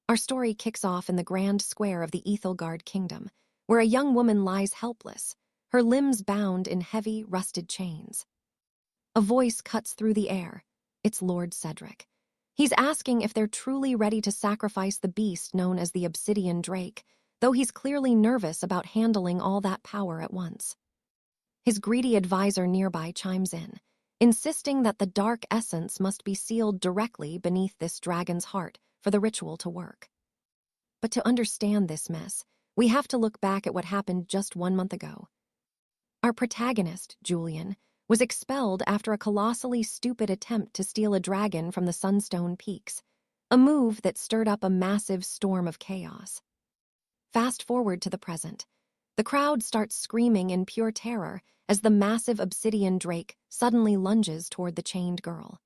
Our story kicks off in the grand square of the 𝒂𝒒𝒒𝒈 kingdom, where a young woman lies helpless, her limbs bound in heavy, rusted chains. A voice cuts through the air. It's Lord Cedric. He's asking if they're truly ready to sacrifice the beast known as the obsidian drake, though he's clearly nervous about handling all that power at once. His greedy advisor nearby chimes in, insisting that the dark essence must be sealed directly beneath this dragon's heart for the ritual to work. But to understand this mess, we have to look back at what happened just 1 month ago. Our protagonist, Julian, was expelled after a colossally stupid attempt to steal a dragon from the Sunstone Peaks, a move that stirred up a massive storm of chaos. Fast forward to the present. The crowd starts screaming in pure terror as the massive obsidian drake suddenly lunges toward the chained girl.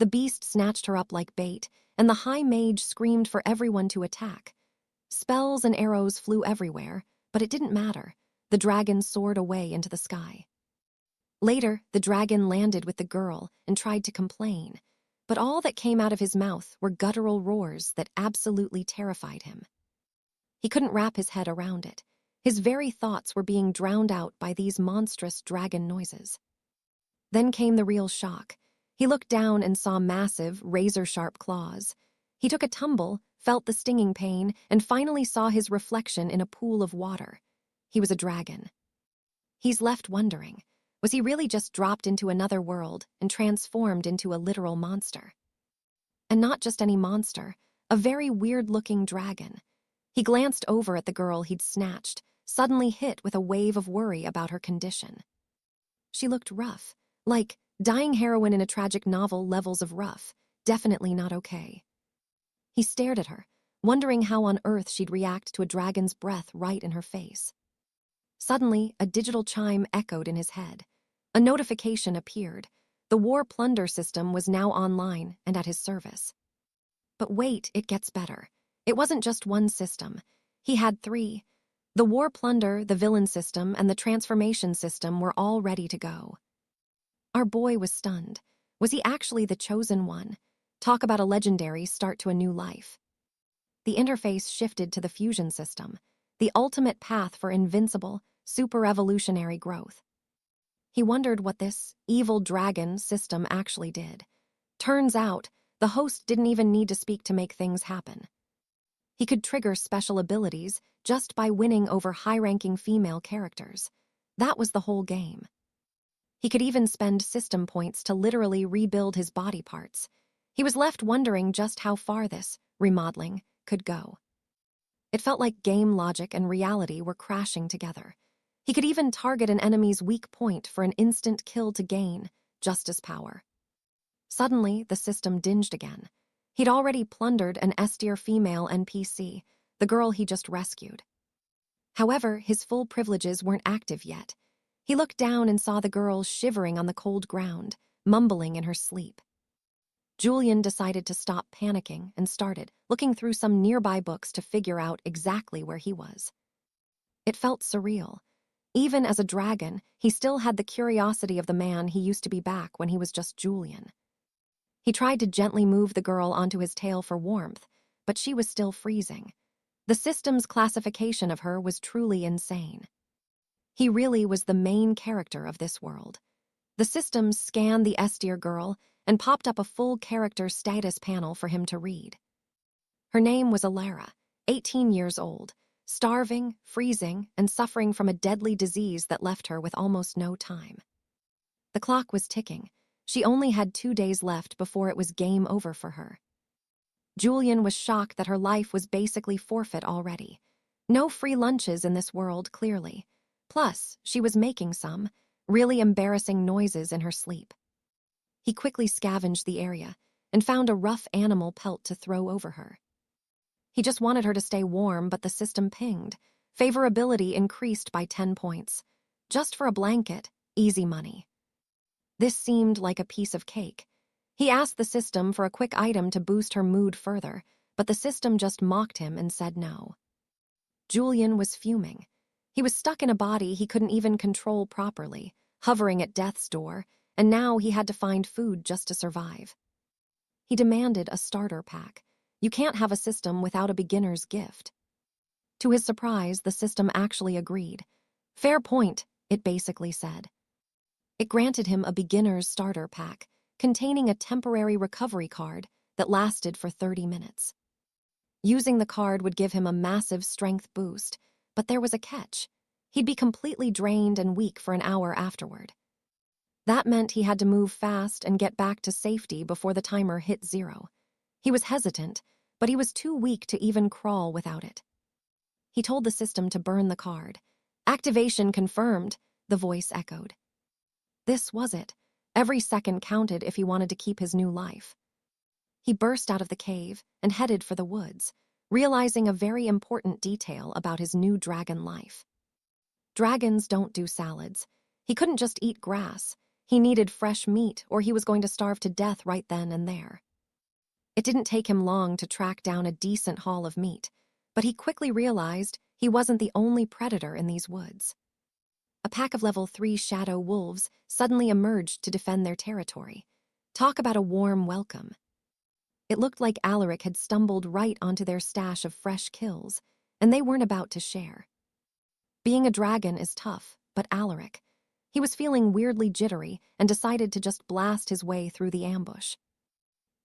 The beast snatched her up like bait, and the high mage screamed for everyone to attack. Spells and arrows flew everywhere, but it didn't matter. The dragon soared away into the sky. Later, the dragon landed with the girl and tried to complain, but all that came out of his mouth were guttural roars that absolutely terrified him. He couldn't wrap his head around it. His very thoughts were being drowned out by these monstrous dragon noises. Then came the real shock. He looked down and saw massive, razor-sharp claws. He took a tumble, felt the stinging pain, and finally saw his reflection in a pool of water. He was a dragon. He's left wondering, was he really just dropped into another world and transformed into a literal monster? And not just any monster, a very weird-looking dragon. He glanced over at the girl he'd snatched, suddenly hit with a wave of worry about her condition. She looked rough, like dying heroine in a tragic novel levels of rough, definitely not okay. He stared at her, wondering how on earth she'd react to a dragon's breath right in her face. Suddenly, a digital chime echoed in his head. A notification appeared. The war plunder system was now online and at his service. But wait, it gets better. It wasn't just one system. He had 3. The war plunder, the villain system, and the transformation system were all ready to go. Our boy was stunned. Was he actually the chosen one? Talk about a legendary start to a new life. The interface shifted to the fusion system, the ultimate path for invincible, super-evolutionary growth. He wondered what this evil dragon system actually did. Turns out, the host didn't even need to speak to make things happen. He could trigger special abilities just by winning over high-ranking female characters. That was the whole game. He could even spend system points to literally rebuild his body parts. He was left wondering just how far this remodeling could go. It felt like game logic and reality were crashing together. He could even target an enemy's weak point for an instant kill to gain justice power. Suddenly, the system dinged again. He'd already plundered an S-tier female NPC, the girl he just rescued. However, his full privileges weren't active yet. He looked down and saw the girl shivering on the cold ground, mumbling in her sleep. Julian decided to stop panicking and started looking through some nearby books to figure out exactly where he was. It felt surreal. Even as a dragon, he still had the curiosity of the man he used to be back when he was just Julian. He tried to gently move the girl onto his tail for warmth, but she was still freezing. The system's classification of her was truly insane. He really was the main character of this world. The system scanned the S-tier girl and popped up a full character status panel for him to read. Her name was Alara, 18 years old, starving, freezing, and suffering from a deadly disease that left her with almost no time. The clock was ticking. She only had 2 days left before it was game over for her. Julian was shocked that her life was basically forfeit already. No free lunches in this world, clearly. Plus, she was making some really embarrassing noises in her sleep. He quickly scavenged the area and found a rough animal pelt to throw over her. He just wanted her to stay warm, but the system pinged. Favorability increased by 10 points. Just for a blanket, easy money. This seemed like a piece of cake. He asked the system for a quick item to boost her mood further, but the system just mocked him and said no. Julian was fuming. He was stuck in a body he couldn't even control properly, hovering at death's door, and now he had to find food just to survive. He demanded a starter pack. You can't have a system without a beginner's gift. To his surprise, the system actually agreed. Fair point, it basically said. It granted him a beginner's starter pack, containing a temporary recovery card that lasted for 30 minutes. Using the card would give him a massive strength boost, but there was a catch. He'd be completely drained and weak for an hour afterward. That meant he had to move fast and get back to safety before the timer hit 0. He was hesitant, but he was too weak to even crawl without it. He told the system to burn the card. Activation confirmed, the voice echoed. This was it. Every second counted if he wanted to keep his new life. He burst out of the cave and headed for the woods, realizing a very important detail about his new dragon life. Dragons don't do salads. He couldn't just eat grass. He needed fresh meat, or he was going to starve to death right then and there. It didn't take him long to track down a decent haul of meat, but he quickly realized he wasn't the only predator in these woods. A pack of level 3 shadow wolves suddenly emerged to defend their territory. Talk about a warm welcome. It looked like 𝒉𝒄𝒃 had stumbled right onto their stash of fresh kills, and they weren't about to share. Being a dragon is tough, but 𝒉𝒄𝒃, he was feeling weirdly jittery and decided to just blast his way through the ambush.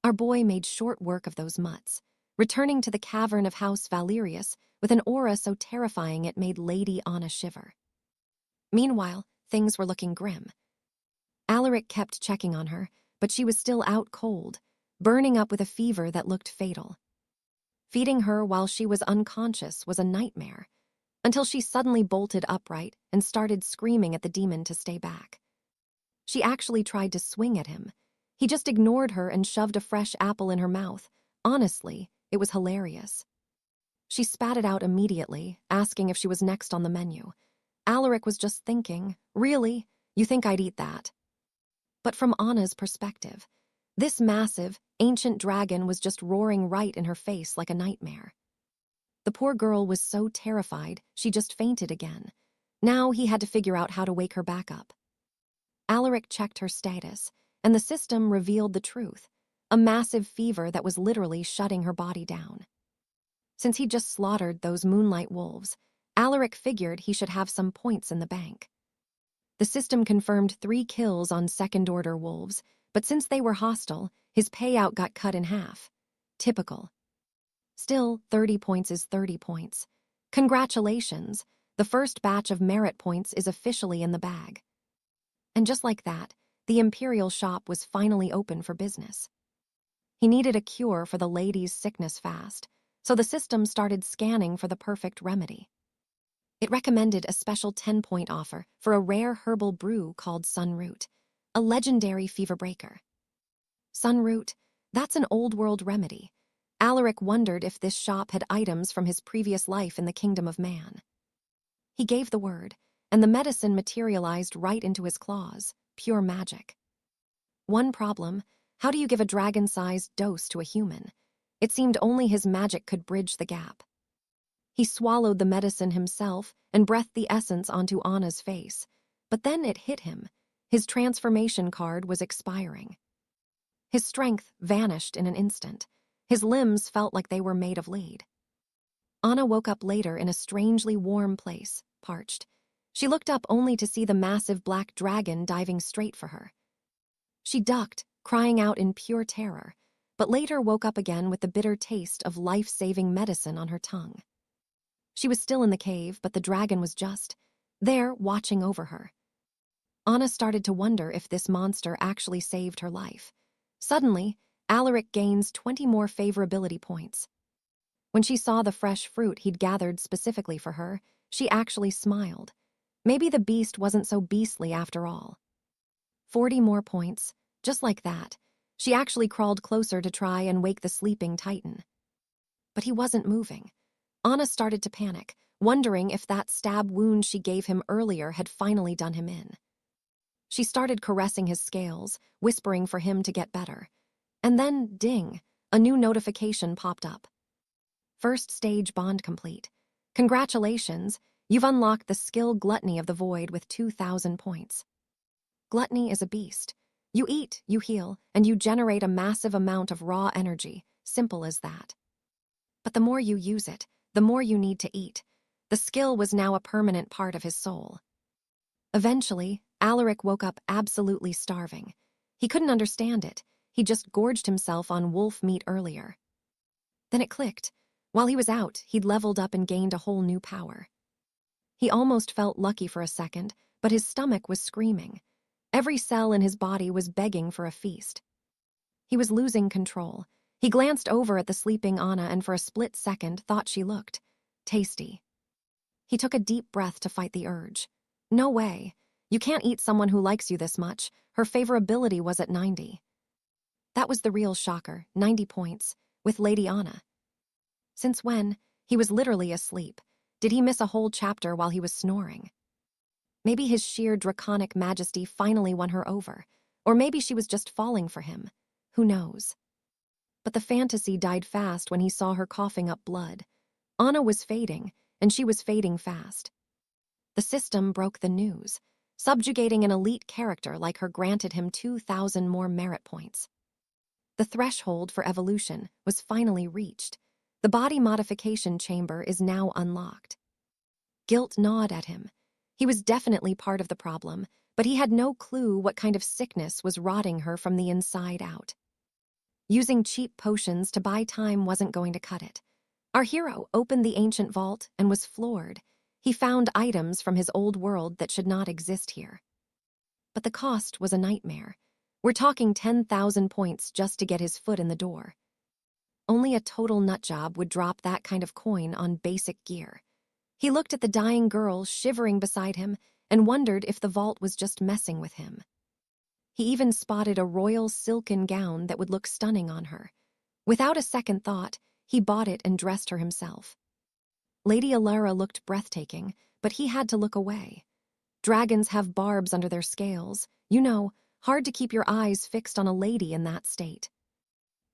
Our boy made short work of those mutts, returning to the cavern of House Valerius with an aura so terrifying it made Lady Anna shiver. Meanwhile, things were looking grim. 𝒉𝒄𝒃 kept checking on her, but she was still out cold, burning up with a fever that looked fatal. Feeding her while she was unconscious was a nightmare, until she suddenly bolted upright and started screaming at the demon to stay back. She actually tried to swing at him. He just ignored her and shoved a fresh apple in her mouth. Honestly, it was hilarious. She spat it out immediately, asking if she was next on the menu. 𝒉𝒄𝒃 was just thinking, really? You think I'd eat that? But from Anna's perspective, this massive, ancient dragon was just roaring right in her face like a nightmare. The poor girl was so terrified, she just fainted again. Now he had to figure out how to wake her back up. 𝒉𝒄𝒃 checked her status, and the system revealed the truth, a massive fever that was literally shutting her body down. Since he'd just slaughtered those moonlight wolves, 𝒉𝒄𝒃 figured he should have some points in the bank. The system confirmed 3 kills on second-order wolves, but since they were hostile, his payout got cut in half. Typical. Still, 30 points is 30 points. Congratulations, the first batch of merit points is officially in the bag. And just like that, the Imperial shop was finally open for business. He needed a cure for the lady's sickness fast, so the system started scanning for the perfect remedy. It recommended a special 10-point offer for a rare herbal brew called Sunroot, a legendary fever breaker. Sunroot, that's an old-world remedy. 𝒉𝒄𝒃 wondered if this shop had items from his previous life in the kingdom of man. He gave the word, and the medicine materialized right into his claws, pure magic. One problem, how do you give a dragon-sized dose to a human? It seemed only his magic could bridge the gap. He swallowed the medicine himself and breathed the essence onto Anna's face, but then it hit him. His transformation card was expiring. His strength vanished in an instant. His limbs felt like they were made of lead. Anna woke up later in a strangely warm place, parched. She looked up only to see the massive black dragon diving straight for her. She ducked, crying out in pure terror, but later woke up again with the bitter taste of life-saving medicine on her tongue. She was still in the cave, but the dragon was just there, watching over her. Anna started to wonder if this monster actually saved her life. Suddenly, 𝒉𝒄𝒃 gains 20 more favorability points. When she saw the fresh fruit he'd gathered specifically for her, she actually smiled. Maybe the beast wasn't so beastly after all. 40 more points, just like that. She actually crawled closer to try and wake the sleeping titan. But he wasn't moving. Anna started to panic, wondering if that stab wound she gave him earlier had finally done him in. She started caressing his scales, whispering for him to get better. And then, ding, a new notification popped up. First stage bond complete. Congratulations, you've unlocked the skill Gluttony of the Void with 2,000 points. Gluttony is a beast. You eat, you heal, and you generate a massive amount of raw energy, simple as that. But the more you use it, the more you need to eat. The skill was now a permanent part of his soul. Eventually, Alaric woke up absolutely starving. He couldn't understand it. He just gorged himself on wolf meat earlier. Then it clicked. While he was out, he'd leveled up and gained a whole new power. He almost felt lucky for a second, but his stomach was screaming. Every cell in his body was begging for a feast. He was losing control. He glanced over at the sleeping Anna and for a split second thought she looked tasty. He took a deep breath to fight the urge. No way. You can't eat someone who likes you this much. Her favorability was at 90. That was the real shocker, 90 points, with Lady Anna. Since when? He was literally asleep. Did he miss a whole chapter while he was snoring? Maybe his sheer draconic majesty finally won her over. Or maybe she was just falling for him. Who knows? But the fantasy died fast when he saw her coughing up blood. Anna was fading, and she was fading fast. The system broke the news. Subjugating an elite character like her granted him 2,000 more merit points. The threshold for evolution was finally reached. The body modification chamber is now unlocked. Guilt gnawed at him. He was definitely part of the problem, but he had no clue what kind of sickness was rotting her from the inside out. Using cheap potions to buy time wasn't going to cut it. Our hero opened the ancient vault and was floored. He found items from his old world that should not exist here. But the cost was a nightmare. We're talking 10,000 points just to get his foot in the door. Only a total nutjob would drop that kind of coin on basic gear. He looked at the dying girl shivering beside him and wondered if the vault was just messing with him. He even spotted a royal silken gown that would look stunning on her. Without a second thought, he bought it and dressed her himself. Lady Alara looked breathtaking, but he had to look away. Dragons have barbs under their scales. You know, hard to keep your eyes fixed on a lady in that state.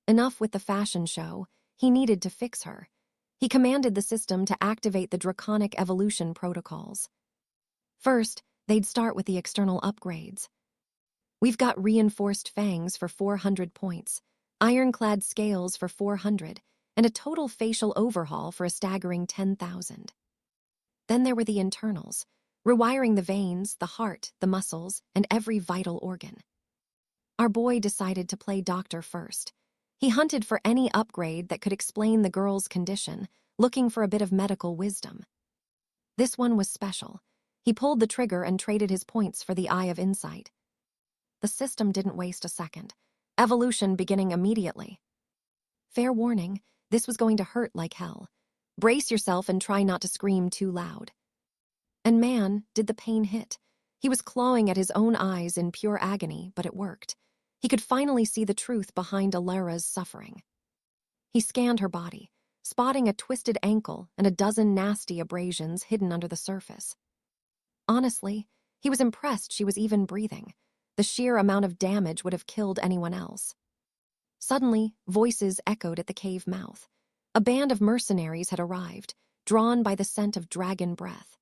Enough with the fashion show. He needed to fix her. He commanded the system to activate the draconic evolution protocols. First, they'd start with the external upgrades. We've got reinforced fangs for 400 points, ironclad scales for 400, and a total facial overhaul for a staggering 10,000. Then there were the internals, rewiring the veins, the heart, the muscles, and every vital organ. Our boy decided to play doctor first. He hunted for any upgrade that could explain the girl's condition, looking for a bit of medical wisdom. This one was special. He pulled the trigger and traded his points for the Eye of Insight. The system didn't waste a second. Evolution beginning immediately. Fair warning, this was going to hurt like hell. Brace yourself and try not to scream too loud. And man, did the pain hit. He was clawing at his own eyes in pure agony, but it worked. He could finally see the truth behind Alara's suffering. He scanned her body, spotting a twisted ankle and a dozen nasty abrasions hidden under the surface. Honestly, he was impressed she was even breathing. The sheer amount of damage would have killed anyone else. Suddenly, voices echoed at the cave mouth. A band of mercenaries had arrived, drawn by the scent of dragon breath.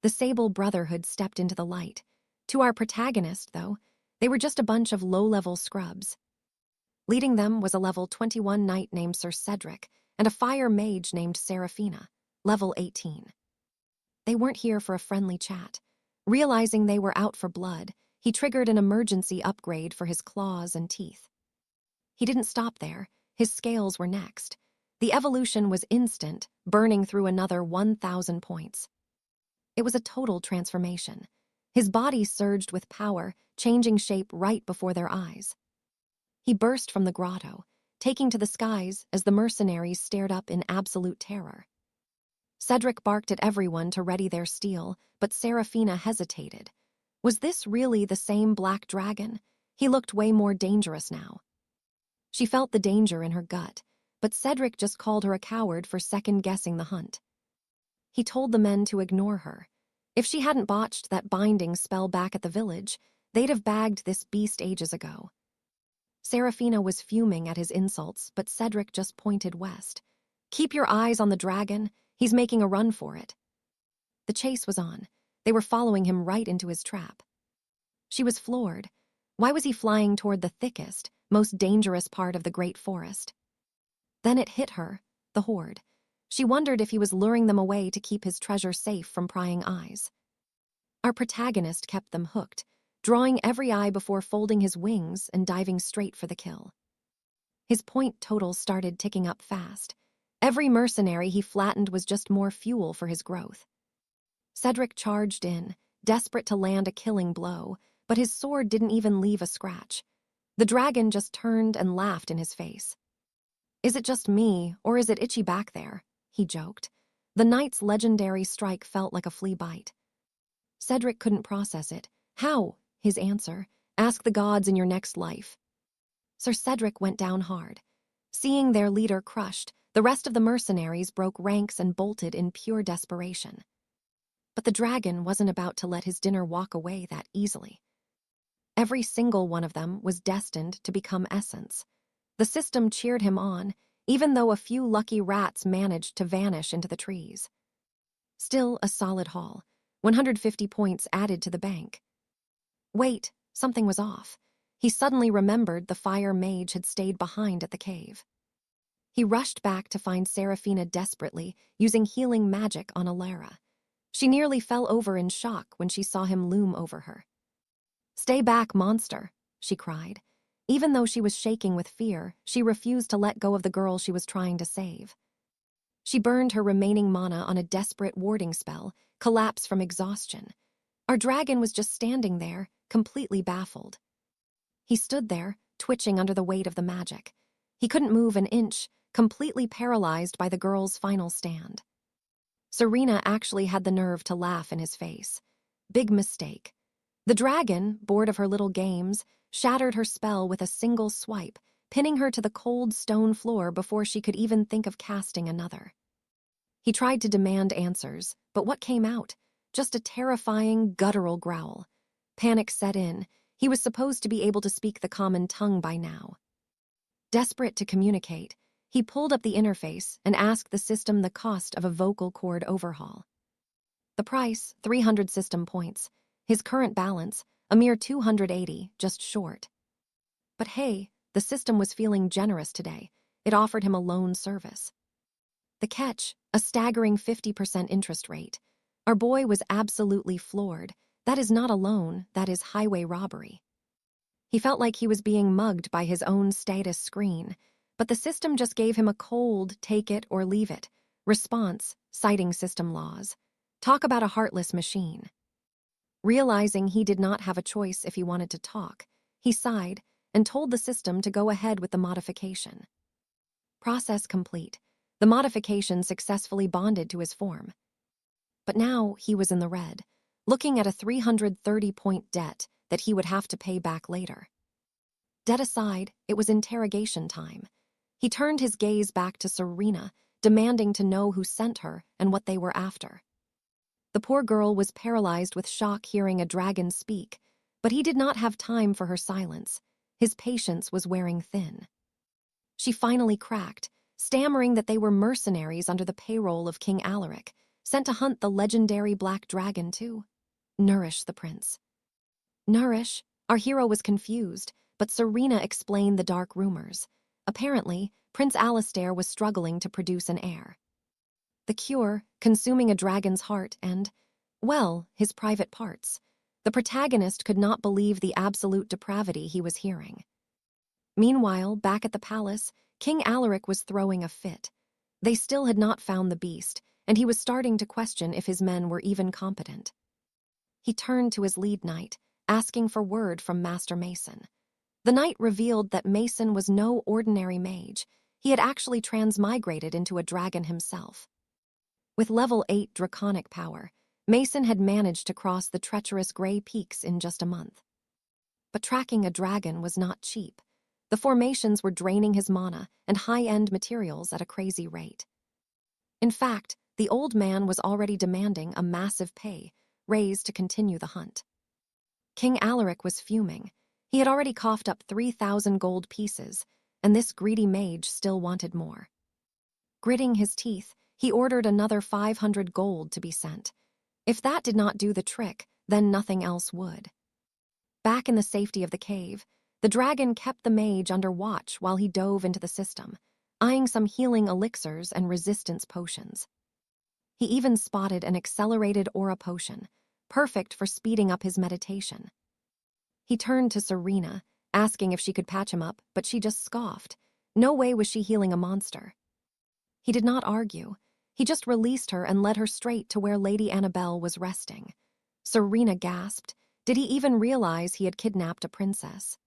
The Sable Brotherhood stepped into the light. To our protagonist, though, they were just a bunch of low-level scrubs. Leading them was a level 21 knight named Sir Cedric and a fire mage named Seraphina, level 18. They weren't here for a friendly chat. Realizing they were out for blood, he triggered an emergency upgrade for his claws and teeth. He didn't stop there. His scales were next. The evolution was instant, burning through another 1,000 points. It was a total transformation. His body surged with power, changing shape right before their eyes. He burst from the grotto, taking to the skies as the mercenaries stared up in absolute terror. Cedric barked at everyone to ready their steel, but Seraphina hesitated. Was this really the same black dragon? He looked way more dangerous now. She felt the danger in her gut, but Cedric just called her a coward for second-guessing the hunt. He told the men to ignore her. If she hadn't botched that binding spell back at the village, they'd have bagged this beast ages ago. Seraphina was fuming at his insults, but Cedric just pointed west. Keep your eyes on the dragon. He's making a run for it. The chase was on. They were following him right into his trap. She was floored. Why was he flying toward the thickest, most dangerous part of the great forest? Then it hit her. the horde. She wondered if he was luring them away to keep his treasure safe from prying eyes. Our protagonist kept them hooked, drawing every eye before folding his wings and diving straight for the kill. His point total started ticking up fast. Every mercenary he flattened was just more fuel for his growth. Cedric charged in, desperate to land a killing blow, but his sword didn't even leave a scratch. The dragon just turned and laughed in his face. "Is it just me, or is it itchy back there?" he joked. The knight's legendary strike felt like a flea bite. Cedric couldn't process it. "How?" His answer, "Ask the gods in your next life." Sir Cedric went down hard. Seeing their leader crushed, the rest of the mercenaries broke ranks and bolted in pure desperation. But the dragon wasn't about to let his dinner walk away that easily. Every single one of them was destined to become essence. The system cheered him on, even though a few lucky rats managed to vanish into the trees. Still a solid haul, 150 points added to the bank. Wait, something was off. He suddenly remembered the fire mage had stayed behind at the cave. He rushed back to find Seraphina desperately using healing magic on Alara. She nearly fell over in shock when she saw him loom over her. "Stay back, monster," she cried. Even though she was shaking with fear, she refused to let go of the girl she was trying to save. She burned her remaining mana on a desperate warding spell, collapsed from exhaustion. Our dragon was just standing there, completely baffled. He stood there, twitching under the weight of the magic. He couldn't move an inch, completely paralyzed by the girl's final stand. Serena actually had the nerve to laugh in his face. Big mistake. The dragon, bored of her little games, shattered her spell with a single swipe, pinning her to the cold stone floor before she could even think of casting another. He tried to demand answers, but what came out? Just a terrifying, guttural growl. Panic set in. He was supposed to be able to speak the common tongue by now. Desperate to communicate, he pulled up the interface and asked the system the cost of a vocal cord overhaul. The price, 300 system points. His current balance, a mere 280, just short. But hey, the system was feeling generous today. It offered him a loan service. The catch, a staggering 50% interest rate. Our boy was absolutely floored. That is not a loan, that is highway robbery. He felt like he was being mugged by his own status screen, but the system just gave him a cold, take it or leave it, response, citing system laws. Talk about a heartless machine. Realizing he did not have a choice if he wanted to talk, he sighed and told the system to go ahead with the modification. Process complete. The modification successfully bonded to his form. But now he was in the red, looking at a 330-point debt that he would have to pay back later. Debt aside, it was interrogation time. He turned his gaze back to Serena, demanding to know who sent her and what they were after. The poor girl was paralyzed with shock hearing a dragon speak, but he did not have time for her silence. His patience was wearing thin. She finally cracked, stammering that they were mercenaries under the payroll of King Alaric, sent to hunt the legendary black dragon to nourish the prince. Nourish? Our hero was confused, but Serena explained the dark rumors. Apparently, Prince Alistair was struggling to produce an heir. The cure, consuming a dragon's heart and, well, his private parts. The protagonist could not believe the absolute depravity he was hearing. Meanwhile, back at the palace, King Alaric was throwing a fit. They still had not found the beast, and he was starting to question if his men were even competent. He turned to his lead knight, asking for word from Master Mason. The knight revealed that Mason was no ordinary mage. He had actually transmigrated into a dragon himself. With level 8 draconic power, Mason had managed to cross the treacherous Grey Peaks in just a month. But tracking a dragon was not cheap. The formations were draining his mana and high-end materials at a crazy rate. In fact, the old man was already demanding a massive pay raise to continue the hunt. King Alaric was fuming. He had already coughed up 3,000 gold pieces, and this greedy mage still wanted more. Gritting his teeth, he ordered another 500 gold to be sent. If that did not do the trick, then nothing else would. Back in the safety of the cave, the dragon kept the mage under watch while he dove into the system. eyeing some healing elixirs and resistance potions. He even spotted an accelerated aura potion, perfect for speeding up his meditation. He turned to Serena, asking if she could patch him up, but she just scoffed. No way was she healing a monster. He did not argue. He just released her and led her straight to where Lady Annabelle was resting. Serena gasped. Did he even realize he had kidnapped a princess?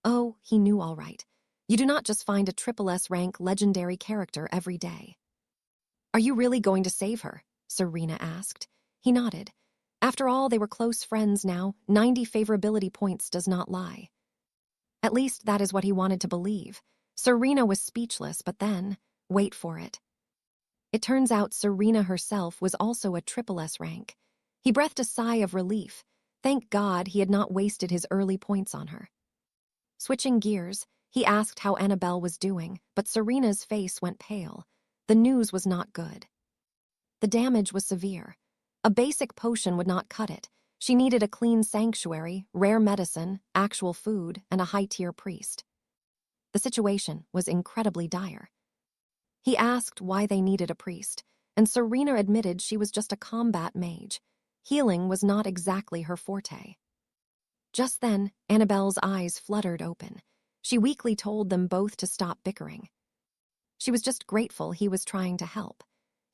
Oh, he knew all right. You do not just find a 𝒃𝒂𝒔𝒕 rank legendary character every day. Are you really going to save her? Serena asked. He nodded. After all, they were close friends now. 90 favorability points does not lie. At least that is what he wanted to believe. Serena was speechless, but then, wait for it. It turns out Serena herself was also a 𝒃𝒂𝒔 rank. He breathed a sigh of relief. Thank God he had not wasted his early points on her. Switching gears, he asked how Annabelle was doing, but Serena's face went pale. The news was not good. The damage was severe. A basic potion would not cut it. She needed a clean sanctuary, rare medicine, actual food, and a high-tier priest. The situation was incredibly dire. He asked why they needed a priest, and Serena admitted she was just a combat mage. Healing was not exactly her forte. Just then, Annabelle's eyes fluttered open. She weakly told them both to stop bickering. She was just grateful he was trying to help.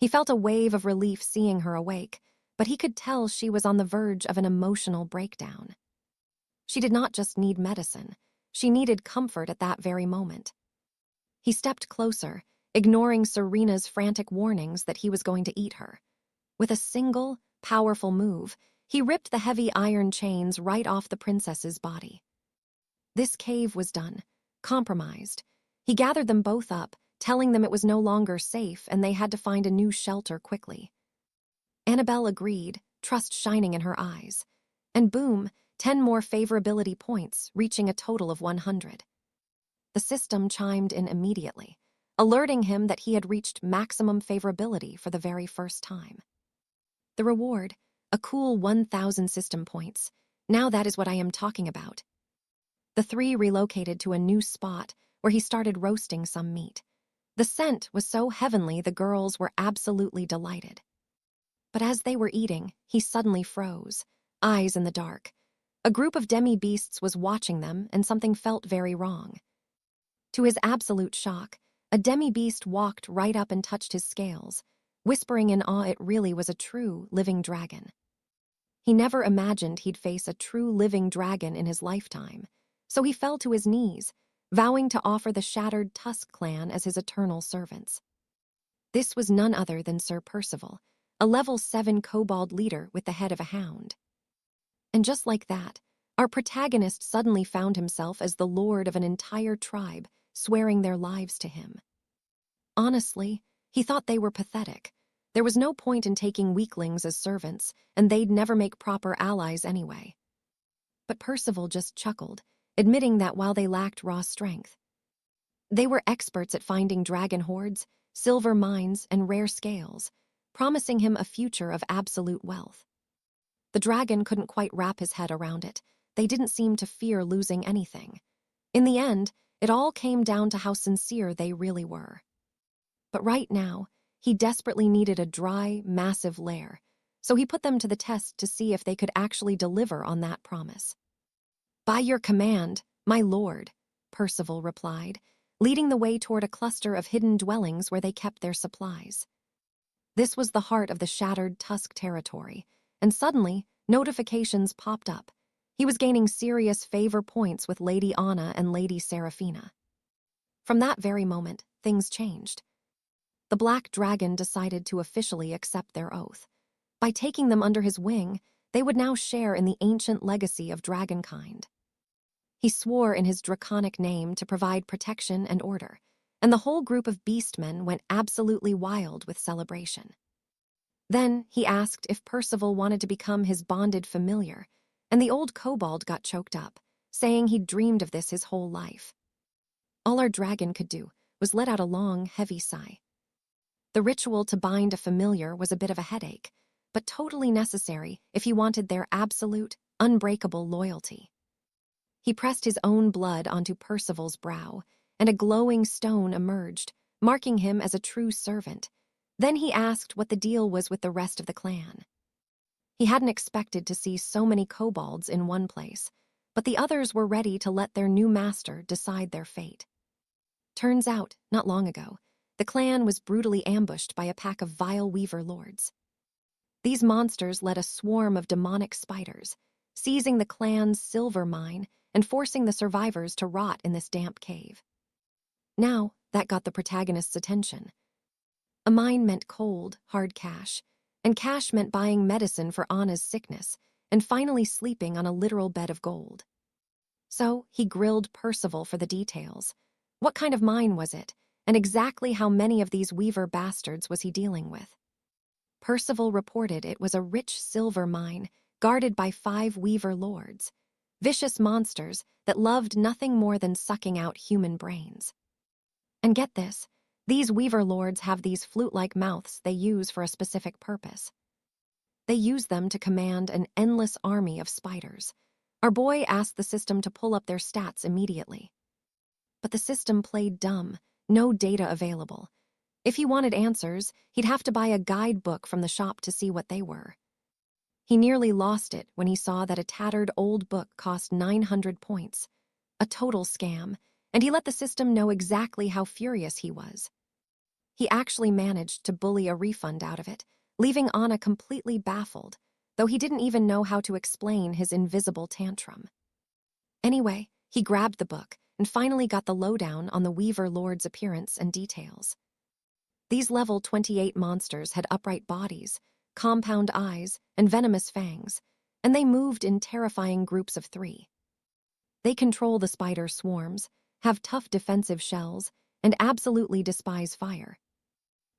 He felt a wave of relief seeing her awake, but he could tell she was on the verge of an emotional breakdown. She did not just need medicine. She needed comfort at that very moment. He stepped closer, ignoring Serena's frantic warnings that he was going to eat her. With a single, powerful move, he ripped the heavy iron chains right off the princess's body. This cave was done, compromised. He gathered them both up, telling them it was no longer safe and they had to find a new shelter quickly. Annabelle agreed, trust shining in her eyes. And boom, 10 more favorability points, reaching a total of 100. The system chimed in immediately, alerting him that he had reached maximum favorability for the very first time. The reward, a cool 1,000 system points. Now that is what I am talking about. The three relocated to a new spot where he started roasting some meat. The scent was so heavenly the girls were absolutely delighted. But as they were eating, he suddenly froze, eyes in the dark. A group of demi-beasts was watching them and something felt very wrong. To his absolute shock, a demi-beast walked right up and touched his scales, whispering in awe it really was a true living dragon. He never imagined he'd face a true living dragon in his lifetime, so he fell to his knees, vowing to offer the shattered Tusk clan as his eternal servants. This was none other than Sir Percival, a level 7 kobold leader with the head of a hound. And just like that, our protagonist suddenly found himself as the lord of an entire tribe, swearing their lives to him. Honestly, he thought they were pathetic. There was no point in taking weaklings as servants, and they'd never make proper allies anyway. But Percival just chuckled, admitting that while they lacked raw strength, they were experts at finding dragon hordes, silver mines, and rare scales, promising him a future of absolute wealth. The dragon couldn't quite wrap his head around it. They didn't seem to fear losing anything. In the end, it all came down to how sincere they really were. But right now, he desperately needed a dry, massive lair, so he put them to the test to see if they could actually deliver on that promise. "By your command, my lord," Percival replied, leading the way toward a cluster of hidden dwellings where they kept their supplies. This was the heart of the shattered Tusk territory, and suddenly, notifications popped up. He was gaining serious favor points with Lady Anna and Lady Seraphina. From that very moment, things changed. The Black Dragon decided to officially accept their oath. By taking them under his wing, they would now share in the ancient legacy of dragonkind. He swore in his draconic name to provide protection and order, and the whole group of beastmen went absolutely wild with celebration. Then he asked if Percival wanted to become his bonded familiar, and the old kobold got choked up, saying he'd dreamed of this his whole life. All our dragon could do was let out a long, heavy sigh. The ritual to bind a familiar was a bit of a headache, but totally necessary if he wanted their absolute, unbreakable loyalty. He pressed his own blood onto Percival's brow, and a glowing stone emerged, marking him as a true servant. Then he asked what the deal was with the rest of the clan. He hadn't expected to see so many kobolds in one place, but the others were ready to let their new master decide their fate. Turns out, not long ago, the clan was brutally ambushed by a pack of vile weaver lords. These monsters led a swarm of demonic spiders, seizing the clan's silver mine and forcing the survivors to rot in this damp cave. Now, that got the protagonist's attention. A mine meant cold, hard cash, and cash meant buying medicine for Anna's sickness and finally sleeping on a literal bed of gold. So he grilled Percival for the details. What kind of mine was it, and exactly how many of these weaver bastards was he dealing with? Percival reported it was a rich silver mine guarded by 5 weaver lords, vicious monsters that loved nothing more than sucking out human brains. And get this, these weaver lords have these flute-like mouths they use for a specific purpose. They use them to command an endless army of spiders. Our boy asked the system to pull up their stats immediately. But the system played dumb, no data available. If he wanted answers, he'd have to buy a guidebook from the shop to see what they were. He nearly lost it when he saw that a tattered old book cost 900 points. A total scam, and he let the system know exactly how furious he was. He actually managed to bully a refund out of it, leaving Anna completely baffled, though he didn't even know how to explain his invisible tantrum. Anyway, he grabbed the book and finally got the lowdown on the Weaver Lord's appearance and details. These level 28 monsters had upright bodies, compound eyes, and venomous fangs, and they moved in terrifying groups of 3. They control the spider swarms, have tough defensive shells, and absolutely despise fire.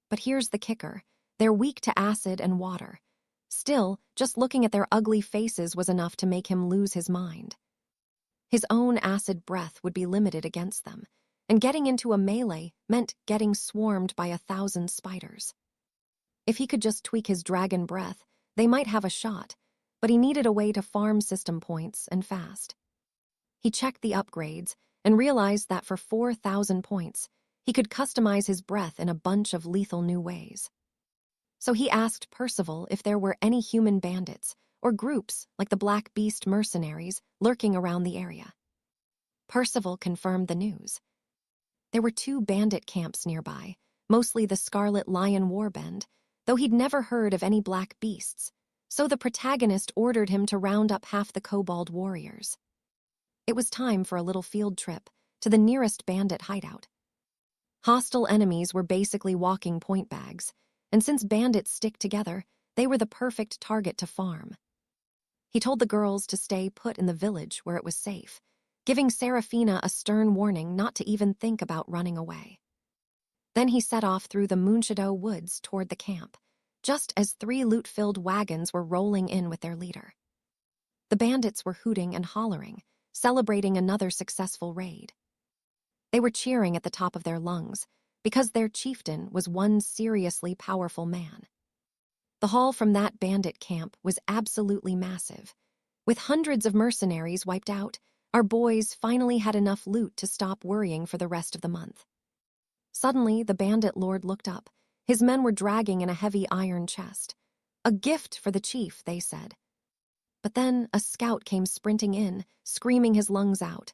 But here's the kicker, they're weak to acid and water. Still, just looking at their ugly faces was enough to make him lose his mind. His own acid breath would be limited against them, and getting into a melee meant getting swarmed by 1,000 spiders. If he could just tweak his dragon breath, they might have a shot, but he needed a way to farm system points and fast. He checked the upgrades and realized that for 4,000 points, he could customize his breath in a bunch of lethal new ways. So he asked Percival if there were any human bandits or groups like the Black Beast mercenaries lurking around the area. Percival confirmed the news. There were 2 bandit camps nearby, mostly the Scarlet Lion Warband, though he'd never heard of any black beasts, so the protagonist ordered him to round up half the kobold warriors. It was time for a little field trip to the nearest bandit hideout. Hostile enemies were basically walking point bags, and since bandits stick together, they were the perfect target to farm. He told the girls to stay put in the village where it was safe, giving Seraphina a stern warning not to even think about running away. Then he set off through the Moonshadow woods toward the camp, just as 3 loot-filled wagons were rolling in with their leader. The bandits were hooting and hollering, celebrating another successful raid. They were cheering at the top of their lungs, because their chieftain was one seriously powerful man. The haul from that bandit camp was absolutely massive. With hundreds of mercenaries wiped out, our boys finally had enough loot to stop worrying for the rest of the month. Suddenly, the bandit lord looked up. His men were dragging in a heavy iron chest. A gift for the chief, they said. But then a scout came sprinting in, screaming his lungs out.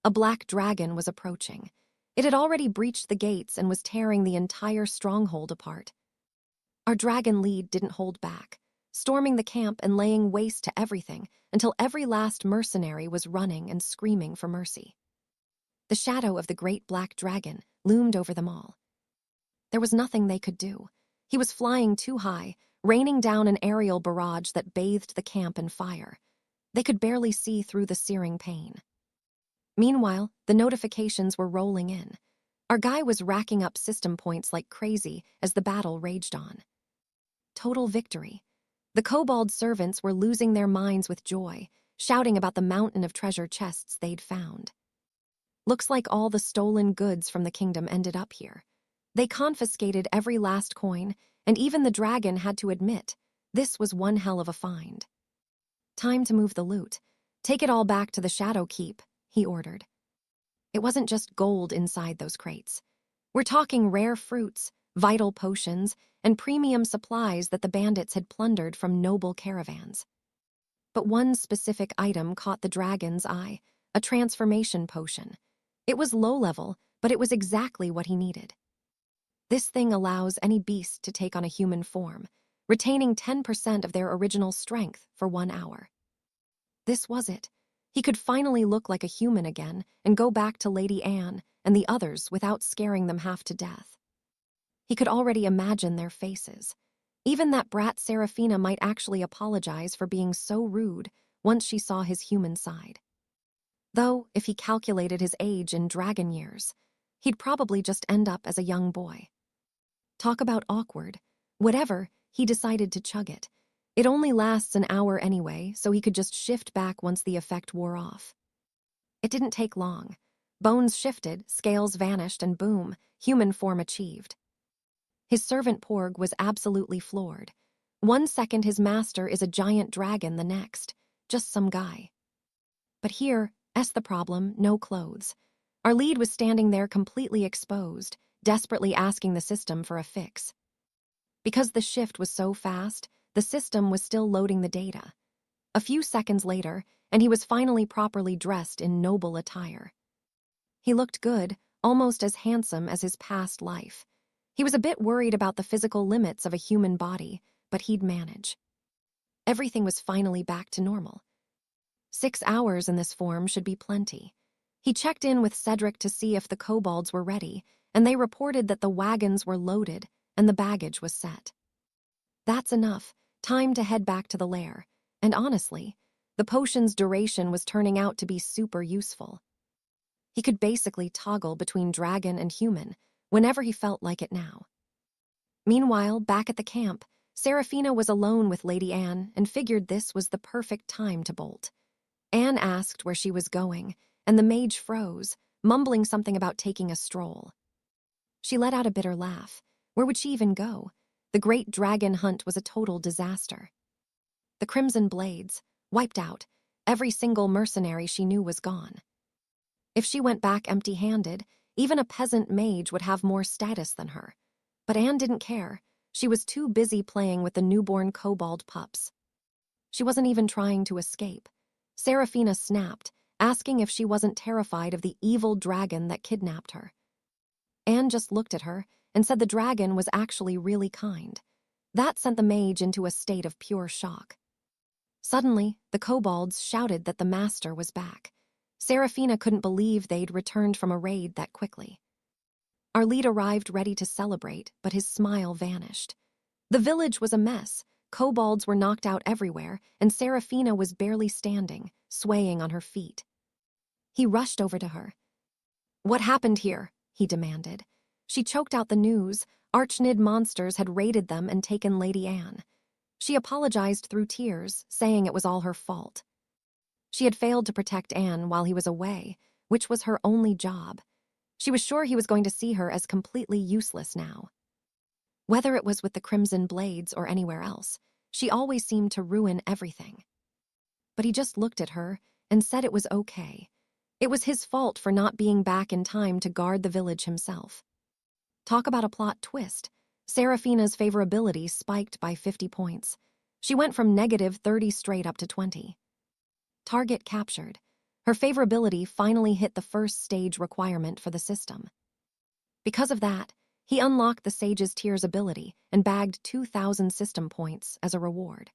A black dragon was approaching. It had already breached the gates and was tearing the entire stronghold apart. Our dragon lead didn't hold back, storming the camp and laying waste to everything until every last mercenary was running and screaming for mercy. The shadow of the great black dragon loomed over them all. There was nothing they could do. He was flying too high, raining down an aerial barrage that bathed the camp in fire. They could barely see through the searing pain. Meanwhile, the notifications were rolling in. Our guy was racking up system points like crazy as the battle raged on. Total victory. The kobold servants were losing their minds with joy, shouting about the mountain of treasure chests they'd found. Looks like all the stolen goods from the kingdom ended up here. They confiscated every last coin, and even the dragon had to admit, this was one hell of a find. Time to move the loot. Take it all back to the Shadow Keep, he ordered. It wasn't just gold inside those crates. We're talking rare fruits, vital potions, and premium supplies that the bandits had plundered from noble caravans. But one specific item caught the dragon's eye, a transformation potion. It was low level, but it was exactly what he needed. This thing allows any beast to take on a human form, retaining 10% of their original strength for 1 hour. This was it. He could finally look like a human again and go back to Lady Anne and the others without scaring them half to death. He could already imagine their faces. Even that brat Seraphina might actually apologize for being so rude once she saw his human side. Though, if he calculated his age in dragon years, he'd probably just end up as a young boy. Talk about awkward. Whatever, he decided to chug it. It only lasts an hour anyway, so he could just shift back once the effect wore off. It didn't take long. Bones shifted, scales vanished, and boom, human form achieved. His servant Porg was absolutely floored. 1 second his master is a giant dragon, the next, just some guy. But here, 𝒃𝒐𝒏, no clothes. Our lead was standing there completely exposed, desperately asking the system for a fix. Because the shift was so fast, the system was still loading the data. A few seconds later, and he was finally properly dressed in noble attire. He looked good, almost as handsome as his past life. He was a bit worried about the physical limits of a human body, but he'd manage. Everything was finally back to normal. 6 hours in this form should be plenty. He checked in with Cedric to see if the kobolds were ready, and they reported that the wagons were loaded and the baggage was set. That's enough, time to head back to the lair, and honestly, the potion's duration was turning out to be super useful. He could basically toggle between dragon and human whenever he felt like it now. Meanwhile, back at the camp, Seraphina was alone with Lady Anne and figured this was the perfect time to bolt. Anne asked where she was going, and the mage froze, mumbling something about taking a stroll. She let out a bitter laugh. Where would she even go? The great dragon hunt was a total disaster. The Crimson Blades, wiped out. Every single mercenary she knew was gone. If she went back empty-handed, even a peasant mage would have more status than her. But Anne didn't care. She was too busy playing with the newborn kobold pups. She wasn't even trying to escape. Seraphina snapped, asking if she wasn't terrified of the evil dragon that kidnapped her. Anne just looked at her and said the dragon was actually really kind. That sent the mage into a state of pure shock. Suddenly, the kobolds shouted that the master was back. Seraphina couldn't believe they'd returned from a raid that quickly. Our lead arrived ready to celebrate, but his smile vanished. The village was a mess. Kobolds were knocked out everywhere, and Seraphina was barely standing, swaying on her feet. He rushed over to her. "What happened here?" he demanded. She choked out the news. Arachnid monsters had raided them and taken Lady Anne. She apologized through tears, saying it was all her fault. She had failed to protect Anne while he was away, which was her only job. She was sure he was going to see her as completely useless now. Whether it was with the Crimson Blades or anywhere else, she always seemed to ruin everything. But he just looked at her and said it was okay. It was his fault for not being back in time to guard the village himself. Talk about a plot twist. Seraphina's favorability spiked by 50 points. She went from -30 straight up to 20. Target captured. Her favorability finally hit the first stage requirement for the system. Because of that, he unlocked the Sage's Tears ability and bagged 2,000 system points as a reward.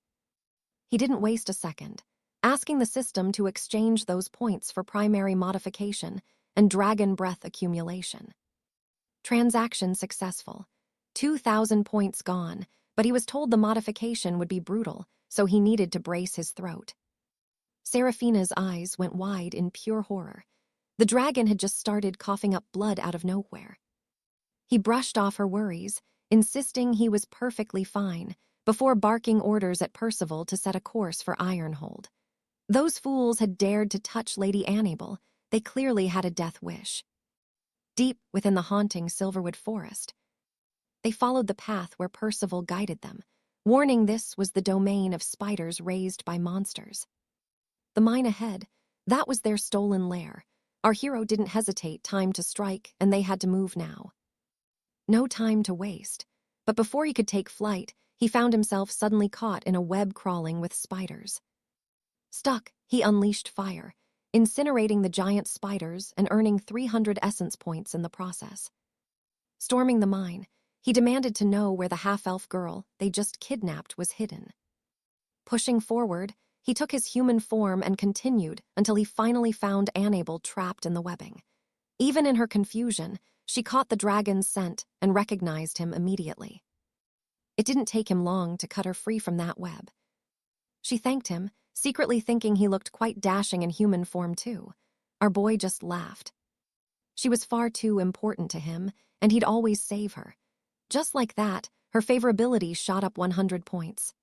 He didn't waste a second, asking the system to exchange those points for primary modification and dragon breath accumulation. Transaction successful. 2,000 points gone, but he was told the modification would be brutal, so he needed to brace his throat. Seraphina's eyes went wide in pure horror. The dragon had just started coughing up blood out of nowhere. He brushed off her worries, insisting he was perfectly fine, before barking orders at Percival to set a course for Ironhold. Those fools had dared to touch Lady Annabel. They clearly had a death wish. Deep within the haunting Silverwood forest, they followed the path where Percival guided them, warning this was the domain of spiders raised by monsters. The mine ahead, that was their stolen lair. Our hero didn't hesitate. Time to strike, and they had to move now. No time to waste. But before he could take flight, he found himself suddenly caught in a web crawling with spiders. Stuck, he unleashed fire, incinerating the giant spiders and earning 300 essence points in the process. Storming the mine, he demanded to know where the half-elf girl they just kidnapped was hidden. Pushing forward, he took his human form and continued until he finally found 𝒉𝒂𝒏 trapped in the webbing. Even in her confusion, she caught the dragon's scent and recognized him immediately. It didn't take him long to cut her free from that web. She thanked him, secretly thinking he looked quite dashing in human form too. Our boy just laughed. She was far too important to him, and he'd always save her. Just like that, her favorability shot up 100 points.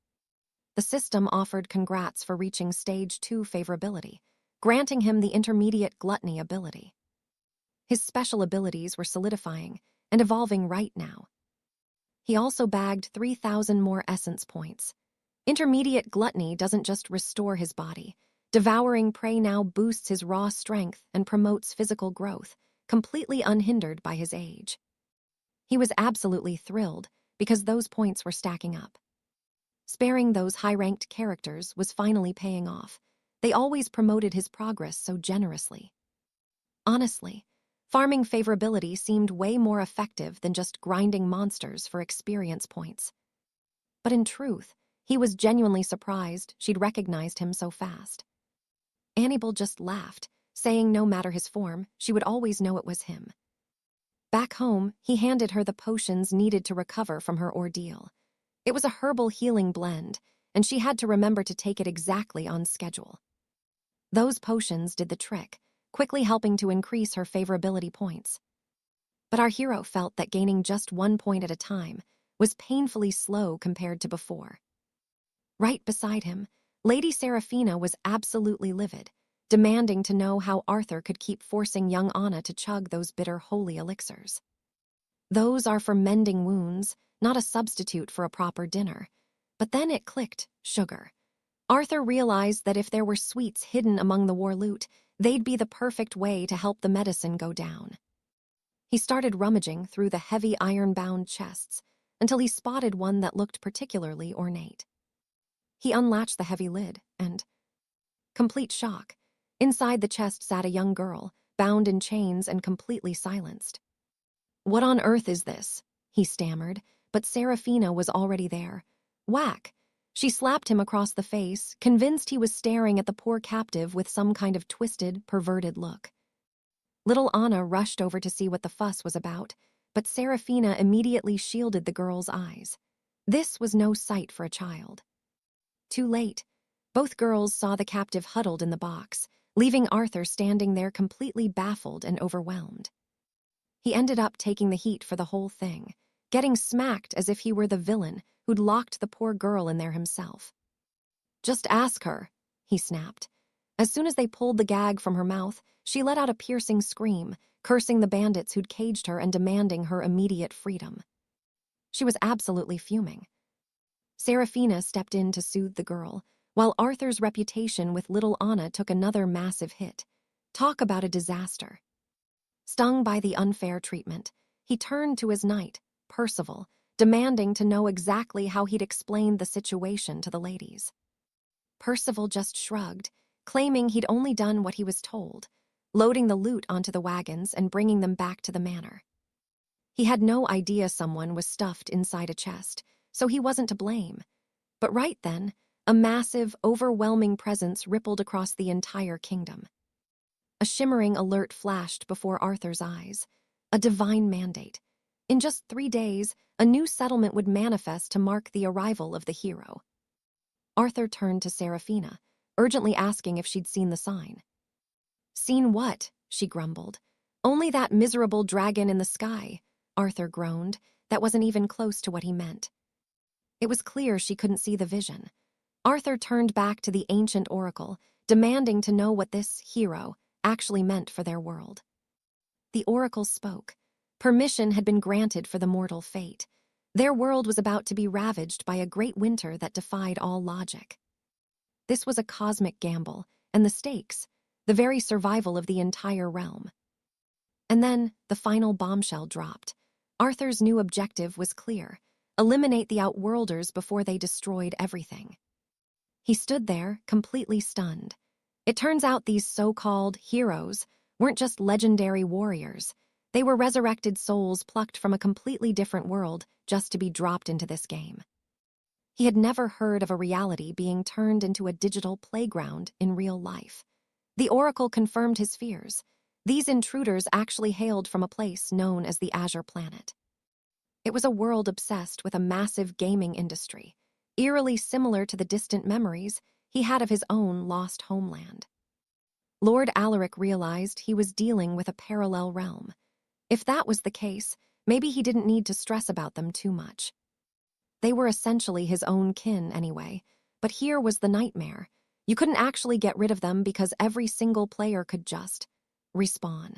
The system offered congrats for reaching Stage 2 favorability, granting him the intermediate gluttony ability. His special abilities were solidifying and evolving right now. He also bagged 3,000 more essence points. Intermediate gluttony doesn't just restore his body. Devouring prey now boosts his raw strength and promotes physical growth, completely unhindered by his age. He was absolutely thrilled because those points were stacking up. Sparing those high-ranked characters was finally paying off. They always promoted his progress so generously. Honestly, farming favorability seemed way more effective than just grinding monsters for experience points. But in truth, he was genuinely surprised she'd recognized him so fast. 𝒉𝒂𝒏 just laughed, saying no matter his form, she would always know it was him. Back home, he handed her the potions needed to recover from her ordeal. It was a herbal healing blend, and she had to remember to take it exactly on schedule. Those potions did the trick, quickly helping to increase her favorability points. But our hero felt that gaining just 1 point at a time was painfully slow compared to before. Right beside him, Lady Seraphina was absolutely livid, demanding to know how Arthur could keep forcing young Anna to chug those bitter holy elixirs. Those are for mending wounds, not a substitute for a proper dinner. But then it clicked, sugar. Arthur realized that if there were sweets hidden among the war loot, they'd be the perfect way to help the medicine go down. He started rummaging through the heavy iron-bound chests until he spotted one that looked particularly ornate. He unlatched the heavy lid and, complete shock, inside the chest sat a young girl, bound in chains and completely silenced. "What on earth is this?" he stammered, but Seraphina was already there. Whack! She slapped him across the face, convinced he was staring at the poor captive with some kind of twisted, perverted look. Little Anna rushed over to see what the fuss was about, but Seraphina immediately shielded the girl's eyes. This was no sight for a child. Too late. Both girls saw the captive huddled in the box, leaving Arthur standing there completely baffled and overwhelmed. He ended up taking the heat for the whole thing, getting smacked as if he were the villain who'd locked the poor girl in there himself. "Just ask her," he snapped. As soon as they pulled the gag from her mouth, she let out a piercing scream, cursing the bandits who'd caged her and demanding her immediate freedom. She was absolutely fuming. Seraphina stepped in to soothe the girl, while Arthur's reputation with little Anna took another massive hit. Talk about a disaster. Stung by the unfair treatment, he turned to his knight, 𝒆𝒃𝒐𝒏, demanding to know exactly how he'd explained the situation to the ladies. 𝒆𝒃𝒏 just shrugged, claiming he'd only done what he was told, loading the loot onto the wagons and bringing them back to the manor. He had no idea someone was stuffed inside a chest, so he wasn't to blame. But right then, a massive, overwhelming presence rippled across the entire kingdom. A shimmering alert flashed before Arthur's eyes. A divine mandate. In just 3 days, a new settlement would manifest to mark the arrival of the hero. Arthur turned to Seraphina, urgently asking if she'd seen the sign. "Seen what?" she grumbled. "Only that miserable dragon in the sky," Arthur groaned. That wasn't even close to what he meant. It was clear she couldn't see the vision. Arthur turned back to the ancient oracle, demanding to know what this hero actually meant for their world. The oracle spoke. Permission had been granted for the mortal fate. Their world was about to be ravaged by a great winter that defied all logic. This was a cosmic gamble, and the stakes, the very survival of the entire realm. And then the final bombshell dropped. Arthur's new objective was clear: eliminate the Outworlders before they destroyed everything. He stood there, completely stunned. It turns out these so-called heroes weren't just legendary warriors. They were resurrected souls plucked from a completely different world just to be dropped into this game. He had never heard of a reality being turned into a digital playground in real life. The Oracle confirmed his fears. These intruders actually hailed from a place known as the Azure Planet. It was a world obsessed with a massive gaming industry, eerily similar to the distant memories he had of his own lost homeland. Lord Alaric realized he was dealing with a parallel realm. If that was the case, maybe he didn't need to stress about them too much. They were essentially his own kin anyway, but here was the nightmare. You couldn't actually get rid of them because every single player could just respawn.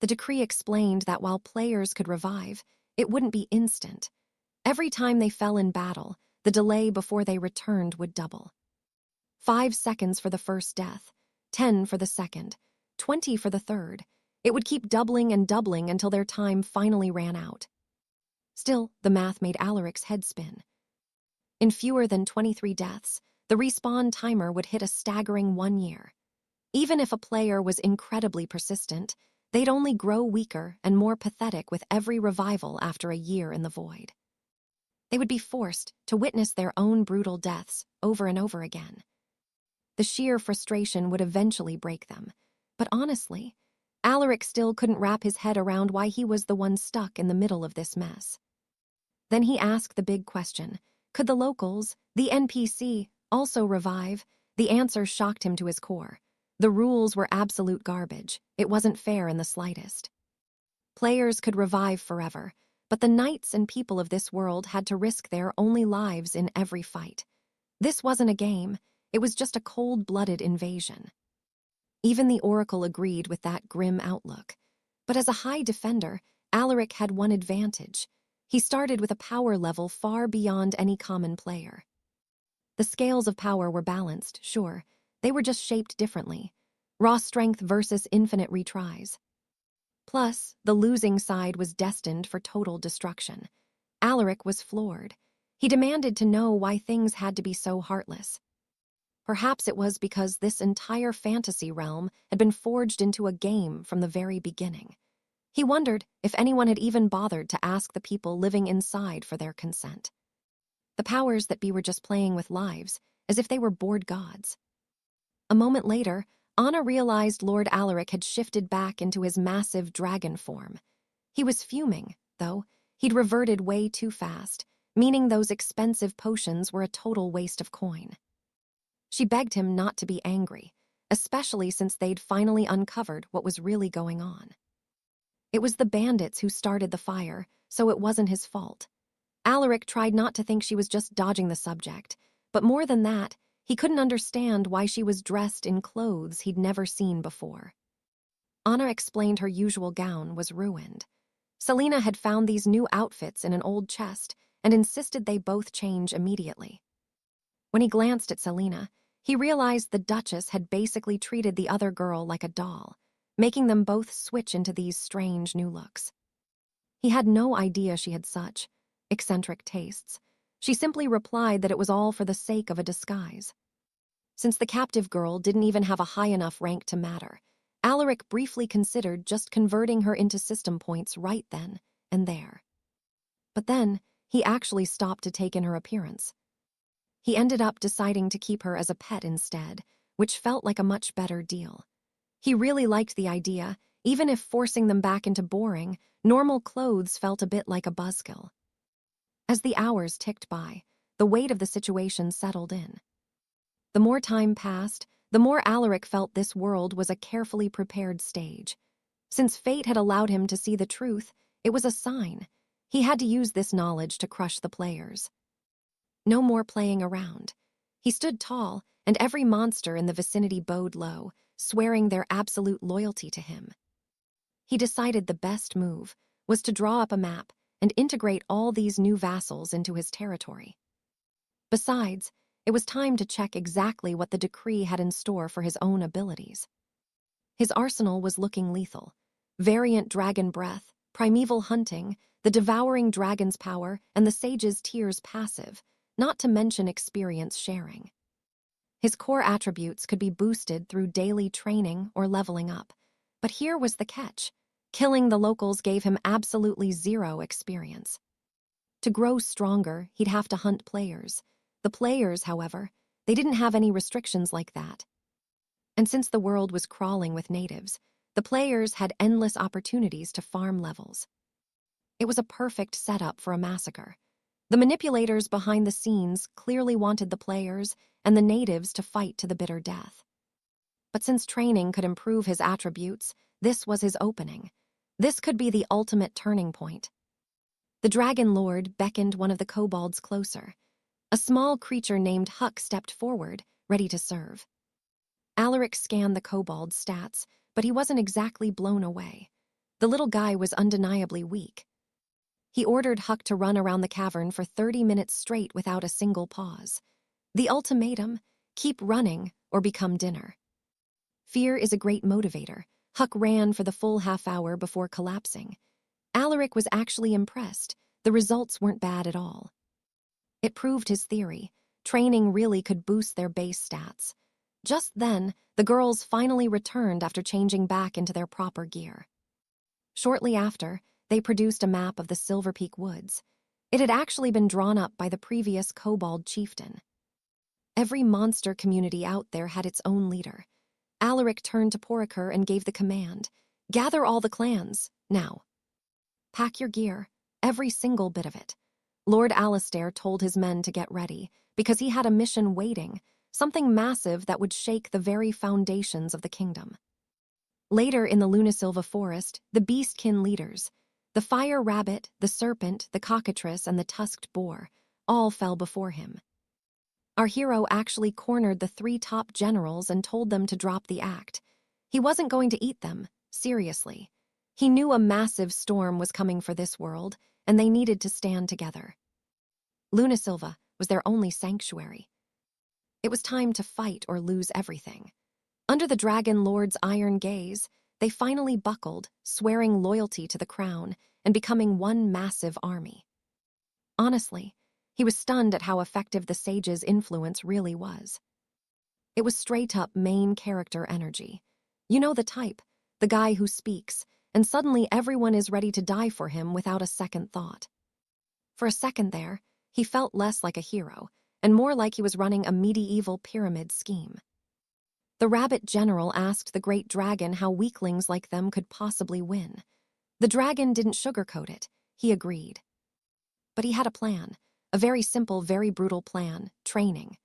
The decree explained that while players could revive, it wouldn't be instant. Every time they fell in battle, the delay before they returned would double. 5 seconds for the first death, 10 for the second, 20 for the third. It would keep doubling and doubling until their time finally ran out. Still, the math made Alaric's head spin. In fewer than 23 deaths, the respawn timer would hit a staggering 1 year. Even if a player was incredibly persistent, they'd only grow weaker and more pathetic with every revival after a year in the void. They would be forced to witness their own brutal deaths over and over again. The sheer frustration would eventually break them. But honestly, Alaric still couldn't wrap his head around why he was the one stuck in the middle of this mess. Then he asked the big question: could the locals, the NPC, also revive? The answer shocked him to his core. The rules were absolute garbage. It wasn't fair in the slightest. Players could revive forever, but the knights and people of this world had to risk their only lives in every fight. This wasn't a game, it was just a cold-blooded invasion. Even the Oracle agreed with that grim outlook. But as a high defender, Alaric had one advantage. He started with a power level far beyond any common player. The scales of power were balanced, sure. They were just shaped differently. Raw strength versus infinite retries. Plus, the losing side was destined for total destruction. Alaric was floored. He demanded to know why things had to be so heartless. Perhaps it was because this entire fantasy realm had been forged into a game from the very beginning. He wondered if anyone had even bothered to ask the people living inside for their consent. The powers that be were just playing with lives, as if they were bored gods. A moment later, Anna realized Lord Alaric had shifted back into his massive dragon form. He was fuming, though. He'd reverted way too fast, meaning those expensive potions were a total waste of coin. She begged him not to be angry, especially since they'd finally uncovered what was really going on. It was the bandits who started the fire, so it wasn't his fault. Alaric tried not to think she was just dodging the subject, but more than that, he couldn't understand why she was dressed in clothes he'd never seen before. Anna explained her usual gown was ruined. Selena had found these new outfits in an old chest and insisted they both change immediately. When he glanced at Selena, he realized the Duchess had basically treated the other girl like a doll, making them both switch into these strange new looks. He had no idea she had such eccentric tastes. She simply replied that it was all for the sake of a disguise. Since the captive girl didn't even have a high enough rank to matter, Alaric briefly considered just converting her into system points right then and there. But then, he actually stopped to take in her appearance. He ended up deciding to keep her as a pet instead, which felt like a much better deal. He really liked the idea, even if forcing them back into boring, normal clothes felt a bit like a buzzkill. As the hours ticked by, the weight of the situation settled in. The more time passed, the more Alaric felt this world was a carefully prepared stage. Since fate had allowed him to see the truth, it was a sign. He had to use this knowledge to crush the players. No more playing around. He stood tall, and every monster in the vicinity bowed low, swearing their absolute loyalty to him. He decided the best move was to draw up a map and integrate all these new vassals into his territory. Besides, it was time to check exactly what the decree had in store for his own abilities. His arsenal was looking lethal. Variant dragon breath, primeval hunting, the devouring dragon's power, and the sage's tears passive, not to mention experience sharing. His core attributes could be boosted through daily training or leveling up. But here was the catch. Killing the locals gave him absolutely zero experience. To grow stronger, he'd have to hunt players. The players, however, they didn't have any restrictions like that. And since the world was crawling with natives, the players had endless opportunities to farm levels. It was a perfect setup for a massacre. The manipulators behind the scenes clearly wanted the players and the natives to fight to the bitter death. But since training could improve his attributes, this was his opening. This could be the ultimate turning point. The Dragon Lord beckoned one of the kobolds closer. A small creature named Huck stepped forward, ready to serve. Alaric scanned the kobold's stats, but he wasn't exactly blown away. The little guy was undeniably weak. He ordered Huck to run around the cavern for 30 minutes straight without a single pause. The ultimatum: keep running or become dinner. Fear is a great motivator. Huck ran for the full half hour before collapsing. Alaric was actually impressed. The results weren't bad at all. It proved his theory. Training really could boost their base stats. Just then, the girls finally returned after changing back into their proper gear. Shortly after, they produced a map of the Silver Peak Woods. It had actually been drawn up by the previous kobold chieftain. Every monster community out there had its own leader. Alaric turned to 𝒄𝒂𝒈𝒂 and gave the command, "Gather all the clans, now. Pack your gear, every single bit of it." Lord Alistair told his men to get ready, because he had a mission waiting, something massive that would shake the very foundations of the kingdom. Later in the 𝒕𝒓𝒐𝒏 forest, the beastkin leaders, the fire rabbit, the serpent, the cockatrice, and the tusked boar, all fell before him. Our hero actually cornered the 3 top generals and told them to drop the act. He wasn't going to eat them, seriously. He knew a massive storm was coming for this world, and they needed to stand together. 𝒕𝒓𝒐𝒏 was their only sanctuary. It was time to fight or lose everything. Under the Dragon Lord's iron gaze, they finally buckled, swearing loyalty to the crown and becoming one massive army. Honestly, he was stunned at how effective the sage's influence really was. It was straight-up main character energy. You know the type, the guy who speaks, and suddenly everyone is ready to die for him without a second thought. For a second there, he felt less like a hero, and more like he was running a medieval pyramid scheme. The rabbit general asked the great dragon how weaklings like them could possibly win. The dragon didn't sugarcoat it, he agreed. But he had a plan, a very simple, very brutal plan: training.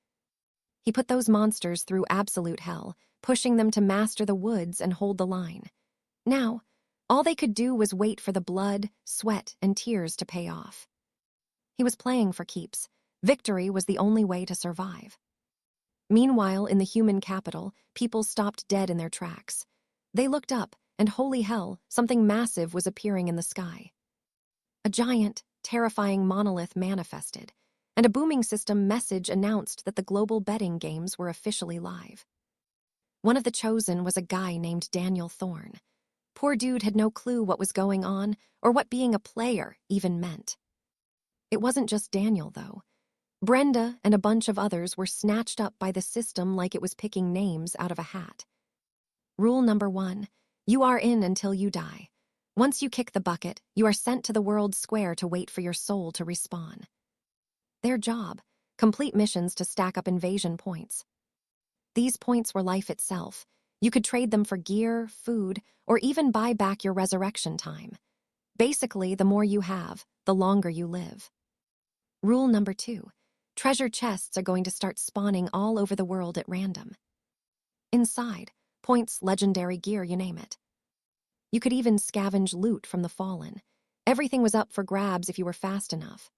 He put those monsters through absolute hell, pushing them to master the woods and hold the line. Now, all they could do was wait for the blood, sweat, and tears to pay off. He was playing for keeps. Victory was the only way to survive. Meanwhile, in the human capital, people stopped dead in their tracks. They looked up, and holy hell, something massive was appearing in the sky. A giant, terrifying monolith manifested, and a booming system message announced that the global betting games were officially live. One of the chosen was a guy named Daniel Thorne. Poor dude had no clue what was going on or what being a player even meant. It wasn't just Daniel, though. Brenda and a bunch of others were snatched up by the system like it was picking names out of a hat. Rule number 1, you are in until you die. Once you kick the bucket, you are sent to the world square to wait for your soul to respawn. Their job: complete missions to stack up invasion points. These points were life itself. You could trade them for gear, food, or even buy back your resurrection time. Basically, the more you have, the longer you live. Rule number 2, treasure chests are going to start spawning all over the world at random. Inside, points, legendary gear, you name it. You could even scavenge loot from the fallen. Everything was up for grabs if you were fast enough.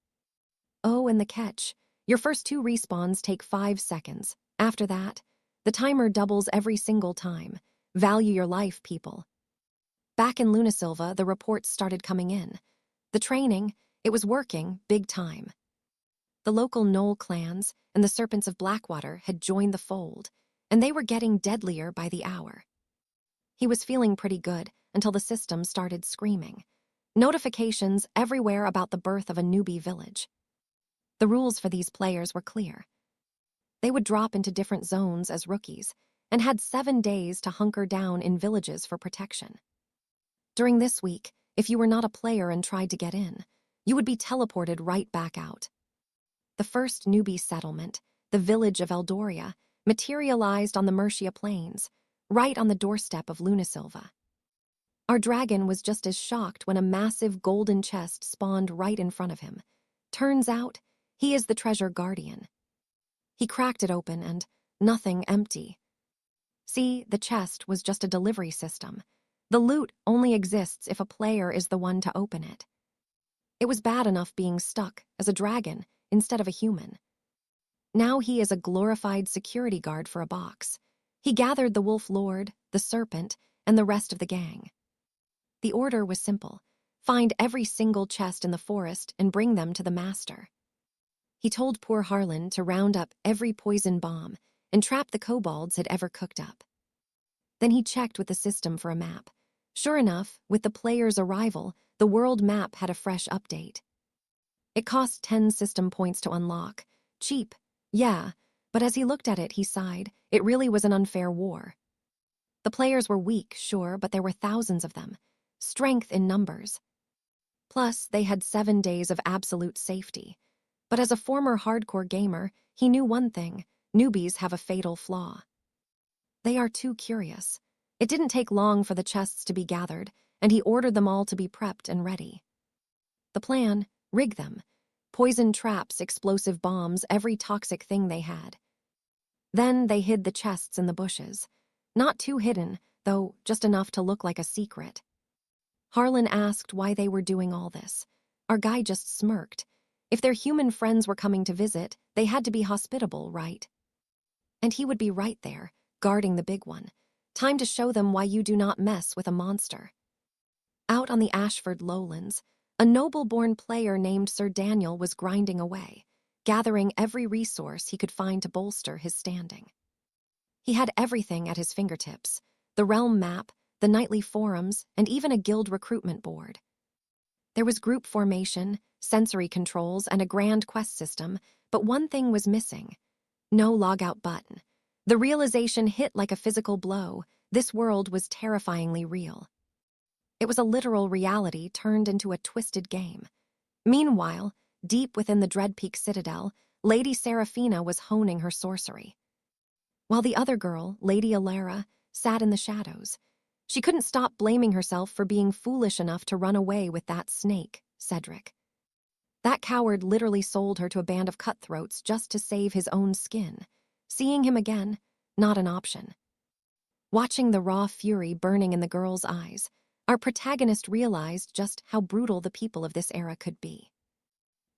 Oh, and the catch: your first 2 respawns take 5 seconds. After that, the timer doubles every single time. Value your life, people. Back in 𝒕𝒓𝒐𝒏, the reports started coming in. The training, it was working big time. The local Knoll clans and the Serpents of Blackwater had joined the fold, and they were getting deadlier by the hour. He was feeling pretty good until the system started screaming. Notifications everywhere about the birth of a newbie village. The rules for these players were clear. They would drop into different zones as rookies and had 7 days to hunker down in villages for protection. During this week, if you were not a player and tried to get in, you would be teleported right back out. The first newbie settlement, the village of Eldoria, materialized on the Mercia Plains, right on the doorstep of 𝒕𝒓𝒐𝒏. Our dragon was just as shocked when a massive golden chest spawned right in front of him. Turns out, he is the treasure guardian. He cracked it open and nothing empty. See, the chest was just a delivery system. The loot only exists if a player is the one to open it. It was bad enough being stuck as a dragon instead of a human. Now he is a glorified security guard for a box. He gathered the Wolf Lord, the Serpent, and the rest of the gang. The order was simple: find every single chest in the forest and bring them to the master. He told poor Harlan to round up every poison bomb and trap the kobolds had ever cooked up. Then he checked with the system for a map. Sure enough, with the player's arrival, the world map had a fresh update. It cost 10 system points to unlock. Cheap, yeah, but as he looked at it, he sighed. It really was an unfair war. The players were weak, sure, but there were thousands of them. Strength in numbers. Plus, they had 7 days of absolute safety. But as a former hardcore gamer, he knew one thing: newbies have a fatal flaw. They are too curious. It didn't take long for the chests to be gathered, and he ordered them all to be prepped and ready. The plan: rig them. Poison traps, explosive bombs, every toxic thing they had. Then they hid the chests in the bushes. Not too hidden, though, just enough to look like a secret. Harlan asked why they were doing all this. Our guy just smirked. If their human friends were coming to visit, they had to be hospitable, right? And he would be right there, guarding the big one. Time to show them why you do not mess with a monster. Out on the Ashford lowlands, a noble-born player named Sir Daniel was grinding away, gathering every resource he could find to bolster his standing. He had everything at his fingertips: the realm map, the nightly forums, and even a guild recruitment board. There was group formation, sensory controls, and a grand quest system, but one thing was missing: no logout button. The realization hit like a physical blow. This world was terrifyingly real. It was a literal reality turned into a twisted game. Meanwhile, deep within the Dreadpeak Citadel, Lady Seraphina was honing her sorcery. While the other girl, Lady Alara, sat in the shadows. She couldn't stop blaming herself for being foolish enough to run away with that snake, Cedric. That coward literally sold her to a band of cutthroats just to save his own skin. Seeing him again, not an option. Watching the raw fury burning in the girl's eyes, our protagonist realized just how brutal the people of this era could be.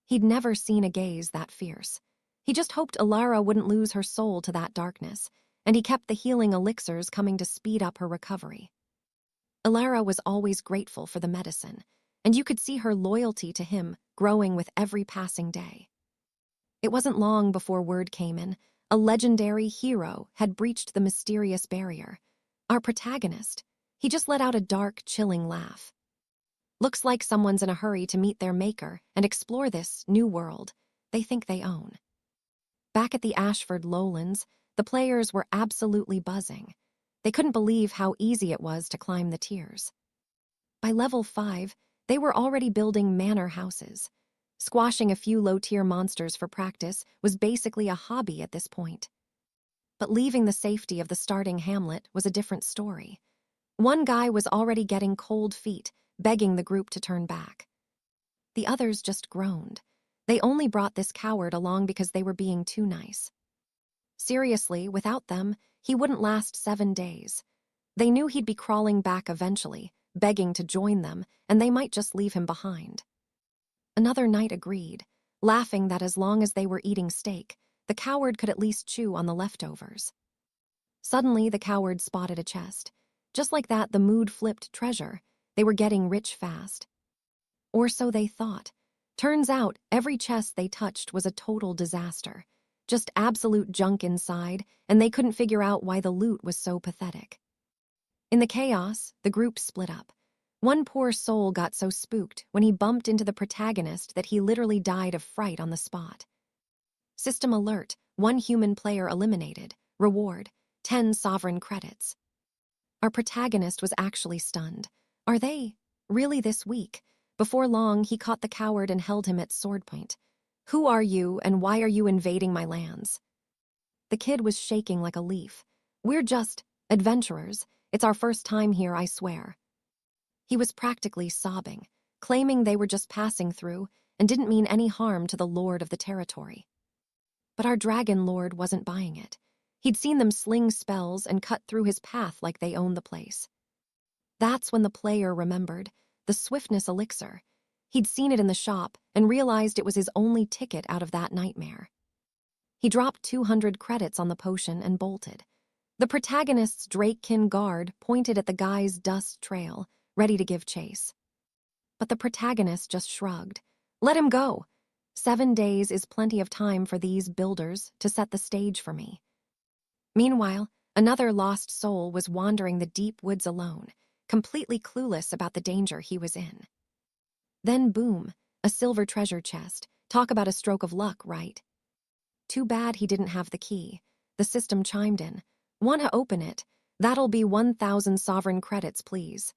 He'd never seen a gaze that fierce. He just hoped Alara wouldn't lose her soul to that darkness, and he kept the healing elixirs coming to speed up her recovery. Alara was always grateful for the medicine, and you could see her loyalty to him growing with every passing day. It wasn't long before word came in: a legendary hero had breached the mysterious barrier. Our protagonist, he just let out a dark, chilling laugh. Looks like someone's in a hurry to meet their maker and explore this new world they think they own. Back at the Ashford lowlands, the players were absolutely buzzing. They couldn't believe how easy it was to climb the tiers. By level 5, they were already building manor houses. Squashing a few low-tier monsters for practice was basically a hobby at this point. But leaving the safety of the starting hamlet was a different story. One guy was already getting cold feet, begging the group to turn back. The others just groaned. They only brought this coward along because they were being too nice. Seriously, without them, he wouldn't last 7 days. They knew he'd be crawling back eventually, begging to join them, and they might just leave him behind. Another knight agreed, laughing that as long as they were eating steak, the coward could at least chew on the leftovers. Suddenly, the coward spotted a chest. Just like that, the mood flipped treasure. They were getting rich fast. Or so they thought. Turns out, every chest they touched was a total disaster. Just absolute junk inside, and they couldn't figure out why the loot was so pathetic. In the chaos, the group split up. One poor soul got so spooked when he bumped into the protagonist that he literally died of fright on the spot. System alert, 1 human player eliminated. Reward, 10 sovereign credits. Our protagonist was actually stunned. Are they really this weak? Before long, he caught the coward and held him at sword point. Who are you, and why are you invading my lands? The kid was shaking like a leaf. We're just adventurers. It's our first time here, I swear. He was practically sobbing, claiming they were just passing through and didn't mean any harm to the lord of the territory. But our dragon lord wasn't buying it. He'd seen them sling spells and cut through his path like they owned the place. That's when the player remembered the swiftness elixir. He'd seen it in the shop and realized it was his only ticket out of that nightmare. He dropped 200 credits on the potion and bolted. The protagonist's Drakekin guard pointed at the guy's dust trail, ready to give chase. But the protagonist just shrugged. Let him go. 7 days is plenty of time for these builders to set the stage for me. Meanwhile, another lost soul was wandering the deep woods alone, completely clueless about the danger he was in. Then boom, a silver treasure chest. Talk about a stroke of luck, right? Too bad he didn't have the key. The system chimed in. Wanna open it? That'll be 1,000 sovereign credits, please.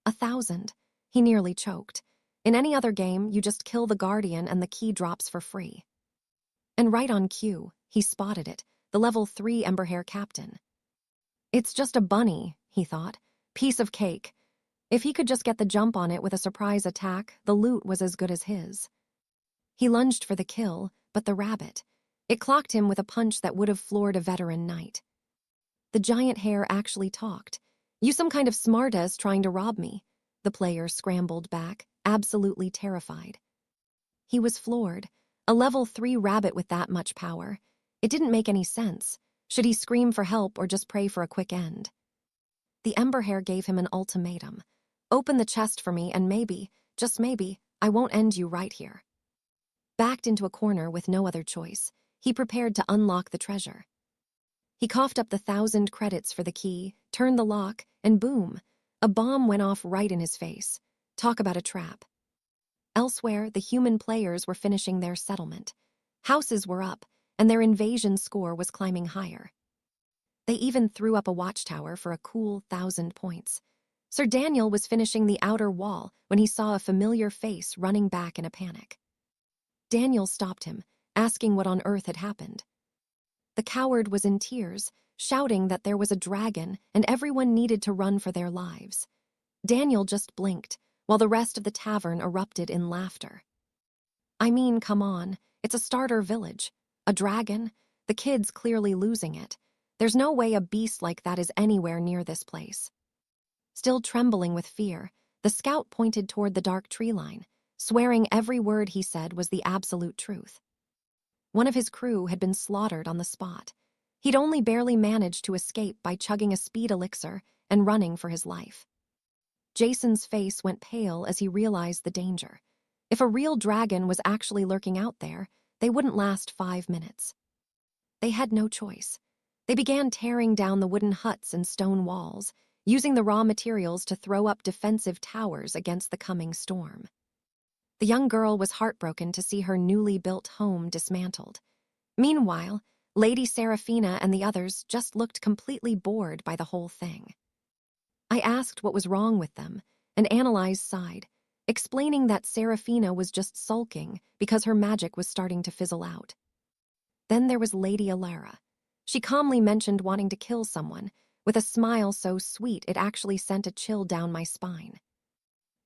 1,000. He nearly choked. In any other game, you just kill the guardian and the key drops for free. And right on cue, he spotted it, the level 3 Emberhair captain. It's just a bunny, he thought. Piece of cake. If he could just get the jump on it with a surprise attack, the loot was as good as his. He lunged for the kill, but the rabbit. It clocked him with a punch that would have floored a veteran knight. The giant hare actually talked. You some kind of smartass trying to rob me. The player scrambled back, absolutely terrified. He was floored. A level 3 rabbit with that much power. It didn't make any sense. Should he scream for help or just pray for a quick end? The Emberhair gave him an ultimatum. Open the chest for me and maybe, just maybe, I won't end you right here. Backed into a corner with no other choice, he prepared to unlock the treasure. He coughed up the 1,000 credits for the key, turned the lock, and boom, a bomb went off right in his face. Talk about a trap. Elsewhere, the human players were finishing their settlement. Houses were up, and their invasion score was climbing higher. They even threw up a watchtower for a cool 1,000 points. Sir Daniel was finishing the outer wall when he saw a familiar face running back in a panic. Daniel stopped him, asking what on earth had happened. The coward was in tears, shouting that there was a dragon and everyone needed to run for their lives. Daniel just blinked, while the rest of the tavern erupted in laughter. I mean, come on, it's a starter village. A dragon? The kid's clearly losing it. There's no way a beast like that is anywhere near this place. Still trembling with fear, the scout pointed toward the dark tree line, swearing every word he said was the absolute truth. One of his crew had been slaughtered on the spot. He'd only barely managed to escape by chugging a speed elixir and running for his life. Jason's face went pale as he realized the danger. If a real dragon was actually lurking out there, they wouldn't last 5 minutes. They had no choice. They began tearing down the wooden huts and stone walls, using the raw materials to throw up defensive towers against the coming storm. The young girl was heartbroken to see her newly built home dismantled. Meanwhile, Lady Seraphina and the others just looked completely bored by the whole thing. I asked what was wrong with them, and Annalise sighed, explaining that Seraphina was just sulking because her magic was starting to fizzle out. Then there was Lady Alara. She calmly mentioned wanting to kill someone, with a smile so sweet it actually sent a chill down my spine.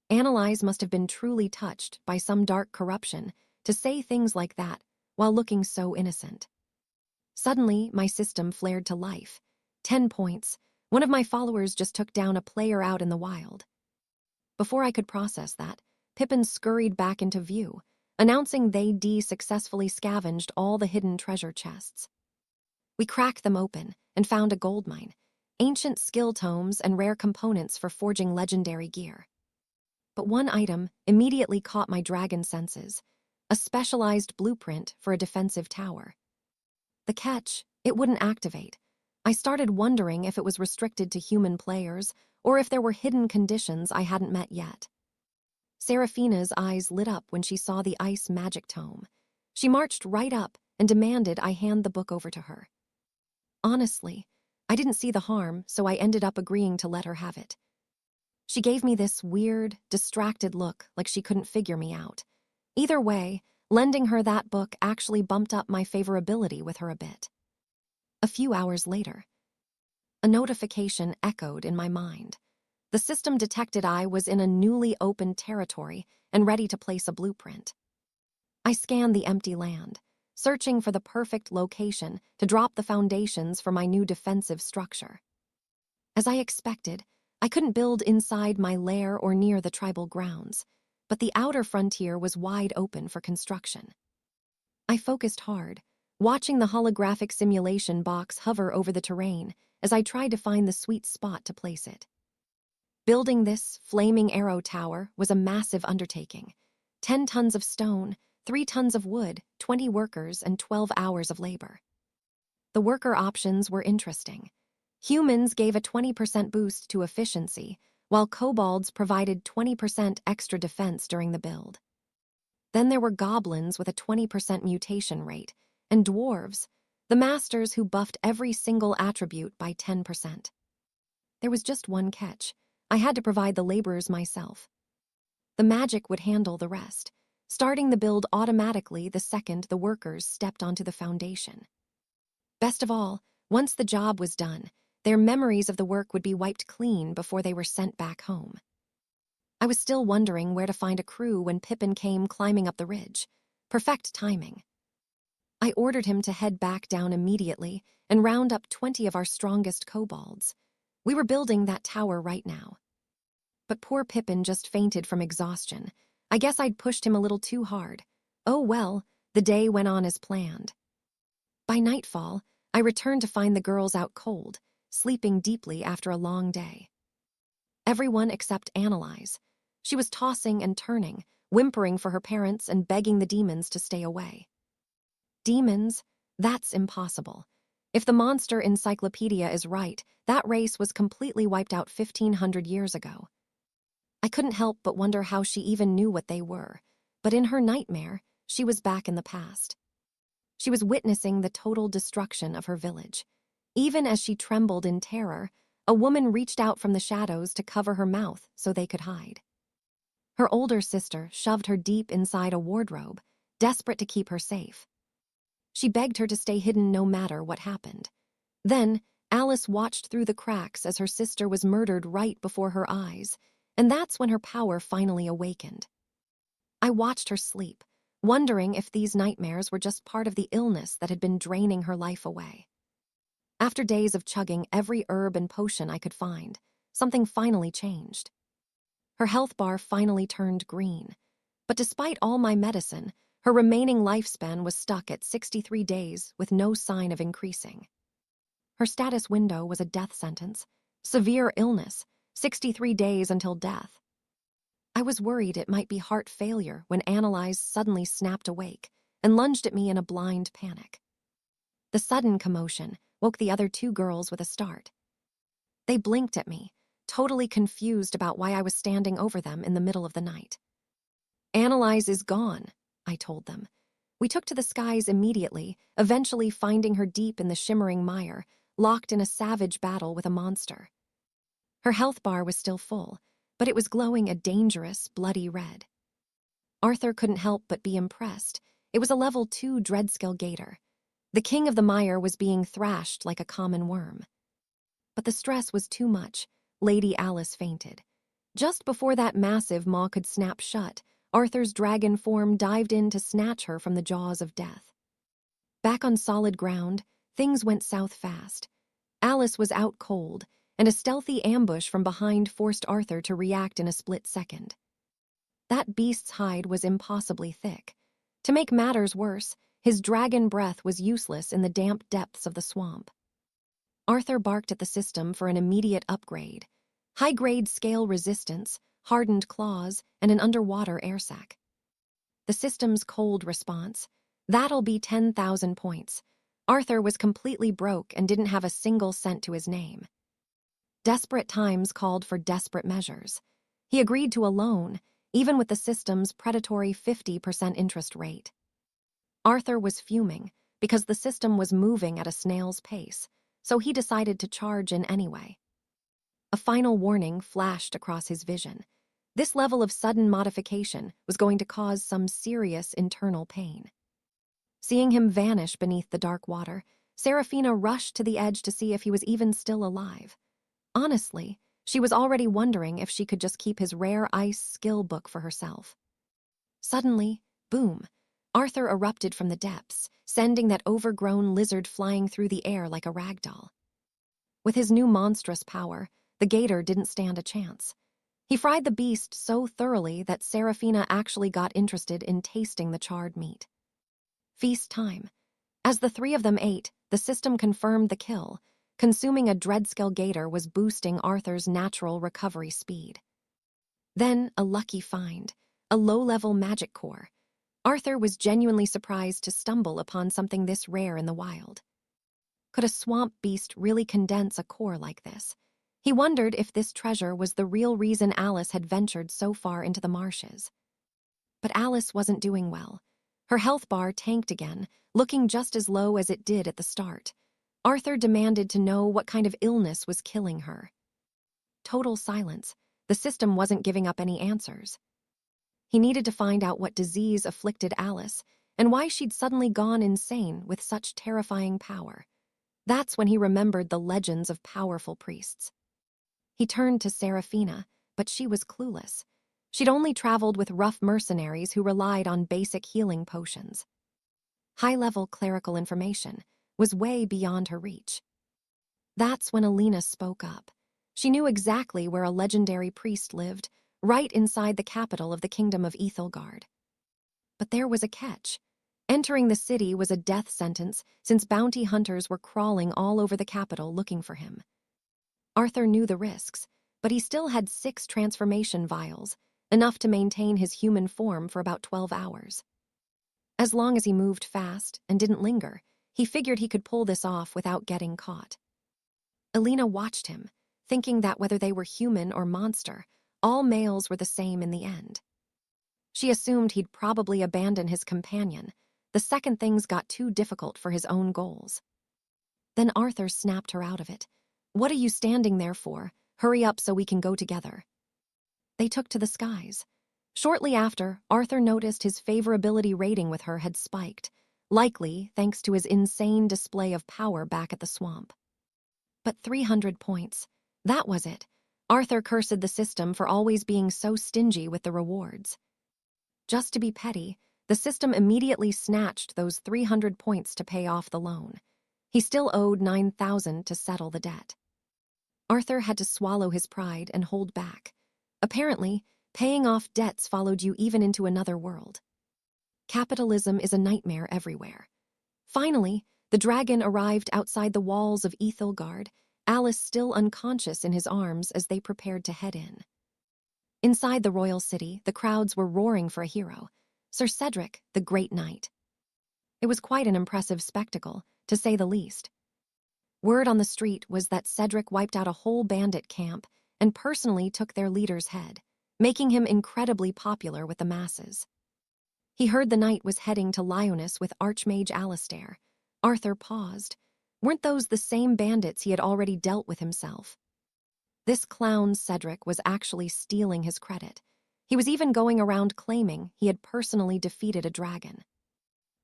Annalise must have been truly touched by some dark corruption to say things like that while looking so innocent. Suddenly, my system flared to life. 10 points. One of my followers just took down a player out in the wild. Before I could process that, Pippin scurried back into view, announcing they'd successfully scavenged all the hidden treasure chests. We cracked them open and found a gold mine, ancient skill tomes and rare components for forging legendary gear. But one item immediately caught my dragon senses, a specialized blueprint for a defensive tower. The catch, it wouldn't activate. I started wondering if it was restricted to human players or if there were hidden conditions I hadn't met yet. Seraphina's eyes lit up when she saw the ice magic tome. She marched right up and demanded I hand the book over to her. Honestly, I didn't see the harm, so I ended up agreeing to let her have it. She gave me this weird, distracted look like she couldn't figure me out. Either way, lending her that book actually bumped up my favorability with her a bit. A few hours later, a notification echoed in my mind. The system detected I was in a newly opened territory and ready to place a blueprint. I scanned the empty land, searching for the perfect location to drop the foundations for my new defensive structure. As I expected, I couldn't build inside my lair or near the tribal grounds, but the outer frontier was wide open for construction. I focused hard, watching the holographic simulation box hover over the terrain as I tried to find the sweet spot to place it. Building this flaming arrow tower was a massive undertaking. 10 tons of stone, 3 tons of wood, 20 workers, and 12 hours of labor. The worker options were interesting. Humans gave a 20% boost to efficiency, while kobolds provided 20% extra defense during the build. Then there were goblins with a 20% mutation rate, and dwarves, the masters who buffed every single attribute by 10%. There was just one catch. I had to provide the laborers myself. The magic would handle the rest, starting the build automatically the second the workers stepped onto the foundation. Best of all, once the job was done, their memories of the work would be wiped clean before they were sent back home. I was still wondering where to find a crew when Pippin came climbing up the ridge. Perfect timing. I ordered him to head back down immediately and round up 20 of our strongest kobolds. We were building that tower right now. But poor Pippin just fainted from exhaustion. I guess I'd pushed him a little too hard. Oh well, the day went on as planned. By nightfall, I returned to find the girls out cold, sleeping deeply after a long day. Everyone except Annalise. She was tossing and turning, whimpering for her parents and begging the demons to stay away. Demons? That's impossible. If the monster encyclopedia is right, that race was completely wiped out 1,500 years ago. I couldn't help but wonder how she even knew what they were, but in her nightmare, she was back in the past. She was witnessing the total destruction of her village. Even as she trembled in terror, a woman reached out from the shadows to cover her mouth so they could hide. Her older sister shoved her deep inside a wardrobe, desperate to keep her safe. She begged her to stay hidden no matter what happened. Then, Alice watched through the cracks as her sister was murdered right before her eyes, and that's when her power finally awakened. I watched her sleep, wondering if these nightmares were just part of the illness that had been draining her life away. After days of chugging every herb and potion I could find, something finally changed. Her health bar finally turned green, but despite all my medicine, her remaining lifespan was stuck at 63 days with no sign of increasing. Her status window was a death sentence, severe illness, 63 days until death. I was worried it might be heart failure when Annalise suddenly snapped awake and lunged at me in a blind panic. The sudden commotion woke the other 2 girls with a start. They blinked at me, totally confused about why I was standing over them in the middle of the night. Annalise is gone, I told them. We took to the skies immediately, eventually finding her deep in the shimmering mire, locked in a savage battle with a monster. Her health bar was still full, but it was glowing a dangerous, bloody red. Arthur couldn't help but be impressed. It was a level 2 𝒕𝒓𝒐𝒏. The king of the mire was being thrashed like a common worm. But the stress was too much. Lady Alice fainted. Just before that massive maw could snap shut, Arthur's dragon form dived in to snatch her from the jaws of death. Back on solid ground, things went south fast. Alice was out cold, and a stealthy ambush from behind forced Arthur to react in a split second. That beast's hide was impossibly thick. To make matters worse, his dragon breath was useless in the damp depths of the swamp. Arthur barked at the system for an immediate upgrade. High-grade scale resistance, hardened claws, and an underwater air sac. The system's cold response. That'll be 10,000 points. Arthur was completely broke and didn't have a single cent to his name. Desperate times called for desperate measures. He agreed to a loan, even with the system's predatory 50% interest rate. Arthur was fuming because the system was moving at a snail's pace, so he decided to charge in anyway. A final warning flashed across his vision. This level of sudden modification was going to cause some serious internal pain. Seeing him vanish beneath the dark water, Seraphina rushed to the edge to see if he was even still alive. Honestly, she was already wondering if she could just keep his rare ice skill book for herself. Suddenly, boom, Arthur erupted from the depths, sending that overgrown lizard flying through the air like a ragdoll. With his new monstrous power, the gator didn't stand a chance. He fried the beast so thoroughly that Seraphina actually got interested in tasting the charred meat. Feast time. As the three of them ate, the system confirmed the kill. Consuming a dreadscale gator was boosting Arthur's natural recovery speed. Then, a lucky find, a low-level magic core. Arthur was genuinely surprised to stumble upon something this rare in the wild. Could a swamp beast really condense a core like this? He wondered if this treasure was the real reason Alice had ventured so far into the marshes. But Alice wasn't doing well. Her health bar tanked again, looking just as low as it did at the start. Arthur demanded to know what kind of illness was killing her. Total silence. The system wasn't giving up any answers. He needed to find out what disease afflicted Alice and why she'd suddenly gone insane with such terrifying power. That's when he remembered the legends of powerful priests. He turned to Seraphina, but she was clueless. She'd only traveled with rough mercenaries who relied on basic healing potions. High-level clerical information was way beyond her reach. That's when Alina spoke up. She knew exactly where a legendary priest lived, right inside the capital of the kingdom of 𝒃𝒂𝒈𝒐𝒏. But there was a catch. Entering the city was a death sentence since bounty hunters were crawling all over the capital looking for him. Arthur knew the risks, but he still had 6 transformation vials, enough to maintain his human form for about 12 hours. As long as he moved fast and didn't linger, he figured he could pull this off without getting caught. Alina watched him, thinking that whether they were human or monster, all males were the same in the end. She assumed he'd probably abandon his companion the second things got too difficult for his own goals. Then Arthur snapped her out of it. "What are you standing there for? Hurry up so we can go together." They took to the skies. Shortly after, Arthur noticed his favorability rating with her had spiked, likely thanks to his insane display of power back at the swamp. But 300 points. That was it. Arthur cursed the system for always being so stingy with the rewards. Just to be petty, the system immediately snatched those 300 points to pay off the loan. He still owed 9,000 to settle the debt. Arthur had to swallow his pride and hold back. Apparently, paying off debts followed you even into another world. Capitalism is a nightmare everywhere. Finally, the dragon arrived outside the walls of 𝒃𝒂𝒈𝒐𝒏, Alice still unconscious in his arms as they prepared to head in. Inside the royal city, the crowds were roaring for a hero, Sir Cedric, the Great Knight. It was quite an impressive spectacle, to say the least. Word on the street was that Cedric wiped out a whole bandit camp and personally took their leader's head, making him incredibly popular with the masses. He heard the knight was heading to Lyoness with Archmage Alistair. Arthur paused. Weren't those the same bandits he had already dealt with himself? This clown Cedric was actually stealing his credit. He was even going around claiming he had personally defeated a dragon.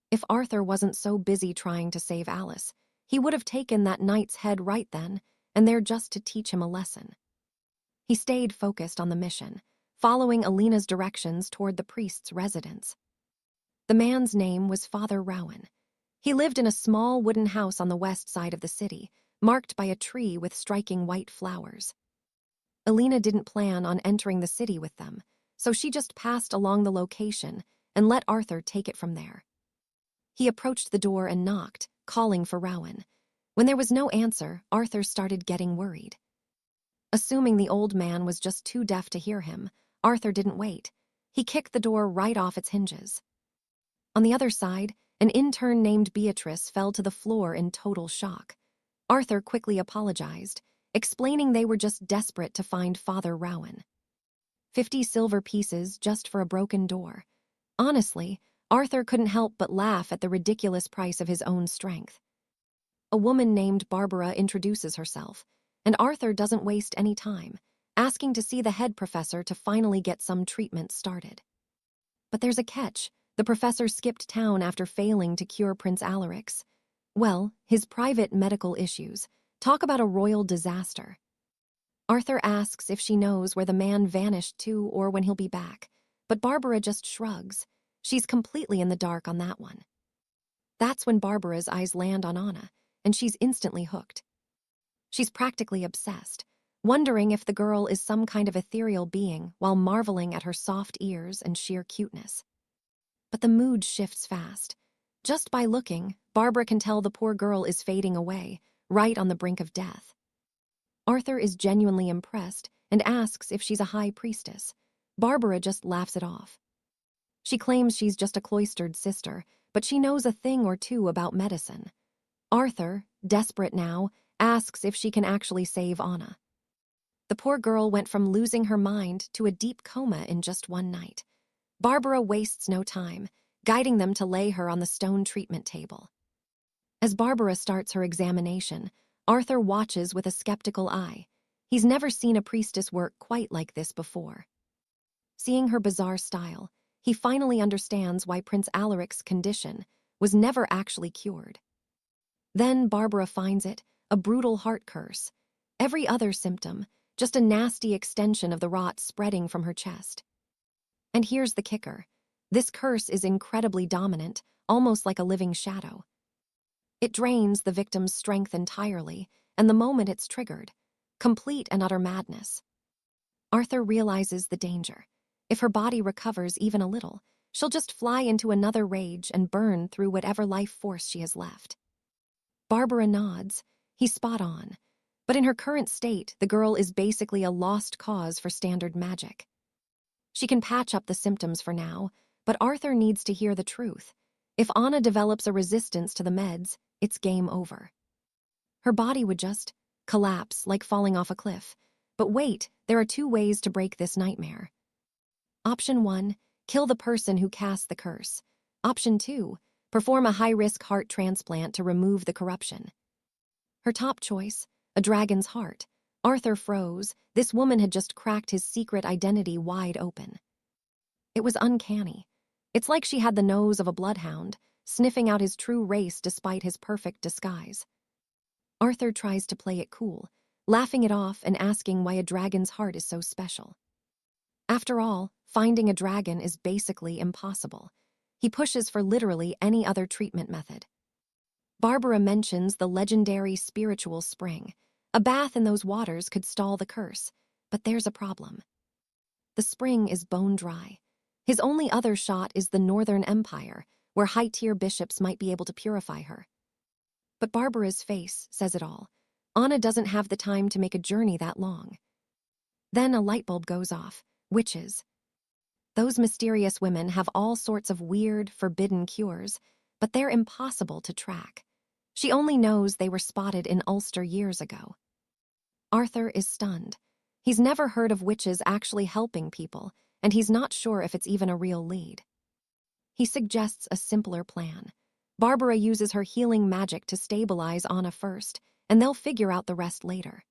If Arthur wasn't so busy trying to save Alice, he would have taken that knight's head right then and there just to teach him a lesson. He stayed focused on the mission, following Alina's directions toward the priest's residence. The man's name was Father Rowan. He lived in a small wooden house on the west side of the city, marked by a tree with striking white flowers. Alina didn't plan on entering the city with them, so she just passed along the location and let Arthur take it from there. He approached the door and knocked, calling for Rowan. When there was no answer, Arthur started getting worried. Assuming the old man was just too deaf to hear him, Arthur didn't wait. He kicked the door right off its hinges. On the other side, An intern named Beatrice fell to the floor in total shock. Arthur quickly apologized, explaining they were just desperate to find Father Rowan. 50 silver pieces just for a broken door. Honestly, Arthur couldn't help but laugh at the ridiculous price of his own strength. A woman named Barbara introduces herself, and Arthur doesn't waste any time, asking to see the head professor to finally get some treatment started. But there's a catch. The professor skipped town after failing to cure Prince Alaric's. Well, his private medical issues. Talk about a royal disaster. Arthur asks if she knows where the man vanished to or when he'll be back, but Barbara just shrugs. She's completely in the dark on that one. That's when Barbara's eyes land on Anna, and she's instantly hooked. She's practically obsessed, wondering if the girl is some kind of ethereal being while marveling at her soft ears and sheer cuteness. But the mood shifts fast. Just by looking, Barbara can tell the poor girl is fading away, right on the brink of death. Arthur is genuinely impressed and asks if she's a high priestess. Barbara just laughs it off. She claims she's just a cloistered sister, but she knows a thing or two about medicine. Arthur, desperate now, asks if she can actually save Anna. The poor girl went from losing her mind to a deep coma in just one night. Barbara wastes no time, guiding them to lay her on the stone treatment table. As Barbara starts her examination, Arthur watches with a skeptical eye. He's never seen a priestess work quite like this before. Seeing her bizarre style, he finally understands why Prince Alaric's condition was never actually cured. Then Barbara finds it, a brutal heart curse. Every other symptom, just a nasty extension of the rot spreading from her chest. And here's the kicker. This curse is incredibly dominant, almost like a living shadow. It drains the victim's strength entirely, and the moment it's triggered, complete and utter madness. Arthur realizes the danger. If her body recovers even a little, she'll just fly into another rage and burn through whatever life force she has left. Barbara nods. He's spot on. But in her current state, the girl is basically a lost cause for standard magic. She can patch up the symptoms for now, but Arthur needs to hear the truth. If Anna develops a resistance to the meds, it's game over. Her body would just collapse like falling off a cliff. But wait, there are 2 ways to break this nightmare. Option 1, kill the person who cast the curse. Option 2, perform a high-risk heart transplant to remove the corruption. Her top choice, a dragon's heart. Arthur froze. This woman had just cracked his secret identity wide open. It was uncanny. It's like she had the nose of a bloodhound, sniffing out his true race despite his perfect disguise. Arthur tries to play it cool, laughing it off and asking why a dragon's heart is so special. After all, finding a dragon is basically impossible. He pushes for literally any other treatment method. Barbara mentions the legendary spiritual spring. A bath in those waters could stall the curse, but there's a problem. The spring is bone dry. His only other shot is the Northern Empire, where high-tier bishops might be able to purify her. But Barbara's face says it all. Anna doesn't have the time to make a journey that long. Then a light bulb goes off. Witches. Those mysterious women have all sorts of weird, forbidden cures, but they're impossible to track. She only knows they were spotted in Ulster years ago. Arthur is stunned. He's never heard of witches actually helping people, and he's not sure if it's even a real lead. He suggests a simpler plan. Barbara uses her healing magic to stabilize Anna first, and they'll figure out the rest later.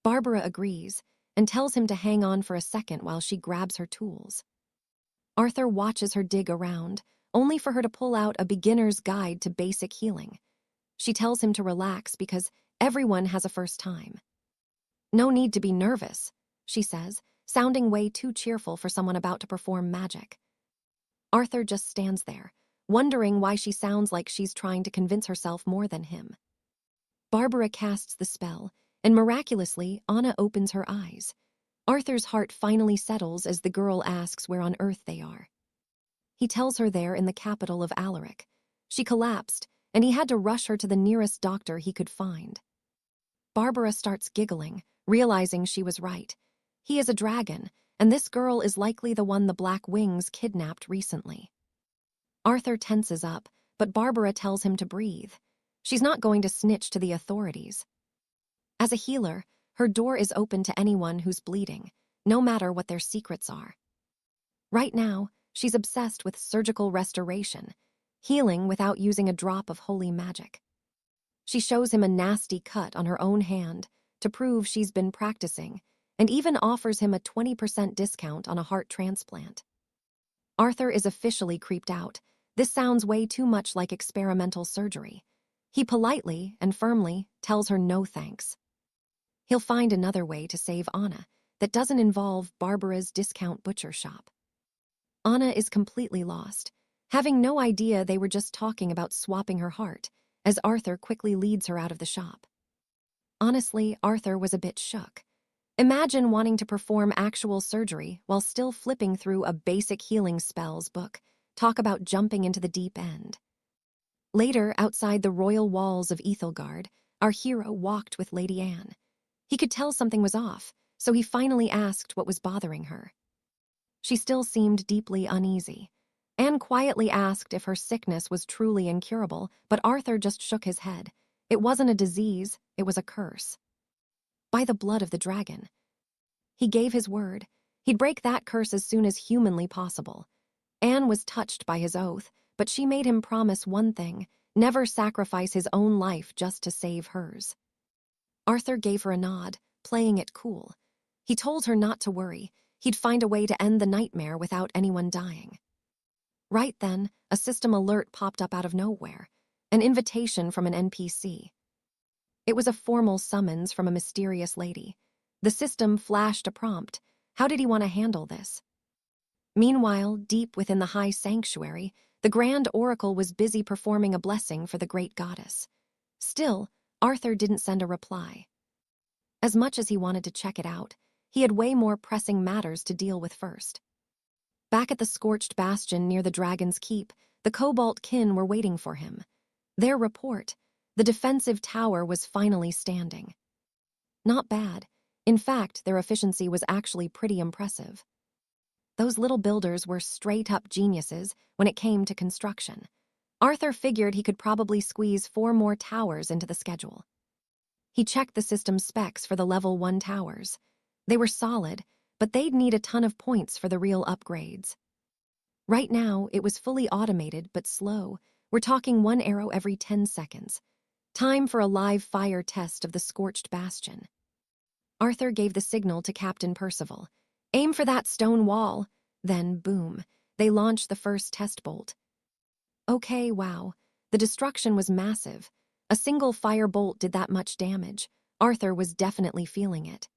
Barbara agrees and tells him to hang on for a second while she grabs her tools. Arthur watches her dig around, only for her to pull out a beginner's guide to basic healing. She tells him to relax because everyone has a first time. "No need to be nervous," she says, sounding way too cheerful for someone about to perform magic. Arthur just stands there, wondering why she sounds like she's trying to convince herself more than him. Barbara casts the spell, and miraculously, Anna opens her eyes. Arthur's heart finally settles as the girl asks where on earth they are. He tells her they're in the capital of Alaric. She collapsed, and he had to rush her to the nearest doctor he could find. Barbara starts giggling, realizing she was right. He is a dragon, and this girl is likely the one the Black Wings kidnapped recently. Arthur tenses up, but Barbara tells him to breathe. She's not going to snitch to the authorities. As a healer, her door is open to anyone who's bleeding, no matter what their secrets are. Right now, she's obsessed with surgical restoration, healing without using a drop of holy magic. She shows him a nasty cut on her own hand to prove she's been practicing, and even offers him a 20% discount on a heart transplant. Arthur is officially creeped out. This sounds way too much like experimental surgery. He politely and firmly tells her no thanks. He'll find another way to save Anna that doesn't involve Barbara's discount butcher shop. Anna is completely lost, having no idea they were just talking about swapping her heart, as Arthur quickly leads her out of the shop. Honestly, Arthur was a bit shook. Imagine wanting to perform actual surgery while still flipping through a basic healing spells book. Talk about jumping into the deep end. Later, outside the royal walls of 𝒃𝒂𝒈𝒐𝒏, our hero walked with Lady Anne. He could tell something was off, so he finally asked what was bothering her. She still seemed deeply uneasy. Anne quietly asked if her sickness was truly incurable, but Arthur just shook his head. It wasn't a disease, it was a curse. By the blood of the dragon. He gave his word. He'd break that curse as soon as humanly possible. Anne was touched by his oath, but she made him promise one thing: never sacrifice his own life just to save hers. Arthur gave her a nod, playing it cool. He told her not to worry. He'd find a way to end the nightmare without anyone dying. Right then, a system alert popped up out of nowhere. An invitation from an NPC. It was a formal summons from a mysterious lady. The system flashed a prompt. How did he want to handle this? Meanwhile, deep within the high sanctuary, the Grand Oracle was busy performing a blessing for the great goddess. Still, Arthur didn't send a reply. As much as he wanted to check it out, he had way more pressing matters to deal with first. Back at the scorched bastion near the Dragon's Keep, the Cobalt kin were waiting for him. Their report: the defensive tower was finally standing. Not bad. In fact, their efficiency was actually pretty impressive. Those little builders were straight-up geniuses when it came to construction. Arthur figured he could probably squeeze 4 more towers into the schedule. He checked the system specs for the level 1 towers. They were solid, but they'd need a ton of points for the real upgrades. Right now, it was fully automated but slow. We're talking 1 arrow every 10 seconds. Time for a live fire test of the scorched bastion. Arthur gave the signal to Captain Percival. Aim for that stone wall. Then, boom, they launched the first test bolt. Okay, wow. The destruction was massive. A single fire bolt did that much damage. Arthur was definitely feeling it.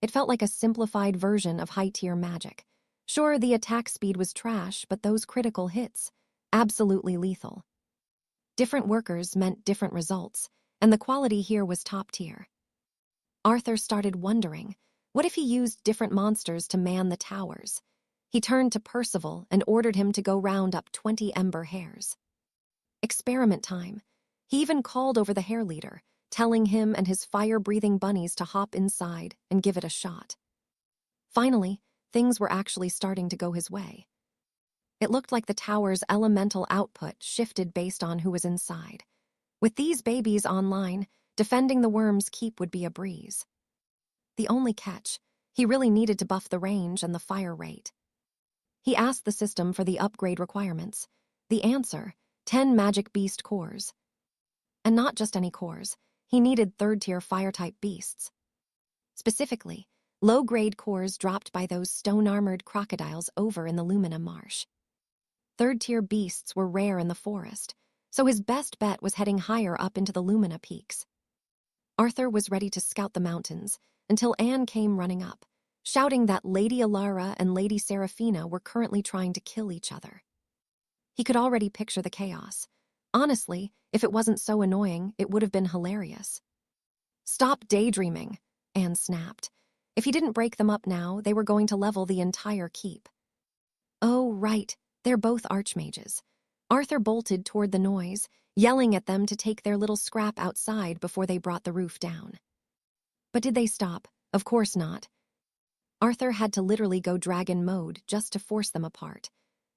It felt like a simplified version of high-tier magic. Sure, the attack speed was trash, but those critical hits, absolutely lethal. Different workers meant different results, and the quality here was top tier. Arthur started wondering, what if he used different monsters to man the towers? He turned to Percival and ordered him to go round up 20 ember hares. Experiment time. He even called over the hare leader, telling him and his fire-breathing bunnies to hop inside and give it a shot. Finally, things were actually starting to go his way. It looked like the tower's elemental output shifted based on who was inside. With these babies online, defending the worm's keep would be a breeze. The only catch: he really needed to buff the range and the fire rate. He asked the system for the upgrade requirements. The answer: 10 magic beast cores. And not just any cores. He needed 3rd-tier fire-type beasts. Specifically, low-grade cores dropped by those stone-armored crocodiles over in the Lumina Marsh. 3rd-tier beasts were rare in the forest, so his best bet was heading higher up into the Lumina peaks. Arthur was ready to scout the mountains until Anne came running up, shouting that Lady Alara and Lady Seraphina were currently trying to kill each other. He could already picture the chaos. Honestly, if it wasn't so annoying, it would have been hilarious. "Stop daydreaming," Anne snapped. If he didn't break them up now, they were going to level the entire keep. Oh, right, they're both archmages. Arthur bolted toward the noise, yelling at them to take their little scrap outside before they brought the roof down. But did they stop? Of course not. Arthur had to literally go dragon mode just to force them apart.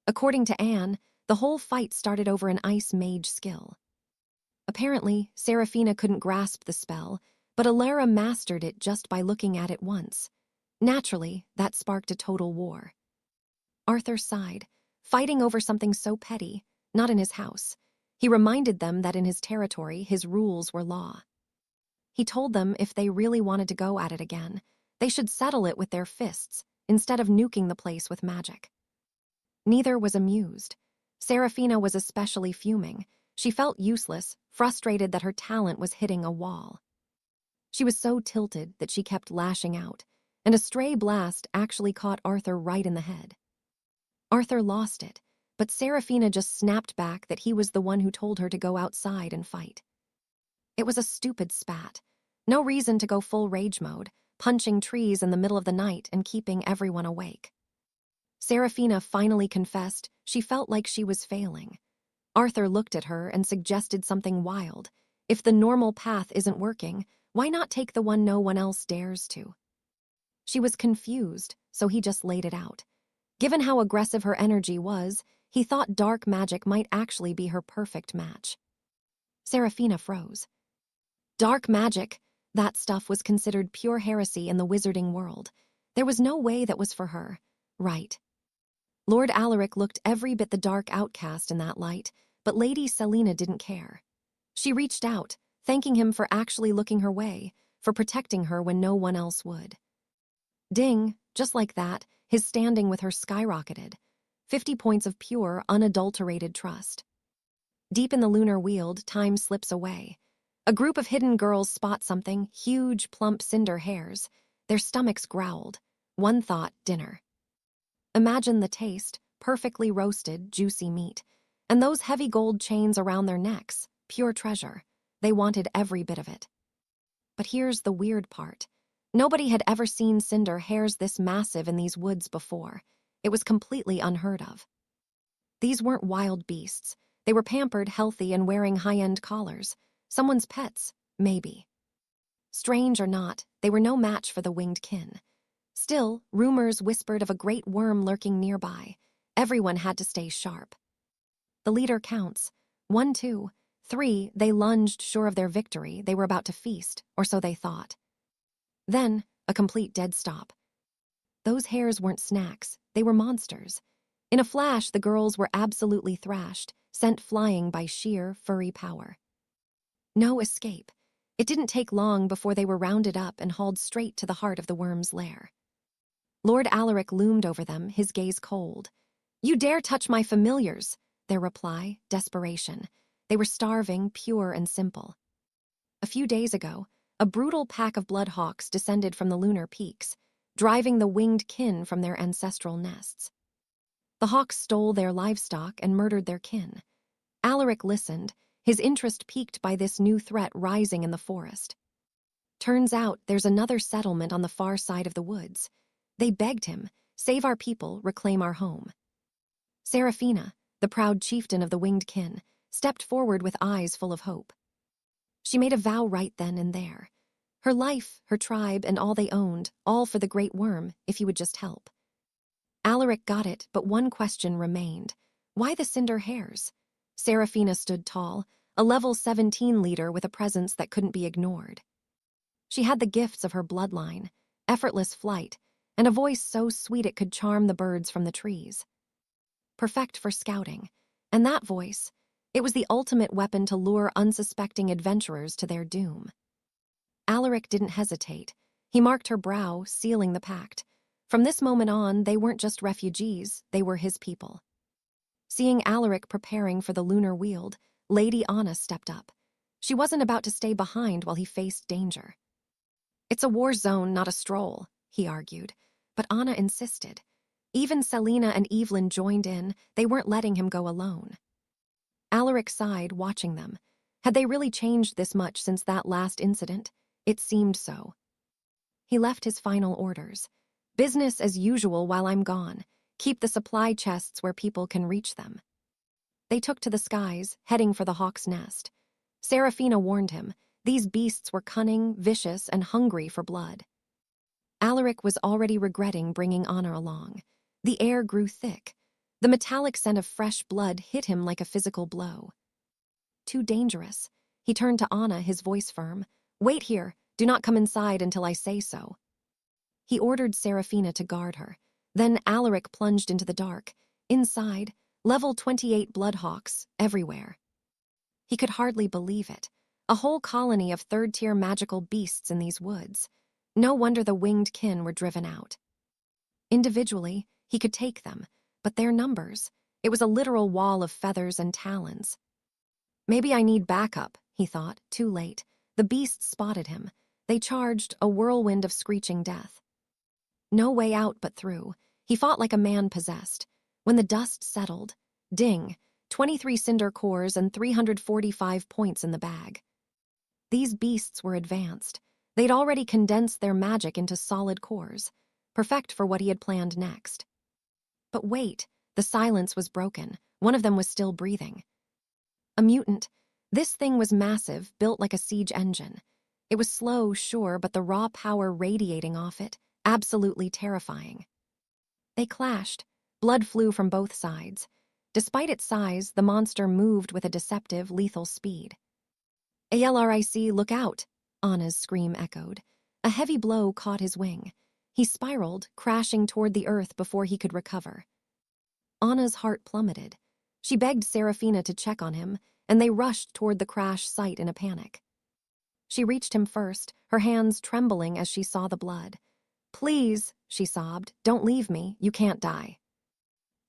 According to Anne, The whole fight started over an ice mage skill. Apparently, 𝒓𝒏𝒐𝒏 couldn't grasp the spell, but Alara mastered it just by looking at it once. Naturally, that sparked a total war. Arthur sighed, fighting over something so petty, not in his house. He reminded them that in his territory, his rules were law. He told them if they really wanted to go at it again, they should settle it with their fists, instead of nuking the place with magic. Neither was amused. 𝒓𝒏𝒐𝒏 was especially fuming. She felt useless, frustrated that her talent was hitting a wall. She was so tilted that she kept lashing out, and a stray blast actually caught Arthur right in the head. Arthur lost it, but 𝒓𝒏𝒏𝒐𝒏 just snapped back that he was the one who told her to go outside and fight. It was a stupid spat. No reason to go full rage mode, punching trees in the middle of the night and keeping everyone awake. 𝒓𝒏𝒏𝒐𝒏 finally confessed she felt like she was failing. Arthur looked at her and suggested something wild. If the normal path isn't working, why not take the one no one else dares to? She was confused, so he just laid it out. Given how aggressive her energy was, he thought dark magic might actually be her perfect match. 𝒓𝒏𝒏𝒐𝒏 froze. Dark magic? That stuff was considered pure heresy in the wizarding world. There was no way that was for her. Right. Lord Alaric looked every bit the dark outcast in that light, but Lady Selena didn't care. She reached out, thanking him for actually looking her way, for protecting her when no one else would. Ding, just like that, his standing with her skyrocketed. 50 points of pure, unadulterated trust. Deep in the lunar weald, time slips away. A group of hidden girls spot something, huge, plump cinder hares. Their stomachs growled. One thought, dinner. Imagine the taste, perfectly roasted, juicy meat. And those heavy gold chains around their necks, pure treasure. They wanted every bit of it. But here's the weird part. Nobody had ever seen cinder hares this massive in these woods before. It was completely unheard of. These weren't wild beasts. They were pampered, healthy, and wearing high-end collars. Someone's pets, maybe. Strange or not, they were no match for the winged kin. Still, rumors whispered of a great worm lurking nearby. Everyone had to stay sharp. The leader counts. 1, 2, 3, they lunged, sure of their victory. They were about to feast, or so they thought. Then, a complete dead stop. Those hares weren't snacks, they were monsters. In a flash, the girls were absolutely thrashed, sent flying by sheer, furry power. No escape. It didn't take long before they were rounded up and hauled straight to the heart of the worm's lair. Lord Alaric loomed over them, his gaze cold. "You dare touch my familiars!" Their reply, desperation. They were starving, pure and simple. A few days ago, a brutal pack of bloodhawks descended from the lunar peaks, driving the winged kin from their ancestral nests. The hawks stole their livestock and murdered their kin. Alaric listened, his interest piqued by this new threat rising in the forest. Turns out there's another settlement on the far side of the woods. They begged him, "Save our people, reclaim our home." 𝒓𝒏𝒏𝒐𝒏, the proud chieftain of the winged kin, stepped forward with eyes full of hope. She made a vow right then and there. Her life, her tribe, and all they owned, all for the great worm, if he would just help. Alaric got it, but one question remained. Why the cinder hares? 𝒓𝒏𝒏𝒐𝒏 stood tall, a level 17 leader with a presence that couldn't be ignored. She had the gifts of her bloodline, effortless flight, and a voice so sweet it could charm the birds from the trees. Perfect for scouting, and that voice, it was the ultimate weapon to lure unsuspecting adventurers to their doom. Alaric didn't hesitate. He marked her brow, sealing the pact. From this moment on, they weren't just refugees, they were his people. Seeing Alaric preparing for the lunar weald, Lady Anna stepped up. She wasn't about to stay behind while he faced danger. "It's a war zone, not a stroll," he argued, but Anna insisted. Even Selena and Evelyn joined in, they weren't letting him go alone. Alaric sighed, watching them. Had they really changed this much since that last incident? It seemed so. He left his final orders. "Business as usual while I'm gone. Keep the supply chests where people can reach them." They took to the skies, heading for the hawk's nest. 𝒓𝒏𝒏𝒐𝒏 warned him. These beasts were cunning, vicious, and hungry for blood. Alaric was already regretting bringing Anna along. The air grew thick. The metallic scent of fresh blood hit him like a physical blow. Too dangerous. He turned to Anna, his voice firm. "Wait here. Do not come inside until I say so." He ordered Seraphina to guard her. Then Alaric plunged into the dark. Inside, level 28 bloodhawks everywhere. He could hardly believe it. A whole colony of third-tier magical beasts in these woods. No wonder the winged kin were driven out. Individually, he could take them, but their numbers, it was a literal wall of feathers and talons. Maybe I need backup, he thought, too late. The beasts spotted him. They charged, a whirlwind of screeching death. No way out but through. He fought like a man possessed. When the dust settled, ding, 23 cinder cores and 345 points in the bag. These beasts were advanced. They'd already condensed their magic into solid cores, perfect for what he had planned next. But wait, the silence was broken. One of them was still breathing. A mutant. This thing was massive, built like a siege engine. It was slow, sure, but the raw power radiating off it, absolutely terrifying. They clashed. Blood flew from both sides. Despite its size, the monster moved with a deceptive, lethal speed. "ALRIC, look out!" Anna's scream echoed. A heavy blow caught his wing. He spiraled, crashing toward the earth before he could recover. Anna's heart plummeted. She begged Seraphina to check on him, and they rushed toward the crash site in a panic. She reached him first, her hands trembling as she saw the blood. "Please," she sobbed, "don't leave me. You can't die."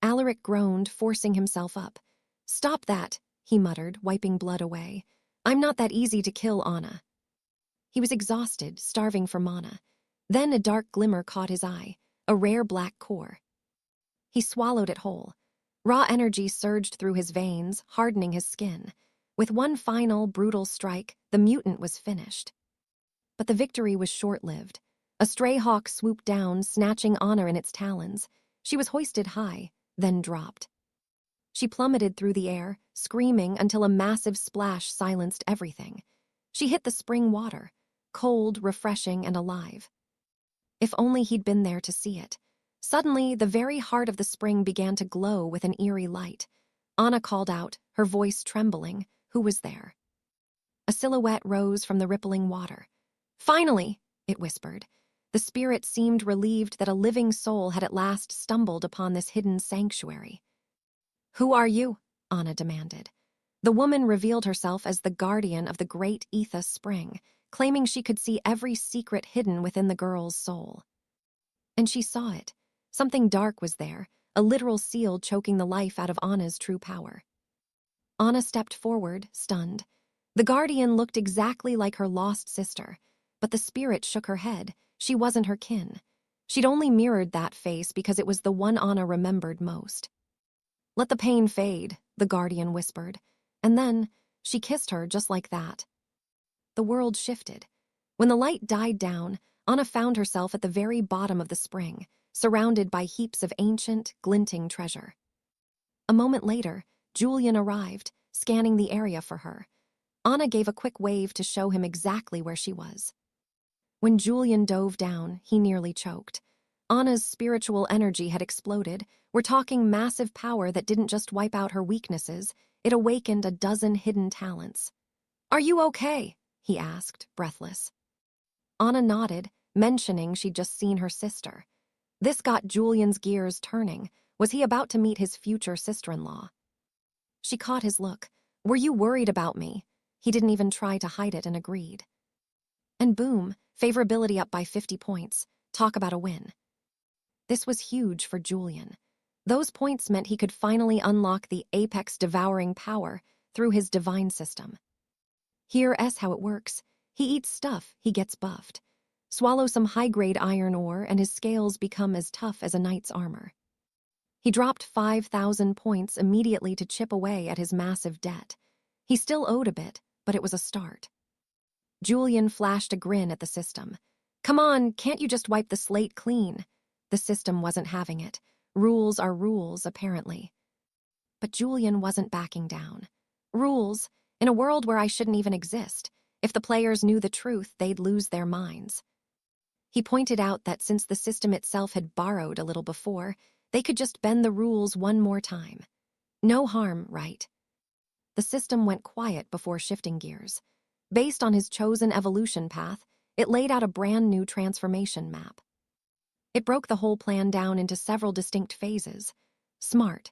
Alaric groaned, forcing himself up. "Stop that," he muttered, wiping blood away. "I'm not that easy to kill, Anna." He was exhausted, starving for mana. Then a dark glimmer caught his eye, a rare black core. He swallowed it whole. Raw energy surged through his veins, hardening his skin. With one final, brutal strike, the mutant was finished. But the victory was short-lived. A stray hawk swooped down, snatching Anna in its talons. She was hoisted high, then dropped. She plummeted through the air, screaming until a massive splash silenced everything. She hit the spring water, cold, refreshing, and alive. If only he'd been there to see it. Suddenly, the very heart of the spring began to glow with an eerie light. Anna called out, her voice trembling. Who was there? A silhouette rose from the rippling water. "Finally," it whispered. The spirit seemed relieved that a living soul had at last stumbled upon this hidden sanctuary. "Who are you?" Anna demanded. The woman revealed herself as the guardian of the great 𝒂𝒂𝒏 spring, claiming she could see every secret hidden within the girl's soul. And she saw it. Something dark was there, a literal seal choking the life out of Anna's true power. Anna stepped forward, stunned. The guardian looked exactly like her lost sister, but the spirit shook her head. She wasn't her kin. She'd only mirrored that face because it was the one Anna remembered most. "Let the pain fade," the guardian whispered, and then she kissed her just like that. The world shifted. When the light died down, Anna found herself at the very bottom of the spring, surrounded by heaps of ancient, glinting treasure. A moment later, Julian arrived, scanning the area for her. Anna gave a quick wave to show him exactly where she was. When Julian dove down, he nearly choked. Anna's spiritual energy had exploded. We're talking massive power that didn't just wipe out her weaknesses, it awakened a dozen hidden talents. "Are you okay?" he asked, breathless. Anna nodded, mentioning she'd just seen her sister. This got Julian's gears turning. Was he about to meet his future sister-in-law? She caught his look. "Were you worried about me?" He didn't even try to hide it and agreed. And boom, favorability up by 50 points. Talk about a win. This was huge for Julian. Those points meant he could finally unlock the apex devouring power through his divine system. Here's how it works. He eats stuff, he gets buffed. Swallow some high-grade iron ore and his scales become as tough as a knight's armor. He dropped 5,000 points immediately to chip away at his massive debt. He still owed a bit, but it was a start. Julian flashed a grin at the system. "Come on, can't you just wipe the slate clean?" The system wasn't having it. Rules are rules, apparently. But Julian wasn't backing down. Rules, in a world where I shouldn't even exist. If the players knew the truth, they'd lose their minds. He pointed out that since the system itself had borrowed a little before, They could just bend the rules one more time. No harm, right? The system went quiet before shifting gears. Based on his chosen evolution path, it laid out a brand new transformation map. It broke the whole plan down into several distinct phases. Smart.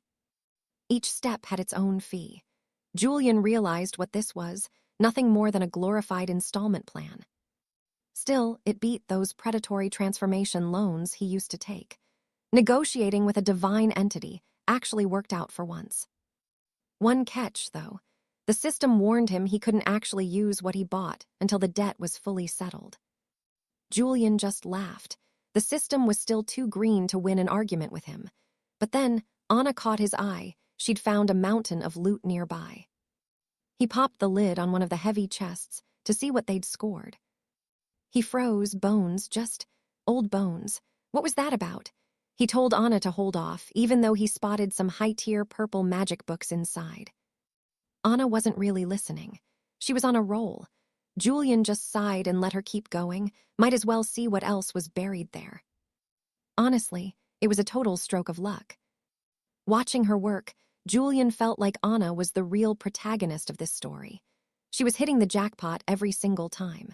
Each step had its own fee. Julian realized what this was, nothing more than a glorified installment plan. Still, it beat those predatory transformation loans he used to take. Negotiating with a divine entity actually worked out for once. One catch, though. The system warned him he couldn't actually use what he bought until the debt was fully settled. Julian just laughed. The system was still too green to win an argument with him. But then, Anna caught his eye. She'd found a mountain of loot nearby. He popped the lid on one of the heavy chests to see what they'd scored. He froze. Bones, just old bones. What was that about? He told Anna to hold off, even though he spotted some high-tier purple magic books inside. Anna wasn't really listening. She was on a roll. Julian just sighed and let her keep going. Might as well see what else was buried there. Honestly, it was a total stroke of luck. Watching her work, Julian felt like Anna was the real protagonist of this story. She was hitting the jackpot every single time.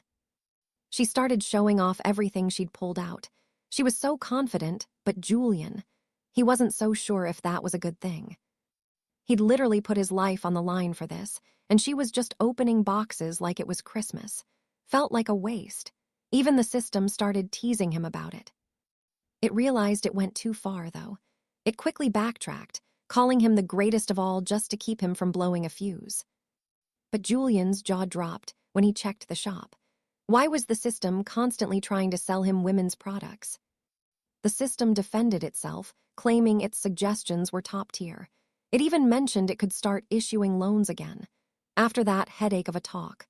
She started showing off everything she'd pulled out. She was so confident, but Julian, he wasn't so sure if that was a good thing. He'd literally put his life on the line for this, and she was just opening boxes like it was Christmas. Felt like a waste. Even the system started teasing him about it. It realized it went too far, though. It quickly backtracked, calling him the greatest of all just to keep him from blowing a fuse. But Julian's jaw dropped when he checked the shop. Why was the system constantly trying to sell him women's products? The system defended itself, claiming its suggestions were top tier. It even mentioned it could start issuing loans again. After that headache of a talk,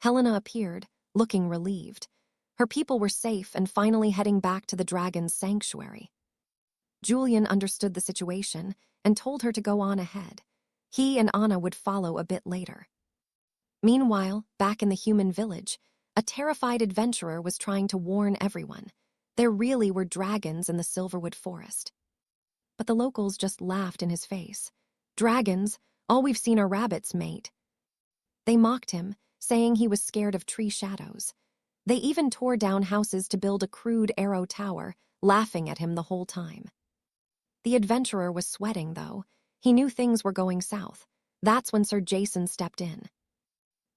Helena appeared, looking relieved. Her people were safe and finally heading back to the dragon's sanctuary. Julian understood the situation and told her to go on ahead. He and Anna would follow a bit later. Meanwhile, back in the human village, a terrified adventurer was trying to warn everyone. There really were dragons in the Silverwood forest. But the locals just laughed in his face. Dragons? All we've seen are rabbits, mate. They mocked him, saying he was scared of tree shadows. They even tore down houses to build a crude arrow tower, laughing at him the whole time. The adventurer was sweating, though. He knew things were going south. That's when Sir Jason stepped in.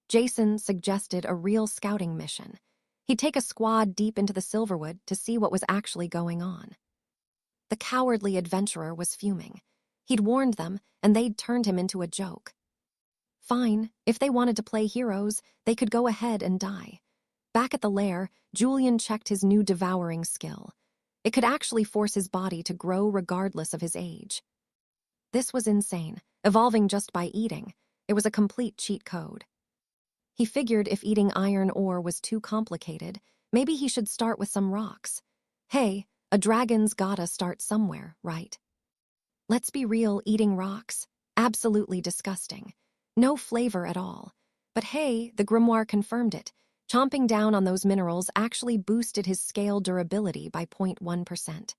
Jason suggested a real scouting mission. He'd take a squad deep into the Silverwood to see what was actually going on. The cowardly adventurer was fuming. He'd warned them, and they'd turned him into a joke. Fine, if they wanted to play heroes, they could go ahead and die. Back at the lair, Julian checked his new devouring skill. It could actually force his body to grow regardless of his age. This was insane, evolving just by eating. It was a complete cheat code. He figured if eating iron ore was too complicated, maybe he should start with some rocks. Hey, a dragon's gotta start somewhere, right? Let's be real, eating rocks? Absolutely disgusting. No flavor at all. But hey, the grimoire confirmed it. Chomping down on those minerals actually boosted his scale durability by 0.1%.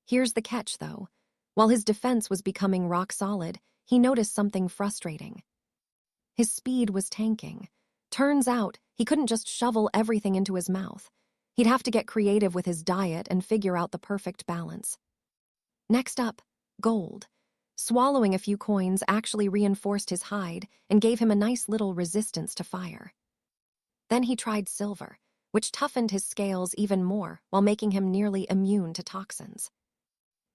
Here's the catch, though. While his defense was becoming rock solid, he noticed something frustrating. His speed was tanking. Turns out, he couldn't just shovel everything into his mouth. He'd have to get creative with his diet and figure out the perfect balance. Next up, gold. Swallowing a few coins actually reinforced his hide and gave him a nice little resistance to fire. Then he tried silver, which toughened his scales even more while making him nearly immune to toxins.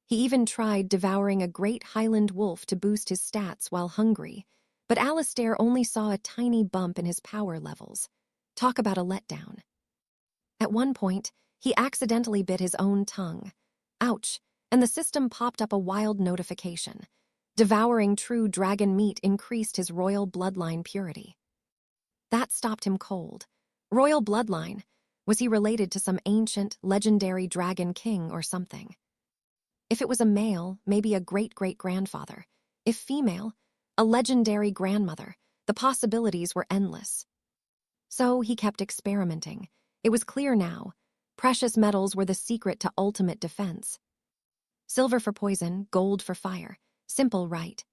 He even tried devouring a great Highland wolf to boost his stats while hungry, but Alistair only saw a tiny bump in his power levels. Talk about a letdown. At one point, he accidentally bit his own tongue. Ouch, and the system popped up a wild notification. Devouring true dragon meat increased his royal bloodline purity. That stopped him cold. Royal bloodline? Was he related to some ancient, legendary dragon king or something? If it was a male, maybe a great-great-grandfather. If female, a legendary grandmother. The possibilities were endless. So he kept experimenting. It was clear now. Precious metals were the secret to ultimate defense. Silver for poison, gold for fire. Simple, right?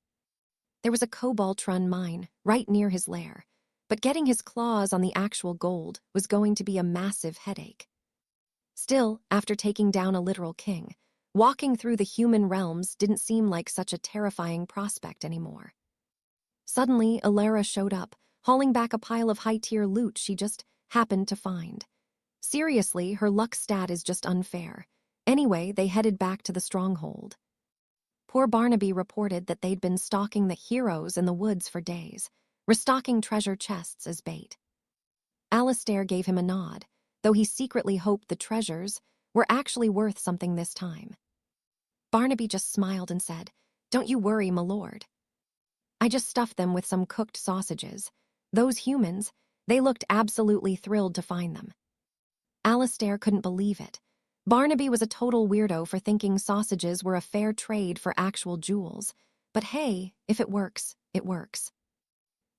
There was a cobalt-run mine right near his lair, but getting his claws on the actual gold was going to be a massive headache. Still, after taking down a literal king, walking through the human realms didn't seem like such a terrifying prospect anymore. Suddenly, Alara showed up, hauling back a pile of high-tier loot she just happened to find. Seriously, her luck stat is just unfair. Anyway, they headed back to the stronghold. Poor Barnaby reported that they'd been stalking the heroes in the woods for days, restocking treasure chests as bait. Alistair gave him a nod, though he secretly hoped the treasures were actually worth something this time. Barnaby just smiled and said, "Don't you worry, my lord. I just stuffed them with some cooked sausages. Those humans, they looked absolutely thrilled to find them." Alistair couldn't believe it. Barnaby was a total weirdo for thinking sausages were a fair trade for actual jewels. But hey, if it works, it works.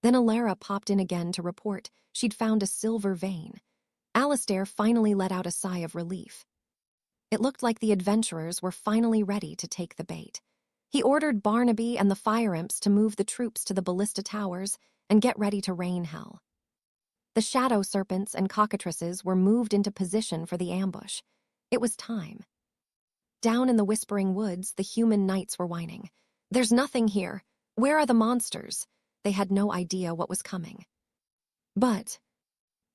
Then Alara popped in again to report she'd found a silver vein. Alistair finally let out a sigh of relief. It looked like the adventurers were finally ready to take the bait. He ordered Barnaby and the fire imps to move the troops to the ballista towers and get ready to rain hell. The shadow serpents and cockatrices were moved into position for the ambush. It was time. Down in the whispering woods, the human knights were whining. "There's nothing here. Where are the monsters?" They had no idea what was coming. But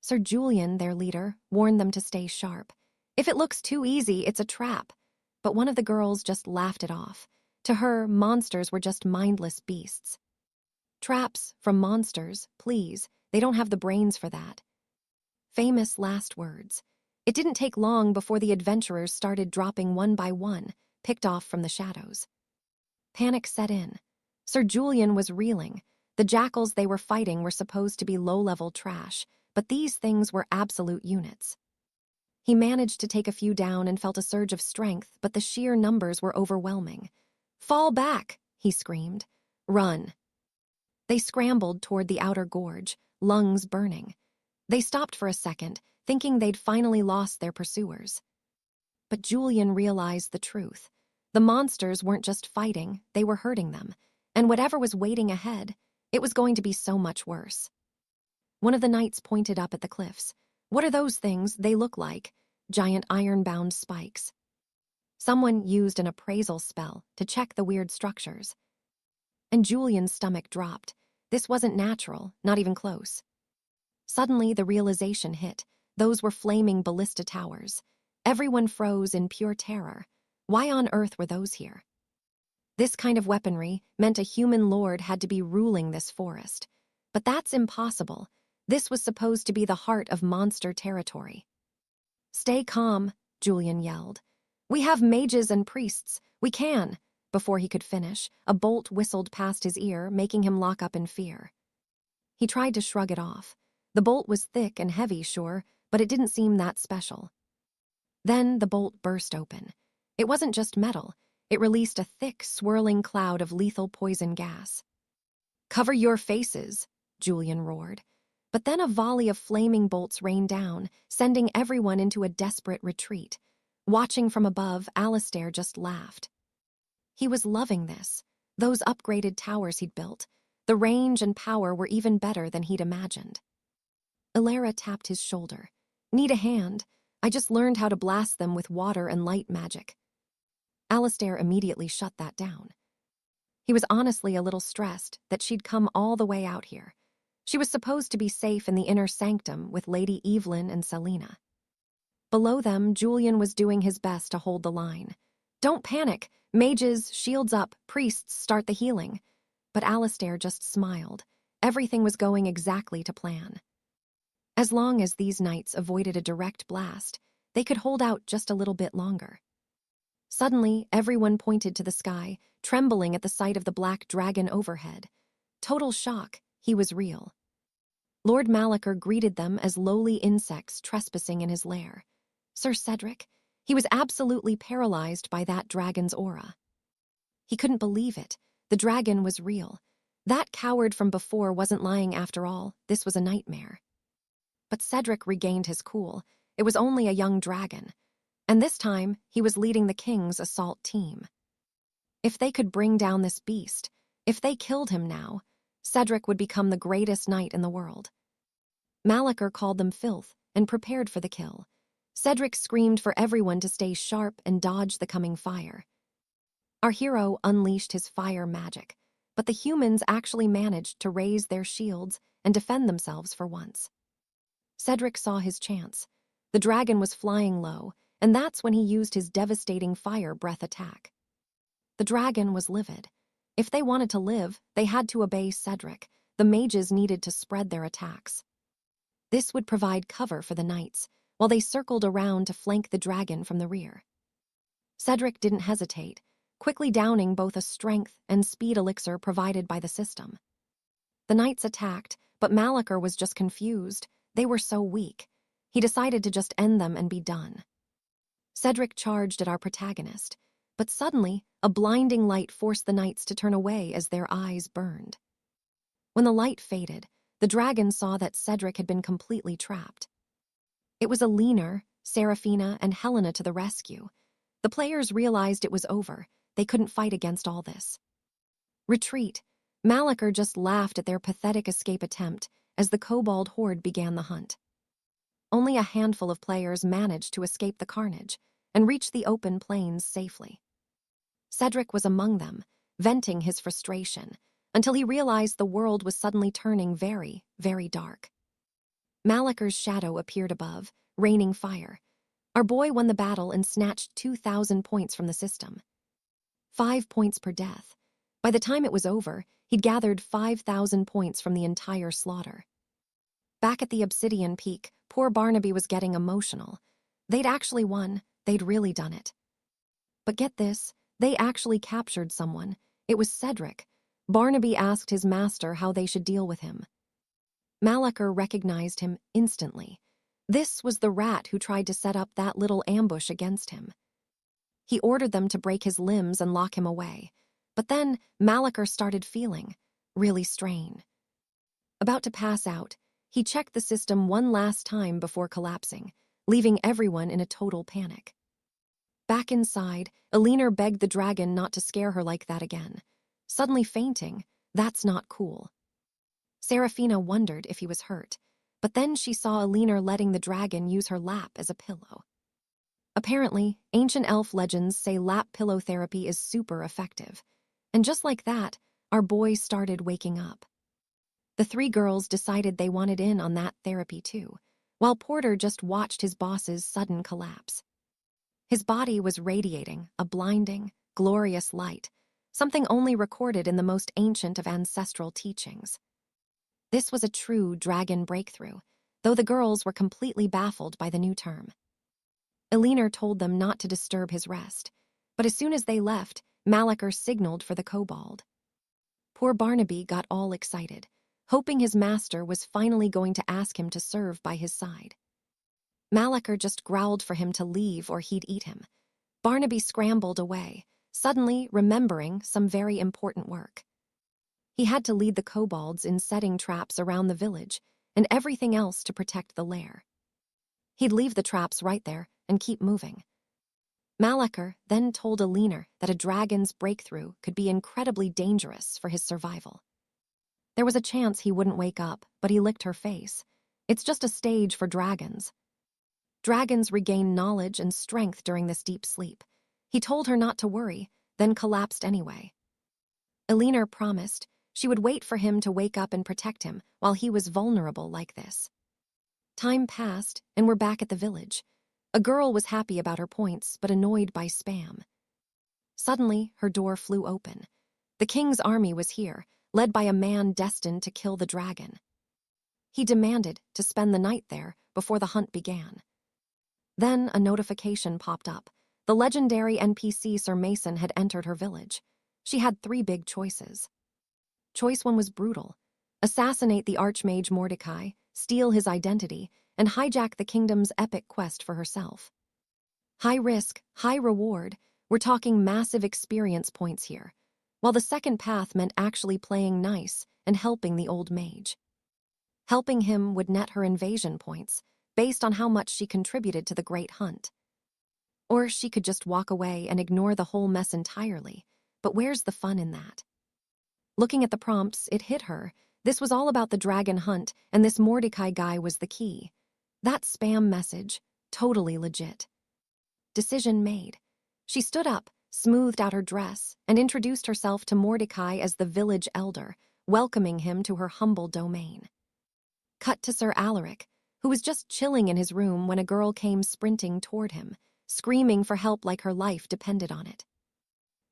Sir Julian, their leader, warned them to stay sharp. If it looks too easy, it's a trap. But one of the girls just laughed it off. To her, monsters were just mindless beasts. Traps from monsters, please. They don't have the brains for that. Famous last words. It didn't take long before the adventurers started dropping one by one, picked off from the shadows. Panic set in. Sir Julian was reeling. The jackals they were fighting were supposed to be low-level trash, but these things were absolute units. He managed to take a few down and felt a surge of strength, but the sheer numbers were overwhelming. "Fall back!" he screamed. "Run!" They scrambled toward the outer gorge, lungs burning. They stopped for a second, thinking they'd finally lost their pursuers. But Julian realized the truth. The monsters weren't just fighting, they were hurting them. And whatever was waiting ahead, it was going to be so much worse. One of the knights pointed up at the cliffs. "What are those things? They look like giant iron-bound spikes." Someone used an appraisal spell to check the weird structures. And Julian's stomach dropped. This wasn't natural, not even close. Suddenly, the realization hit. Those were flaming ballista towers. Everyone froze in pure terror. Why on earth were those here? This kind of weaponry meant a human lord had to be ruling this forest. But that's impossible. This was supposed to be the heart of monster territory. "Stay calm," Julian yelled. "We have mages and priests. We can." Before he could finish, a bolt whistled past his ear, making him lock up in fear. He tried to shrug it off. The bolt was thick and heavy, sure, but it didn't seem that special. Then the bolt burst open. It wasn't just metal. It released a thick, swirling cloud of lethal poison gas. "Cover your faces," Julian roared. But then a volley of flaming bolts rained down, sending everyone into a desperate retreat. Watching from above, Alistair just laughed. He was loving this. Those upgraded towers he'd built. The range and power were even better than he'd imagined. Alara tapped his shoulder. "Need a hand? I just learned how to blast them with water and light magic." Alistair immediately shut that down. He was honestly a little stressed that she'd come all the way out here. She was supposed to be safe in the inner sanctum with Lady Evelyn and Selena. Below them, Julian was doing his best to hold the line. "Don't panic. Mages, shields up, priests, start the healing." But Alistair just smiled. Everything was going exactly to plan. As long as these knights avoided a direct blast, they could hold out just a little bit longer. Suddenly, everyone pointed to the sky, trembling at the sight of the black dragon overhead. Total shock, he was real. Lord Malacher greeted them as lowly insects trespassing in his lair. Sir Cedric, he was absolutely paralyzed by that dragon's aura. He couldn't believe it. The dragon was real. That coward from before wasn't lying after all. This was a nightmare. But Cedric regained his cool. It was only a young dragon. And this time, he was leading the king's assault team. If they could bring down this beast, if they killed him now, Cedric would become the greatest knight in the world. Malachor called them filth and prepared for the kill. Cedric screamed for everyone to stay sharp and dodge the coming fire. Our hero unleashed his fire magic, but the humans actually managed to raise their shields and defend themselves for once. Cedric saw his chance. The dragon was flying low, and that's when he used his devastating fire breath attack. The dragon was livid. If they wanted to live, they had to obey Cedric. The mages needed to spread their attacks. This would provide cover for the knights, while they circled around to flank the dragon from the rear. Cedric didn't hesitate, quickly downing both a strength and speed elixir provided by the system. The knights attacked, but Malachor was just confused. They were so weak. He decided to just end them and be done. Cedric charged at our protagonist, but suddenly, a blinding light forced the knights to turn away as their eyes burned. When the light faded, the dragon saw that Cedric had been completely trapped. It was Alina, Seraphina, and Helena to the rescue. The players realized it was over. They couldn't fight against all this. Retreat. Malachor just laughed at their pathetic escape attempt as the kobold horde began the hunt. Only a handful of players managed to escape the carnage and reach the open plains safely. Cedric was among them, venting his frustration, until he realized the world was suddenly turning very, very dark. Malachor's shadow appeared above, raining fire. Our boy won the battle and snatched 2,000 points from the system. 5 points per death. By the time it was over, he'd gathered 5,000 points from the entire slaughter. Back at the Obsidian Peak, poor Barnaby was getting emotional. They'd actually won. They'd really done it. But get this, they actually captured someone. It was Cedric. Barnaby asked his master how they should deal with him. Malachor recognized him instantly. This was the rat who tried to set up that little ambush against him. He ordered them to break his limbs and lock him away. But then Malachor started feeling really strain. About to pass out, he checked the system one last time before collapsing, leaving everyone in a total panic. Back inside, Alina begged the dragon not to scare her like that again. Suddenly fainting, that's not cool. Seraphina wondered if he was hurt, but then she saw Alina letting the dragon use her lap as a pillow. Apparently, ancient elf legends say lap pillow therapy is super effective. And just like that, our boy started waking up. The 3 girls decided they wanted in on that therapy too, while Porter just watched his boss's sudden collapse. His body was radiating a blinding, glorious light, something only recorded in the most ancient of ancestral teachings. This was a true dragon breakthrough, though the girls were completely baffled by the new term. Alina told them not to disturb his rest, but as soon as they left, Malachor signaled for the kobold. Poor Barnaby got all excited, hoping his master was finally going to ask him to serve by his side. Malachor just growled for him to leave or he'd eat him. Barnaby scrambled away, suddenly remembering some very important work. He had to lead the kobolds in setting traps around the village and everything else to protect the lair. He'd leave the traps right there and keep moving. Malachor then told Alina that a dragon's breakthrough could be incredibly dangerous for his survival. There was a chance he wouldn't wake up, but he licked her face. It's just a stage for dragons. Dragons regain knowledge and strength during this deep sleep. He told her not to worry, then collapsed anyway. Alina promised she would wait for him to wake up and protect him while he was vulnerable like this. Time passed, and we're back at the village. A girl was happy about her points, but annoyed by spam. Suddenly, her door flew open. The king's army was here, led by a man destined to kill the dragon. He demanded to spend the night there before the hunt began. Then a notification popped up. The legendary NPC Sir Mason had entered her village. She had 3 big choices. Choice 1 was brutal. Assassinate the archmage Mordecai, steal his identity, and hijack the kingdom's epic quest for herself. High risk, high reward. We're talking massive experience points here. While the second path meant actually playing nice and helping the old mage. Helping him would net her invasion points, based on how much she contributed to the great hunt. Or she could just walk away and ignore the whole mess entirely. But where's the fun in that? Looking at the prompts, it hit her. This was all about the dragon hunt, and this Mordecai guy was the key. That spam message, totally legit. Decision made. She stood up, smoothed out her dress, and introduced herself to Mordecai as the village elder, welcoming him to her humble domain. Cut to Sir Alaric, who was just chilling in his room when a girl came sprinting toward him, screaming for help like her life depended on it.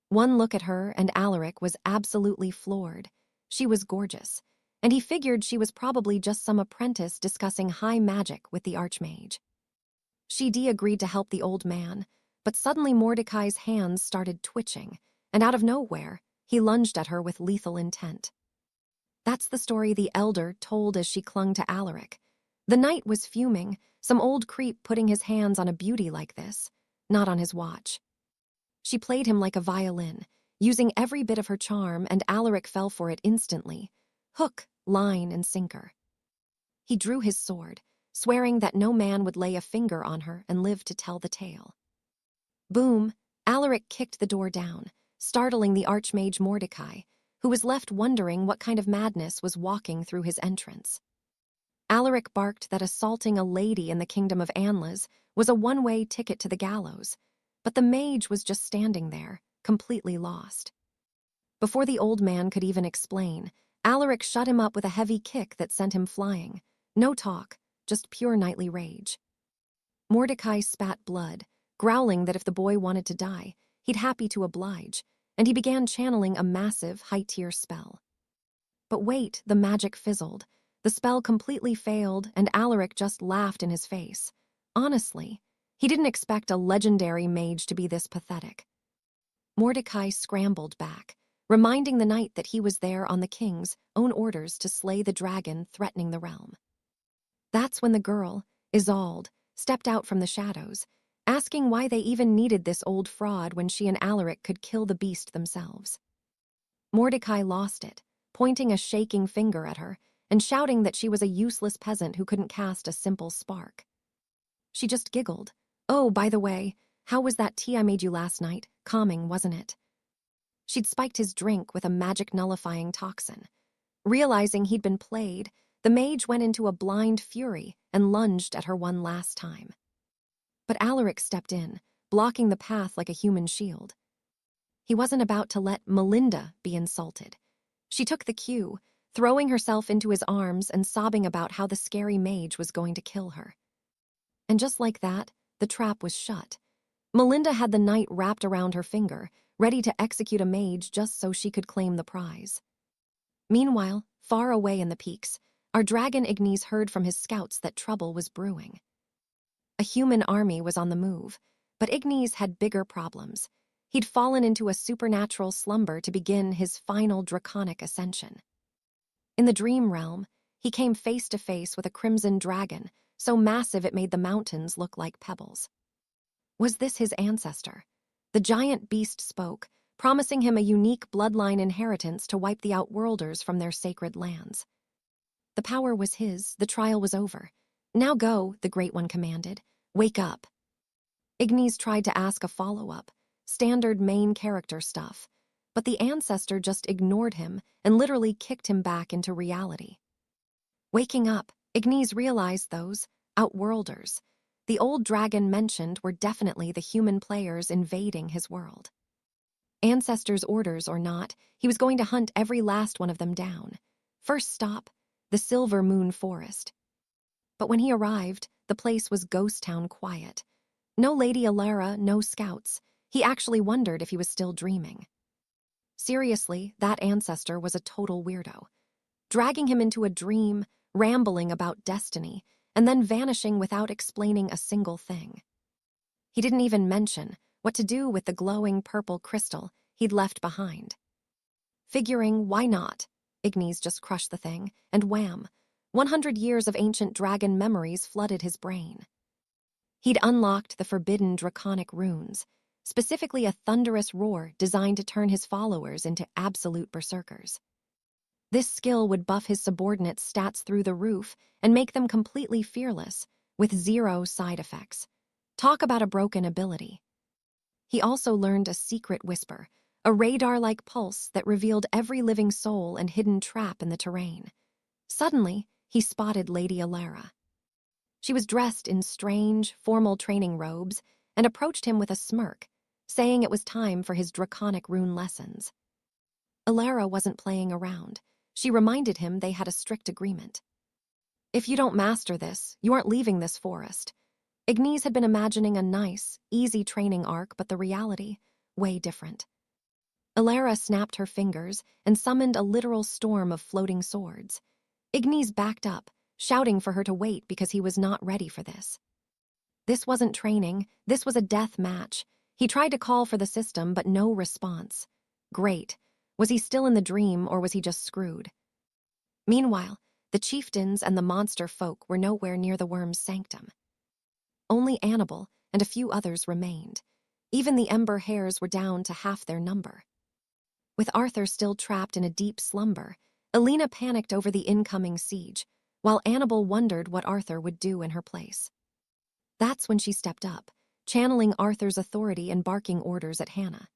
One look at her and Alaric was absolutely floored. She was gorgeous, and he figured she was probably just some apprentice discussing high magic with the Archmage. She agreed to help the old man, but suddenly Mordecai's hands started twitching, and out of nowhere, he lunged at her with lethal intent. That's the story the elder told as she clung to Alaric. The knight was fuming, some old creep putting his hands on a beauty like this, not on his watch. She played him like a violin, using every bit of her charm, and Alaric fell for it instantly. Hook, line, and sinker. He drew his sword, swearing that no man would lay a finger on her and live to tell the tale. Boom, Alaric kicked the door down, startling the Archmage Mordecai, who was left wondering what kind of madness was walking through his entrance. Alaric barked that assaulting a lady in the kingdom of Anlas was a one-way ticket to the gallows, but the mage was just standing there, completely lost. Before the old man could even explain, Alaric shut him up with a heavy kick that sent him flying. No talk, just pure knightly rage. Mordecai spat blood, growling that if the boy wanted to die, he'd happy to oblige, and he began channeling a massive, high-tier spell. But wait, the magic fizzled. The spell completely failed, and Alaric just laughed in his face. Honestly, he didn't expect a legendary mage to be this pathetic. Mordecai scrambled back, reminding the knight that he was there on the king's own orders to slay the dragon threatening the realm. That's when the girl, Isolde, stepped out from the shadows, asking why they even needed this old fraud when she and Alaric could kill the beast themselves. Mordecai lost it, pointing a shaking finger at her and shouting that she was a useless peasant who couldn't cast a simple spark. She just giggled. "Oh, by the way, how was that tea I made you last night? Calming, wasn't it?" She'd spiked his drink with a magic nullifying toxin. Realizing he'd been played, the mage went into a blind fury and lunged at her one last time. But Alaric stepped in, blocking the path like a human shield. He wasn't about to let Melinda be insulted. She took the cue, throwing herself into his arms and sobbing about how the scary mage was going to kill her. And just like that, the trap was shut. Melinda had the knight wrapped around her finger, ready to execute a mage just so she could claim the prize. Meanwhile, far away in the peaks, our dragon Ignis heard from his scouts that trouble was brewing. A human army was on the move, but Ignis had bigger problems. He'd fallen into a supernatural slumber to begin his final draconic ascension. In the dream realm, he came face to face with a crimson dragon, so massive it made the mountains look like pebbles. Was this his ancestor? The giant beast spoke, promising him a unique bloodline inheritance to wipe the Outworlders from their sacred lands. The power was his, the trial was over. "Now go," the Great One commanded. "Wake up." Ignis tried to ask a follow-up, standard main character stuff, but the ancestor just ignored him and literally kicked him back into reality. Waking up, Ignis realized those Outworlders the old dragon mentioned were definitely the human players invading his world. Ancestors' orders or not, he was going to hunt every last one of them down. First stop, the Silver Moon Forest. But when he arrived, the place was ghost town quiet. No Lady Alara, no scouts. He actually wondered if he was still dreaming. Seriously, that ancestor was a total weirdo. Dragging him into a dream, rambling about destiny, and then vanishing without explaining a single thing. He didn't even mention what to do with the glowing purple crystal he'd left behind. Figuring, why not? Ignis just crushed the thing, and wham, 100 years of ancient dragon memories flooded his brain. He'd unlocked the forbidden draconic runes, specifically a thunderous roar designed to turn his followers into absolute berserkers. This skill would buff his subordinates' stats through the roof and make them completely fearless, with zero side effects. Talk about a broken ability. He also learned a secret whisper, a radar-like pulse that revealed every living soul and hidden trap in the terrain. Suddenly, he spotted Lady Alara. She was dressed in strange, formal training robes and approached him with a smirk, saying it was time for his draconic rune lessons. Alara wasn't playing around. She reminded him they had a strict agreement. If you don't master this, you aren't leaving this forest. Ignis had been imagining a nice, easy training arc, but the reality, way different. Alara snapped her fingers and summoned a literal storm of floating swords. Ignis backed up, shouting for her to wait because he was not ready for this. This wasn't training, this was a death match. He tried to call for the system, but no response. Great. Was he still in the dream, or was he just screwed? Meanwhile, the chieftains and the monster folk were nowhere near the worm's sanctum. Only Annabelle and a few others remained. Even the Ember Hares were down to half their number. With Arthur still trapped in a deep slumber, Alina panicked over the incoming siege, while Annabelle wondered what Arthur would do in her place. That's when she stepped up, channeling Arthur's authority and barking orders at Hannah.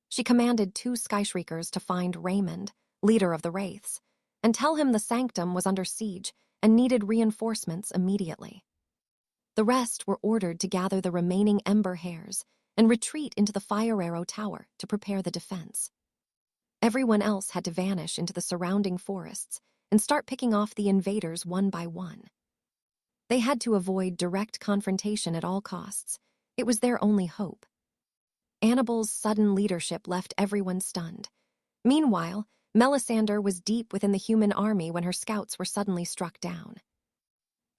She commanded 2 Skyshriekers to find Raymond, leader of the Wraiths, and tell him the sanctum was under siege and needed reinforcements immediately. The rest were ordered to gather the remaining Ember Hares and retreat into the Fire Arrow Tower to prepare the defense. Everyone else had to vanish into the surrounding forests and start picking off the invaders one by one. They had to avoid direct confrontation at all costs. It was their only hope. Annabelle's sudden leadership left everyone stunned. Meanwhile, Melisandre was deep within the human army when her scouts were suddenly struck down.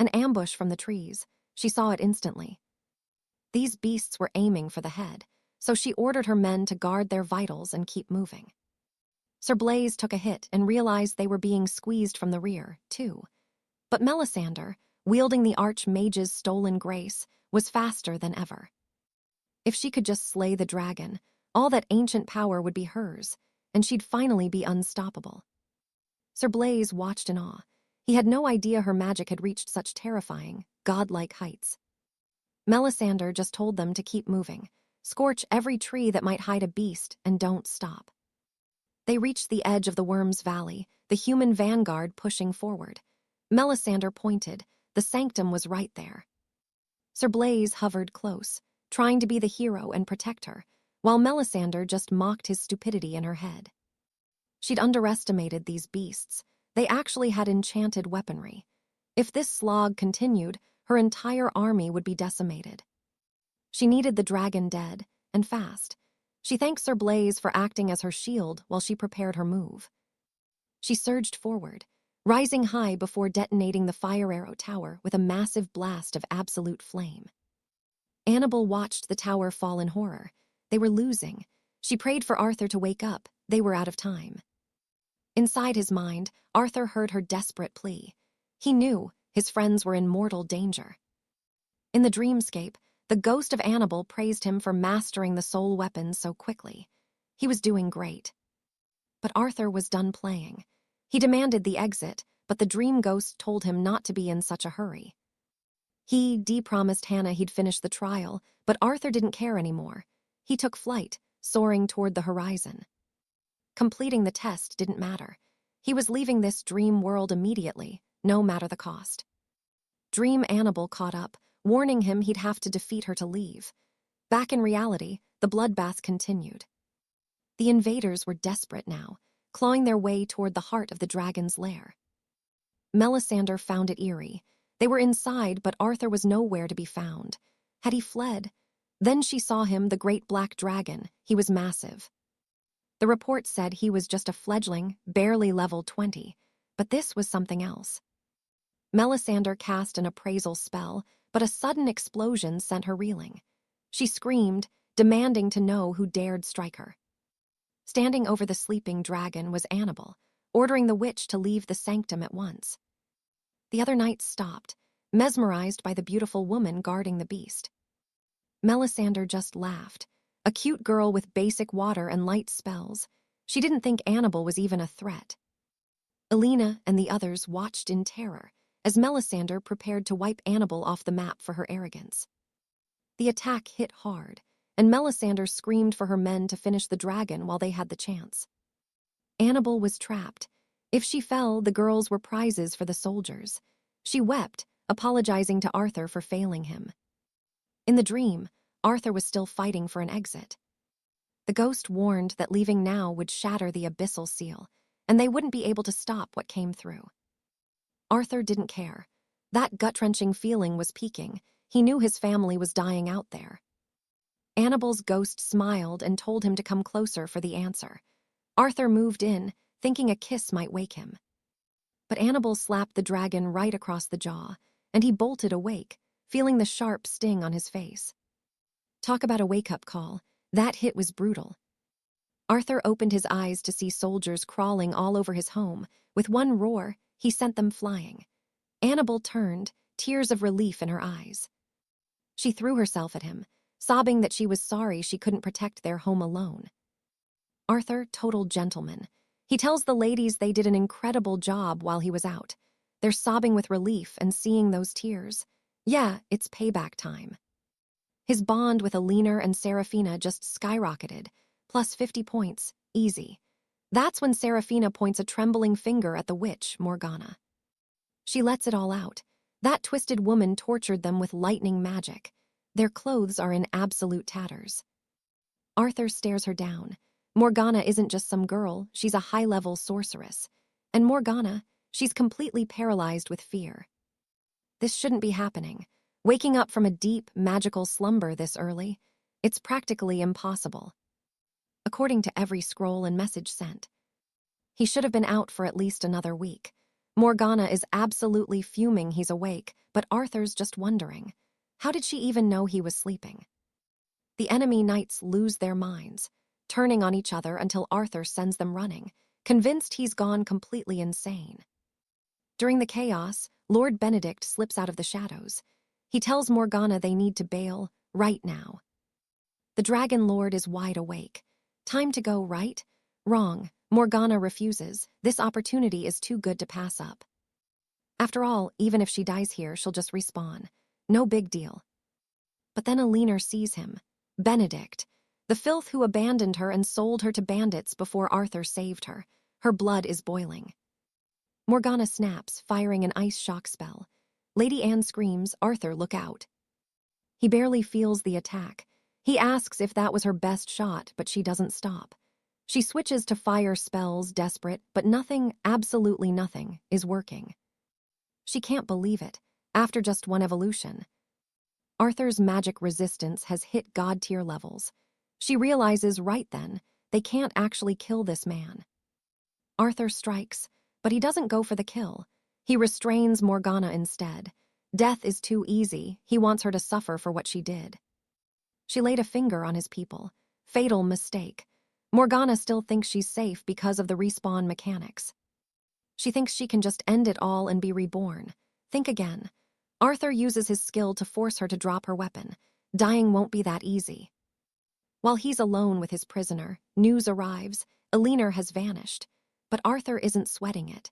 An ambush from the trees. She saw it instantly. These beasts were aiming for the head, so she ordered her men to guard their vitals and keep moving. Sir Blaise took a hit and realized they were being squeezed from the rear, too. But Melisandre, wielding the Archmage's stolen grace, was faster than ever. If she could just slay the dragon, all that ancient power would be hers, and she'd finally be unstoppable. Sir Blaise watched in awe. He had no idea her magic had reached such terrifying, godlike heights. Melisandre just told them to keep moving, scorch every tree that might hide a beast, and don't stop. They reached the edge of the Worm's Valley, the human vanguard pushing forward. Melisandre pointed. The sanctum was right there. Sir Blaise hovered close, trying to be the hero and protect her, while Melisandre just mocked his stupidity in her head. She'd underestimated these beasts. They actually had enchanted weaponry. If this slog continued, her entire army would be decimated. She needed the dragon dead, and fast. She thanked Sir Blaise for acting as her shield while she prepared her move. She surged forward, rising high before detonating the Fire Arrow Tower with a massive blast of absolute flame. Annabelle watched the tower fall in horror. They were losing. She prayed for Arthur to wake up. They were out of time. Inside his mind, Arthur heard her desperate plea. He knew his friends were in mortal danger. In the dreamscape, the ghost of Annabelle praised him for mastering the soul weapons so quickly. He was doing great. But Arthur was done playing. He demanded the exit, but the dream ghost told him not to be in such a hurry. He de-promised Hannah he'd finish the trial, but Arthur didn't care anymore. He took flight, soaring toward the horizon. Completing the test didn't matter. He was leaving this dream world immediately, no matter the cost. Dream Annabelle caught up, warning him he'd have to defeat her to leave. Back in reality, the bloodbath continued. The invaders were desperate now, clawing their way toward the heart of the dragon's lair. Melisandre found it eerie. They were inside, but Arthur was nowhere to be found. Had he fled? Then she saw him, the great black dragon. He was massive. The report said he was just a fledgling, barely level 20, but this was something else. Melisandre cast an appraisal spell, but a sudden explosion sent her reeling. She screamed, demanding to know who dared strike her. Standing over the sleeping dragon was Annabelle, ordering the witch to leave the sanctum at once. The other knights stopped, mesmerized by the beautiful woman guarding the beast. Melisandre just laughed. A cute girl with basic water and light spells. She didn't think Annabelle was even a threat. Alina and the others watched in terror as Melisandre prepared to wipe Annabelle off the map for her arrogance. The attack hit hard, and Melisandre screamed for her men to finish the dragon while they had the chance. Annabel was trapped. If she fell, the girls were prizes for the soldiers. She wept, apologizing to Arthur for failing him. In the dream, Arthur was still fighting for an exit. The ghost warned that leaving now would shatter the abyssal seal, and they wouldn't be able to stop what came through. Arthur didn't care. That gut-wrenching feeling was peaking. He knew his family was dying out there. Annabel's ghost smiled and told him to come closer for the answer. Arthur moved in, thinking a kiss might wake him. But Annabel slapped the dragon right across the jaw, and he bolted awake, feeling the sharp sting on his face. Talk about a wake-up call. That hit was brutal. Arthur opened his eyes to see soldiers crawling all over his home. With one roar, he sent them flying. Annabel turned, tears of relief in her eyes. She threw herself at him, sobbing that she was sorry she couldn't protect their home alone. Arthur, total gentleman. He tells the ladies they did an incredible job while he was out. They're sobbing with relief and seeing those tears. Yeah, it's payback time. His bond with Alina and Seraphina just skyrocketed, plus 50 points, easy. That's when Seraphina points a trembling finger at the witch, Morgana. She lets it all out. That twisted woman tortured them with lightning magic. Their clothes are in absolute tatters. Arthur stares her down. Morgana isn't just some girl, she's a high-level sorceress. And Morgana, she's completely paralyzed with fear. This shouldn't be happening. Waking up from a deep, magical slumber this early, it's practically impossible. According to every scroll and message sent, he should have been out for at least another week. Morgana is absolutely fuming he's awake, but Arthur's just wondering. How did she even know he was sleeping? The enemy knights lose their minds, turning on each other until Arthur sends them running, convinced he's gone completely insane. During the chaos, Lord Benedict slips out of the shadows. He tells Morgana they need to bail, right now. The Dragon Lord is wide awake. Time to go, right? Wrong. Morgana refuses. This opportunity is too good to pass up. After all, even if she dies here, she'll just respawn. No big deal. But then Alina sees him. Benedict. The filth who abandoned her and sold her to bandits before Arthur saved her. Her blood is boiling. Morgana snaps, firing an ice shock spell. Lady Anne screams, "Arthur, look out." He barely feels the attack. He asks if that was her best shot, but she doesn't stop. She switches to fire spells, desperate, but nothing, absolutely nothing, is working. She can't believe it, after just one evolution. Arthur's magic resistance has hit god-tier levels. She realizes right then, they can't actually kill this man. Arthur strikes, but he doesn't go for the kill. He restrains Morgana instead. Death is too easy, he wants her to suffer for what she did. She laid a finger on his people. Fatal mistake. Morgana still thinks she's safe because of the respawn mechanics. She thinks she can just end it all and be reborn. Think again. Arthur uses his skill to force her to drop her weapon. Dying won't be that easy. While he's alone with his prisoner, news arrives. Alina has vanished. But Arthur isn't sweating it.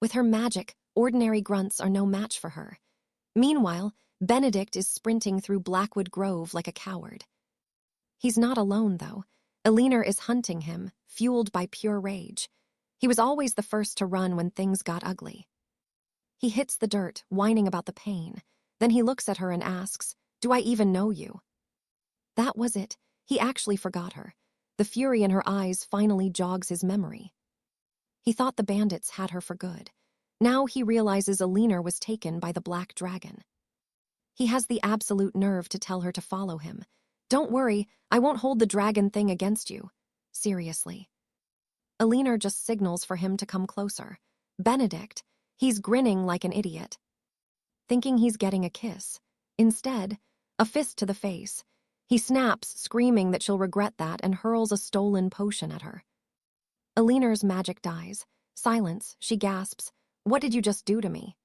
With her magic, ordinary grunts are no match for her. Meanwhile, Benedict is sprinting through Blackwood Grove like a coward. He's not alone, though. Alina is hunting him, fueled by pure rage. He was always the first to run when things got ugly. He hits the dirt, whining about the pain. Then he looks at her and asks, "Do I even know you?" That was it. He actually forgot her. The fury in her eyes finally jogs his memory. He thought the bandits had her for good. Now he realizes Alina was taken by the Black Dragon. He has the absolute nerve to tell her to follow him. "Don't worry, I won't hold the dragon thing against you." Seriously. Alina just signals for him to come closer. Benedict, he's grinning like an idiot, thinking he's getting a kiss. Instead, a fist to the face. He snaps, screaming that she'll regret that, and hurls a stolen potion at her. Alina's magic dies. Silence, she gasps, "What did you just do to me?"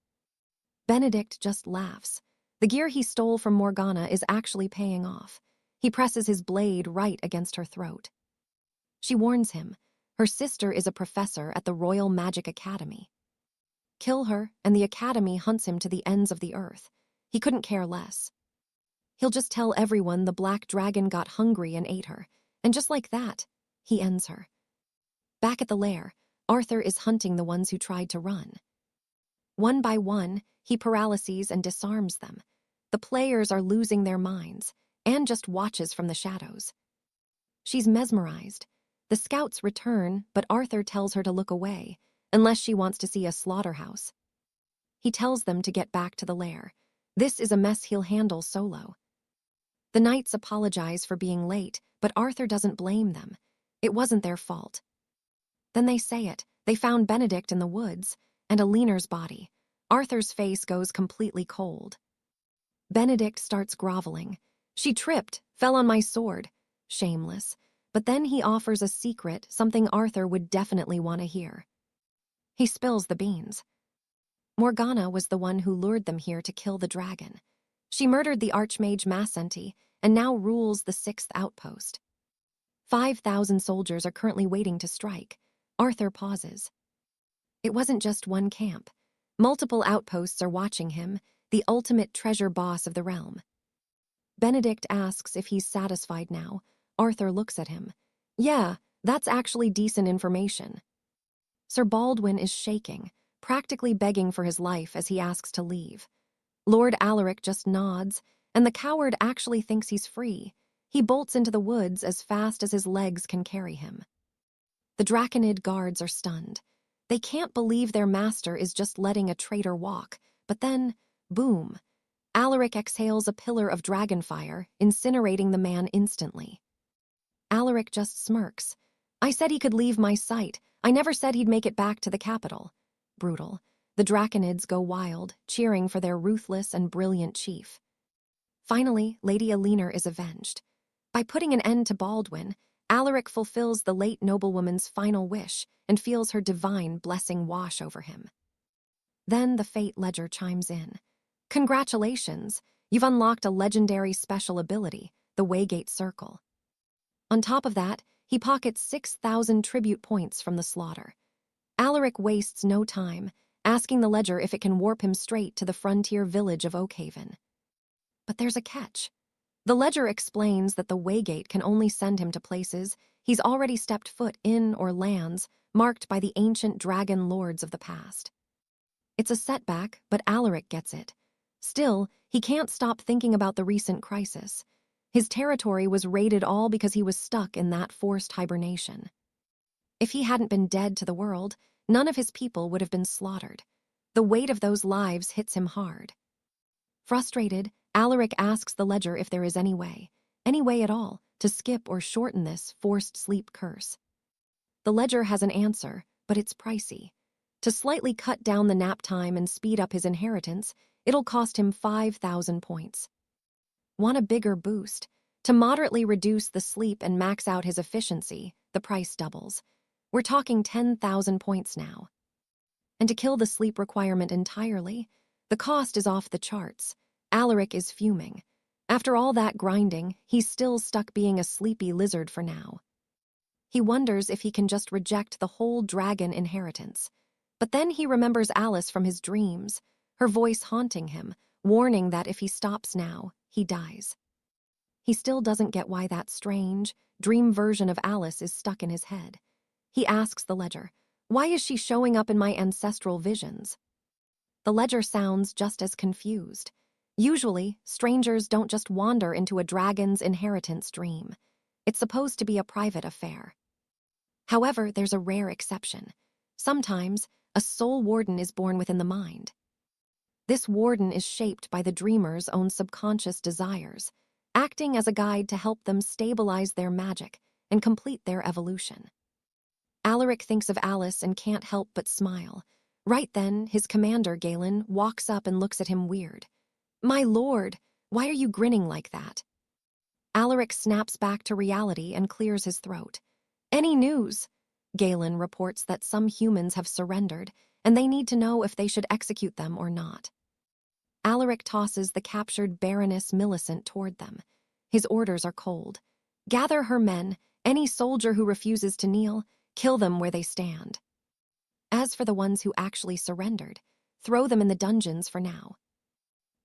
Benedict just laughs. The gear he stole from Morgana is actually paying off. He presses his blade right against her throat. She warns him. Her sister is a professor at the Royal Magic Academy. Kill her, and the Academy hunts him to the ends of the earth. He couldn't care less. He'll just tell everyone the black dragon got hungry and ate her, and just like that, he ends her. Back at the lair, Arthur is hunting the ones who tried to run. One by one, he paralyses and disarms them. The players are losing their minds. Anne just watches from the shadows. She's mesmerized. The scouts return, but Arthur tells her to look away, unless she wants to see a slaughterhouse. He tells them to get back to the lair. This is a mess he'll handle solo. The knights apologize for being late, but Arthur doesn't blame them. It wasn't their fault. Then they say it. They found Benedict in the woods, and Aliner's body. Arthur's face goes completely cold. Benedict starts groveling. She tripped, fell on my sword. Shameless. But then he offers a secret, something Arthur would definitely want to hear. He spills the beans. Morgana was the one who lured them here to kill the dragon. She murdered the Archmage 𝒔𝒕𝒏 and now rules the 6th outpost. 5,000 soldiers are currently waiting to strike. Arthur pauses. It wasn't just one camp. Multiple outposts are watching him, the ultimate treasure boss of the realm. Benedict asks if he's satisfied now. Arthur looks at him. Yeah, that's actually decent information. Sir Baldwin is shaking, practically begging for his life as he asks to leave. Lord Alaric just nods, and the coward actually thinks he's free. He bolts into the woods as fast as his legs can carry him. The Draconid guards are stunned. They can't believe their master is just letting a traitor walk, but then, boom, Alaric exhales a pillar of dragonfire, incinerating the man instantly. Alaric just smirks. I said he could leave my sight. I never said he'd make it back to the capital. Brutal. The Draconids go wild, cheering for their ruthless and brilliant chief. Finally, Lady Aliner is avenged. By putting an end to Baldwin, Alaric fulfills the late noblewoman's final wish and feels her divine blessing wash over him. Then the fate ledger chimes in. Congratulations, you've unlocked a legendary special ability, the Waygate Circle. On top of that, he pockets 6,000 tribute points from the slaughter. Alaric wastes no time, asking the ledger if it can warp him straight to the frontier village of Oakhaven. But there's a catch. The ledger explains that the Waygate can only send him to places he's already stepped foot in or lands marked by the ancient dragon lords of the past. It's a setback, but Alaric gets it. Still, he can't stop thinking about the recent crisis. His territory was raided all because he was stuck in that forced hibernation. If he hadn't been dead to the world, none of his people would have been slaughtered. The weight of those lives hits him hard. Frustrated, Alaric asks the ledger if there is any way at all, to skip or shorten this forced sleep curse. The ledger has an answer, but it's pricey. To slightly cut down the nap time and speed up his inheritance, it'll cost him 5,000 points. Want a bigger boost? To moderately reduce the sleep and max out his efficiency, the price doubles. We're talking 10,000 points now. And to kill the sleep requirement entirely, the cost is off the charts. Alaric is fuming. After all that grinding, he's still stuck being a sleepy lizard for now. He wonders if he can just reject the whole dragon inheritance. But then he remembers Alice from his dreams, her voice haunting him, warning that if he stops now, he dies. He still doesn't get why that strange, dream version of Alice is stuck in his head. He asks the ledger, why is she showing up in my ancestral visions? The ledger sounds just as confused. Usually, strangers don't just wander into a dragon's inheritance dream. It's supposed to be a private affair. However, there's a rare exception. Sometimes, a soul warden is born within the mind. This warden is shaped by the dreamer's own subconscious desires, acting as a guide to help them stabilize their magic and complete their evolution. Alaric thinks of Alice and can't help but smile. Right then, his commander, Galen, walks up and looks at him weird. My lord, why are you grinning like that? Alaric snaps back to reality and clears his throat. Any news? Galen reports that some humans have surrendered, and they need to know if they should execute them or not. Alaric tosses the captured Baroness Millicent toward them. His orders are cold. Gather her men, any soldier who refuses to kneel, kill them where they stand. As for the ones who actually surrendered, throw them in the dungeons for now.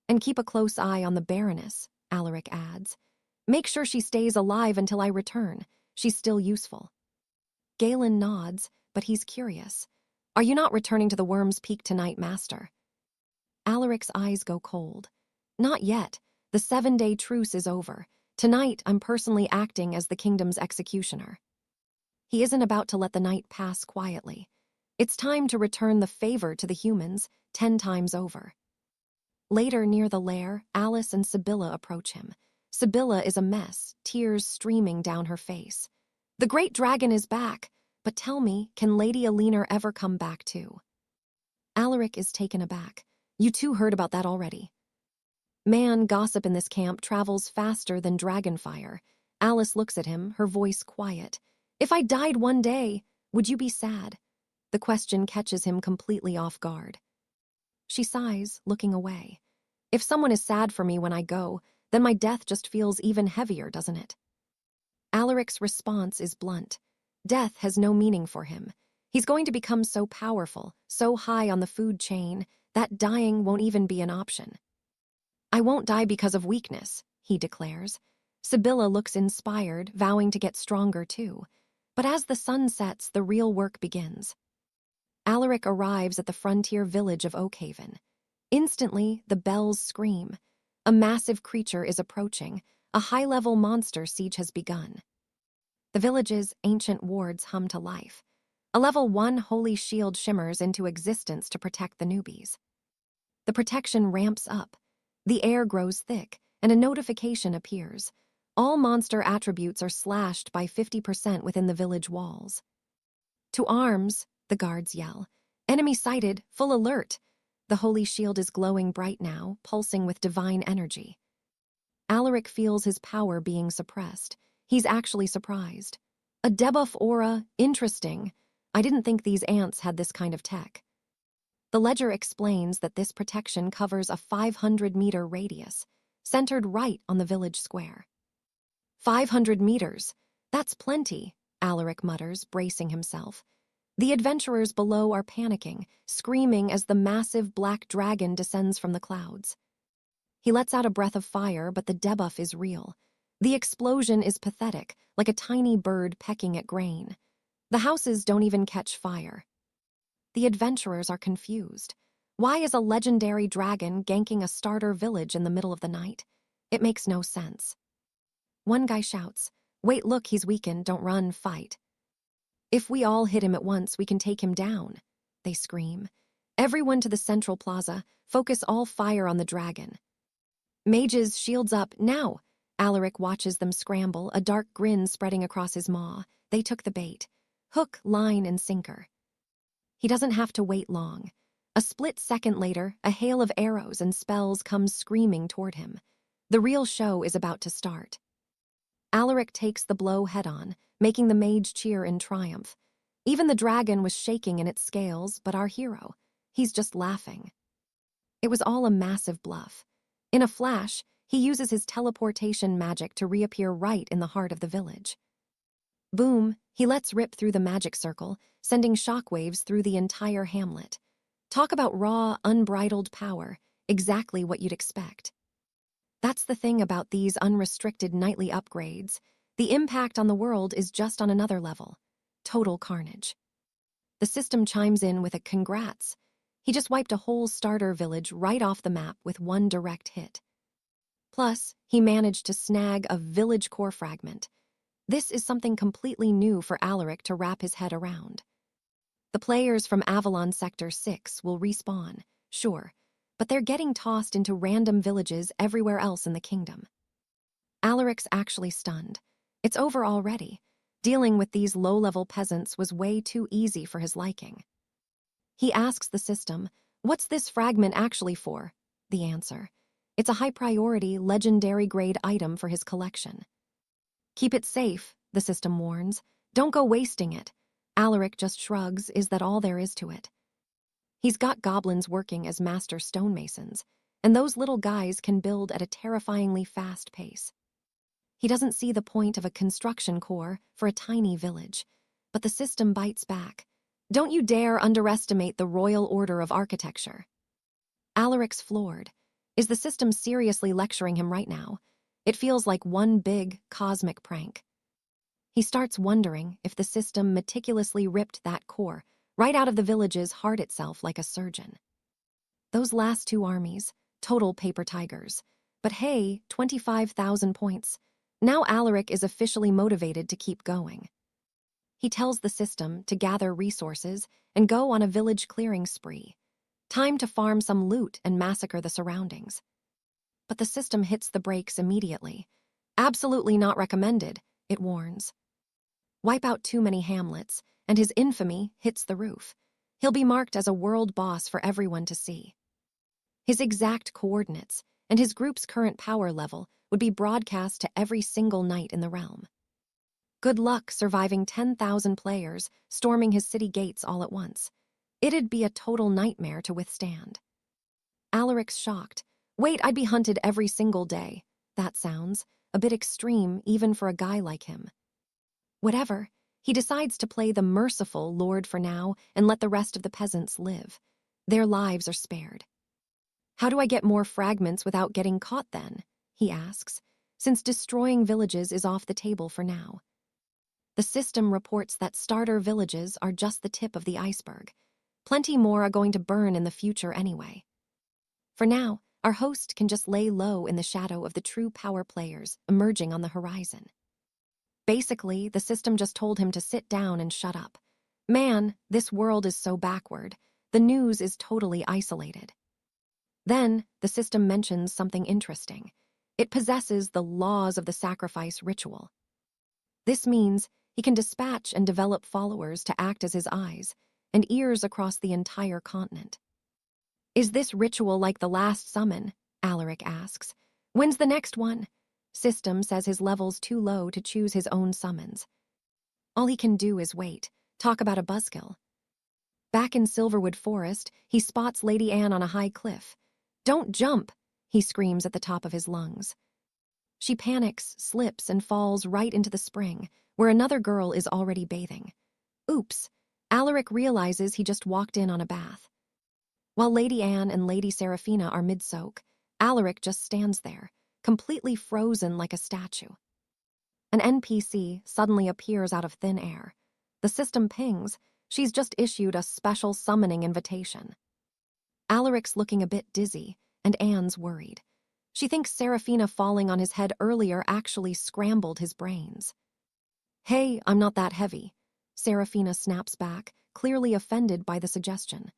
And keep a close eye on the Baroness. Alaric adds. Make sure she stays alive until I return. She's still useful. Galen nods, but he's curious. Are you not returning to the Worm's Peak tonight, Master? Alaric's eyes go cold. Not yet. The 7-day truce is over. Tonight, I'm personally acting as the kingdom's executioner. He isn't about to let the night pass quietly. It's time to return the favor to the humans 10 times over. Later, near the lair, Alice and Sibylla approach him. Sibylla is a mess, tears streaming down her face. The great dragon is back, but tell me, can Lady Alina ever come back too? Alaric is taken aback. You two heard about that already. Man, gossip in this camp travels faster than dragonfire. Alice looks at him, her voice quiet. If I died one day, would you be sad? The question catches him completely off guard. She sighs, looking away. If someone is sad for me when I go, then my death just feels even heavier, doesn't it? Alaric's response is blunt. Death has no meaning for him. He's going to become so powerful, so high on the food chain, that dying won't even be an option. I won't die because of weakness, he declares. Sibylla looks inspired, vowing to get stronger too. But as the sun sets, the real work begins. Alaric arrives at the frontier village of Oakhaven. Instantly, the bells scream. A massive creature is approaching. A high-level monster siege has begun. The village's ancient wards hum to life. A level 1 holy shield shimmers into existence to protect the newbies. The protection ramps up. The air grows thick, and a notification appears. All monster attributes are slashed by 50% within the village walls. To arms, the guards yell. Enemy sighted, full alert. The holy shield is glowing bright now, pulsing with divine energy. Alaric feels his power being suppressed. He's actually surprised. A debuff aura, interesting. I didn't think these ants had this kind of tech. The ledger explains that this protection covers a 500-meter radius, centered right on the village square. 500 meters. That's plenty, Alaric mutters, bracing himself. The adventurers below are panicking, screaming as the massive black dragon descends from the clouds. He lets out a breath of fire, but the debuff is real. The explosion is pathetic, like a tiny bird pecking at grain. The houses don't even catch fire. The adventurers are confused. Why is a legendary dragon ganking a starter village in the middle of the night? It makes no sense. One guy shouts, "Wait, look, he's weakened, don't run, fight." "If we all hit him at once, we can take him down," they scream. "Everyone to the central plaza, focus all fire on the dragon." "Mages, shields up, now!" Alaric watches them scramble, a dark grin spreading across his maw. They took the bait. Hook, line, and sinker. He doesn't have to wait long. A split second later, a hail of arrows and spells comes screaming toward him. The real show is about to start. Alaric takes the blow head-on, making the mage cheer in triumph. Even the dragon was shaking in its scales, but our hero, he's just laughing. It was all a massive bluff. In a flash, he uses his teleportation magic to reappear right in the heart of the village. Boom, he lets rip through the magic circle, sending shockwaves through the entire hamlet. Talk about raw, unbridled power, exactly what you'd expect. That's the thing about these unrestricted nightly upgrades. The impact on the world is just on another level. Total carnage. The system chimes in with a congrats. He just wiped a whole starter village right off the map with one direct hit. Plus, he managed to snag a village core fragment. This is something completely new for Alaric to wrap his head around. The players from Avalon Sector 6 will respawn, sure, but they're getting tossed into random villages everywhere else in the kingdom. Alaric's actually stunned. It's over already. Dealing with these low-level peasants was way too easy for his liking. He asks the system, "What's this fragment actually for?" The answer, "It's a high-priority, legendary-grade item for his collection." "Keep it safe," the system warns. "Don't go wasting it." Alaric just shrugs. Is that all there is to it? He's got goblins working as master stonemasons, and those little guys can build at a terrifyingly fast pace. He doesn't see the point of a construction corps for a tiny village, but the system bites back. "Don't you dare underestimate the royal order of architecture." Alaric's floored. Is the system seriously lecturing him right now? It feels like one big, cosmic prank. He starts wondering if the system meticulously ripped that core right out of the village's heart itself like a surgeon. Those last two armies, total paper tigers. But hey, 25,000 points. Now Alaric is officially motivated to keep going. He tells the system to gather resources and go on a village clearing spree. Time to farm some loot and massacre the surroundings. But the system hits the brakes immediately. Absolutely not recommended, it warns. Wipe out too many hamlets, and his infamy hits the roof. He'll be marked as a world boss for everyone to see. His exact coordinates and his group's current power level would be broadcast to every single knight in the realm. Good luck surviving 10,000 players storming his city gates all at once. It'd be a total nightmare to withstand. Alaric's shocked. Wait, I'd be hunted every single day. That sounds a bit extreme even for a guy like him. Whatever, he decides to play the merciful lord for now and let the rest of the peasants live. Their lives are spared. How do I get more fragments without getting caught then? He asks, since destroying villages is off the table for now. The system reports that starter villages are just the tip of the iceberg. Plenty more are going to burn in the future anyway. For now, our host can just lay low in the shadow of the true power players emerging on the horizon. Basically, the system just told him to sit down and shut up. Man, this world is so backward. The news is totally isolated. Then, the system mentions something interesting. It possesses the laws of the sacrifice ritual. This means he can dispatch and develop followers to act as his eyes and ears across the entire continent. Is this ritual like the last summon? Alaric asks. When's the next one? System says his level's too low to choose his own summons. All he can do is wait, talk about a buzzkill. Back in Silverwood Forest, he spots Lady Anne on a high cliff. Don't jump, he screams at the top of his lungs. She panics, slips, and falls right into the spring, where another girl is already bathing. Oops, Alaric realizes he just walked in on a bath. While Lady Anne and Lady Seraphina are mid-soak, Alaric just stands there, completely frozen like a statue. An NPC suddenly appears out of thin air. The system pings. She's just issued a special summoning invitation. Alaric's looking a bit dizzy, and Anne's worried. She thinks Seraphina falling on his head earlier actually scrambled his brains. Hey, I'm not that heavy. Seraphina snaps back, clearly offended by the suggestion.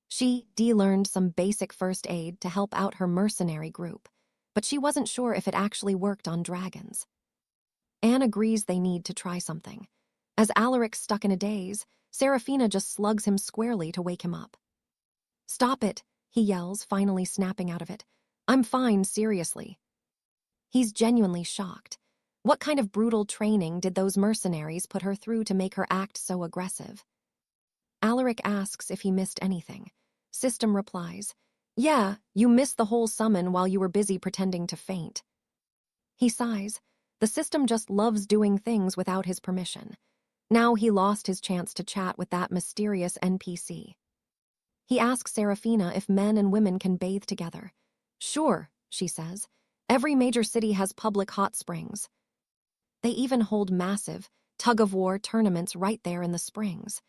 She learned some basic first aid to help out her mercenary group, but she wasn't sure if it actually worked on dragons. Anne agrees they need to try something. As Alaric's stuck in a daze, Seraphina just slugs him squarely to wake him up. Stop it, he yells, finally snapping out of it. I'm fine, seriously. He's genuinely shocked. What kind of brutal training did those mercenaries put her through to make her act so aggressive? Alaric asks if he missed anything. System replies, yeah, you missed the whole summon while you were busy pretending to faint. He sighs. The system just loves doing things without his permission. Now he lost his chance to chat with that mysterious NPC. He asks Seraphina if men and women can bathe together. Sure, she says. Every major city has public hot springs. They even hold massive, tug-of-war tournaments right there in the springs.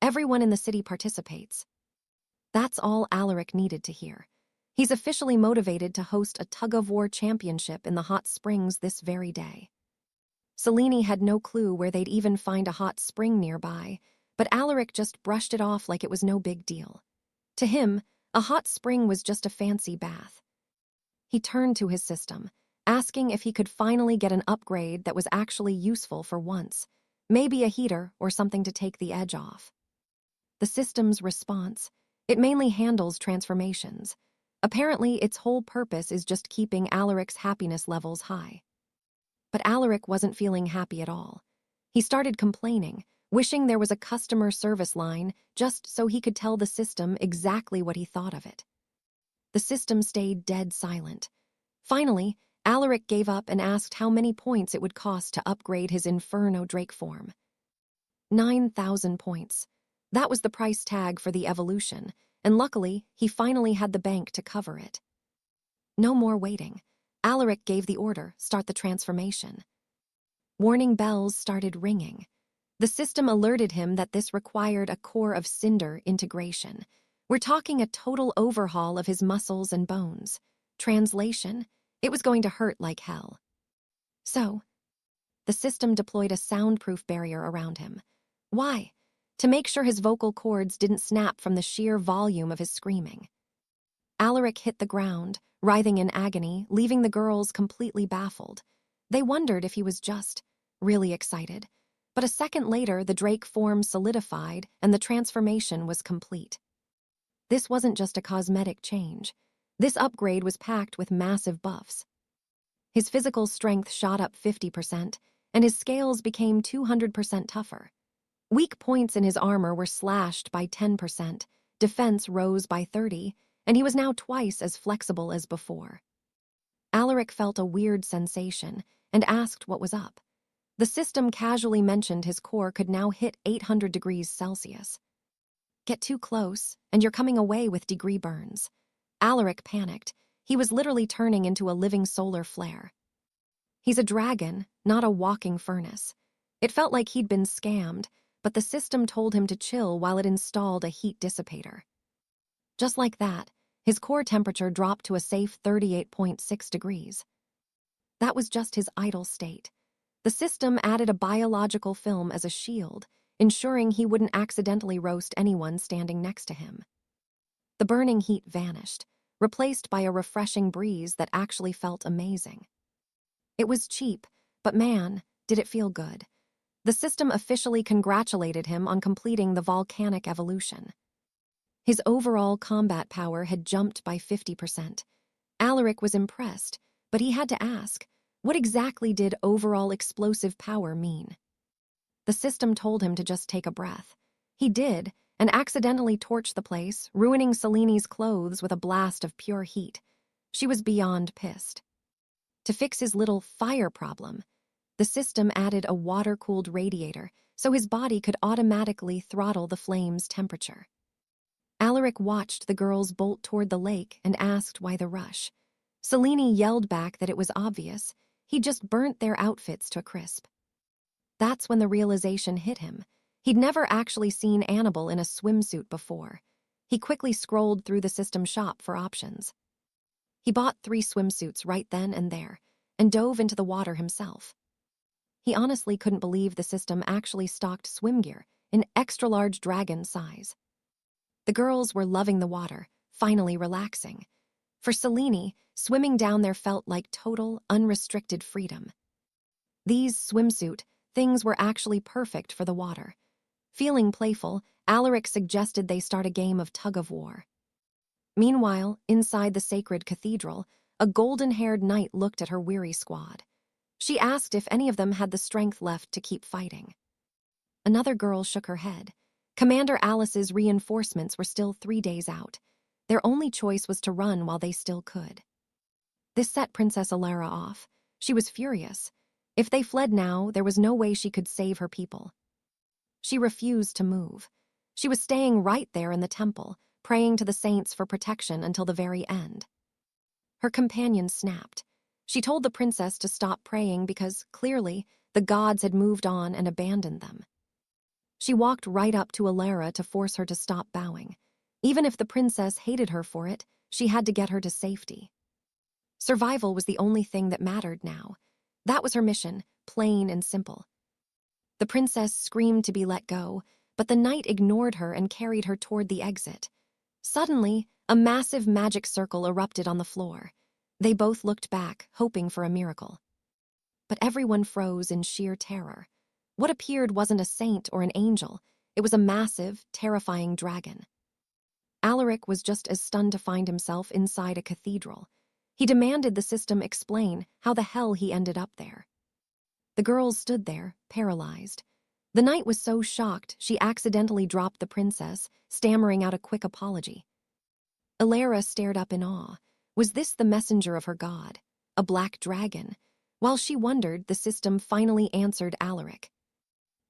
Everyone in the city participates. That's all Alaric needed to hear. He's officially motivated to host a tug-of-war championship in the hot springs this very day. Selene had no clue where they'd even find a hot spring nearby, but Alaric just brushed it off like it was no big deal. To him, a hot spring was just a fancy bath. He turned to his system, asking if he could finally get an upgrade that was actually useful for once, maybe a heater or something to take the edge off. The system's response, it mainly handles transformations. Apparently, its whole purpose is just keeping Alaric's happiness levels high. But Alaric wasn't feeling happy at all. He started complaining, wishing there was a customer service line just so he could tell the system exactly what he thought of it. The system stayed dead silent. Finally, Alaric gave up and asked how many points it would cost to upgrade his Inferno Drake form. 9,000 points. That was the price tag for the evolution, and luckily, he finally had the bank to cover it. No more waiting. Alaric gave the order, "Start the transformation." Warning bells started ringing. The system alerted him that this required a core of cinder integration. We're talking a total overhaul of his muscles and bones. Translation: it was going to hurt like hell. So, the system deployed a soundproof barrier around him. Why? To make sure his vocal cords didn't snap from the sheer volume of his screaming. Alaric hit the ground, writhing in agony, leaving the girls completely baffled. They wondered if he was just really excited. But a second later, the Drake form solidified and the transformation was complete. This wasn't just a cosmetic change. This upgrade was packed with massive buffs. His physical strength shot up 50%, and his scales became 200% tougher. Weak points in his armor were slashed by 10%, defense rose by 30%, and he was now twice as flexible as before. Alaric felt a weird sensation and asked what was up. The system casually mentioned his core could now hit 800 degrees Celsius. Get too close, and you're coming away with degree burns. Alaric panicked. He was literally turning into a living solar flare. He's a dragon, not a walking furnace. It felt like he'd been scammed, but the system told him to chill while it installed a heat dissipator. Just like that, his core temperature dropped to a safe 38.6 degrees. That was just his idle state. The system added a biological film as a shield, ensuring he wouldn't accidentally roast anyone standing next to him. The burning heat vanished, replaced by a refreshing breeze that actually felt amazing. It was cheap, but man, did it feel good. The system officially congratulated him on completing the volcanic evolution. His overall combat power had jumped by 50%. Alaric was impressed, but he had to ask, what exactly did overall explosive power mean? The system told him to just take a breath. He did, and accidentally torched the place, ruining Seleni's clothes with a blast of pure heat. She was beyond pissed. To fix his little fire problem, the system added a water-cooled radiator so his body could automatically throttle the flame's temperature. Alaric watched the girls bolt toward the lake and asked why the rush. Selene yelled back that it was obvious. He just burnt their outfits to a crisp. That's when the realization hit him. He'd never actually seen Annabelle in a swimsuit before. He quickly scrolled through the system shop for options. He bought 3 swimsuits right then and there, and dove into the water himself. He honestly couldn't believe the system actually stocked swim gear in extra-large dragon size. The girls were loving the water, finally relaxing. For Selene, swimming down there felt like total, unrestricted freedom. These swimsuit things were actually perfect for the water. Feeling playful, Alaric suggested they start a game of tug-of-war. Meanwhile, inside the sacred cathedral, a golden-haired knight looked at her weary squad. She asked if any of them had the strength left to keep fighting. Another girl shook her head. Commander Alice's reinforcements were still 3 days out. Their only choice was to run while they still could. This set Princess Alara off. She was furious. If they fled now, there was no way she could save her people. She refused to move. She was staying right there in the temple, praying to the saints for protection until the very end. Her companion snapped. She told the princess to stop praying because, clearly, the gods had moved on and abandoned them. She walked right up to Alara to force her to stop bowing. Even if the princess hated her for it, she had to get her to safety. Survival was the only thing that mattered now. That was her mission, plain and simple. The princess screamed to be let go, but the knight ignored her and carried her toward the exit. Suddenly, a massive magic circle erupted on the floor. They both looked back, hoping for a miracle. But everyone froze in sheer terror. What appeared wasn't a saint or an angel. It was a massive, terrifying dragon. Alaric was just as stunned to find himself inside a cathedral. He demanded the system explain how the hell he ended up there. The girls stood there, paralyzed. The knight was so shocked she accidentally dropped the princess, stammering out a quick apology. Alara stared up in awe. Was this the messenger of her god? A black dragon? While she wondered, the system finally answered Alaric.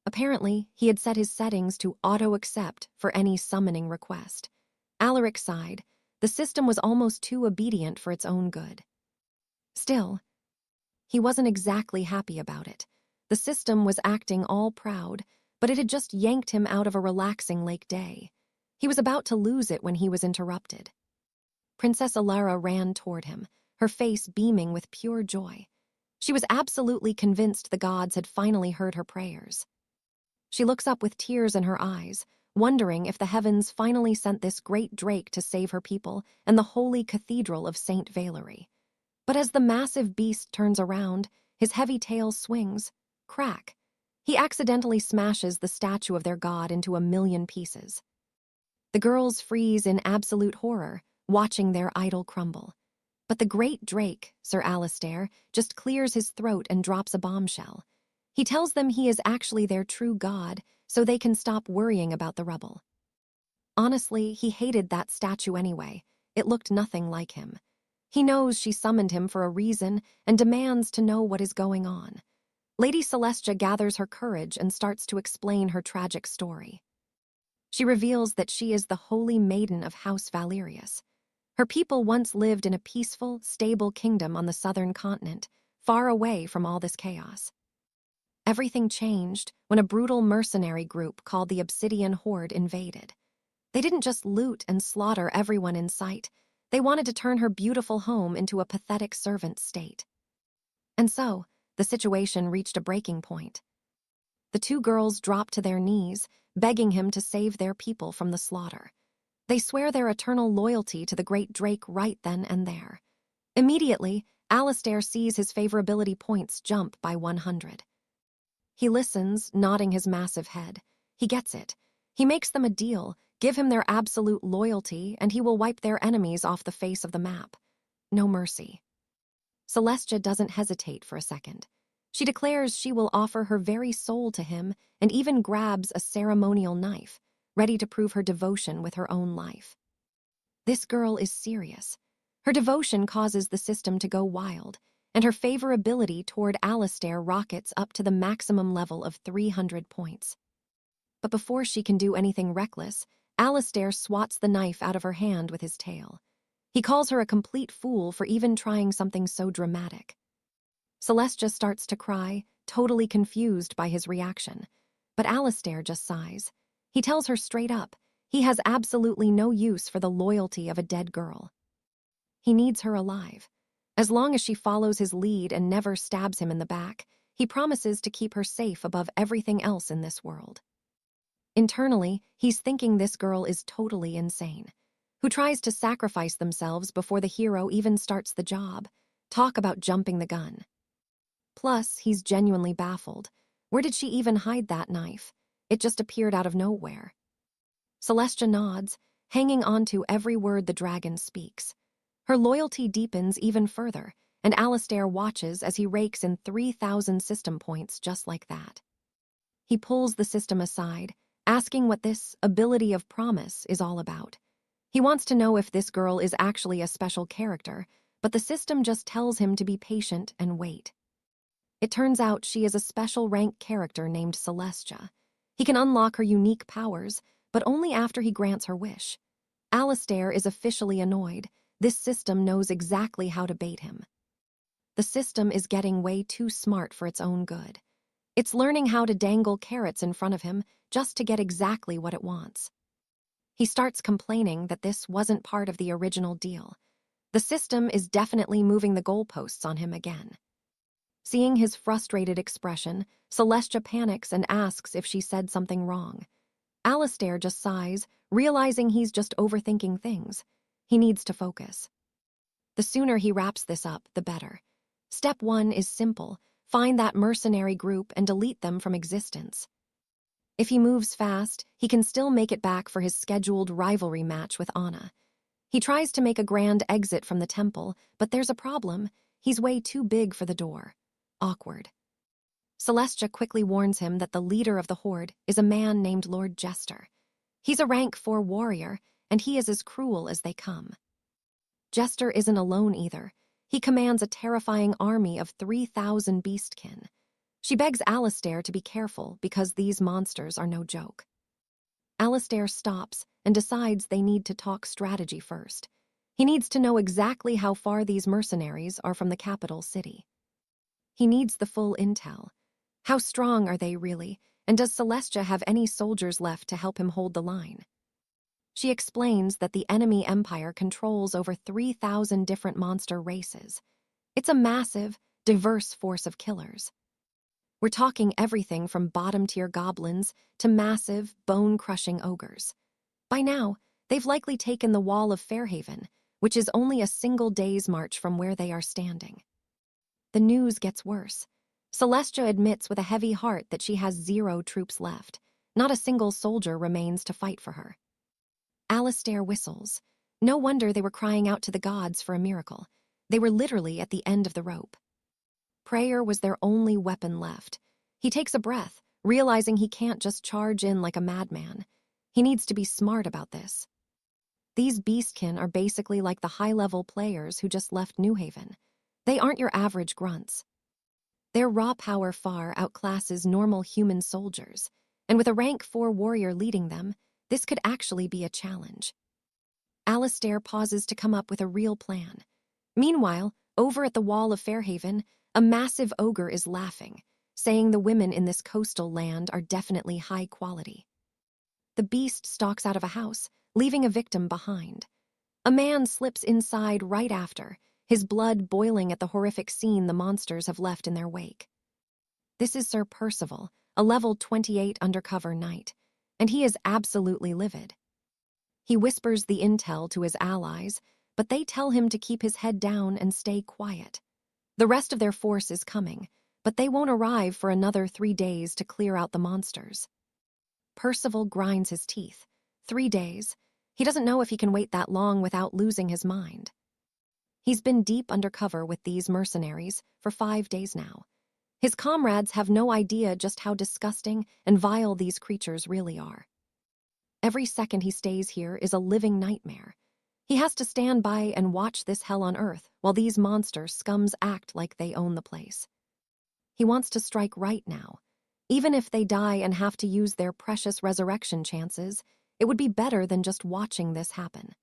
Apparently, he had set his settings to auto-accept for any summoning request. Alaric sighed. The system was almost too obedient for its own good. Still, he wasn't exactly happy about it. The system was acting all proud, but it had just yanked him out of a relaxing lake day. He was about to lose it when he was interrupted. Princess Alara ran toward him, her face beaming with pure joy. She was absolutely convinced the gods had finally heard her prayers. She looks up with tears in her eyes, wondering if the heavens finally sent this great drake to save her people and the holy cathedral of 𝒕𝒓𝒐𝒏. But as the massive beast turns around, his heavy tail swings. Crack! He accidentally smashes the statue of their god into a million pieces. The girls freeze in absolute horror, watching their idol crumble. But the great drake, Sir Alistair, just clears his throat and drops a bombshell. He tells them he is actually their true god, so they can stop worrying about the rubble. Honestly, he hated that statue anyway. It looked nothing like him. He knows she summoned him for a reason and demands to know what is going on. Lady Celestia gathers her courage and starts to explain her tragic story. She reveals that she is the holy maiden of House Valerius. Her people once lived in a peaceful, stable kingdom on the southern continent, far away from all this chaos. Everything changed when a brutal mercenary group called the Obsidian Horde invaded. They didn't just loot and slaughter everyone in sight. They wanted to turn her beautiful home into a pathetic servant state. And so, the situation reached a breaking point. The two girls drop to their knees, begging him to save their people from the slaughter. They swear their eternal loyalty to the great drake right then and there. Immediately, Alistair sees his favorability points jump by 100. He listens, nodding his massive head. He gets it. He makes them a deal, give him their absolute loyalty, and he will wipe their enemies off the face of the map. No mercy. Celestia doesn't hesitate for a second. She declares she will offer her very soul to him and even grabs a ceremonial knife, ready to prove her devotion with her own life. This girl is serious. Her devotion causes the system to go wild, and her favorability toward Alistair rockets up to the maximum level of 300 points. But before she can do anything reckless, Alistair swats the knife out of her hand with his tail. He calls her a complete fool for even trying something so dramatic. Celestia starts to cry, totally confused by his reaction. But Alistair just sighs. He tells her straight up, he has absolutely no use for the loyalty of a dead girl. He needs her alive. As long as she follows his lead and never stabs him in the back, he promises to keep her safe above everything else in this world. Internally, he's thinking this girl is totally insane. Who tries to sacrifice themselves before the hero even starts the job. Talk about jumping the gun. Plus, he's genuinely baffled. Where did she even hide that knife? It just appeared out of nowhere. Celestia nods, hanging on to every word the dragon speaks. Her loyalty deepens even further, and Alistair watches as he rakes in 3,000 system points just like that. He pulls the system aside, asking what this ability of promise is all about. He wants to know if this girl is actually a special character, but the system just tells him to be patient and wait. It turns out she is a special rank character named Celestia. He can unlock her unique powers, but only after he grants her wish. Alistair is officially annoyed. This system knows exactly how to bait him. The system is getting way too smart for its own good. It's learning how to dangle carrots in front of him just to get exactly what it wants. He starts complaining that this wasn't part of the original deal. The system is definitely moving the goalposts on him again. Seeing his frustrated expression, Celestia panics and asks if she said something wrong. Alistair just sighs, realizing he's just overthinking things. He needs to focus. The sooner he wraps this up, the better. Step 1 is simple. Find that mercenary group and delete them from existence. If he moves fast, he can still make it back for his scheduled rivalry match with Anna. He tries to make a grand exit from the temple, but there's a problem. He's way too big for the door. Awkward. Celestia quickly warns him that the leader of the horde is a man named Lord Jester. He's a rank 4 warrior, and he is as cruel as they come. Jester isn't alone either. He commands a terrifying army of 3,000 beastkin. She begs Alistair to be careful because these monsters are no joke. Alistair stops and decides they need to talk strategy first. He needs to know exactly how far these mercenaries are from the capital city. He needs the full intel. How strong are they really, and does 𝒔𝒏 have any soldiers left to help him hold the line? She explains that the enemy empire controls over 3,000 different monster races. It's a massive, diverse force of killers. We're talking everything from bottom-tier goblins to massive, bone-crushing ogres. By now, they've likely taken the wall of Fairhaven, which is only a single day's march from where they are standing. The news gets worse. 𝒔𝒏 admits with a heavy heart that she has 0 troops left. Not a single soldier remains to fight for her. Alistair whistles. No wonder they were crying out to the gods for a miracle. They were literally at the end of the rope. Prayer was their only weapon left. He takes a breath, realizing he can't just charge in like a madman. He needs to be smart about this. These beastkin are basically like the high-level players who just left New Haven. They aren't your average grunts. Their raw power far outclasses normal human soldiers, and with a rank 4 warrior leading them, this could actually be a challenge. Alistair pauses to come up with a real plan. Meanwhile, over at the wall of Fairhaven, a massive ogre is laughing, saying the women in this coastal land are definitely high quality. The beast stalks out of a house, leaving a victim behind. A man slips inside right after, his blood boiling at the horrific scene the monsters have left in their wake. This is Sir Percival, a level 28 undercover knight, and he is absolutely livid. He whispers the intel to his allies, but they tell him to keep his head down and stay quiet. The rest of their force is coming, but they won't arrive for another 3 days to clear out the monsters. Percival grinds his teeth. 3 days? He doesn't know if he can wait that long without losing his mind. He's been deep undercover with these mercenaries for 5 days now. His comrades have no idea just how disgusting and vile these creatures really are. Every second he stays here is a living nightmare. He has to stand by and watch this hell on earth while these monster scums act like they own the place. He wants to strike right now. Even if they die and have to use their precious resurrection chances, it would be better than just watching this happen.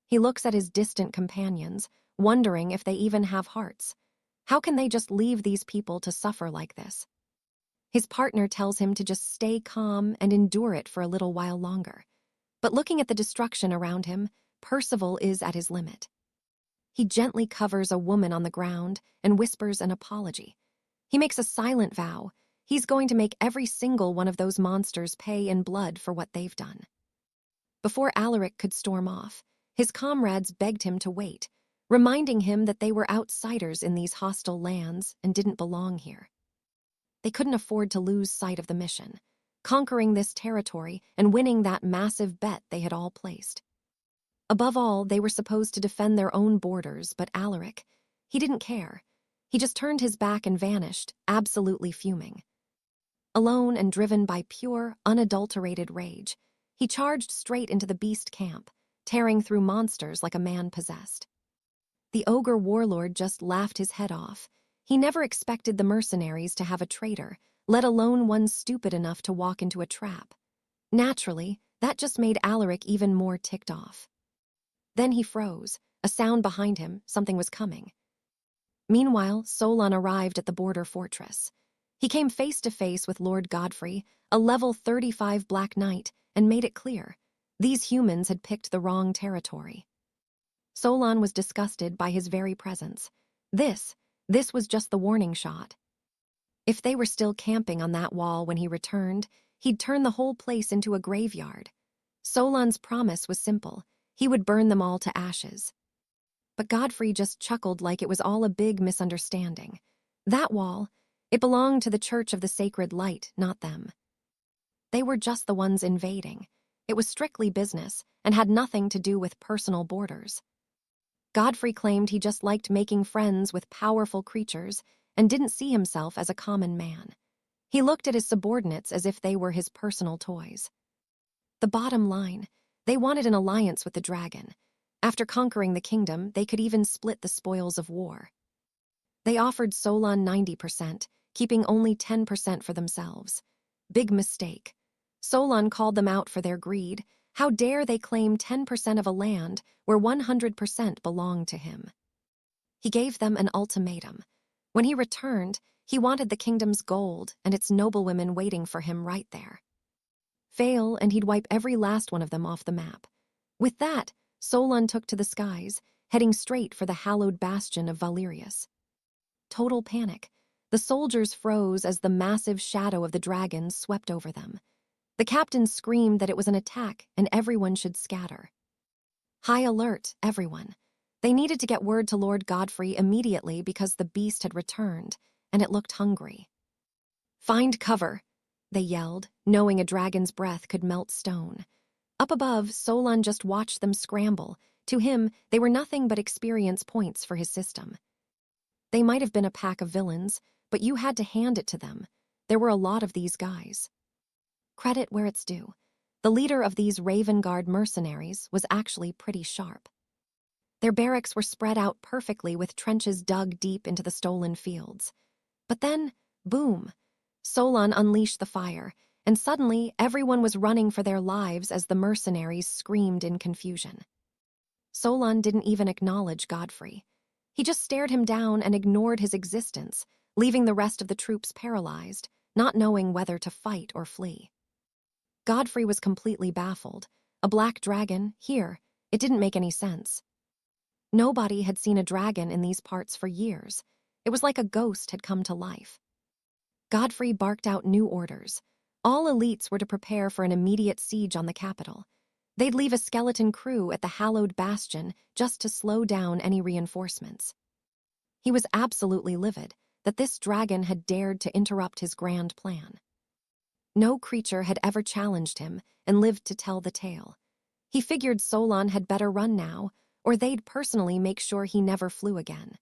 He looks at his distant companions, wondering if they even have hearts. How can they just leave these people to suffer like this? His partner tells him to just stay calm and endure it for a little while longer. But looking at the destruction around him, Percival is at his limit. He gently covers a woman on the ground and whispers an apology. He makes a silent vow. He's going to make every single one of those monsters pay in blood for what they've done. Before Alaric could storm off, his comrades begged him to wait, reminding him that they were outsiders in these hostile lands and didn't belong here. They couldn't afford to lose sight of the mission, conquering this territory and winning that massive bet they had all placed. Above all, they were supposed to defend their own borders, but Alaric, he didn't care. He just turned his back and vanished, absolutely fuming. Alone and driven by pure, unadulterated rage, he charged straight into the beast camp, tearing through monsters like a man possessed. The ogre warlord just laughed his head off. He never expected the mercenaries to have a traitor, let alone one stupid enough to walk into a trap. Naturally, that just made Alaric even more ticked off. Then he froze, a sound behind him, something was coming. Meanwhile, Solon arrived at the border fortress. He came face to face with Lord Godfrey, a level 35 Black Knight, and made it clear. These humans had picked the wrong territory. Solon was disgusted by his very presence. This was just the warning shot. If they were still camping on that wall when he returned, he'd turn the whole place into a graveyard. Solon's promise was simple. He would burn them all to ashes. But Godfrey just chuckled like it was all a big misunderstanding. That wall, it belonged to the Church of the Sacred Light, not them. They were just the ones invading. It was strictly business and had nothing to do with personal borders. Godfrey claimed he just liked making friends with powerful creatures and didn't see himself as a common man. He looked at his subordinates as if they were his personal toys. The bottom line, they wanted an alliance with the dragon. After conquering the kingdom, they could even split the spoils of war. They offered Solon 90%, keeping only 10% for themselves. Big mistake. Solon called them out for their greed, How dare they claim 10% of a land where 100% belonged to him? He gave them an ultimatum. When he returned, he wanted the kingdom's gold and its noblewomen waiting for him right there. Fail, and he'd wipe every last one of them off the map. With that, Solon took to the skies, heading straight for the hallowed bastion of Valerius. Total panic. The soldiers froze as the massive shadow of the dragon swept over them. The captain screamed that it was an attack and everyone should scatter. High alert, everyone. They needed to get word to Lord Godfrey immediately because the beast had returned, and it looked hungry. "Find cover," they yelled, knowing a dragon's breath could melt stone. Up above, Solon just watched them scramble. To him, they were nothing but experience points for his system. They might have been a pack of villains, but you had to hand it to them. There were a lot of these guys. Credit where it's due. The leader of these Raven Guard mercenaries was actually pretty sharp. Their barracks were spread out perfectly with trenches dug deep into the stolen fields. But then, boom, Solon unleashed the fire, and suddenly everyone was running for their lives as the mercenaries screamed in confusion. Solon didn't even acknowledge Godfrey. He just stared him down and ignored his existence, leaving the rest of the troops paralyzed, not knowing whether to fight or flee. Godfrey was completely baffled. A black dragon, here, it didn't make any sense. Nobody had seen a dragon in these parts for years. It was like a ghost had come to life. Godfrey barked out new orders. All elites were to prepare for an immediate siege on the capital. They'd leave a skeleton crew at the hallowed bastion just to slow down any reinforcements. He was absolutely livid that this dragon had dared to interrupt his grand plan. No creature had ever challenged him and lived to tell the tale. He figured Solon had better run now, or they'd personally make sure he never flew again.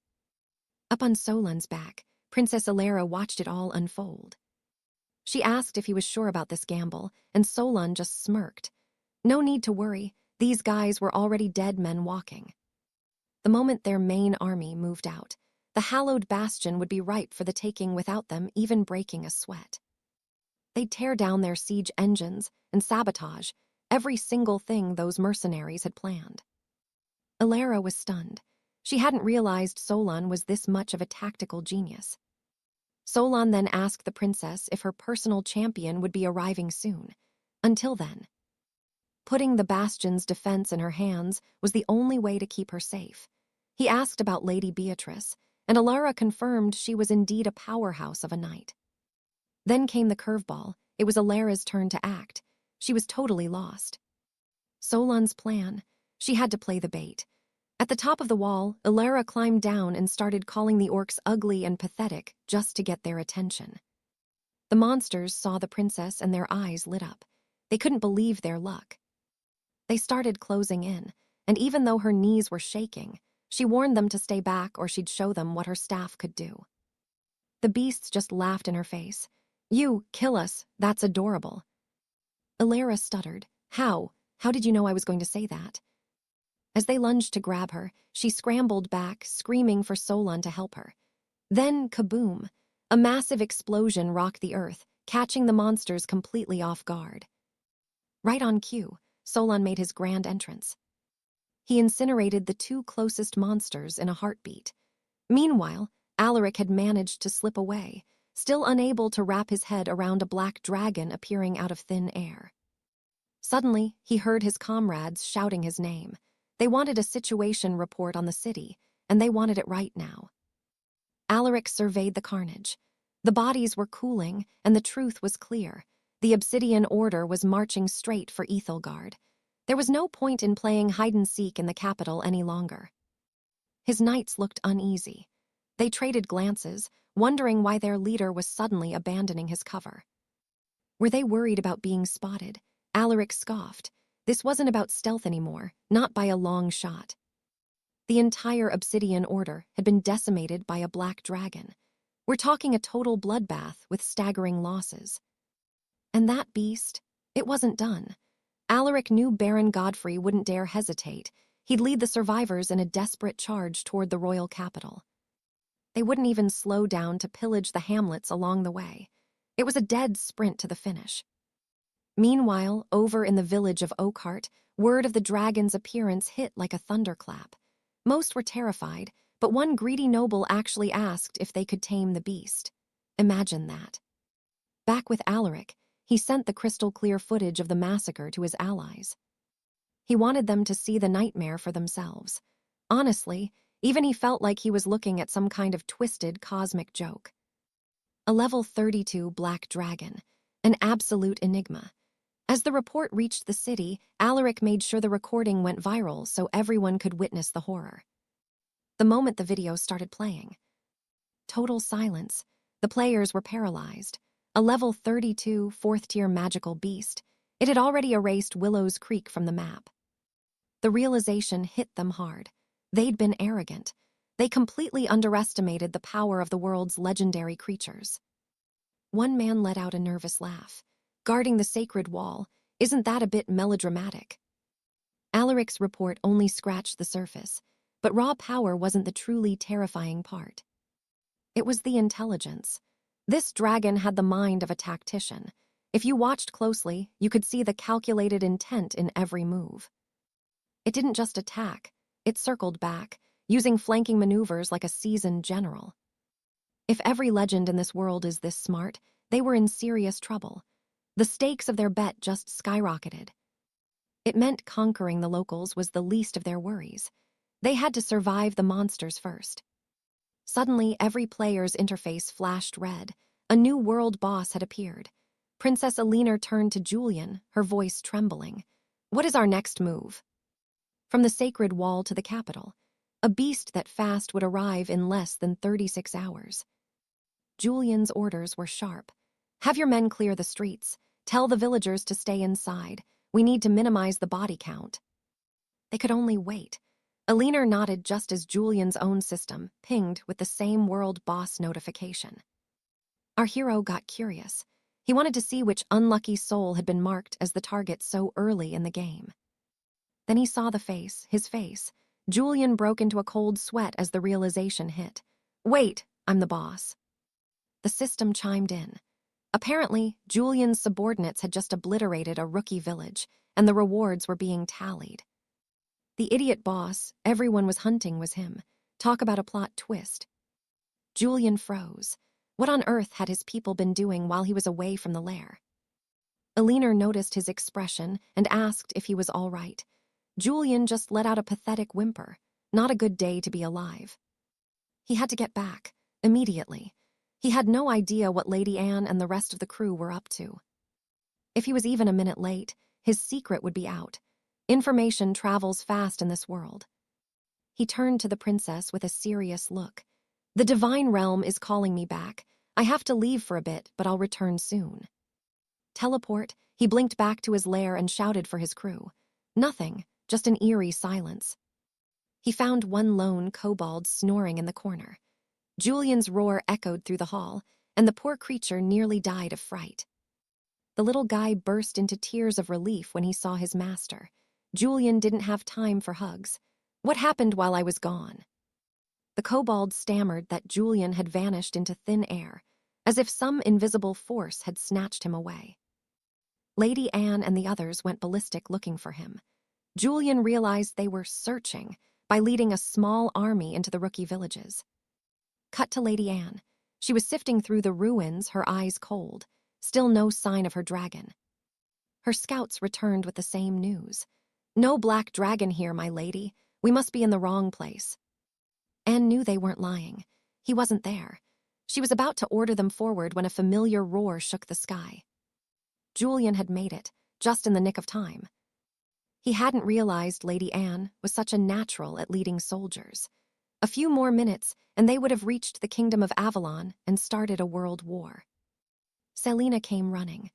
Up on Solon's back, Princess Ilera watched it all unfold. She asked if he was sure about this gamble, and Solon just smirked. No need to worry, these guys were already dead men walking. The moment their main army moved out, the hallowed bastion would be ripe for the taking without them even breaking a sweat. They'd tear down their siege engines and sabotage every single thing those mercenaries had planned. Ilera was stunned. She hadn't realized Solon was this much of a tactical genius. Solon then asked the princess if her personal champion would be arriving soon. Until then, putting the bastion's defense in her hands was the only way to keep her safe. He asked about Lady Beatrice, and Ilera confirmed she was indeed a powerhouse of a knight. Then came the curveball. It was Ilera's turn to act. She was totally lost. Solon's plan. She had to play the bait. At the top of the wall, Ilera climbed down and started calling the orcs ugly and pathetic just to get their attention. The monsters saw the princess and their eyes lit up. They couldn't believe their luck. They started closing in, and even though her knees were shaking, she warned them to stay back or she'd show them what her staff could do. The beasts just laughed in her face. "You, kill us, that's adorable." Ilera stuttered. How? How did you know I was going to say that?" As they lunged to grab her, she scrambled back, screaming for Solon to help her. Then, kaboom! A massive explosion rocked the earth, catching the monsters completely off guard. Right on cue, Solon made his grand entrance. He incinerated the two closest monsters in a heartbeat. Meanwhile, Alaric had managed to slip away, still unable to wrap his head around a black dragon appearing out of thin air. Suddenly, he heard his comrades shouting his name. They wanted a situation report on the city, and they wanted it right now. Alaric surveyed the carnage. The bodies were cooling, and the truth was clear. The Obsidian Order was marching straight for Ithilgard. There was no point in playing hide-and-seek in the capital any longer. His knights looked uneasy. They traded glances, wondering why their leader was suddenly abandoning his cover. Were they worried about being spotted? Alaric scoffed. This wasn't about stealth anymore, not by a long shot. The entire Obsidian Order had been decimated by a black dragon. We're talking a total bloodbath with staggering losses. And that beast, it wasn't done. Alaric knew Baron Godfrey wouldn't dare hesitate. He'd lead the survivors in a desperate charge toward the royal capital. They wouldn't even slow down to pillage the hamlets along the way. It was a dead sprint to the finish. Meanwhile, over in the village of Oakhart, word of the dragon's appearance hit like a thunderclap. Most were terrified, but one greedy noble actually asked if they could tame the beast. Imagine that. Back with Alaric, he sent the crystal-clear footage of the massacre to his allies. He wanted them to see the nightmare for themselves. Honestly, even he felt like he was looking at some kind of twisted cosmic joke. A level 32 black dragon, an absolute enigma. As the report reached the city, Alaric made sure the recording went viral so everyone could witness the horror. The moment the video started playing, total silence. The players were paralyzed. A level 32 4th-tier magical beast. It had already erased Willow's Creek from the map. The realization hit them hard. They'd been arrogant. They completely underestimated the power of the world's legendary creatures. One man let out a nervous laugh. Guarding the sacred wall, isn't that a bit melodramatic? Alaric's report only scratched the surface, but raw power wasn't the truly terrifying part. It was the intelligence. This dragon had the mind of a tactician. If you watched closely, you could see the calculated intent in every move. It didn't just attack, it circled back, using flanking maneuvers like a seasoned general. If every legend in this world is this smart, they were in serious trouble. The stakes of their bet just skyrocketed. It meant conquering the locals was the least of their worries. They had to survive the monsters first. Suddenly, every player's interface flashed red. A new world boss had appeared. Princess Alina turned to Julian, her voice trembling. "What is our next move?" From the sacred wall to the capital, a beast that fast would arrive in less than 36 hours. Julian's orders were sharp. "Have your men clear the streets. Tell the villagers to stay inside. We need to minimize the body count." They could only wait. Alina nodded just as Julian's own system pinged with the same world boss notification. Our hero got curious. He wanted to see which unlucky soul had been marked as the target so early in the game. Then he saw his face. Julian broke into a cold sweat as the realization hit. "Wait, I'm the boss." The system chimed in. Apparently, Julian's subordinates had just obliterated a rookie village, and the rewards were being tallied. The idiot boss everyone was hunting was him. Talk about a plot twist. Julian froze. What on earth had his people been doing while he was away from the lair? Alina noticed his expression and asked if he was all right. Julian just let out a pathetic whimper. Not a good day to be alive. He had to get back, immediately. He had no idea what Lady Anne and the rest of the crew were up to. If he was even a minute late, his secret would be out. Information travels fast in this world. He turned to the princess with a serious look. "The divine realm is calling me back. I have to leave for a bit, but I'll return soon." Teleport, he blinked back to his lair and shouted for his crew. Nothing, just an eerie silence. He found one lone kobold snoring in the corner. Julian's roar echoed through the hall, and the poor creature nearly died of fright. The little guy burst into tears of relief when he saw his master. Julian didn't have time for hugs. "What happened while I was gone?" The kobold stammered that Julian had vanished into thin air, as if some invisible force had snatched him away. Lady Anne and the others went ballistic looking for him. Julian realized they were searching by leading a small army into the rookie villages. Cut to Lady Anne. She was sifting through the ruins, her eyes cold. Still no sign of her dragon. Her scouts returned with the same news. "No black dragon here, my lady. We must be in the wrong place." Anne knew they weren't lying. He wasn't there. She was about to order them forward when a familiar roar shook the sky. Julian had made it, just in the nick of time. He hadn't realized Lady Anne was such a natural at leading soldiers. A few more minutes, and they would have reached the kingdom of Avalon and started a world war. Selena came running.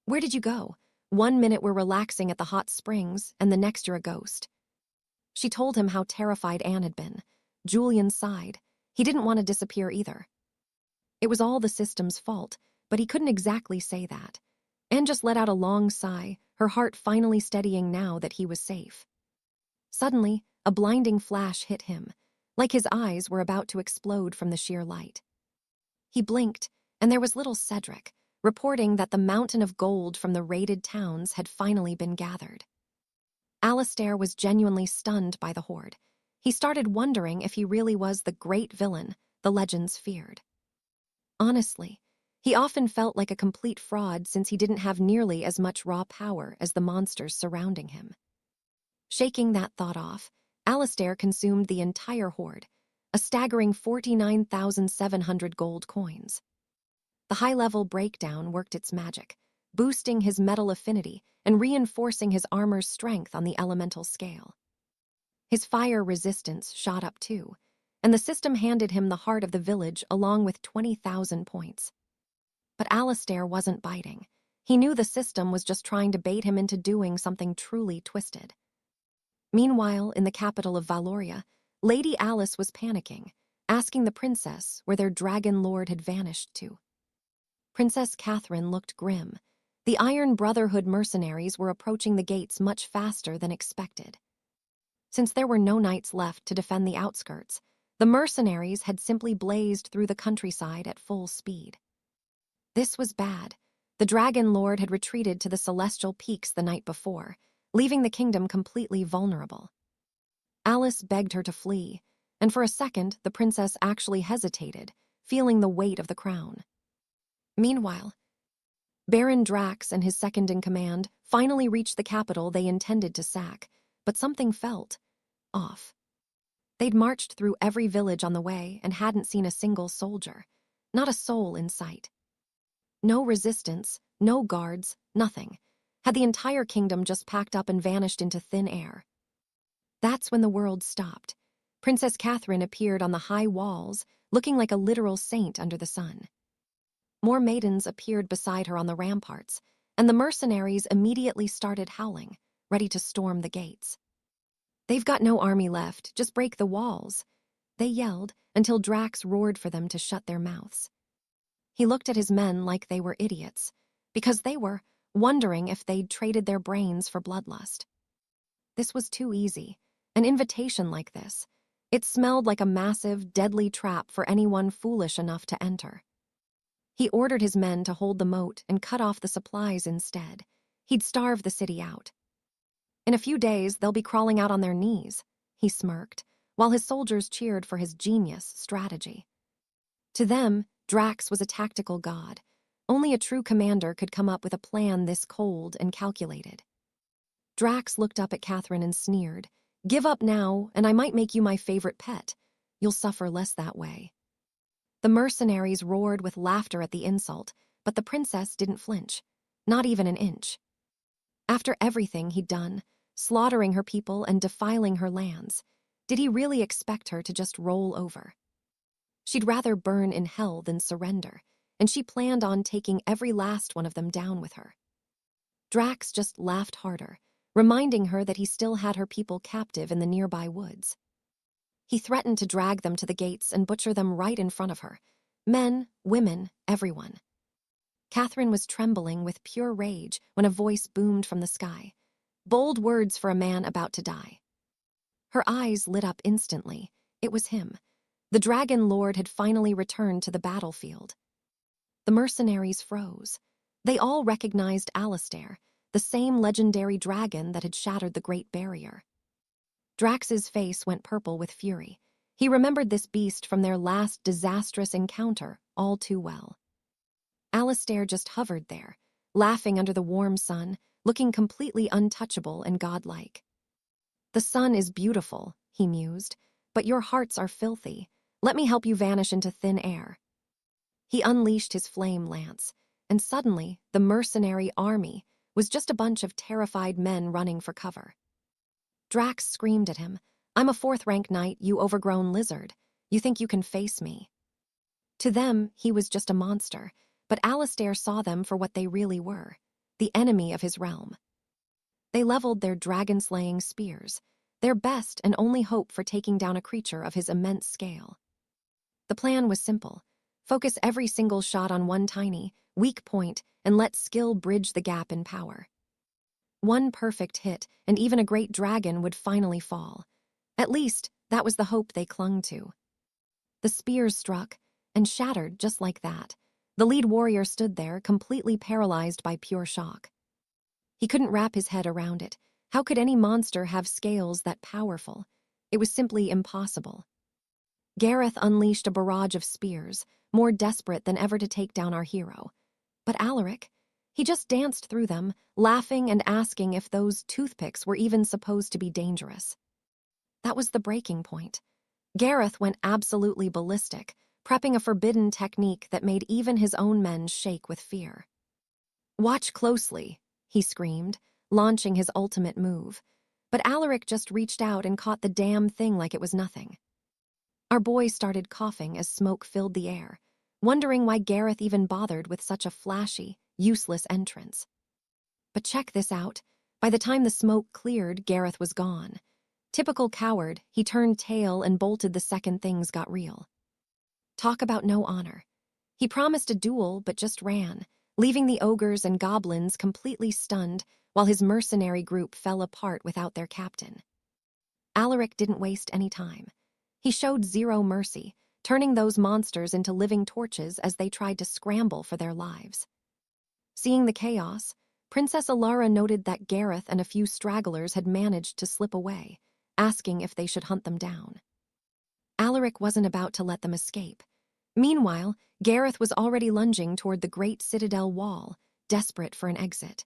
"Where did you go? 1 minute we're relaxing at the hot springs, and the next you're a ghost." She told him how terrified Anne had been. Julian sighed. He didn't want to disappear either. It was all the system's fault, but he couldn't exactly say that. Anne just let out a long sigh, her heart finally steadying now that he was safe. Suddenly, a blinding flash hit him, like his eyes were about to explode from the sheer light. He blinked, and there was little Cedric, reporting that the mountain of gold from the raided towns had finally been gathered. Alistair was genuinely stunned by the hoard. He started wondering if he really was the great villain the legends feared. Honestly, he often felt like a complete fraud since he didn't have nearly as much raw power as the monsters surrounding him. Shaking that thought off, Alistair consumed the entire hoard, a staggering 49,700 gold coins. The high-level breakdown worked its magic, boosting his metal affinity and reinforcing his armor's strength on the elemental scale. His fire resistance shot up too, and the system handed him the heart of the village along with 20,000 points. But Alistair wasn't biting. He knew the system was just trying to bait him into doing something truly twisted. Meanwhile, in the capital of Valoria, Lady Alice was panicking, asking the princess where their dragon lord had vanished to. Princess Catherine looked grim. The Iron Brotherhood mercenaries were approaching the gates much faster than expected. Since there were no knights left to defend the outskirts, the mercenaries had simply blazed through the countryside at full speed. This was bad. The Dragon Lord had retreated to the Celestial Peaks the night before, leaving the kingdom completely vulnerable. Alice begged her to flee, and for a second the princess actually hesitated, feeling the weight of the crown. Meanwhile, Baron Drax and his second-in-command finally reached the capital they intended to sack, but something felt off. They'd marched through every village on the way and hadn't seen a single soldier, not a soul in sight. No resistance, no guards, nothing. Had the entire kingdom just packed up and vanished into thin air? That's when the world stopped. Princess Catherine appeared on the high walls, looking like a literal saint under the sun. More maidens appeared beside her on the ramparts, and the mercenaries immediately started howling, ready to storm the gates. "They've got no army left, just break the walls," they yelled until Drax roared for them to shut their mouths. He looked at his men like they were idiots, because they were wondering if they'd traded their brains for bloodlust. This was too easy. An invitation like this. It smelled like a massive, deadly trap for anyone foolish enough to enter. He ordered his men to hold the moat and cut off the supplies instead. He'd starve the city out. "In a few days, they'll be crawling out on their knees," he smirked, while his soldiers cheered for his genius strategy. To them, Drax was a tactical god. Only a true commander could come up with a plan this cold and calculated. Drax looked up at Catherine and sneered, "Give up now, and I might make you my favorite pet. You'll suffer less that way." The mercenaries roared with laughter at the insult, but the princess didn't flinch, not even an inch. After everything he'd done, slaughtering her people and defiling her lands, did he really expect her to just roll over? She'd rather burn in hell than surrender, and she planned on taking every last one of them down with her. Drax just laughed harder, reminding her that he still had her people captive in the nearby woods. He threatened to drag them to the gates and butcher them right in front of her. Men, women, everyone. Catherine was trembling with pure rage when a voice boomed from the sky. Bold words for a man about to die. Her eyes lit up instantly. It was him. The Dragon Lord had finally returned to the battlefield. The mercenaries froze. They all recognized Alistair, the same legendary dragon that had shattered the Great Barrier. Drax's face went purple with fury. He remembered this beast from their last disastrous encounter all too well. Alistair just hovered there, laughing under the warm sun, looking completely untouchable and godlike. "The sun is beautiful," he mused, "but your hearts are filthy. Let me help you vanish into thin air." He unleashed his flame lance, and suddenly the mercenary army was just a bunch of terrified men running for cover. Drax screamed at him, "I'm a 4th-rank knight, you overgrown lizard. You think you can face me?" To them, he was just a monster, but Alistair saw them for what they really were, the enemy of his realm. They leveled their dragon-slaying spears, their best and only hope for taking down a creature of his immense scale. The plan was simple. Focus every single shot on one tiny, weak point and let skill bridge the gap in power. One perfect hit, and even a great dragon would finally fall. At least, that was the hope they clung to. The spears struck, and shattered just like that. The lead warrior stood there, completely paralyzed by pure shock. He couldn't wrap his head around it. How could any monster have scales that powerful? It was simply impossible. Gareth unleashed a barrage of spears, more desperate than ever to take down our hero. But Alaric, he just danced through them, laughing and asking if those toothpicks were even supposed to be dangerous. That was the breaking point. Gareth went absolutely ballistic, prepping a forbidden technique that made even his own men shake with fear. "Watch closely," he screamed, launching his ultimate move. But Alaric just reached out and caught the damn thing like it was nothing. Our boy started coughing as smoke filled the air, wondering why Gareth even bothered with such a flashy, useless entrance. But check this out. By the time the smoke cleared, Gareth was gone. Typical coward, he turned tail and bolted the second things got real. Talk about no honor. He promised a duel but just ran, leaving the ogres and goblins completely stunned while his mercenary group fell apart without their captain. Alaric didn't waste any time. He showed zero mercy, turning those monsters into living torches as they tried to scramble for their lives. Seeing the chaos, Princess Alara noted that Gareth and a few stragglers had managed to slip away, asking if they should hunt them down. Alaric wasn't about to let them escape. Meanwhile, Gareth was already lunging toward the great citadel wall, desperate for an exit.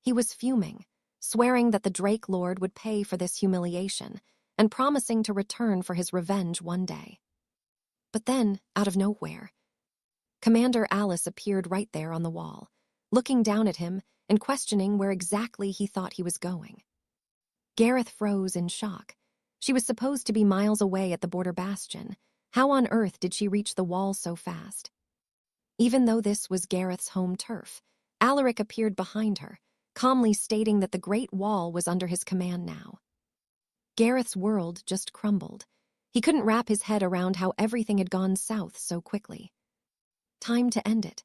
He was fuming, swearing that the Drake Lord would pay for this humiliation, and promising to return for his revenge one day. But then, out of nowhere, Commander Alice appeared right there on the wall, looking down at him and questioning where exactly he thought he was going. Gareth froze in shock. She was supposed to be miles away at the border bastion. How on earth did she reach the wall so fast? Even though this was Gareth's home turf, Alaric appeared behind her, calmly stating that the Great Wall was under his command now. Gareth's world just crumbled. He couldn't wrap his head around how everything had gone south so quickly. Time to end it.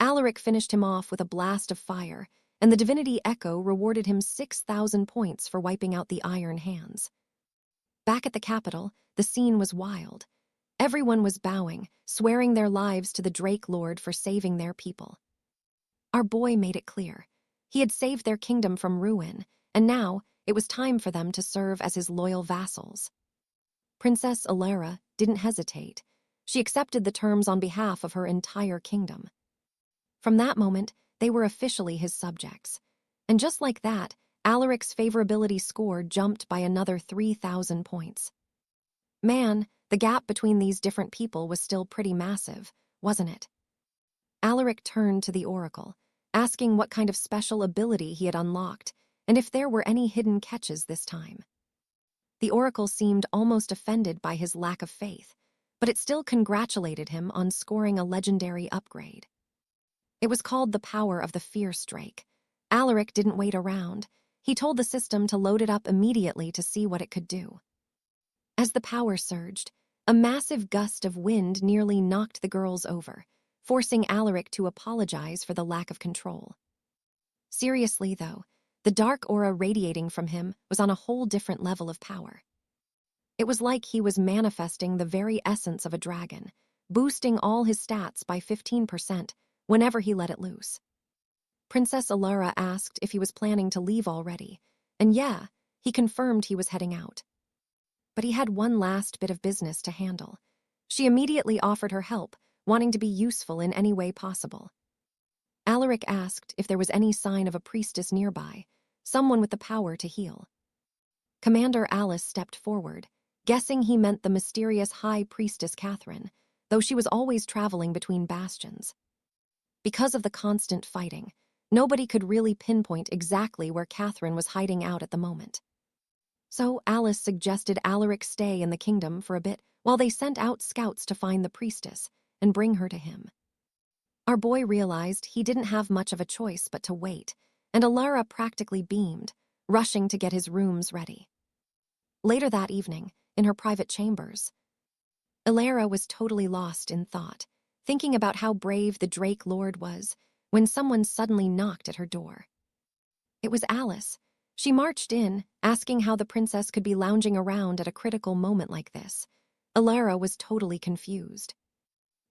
Alaric finished him off with a blast of fire, and the divinity Echo rewarded him 6,000 points for wiping out the Iron Hands. Back at the capital, the scene was wild. Everyone was bowing, swearing their lives to the Drake Lord for saving their people. Our boy made it clear. He had saved their kingdom from ruin, and now it was time for them to serve as his loyal vassals. Princess Alara didn't hesitate. She accepted the terms on behalf of her entire kingdom. From that moment, they were officially his subjects. And just like that, Alaric's favorability score jumped by another 3,000 points. Man, the gap between these different people was still pretty massive, wasn't it? Alaric turned to the oracle, asking what kind of special ability he had unlocked, and if there were any hidden catches this time. The oracle seemed almost offended by his lack of faith, but it still congratulated him on scoring a legendary upgrade. It was called the power of the fierce drake. Alaric didn't wait around. He told the system to load it up immediately to see what it could do. As the power surged, a massive gust of wind nearly knocked the girls over, forcing Alaric to apologize for the lack of control. Seriously, though, the dark aura radiating from him was on a whole different level of power. It was like he was manifesting the very essence of a dragon, boosting all his stats by 15% whenever he let it loose. Princess Alara asked if he was planning to leave already, and yeah, he confirmed he was heading out. But he had one last bit of business to handle. She immediately offered her help, wanting to be useful in any way possible. Alaric asked if there was any sign of a priestess nearby, someone with the power to heal. Commander Alice stepped forward, guessing he meant the mysterious High Priestess Catherine, though she was always traveling between bastions. Because of the constant fighting, nobody could really pinpoint exactly where Catherine was hiding out at the moment. So Alice suggested Alaric stay in the kingdom for a bit while they sent out scouts to find the priestess and bring her to him. Our boy realized he didn't have much of a choice but to wait, and Alara practically beamed, rushing to get his rooms ready. Later that evening, in her private chambers, Alara was totally lost in thought, thinking about how brave the Drake Lord was, when someone suddenly knocked at her door. It was Alice. She marched in, asking how the princess could be lounging around at a critical moment like this. Alara was totally confused.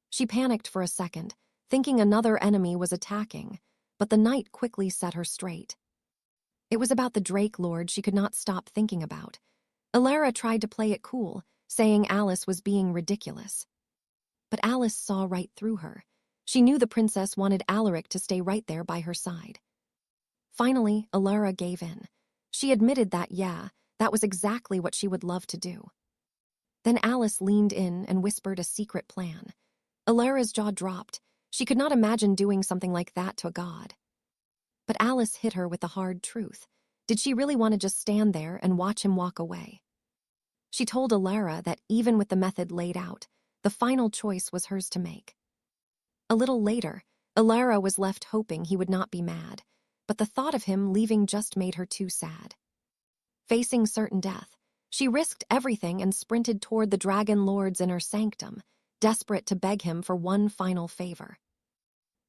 She panicked for a second, thinking another enemy was attacking, but the night quickly set her straight. It was about the Drake Lord she could not stop thinking about. Alara tried to play it cool, saying Alice was being ridiculous. But Alice saw right through her. She knew the princess wanted Alaric to stay right there by her side. Finally, Alara gave in. She admitted that, yeah, that was exactly what she would love to do. Then Alice leaned in and whispered a secret plan. Alara's jaw dropped. She could not imagine doing something like that to a god. But Alice hit her with the hard truth. Did she really want to just stand there and watch him walk away? She told Alara that even with the method laid out, the final choice was hers to make. A little later, Alara was left hoping he would not be mad, but the thought of him leaving just made her too sad. Facing certain death, she risked everything and sprinted toward the Dragon Lord's inner sanctum, desperate to beg him for one final favor.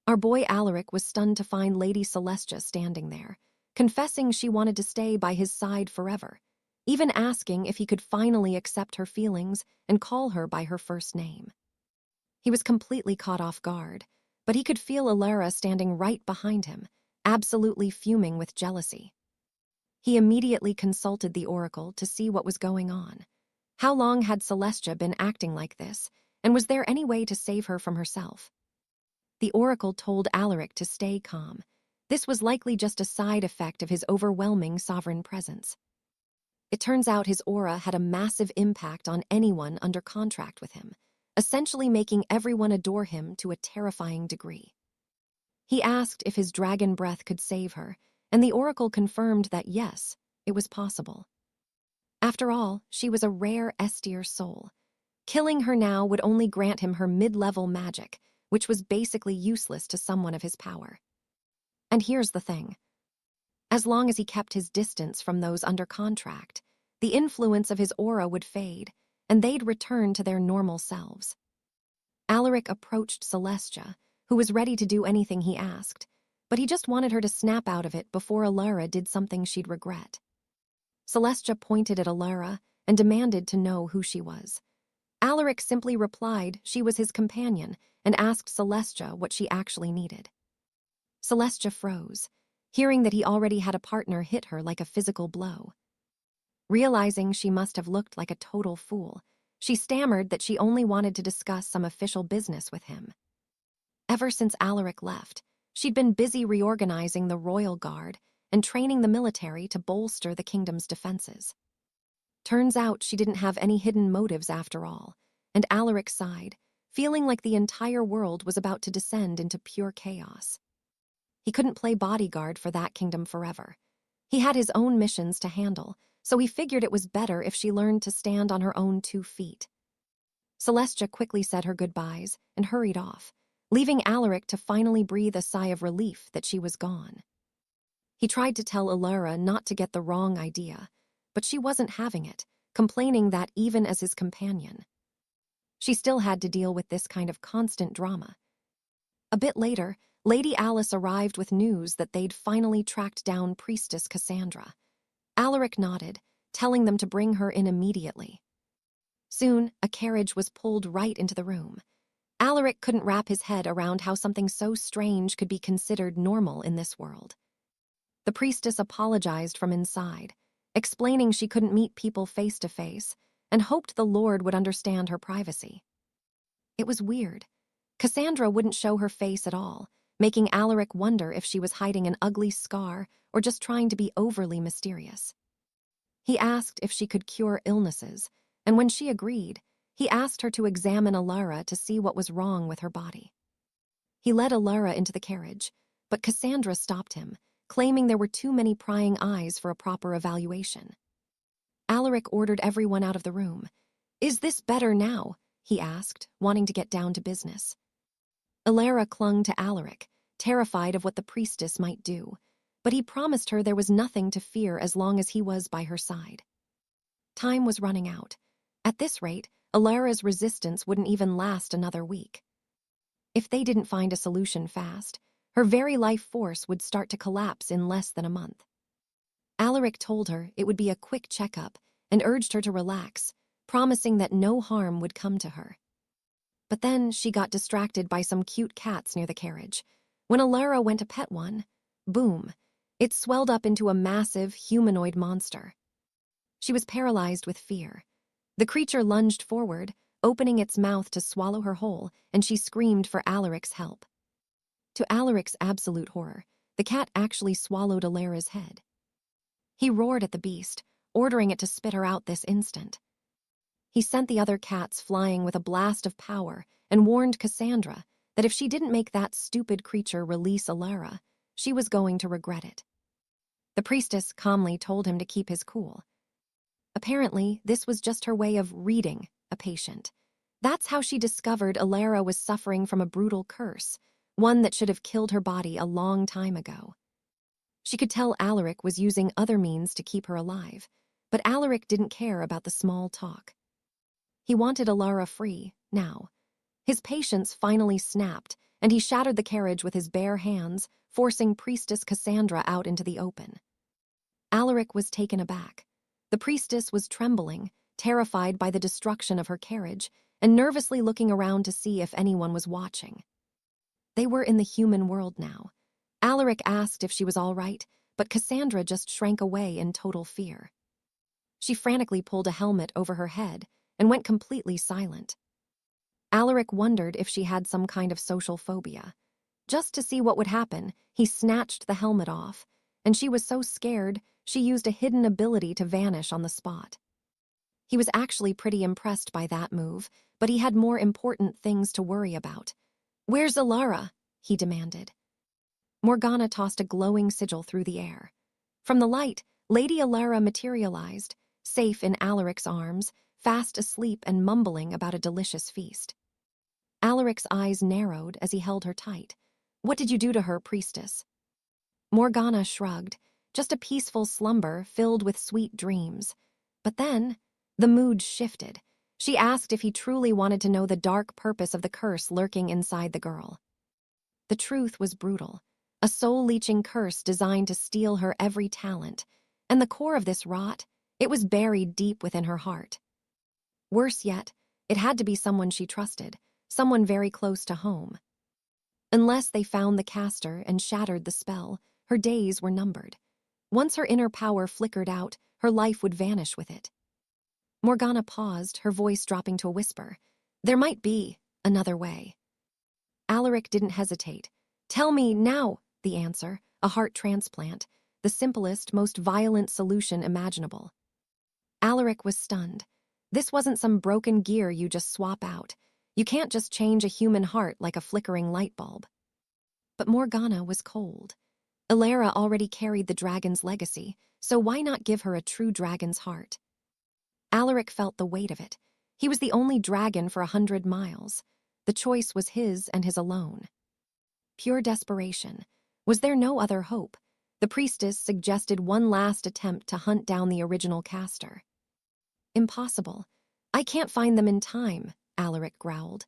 Our boy Alaric was stunned to find Lady 𝒔𝒏𝒐𝒏 standing there, confessing she wanted to stay by his side forever, even asking if he could finally accept her feelings and call her by her first name. He was completely caught off guard, but he could feel Alara standing right behind him, absolutely fuming with jealousy. He immediately consulted the oracle to see what was going on. How long had 𝒔𝒏𝒐𝒏 been acting like this, and was there any way to save her from herself? The oracle told Alaric to stay calm. This was likely just a side effect of his overwhelming sovereign presence. It turns out his aura had a massive impact on anyone under contract with him, essentially making everyone adore him to a terrifying degree. He asked if his dragon breath could save her, and the oracle confirmed that yes, it was possible. After all, she was a rare S-tier soul. Killing her now would only grant him her mid-level magic, which was basically useless to someone of his power. And here's the thing. As long as he kept his distance from those under contract, the influence of his aura would fade, and they'd return to their normal selves. Alaric approached 𝒔𝒏𝒐𝒏, who was ready to do anything he asked, but he just wanted her to snap out of it before Alara did something she'd regret. 𝒔𝒏𝒐𝒏 pointed at Alara and demanded to know who she was. Alaric simply replied she was his companion and asked 𝒔𝒏𝒐𝒏 what she actually needed. 𝒔𝒏𝒐𝒏 froze. Hearing that he already had a partner hit her like a physical blow. Realizing she must have looked like a total fool, she stammered that she only wanted to discuss some official business with him. Ever since Alaric left, she'd been busy reorganizing the royal guard and training the military to bolster the kingdom's defenses. Turns out she didn't have any hidden motives after all, and Alaric sighed, feeling like the entire world was about to descend into pure chaos. He couldn't play bodyguard for that kingdom forever. He had his own missions to handle, so he figured it was better if she learned to stand on her own 2 feet. 𝒔𝒏𝒐𝒏 quickly said her goodbyes and hurried off, leaving Alaric to finally breathe a sigh of relief that she was gone. He tried to tell Alara not to get the wrong idea, but she wasn't having it, complaining that even as his companion, she still had to deal with this kind of constant drama. A bit later, Lady Alice arrived with news that they'd finally tracked down Priestess Cassandra. Alaric nodded, telling them to bring her in immediately. Soon, a carriage was pulled right into the room. Alaric couldn't wrap his head around how something so strange could be considered normal in this world. The priestess apologized from inside, explaining she couldn't meet people face to face and hoped the Lord would understand her privacy. It was weird. Cassandra wouldn't show her face at all, making Alaric wonder if she was hiding an ugly scar or just trying to be overly mysterious. He asked if she could cure illnesses, and when she agreed, he asked her to examine Alara to see what was wrong with her body. He led Alara into the carriage, but Cassandra stopped him, claiming there were too many prying eyes for a proper evaluation. Alaric ordered everyone out of the room. "Is this better now?" he asked, wanting to get down to business. Alara clung to Alaric, terrified of what the priestess might do, but he promised her there was nothing to fear as long as he was by her side. Time was running out. At this rate, Alara's resistance wouldn't even last another week. If they didn't find a solution fast, her very life force would start to collapse in less than a month. Alaric told her it would be a quick checkup and urged her to relax, promising that no harm would come to her. But then she got distracted by some cute cats near the carriage. When Alara went to pet one, boom, it swelled up into a massive humanoid monster. She was paralyzed with fear. The creature lunged forward, opening its mouth to swallow her whole, and she screamed for Alaric's help. To Alaric's absolute horror, the cat actually swallowed Alara's head. He roared at the beast, ordering it to spit her out this instant. He sent the other cats flying with a blast of power and warned Cassandra that if she didn't make that stupid creature release Alara, she was going to regret it. The priestess calmly told him to keep his cool. Apparently, this was just her way of reading a patient. That's how she discovered Alara was suffering from a brutal curse, one that should have killed her body a long time ago. She could tell Alaric was using other means to keep her alive, but Alaric didn't care about the small talk. He wanted Alara free, now. His patience finally snapped, and he shattered the carriage with his bare hands, forcing Priestess Cassandra out into the open. Alaric was taken aback. The priestess was trembling, terrified by the destruction of her carriage, and nervously looking around to see if anyone was watching. They were in the human world now. Alaric asked if she was all right, but Cassandra just shrank away in total fear. She frantically pulled a helmet over her head and went completely silent. Alaric wondered if she had some kind of social phobia. Just to see what would happen, he snatched the helmet off, and she was so scared she used a hidden ability to vanish on the spot. He was actually pretty impressed by that move, but he had more important things to worry about. "Where's Alara?" he demanded. Morgana tossed a glowing sigil through the air. From the light, Lady Alara materialized, safe in Alaric's arms, fast asleep and mumbling about a delicious feast. Alaric's eyes narrowed as he held her tight. "What did you do to her, priestess?" Morgana shrugged, just a peaceful slumber filled with sweet dreams. But then, the mood shifted. She asked if he truly wanted to know the dark purpose of the curse lurking inside the girl. The truth was brutal. A soul-leeching curse designed to steal her every talent. And the core of this rot, it was buried deep within her heart. Worse yet, it had to be someone she trusted, someone very close to home. Unless they found the caster and shattered the spell, her days were numbered. Once her inner power flickered out, her life would vanish with it. Morgana paused, her voice dropping to a whisper. "There might be another way." Alaric didn't hesitate. "Tell me now," the answer, a heart transplant, the simplest, most violent solution imaginable. Alaric was stunned. This wasn't some broken gear you just swap out. You can't just change a human heart like a flickering light bulb. But Morgana was cold. Alara already carried the dragon's legacy, so why not give her a true dragon's heart? Alaric felt the weight of it. He was the only dragon for 100 miles. The choice was his and his alone. Pure desperation. Was there no other hope? The priestess suggested one last attempt to hunt down the original caster. "Impossible. I can't find them in time," Alaric growled.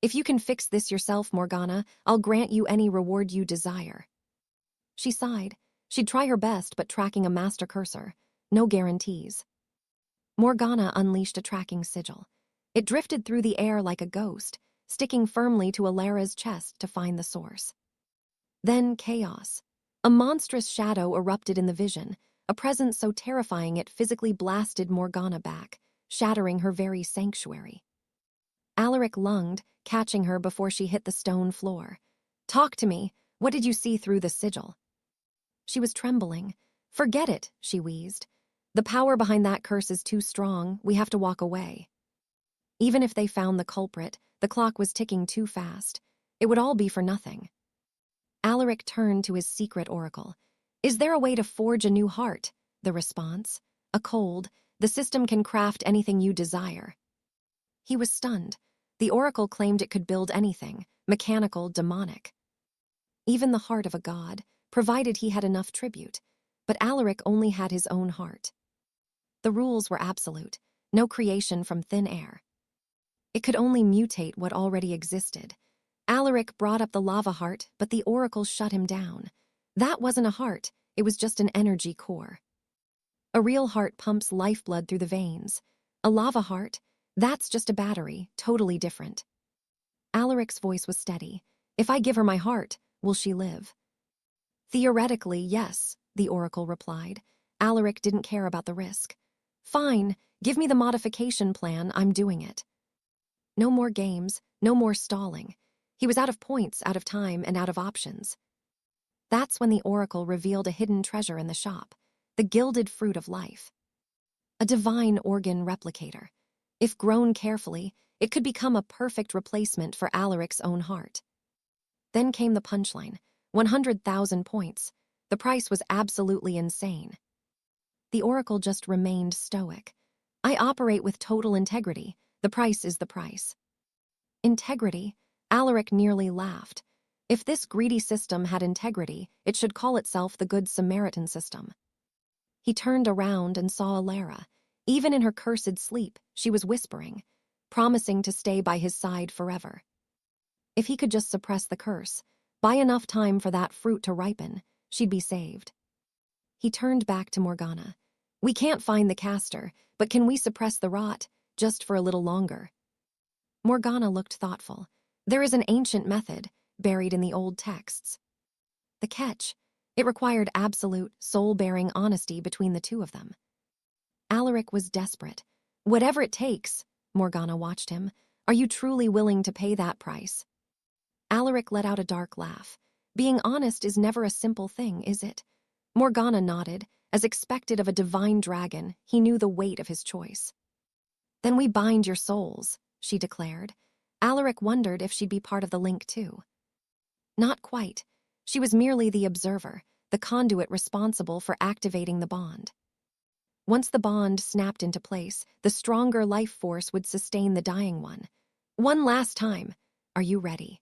"If you can fix this yourself, Morgana, I'll grant you any reward you desire." She sighed. She'd try her best, but tracking a master cursor. No guarantees. Morgana unleashed a tracking sigil. It drifted through the air like a ghost, sticking firmly to Alara's chest to find the source. Then chaos. A monstrous shadow erupted in the vision, a presence so terrifying it physically blasted Morgana back, shattering her very sanctuary. Alaric lunged, catching her before she hit the stone floor. "Talk to me. What did you see through the sigil?" She was trembling. "Forget it," she wheezed. "The power behind that curse is too strong. We have to walk away." Even if they found the culprit, the clock was ticking too fast. It would all be for nothing. Alaric turned to his secret oracle. "Is there a way to forge a new heart?" The response. "A cold. The system can craft anything you desire." He was stunned. The oracle claimed it could build anything, mechanical, demonic. Even the heart of a god, provided he had enough tribute. But Alaric only had his own heart. The rules were absolute. No creation from thin air. It could only mutate what already existed. Alaric brought up the lava heart, but the oracle shut him down. That wasn't a heart, it was just an energy core. A real heart pumps lifeblood through the veins. A lava heart, that's just a battery, totally different. Alaric's voice was steady. If I give her my heart, will she live? Theoretically, yes, the oracle replied. Alaric didn't care about the risk. Fine, give me the modification plan, I'm doing it. No more games, no more stalling. He was out of points, out of time, and out of options. That's when the oracle revealed a hidden treasure in the shop, the gilded fruit of life. A divine organ replicator. If grown carefully, it could become a perfect replacement for Alaric's own heart. Then came the punchline, 100,000 points. The price was absolutely insane. The oracle just remained stoic. I operate with total integrity. The price is the price. Integrity? Alaric nearly laughed. If this greedy system had integrity, it should call itself the Good Samaritan system. He turned around and saw Alara. Even in her cursed sleep, she was whispering, promising to stay by his side forever. If he could just suppress the curse, buy enough time for that fruit to ripen, she'd be saved. He turned back to Morgana. We can't find the caster, but can we suppress the rot, just for a little longer? Morgana looked thoughtful. There is an ancient method, buried in the old texts. The catch, it required absolute, soul-bearing honesty between the two of them. Alaric was desperate. Whatever it takes, Morgana watched him. Are you truly willing to pay that price? Alaric let out a dark laugh. Being honest is never a simple thing, is it? Morgana nodded. As expected of a divine dragon, he knew the weight of his choice. Then we bind your souls, she declared. Alaric wondered if she'd be part of the link too. Not quite. She was merely the observer, the conduit responsible for activating the bond. Once the bond snapped into place, the stronger life force would sustain the dying one. One last time. Are you ready?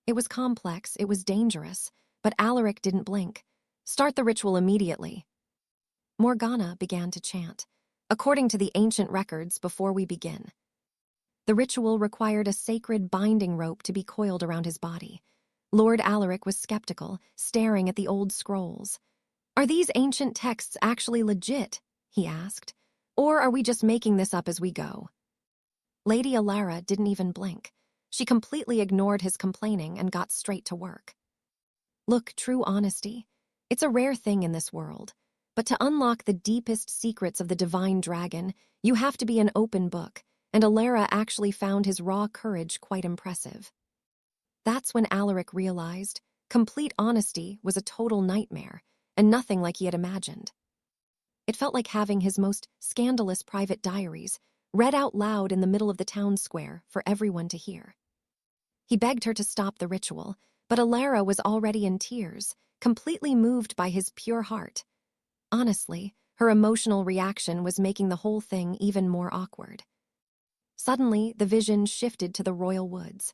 It was complex, it was dangerous, but Alaric didn't blink. Start the ritual immediately. Morgana began to chant. According to the ancient records, before we begin. The ritual required a sacred binding rope to be coiled around his body. Lord Alaric was skeptical, staring at the old scrolls. Are these ancient texts actually legit? He asked. Or are we just making this up as we go? Lady Alara didn't even blink. She completely ignored his complaining and got straight to work. Look, true honesty. It's a rare thing in this world. But to unlock the deepest secrets of the divine dragon, you have to be an open book, and Alara actually found his raw courage quite impressive. That's when Alaric realized complete honesty was a total nightmare, and nothing like he had imagined. It felt like having his most scandalous private diaries read out loud in the middle of the town square for everyone to hear. He begged her to stop the ritual, but Alara was already in tears, completely moved by his pure heart. Honestly, her emotional reaction was making the whole thing even more awkward. Suddenly, the vision shifted to the royal woods.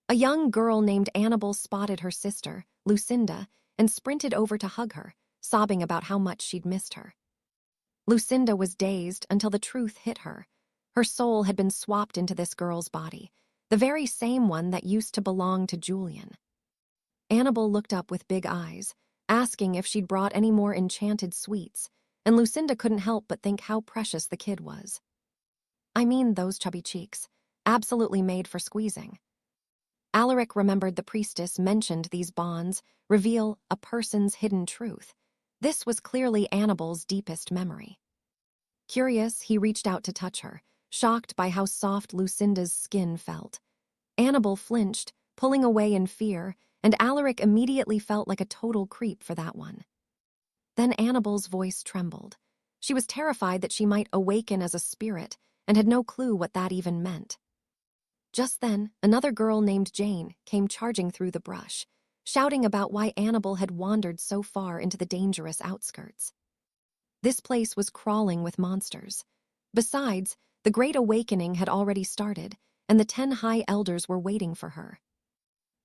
A young girl named Annabel spotted her sister, Lucinda, and sprinted over to hug her, sobbing about how much she'd missed her. Lucinda was dazed until the truth hit her. Her soul had been swapped into this girl's body, the very same one that used to belong to Julian. Annabel looked up with big eyes, asking if she'd brought any more enchanted sweets, and Lucinda couldn't help but think how precious the kid was. I mean, those chubby cheeks, absolutely made for squeezing. Alaric remembered the priestess mentioned these bonds reveal a person's hidden truth. This was clearly Annabel's deepest memory. Curious, he reached out to touch her, shocked by how soft Lucinda's skin felt. Annabel flinched, pulling away in fear, and Alaric immediately felt like a total creep for that one. Then Annabel's voice trembled. She was terrified that she might awaken as a spirit and had no clue what that even meant. Just then, another girl named Jane came charging through the brush, shouting about why Annabel had wandered so far into the dangerous outskirts. This place was crawling with monsters. Besides, the Great Awakening had already started, and the 10 High Elders were waiting for her.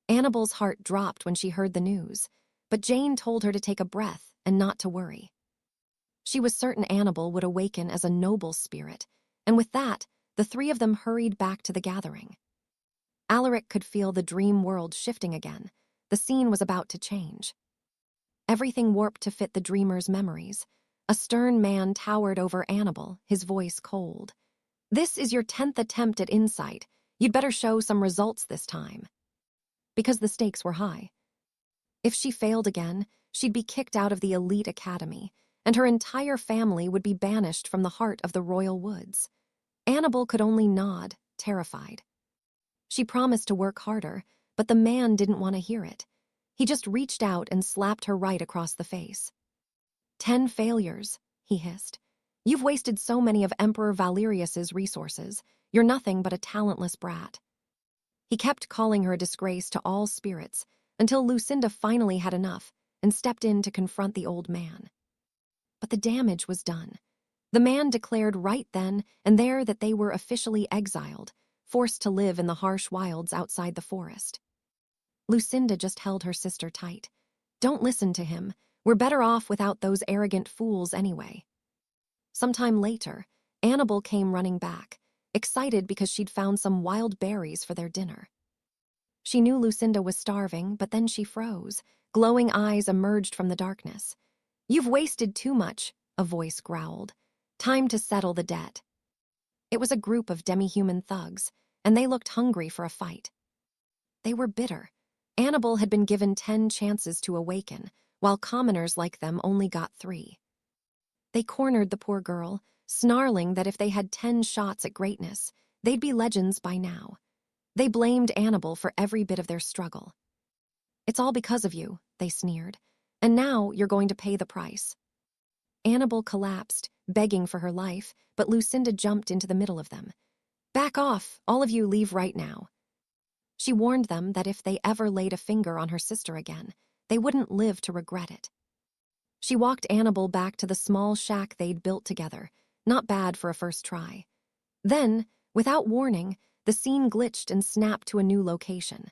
Annabel's heart dropped when she heard the news, but Jane told her to take a breath and not to worry. She was certain Annabel would awaken as a noble spirit, and with that, the three of them hurried back to the gathering. Alaric could feel the dream world shifting again. The scene was about to change. Everything warped to fit the dreamer's memories. A stern man towered over Annabel, his voice cold. This is your 10th attempt at insight. You'd better show some results this time. Because the stakes were high. If she failed again, she'd be kicked out of the elite academy, and her entire family would be banished from the heart of the royal woods. Annabelle could only nod, terrified. She promised to work harder, but the man didn't want to hear it. He just reached out and slapped her right across the face. 10 failures, he hissed. You've wasted so many of Emperor Valerius's resources. You're nothing but a talentless brat. He kept calling her a disgrace to all spirits until Lucinda finally had enough and stepped in to confront the old man. But the damage was done. The man declared right then and there that they were officially exiled, forced to live in the harsh wilds outside the forest. Lucinda just held her sister tight. Don't listen to him. We're better off without those arrogant fools anyway. Sometime later, Annabelle came running back, excited because she'd found some wild berries for their dinner. She knew Lucinda was starving, but then she froze. Glowing eyes emerged from the darkness. You've wasted too much, a voice growled. Time to settle the debt. It was a group of demi-human thugs, and they looked hungry for a fight. They were bitter. Annabelle had been given 10 chances to awaken, while commoners like them only got 3. They cornered the poor girl, snarling that if they had 10 shots at greatness, they'd be legends by now. They blamed Annabelle for every bit of their struggle. It's all because of you, they sneered, and now you're going to pay the price. Annabelle collapsed, begging for her life, but Lucinda jumped into the middle of them. Back off, all of you leave right now. She warned them that if they ever laid a finger on her sister again, they wouldn't live to regret it. She walked Annabelle back to the small shack they'd built together, not bad for a first try. Then, without warning, the scene glitched and snapped to a new location.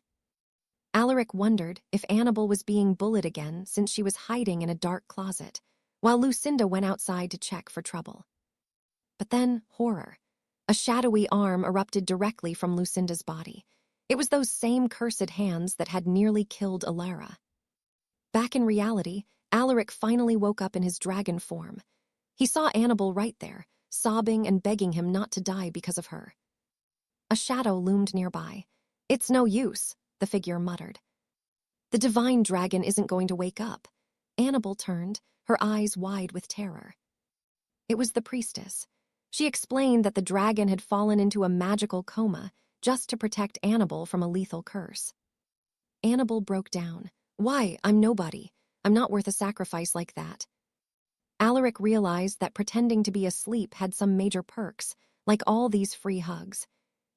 Alaric wondered if Annabelle was being bullied again since she was hiding in a dark closet, while Lucinda went outside to check for trouble. But then, horror. A shadowy arm erupted directly from Lucinda's body. It was those same cursed hands that had nearly killed Alara. Back in reality, Alaric finally woke up in his dragon form. He saw Annabelle right there, sobbing and begging him not to die because of her. A shadow loomed nearby. It's no use, the figure muttered. The divine dragon isn't going to wake up. Annabelle turned, her eyes wide with terror. It was the priestess. She explained that the dragon had fallen into a magical coma just to protect Annabelle from a lethal curse. Annabelle broke down. Why? I'm nobody. I'm not worth a sacrifice like that. Alaric realized that pretending to be asleep had some major perks, like all these free hugs.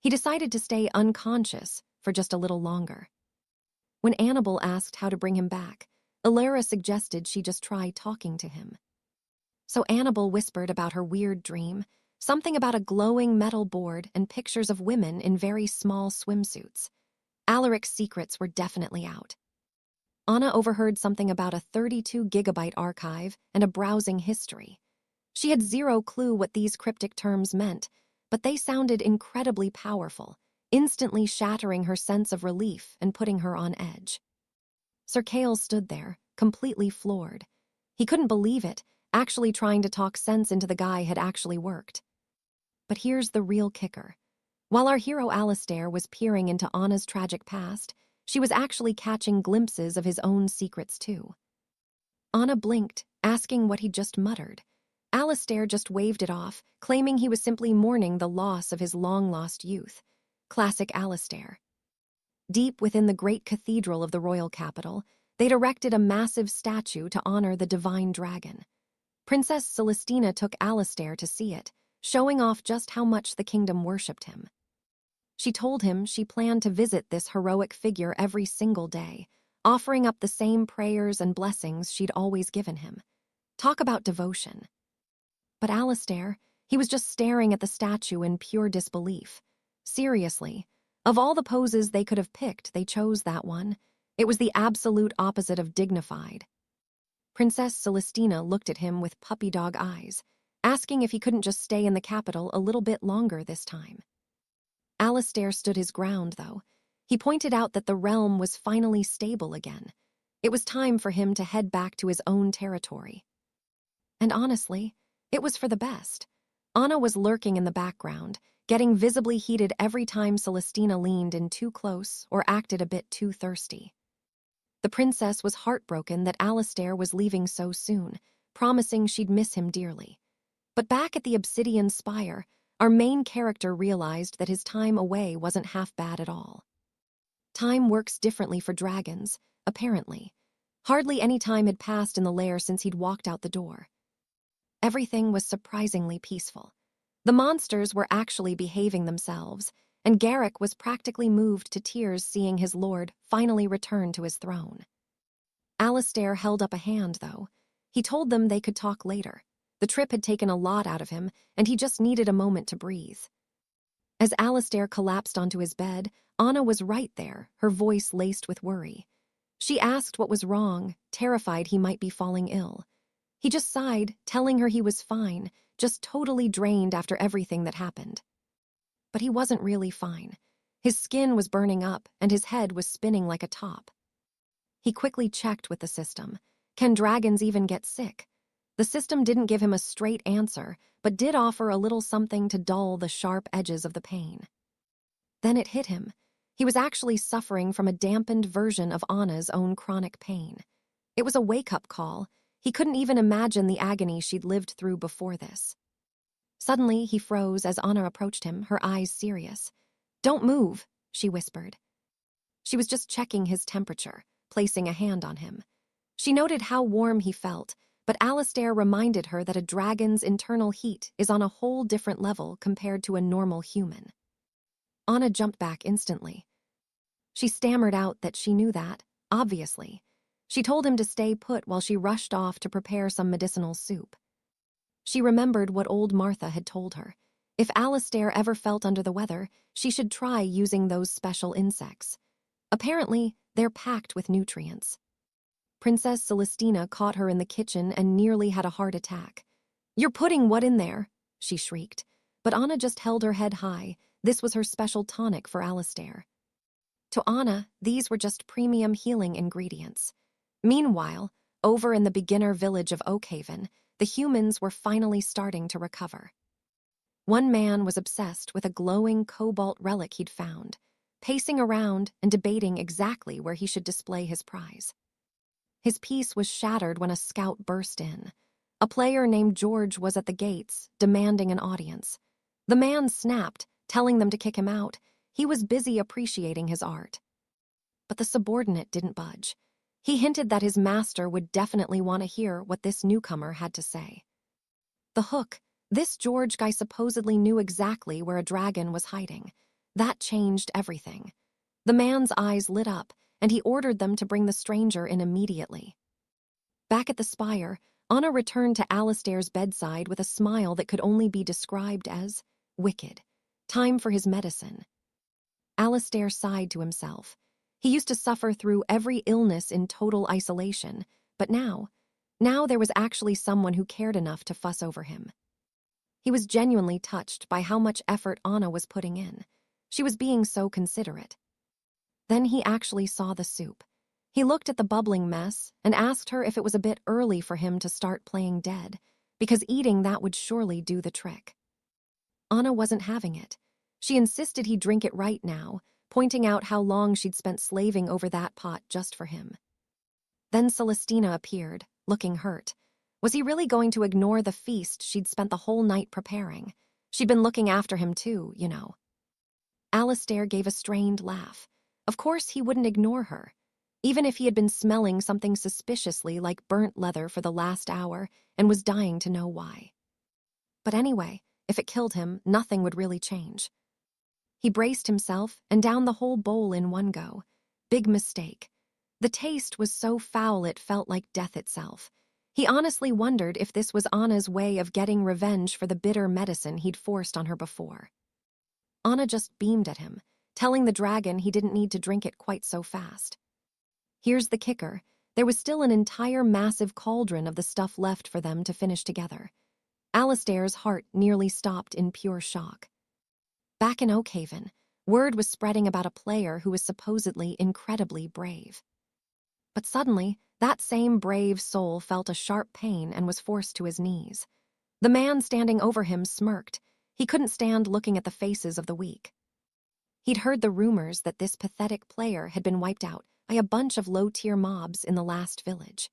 He decided to stay unconscious for just a little longer. When Annabelle asked how to bring him back, Alara suggested she just try talking to him. So Annabelle whispered about her weird dream, something about a glowing metal board and pictures of women in very small swimsuits. Alaric's secrets were definitely out. Anna overheard something about a 32-gigabyte archive and a browsing history. She had zero clue what these cryptic terms meant, but they sounded incredibly powerful, instantly shattering her sense of relief and putting her on edge. 𝒄𝒂𝒈𝒐𝒏 stood there, completely floored. He couldn't believe it, actually trying to talk sense into the guy had actually worked. But here's the real kicker. While our hero Alistair was peering into Anna's tragic past, she was actually catching glimpses of his own secrets too. Anna blinked, asking what he'd just muttered. Alistair just waved it off, claiming he was simply mourning the loss of his long-lost youth. Classic Alistair. Deep within the great cathedral of the royal capital, they'd erected a massive statue to honor the divine dragon. Princess Celestina took Alistair to see it, showing off just how much the kingdom worshipped him. She told him she planned to visit this heroic figure every single day, offering up the same prayers and blessings she'd always given him. Talk about devotion. But Alistair, he was just staring at the statue in pure disbelief. Seriously, of all the poses they could have picked, they chose that one. It was the absolute opposite of dignified. Princess Celestina looked at him with puppy dog eyes, asking if he couldn't just stay in the capital a little bit longer this time. Alistair stood his ground, though. He pointed out that the realm was finally stable again. It was time for him to head back to his own territory. And honestly, it was for the best. Anna was lurking in the background, getting visibly heated every time Celestina leaned in too close or acted a bit too thirsty. The princess was heartbroken that Alistair was leaving so soon, promising she'd miss him dearly. But back at the Obsidian Spire, our main character realized that his time away wasn't half bad at all. Time works differently for dragons, apparently. Hardly any time had passed in the lair since he'd walked out the door. Everything was surprisingly peaceful. The monsters were actually behaving themselves, and Garrick was practically moved to tears seeing his lord finally return to his throne. Alistair held up a hand, though. He told them they could talk later. The trip had taken a lot out of him, and he just needed a moment to breathe. As Alistair collapsed onto his bed, Anna was right there, her voice laced with worry. She asked what was wrong, terrified he might be falling ill. He just sighed, telling her he was fine, just totally drained after everything that happened. But he wasn't really fine. His skin was burning up, and his head was spinning like a top. He quickly checked with the system. Can dragons even get sick? The system didn't give him a straight answer, but did offer a little something to dull the sharp edges of the pain. Then it hit him. He was actually suffering from a dampened version of Anna's own chronic pain. It was a wake-up call. He couldn't even imagine the agony she'd lived through before this. Suddenly, he froze as Anna approached him, her eyes serious. "Don't move," she whispered. She was just checking his temperature, placing a hand on him. She noted how warm he felt, but Alistair reminded her that a dragon's internal heat is on a whole different level compared to a normal human. Anna jumped back instantly. She stammered out that she knew that, obviously. She told him to stay put while she rushed off to prepare some medicinal soup. She remembered what old Martha had told her. If Alistair ever felt under the weather, she should try using those special insects. Apparently, they're packed with nutrients. Princess Celestina caught her in the kitchen and nearly had a heart attack. "You're putting what in there?" she shrieked. But Anna just held her head high. This was her special tonic for Alistair. To Anna, these were just premium healing ingredients. Meanwhile, over in the beginner village of Oakhaven, the humans were finally starting to recover. One man was obsessed with a glowing cobalt relic he'd found, pacing around and debating exactly where he should display his prize. His peace was shattered when a scout burst in. A player named George was at the gates, demanding an audience. The man snapped, telling them to kick him out. He was busy appreciating his art. But the subordinate didn't budge. He hinted that his master would definitely want to hear what this newcomer had to say. The hook. This George guy supposedly knew exactly where a dragon was hiding. That changed everything. The man's eyes lit up, and he ordered them to bring the stranger in immediately. Back at the spire, Anna returned to Alistair's bedside with a smile that could only be described as wicked. Time for his medicine. Alistair sighed to himself. He used to suffer through every illness in total isolation, but now there was actually someone who cared enough to fuss over him. He was genuinely touched by how much effort Anna was putting in. She was being so considerate. Then he actually saw the soup. He looked at the bubbling mess and asked her if it was a bit early for him to start playing dead, because eating that would surely do the trick. Anna wasn't having it. She insisted he drink it right now, pointing out how long she'd spent slaving over that pot just for him. Then Celestina appeared, looking hurt. Was he really going to ignore the feast she'd spent the whole night preparing? She'd been looking after him too, you know. Alistair gave a strained laugh. Of course he wouldn't ignore her. Even if he had been smelling something suspiciously like burnt leather for the last hour and was dying to know why. But anyway, if it killed him, nothing would really change. He braced himself and downed the whole bowl in one go. Big mistake. The taste was so foul it felt like death itself. He honestly wondered if this was Anna's way of getting revenge for the bitter medicine he'd forced on her before. Anna just beamed at him, telling the dragon he didn't need to drink it quite so fast. Here's the kicker. There was still an entire massive cauldron of the stuff left for them to finish together. Alistair's heart nearly stopped in pure shock. Back in Oakhaven, word was spreading about a player who was supposedly incredibly brave. But suddenly, that same brave soul felt a sharp pain and was forced to his knees. The man standing over him smirked. He couldn't stand looking at the faces of the weak. He'd heard the rumors that this pathetic player had been wiped out by a bunch of low-tier mobs in the last village.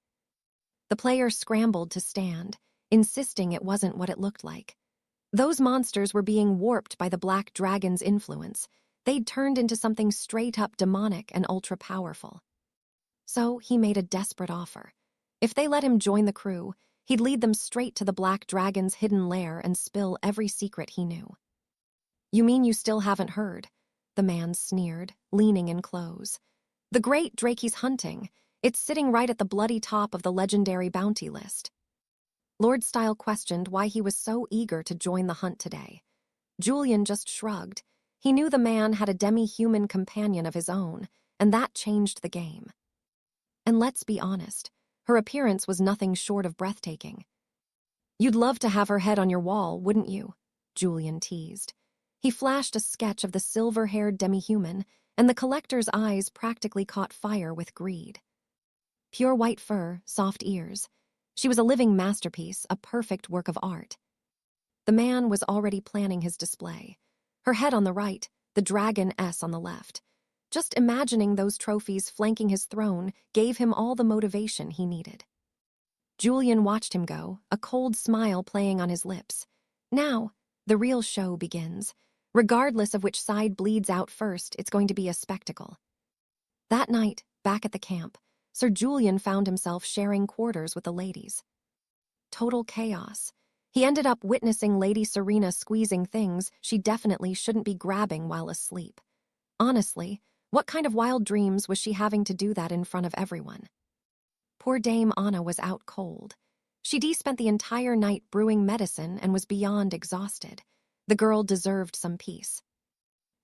The player scrambled to stand, insisting it wasn't what it looked like. Those monsters were being warped by the Black Dragon's influence. They'd turned into something straight-up demonic and ultra-powerful. So he made a desperate offer. If they let him join the crew, he'd lead them straight to the Black Dragon's hidden lair and spill every secret he knew. "You mean you still haven't heard?" the man sneered, leaning in close. "The great drake he's hunting. It's sitting right at the bloody top of the legendary bounty list." Lord Style questioned why he was so eager to join the hunt today. Julian just shrugged. He knew the man had a demi-human companion of his own, and that changed the game. And let's be honest, her appearance was nothing short of breathtaking. "You'd love to have her head on your wall, wouldn't you?" Julian teased. He flashed a sketch of the silver-haired demi-human, and the collector's eyes practically caught fire with greed. Pure white fur, soft ears. She was a living masterpiece, a perfect work of art. The man was already planning his display. Her head on the right, the dragon S on the left. Just imagining those trophies flanking his throne gave him all the motivation he needed. Julian watched him go, a cold smile playing on his lips. Now, the real show begins. Regardless of which side bleeds out first, it's going to be a spectacle. That night, back at the camp, Sir Julian found himself sharing quarters with the ladies. Total chaos. He ended up witnessing Lady Serena squeezing things she definitely shouldn't be grabbing while asleep. Honestly, what kind of wild dreams was she having to do that in front of everyone? Poor Dame Anna was out cold. She'd spent the entire night brewing medicine and was beyond exhausted. The girl deserved some peace.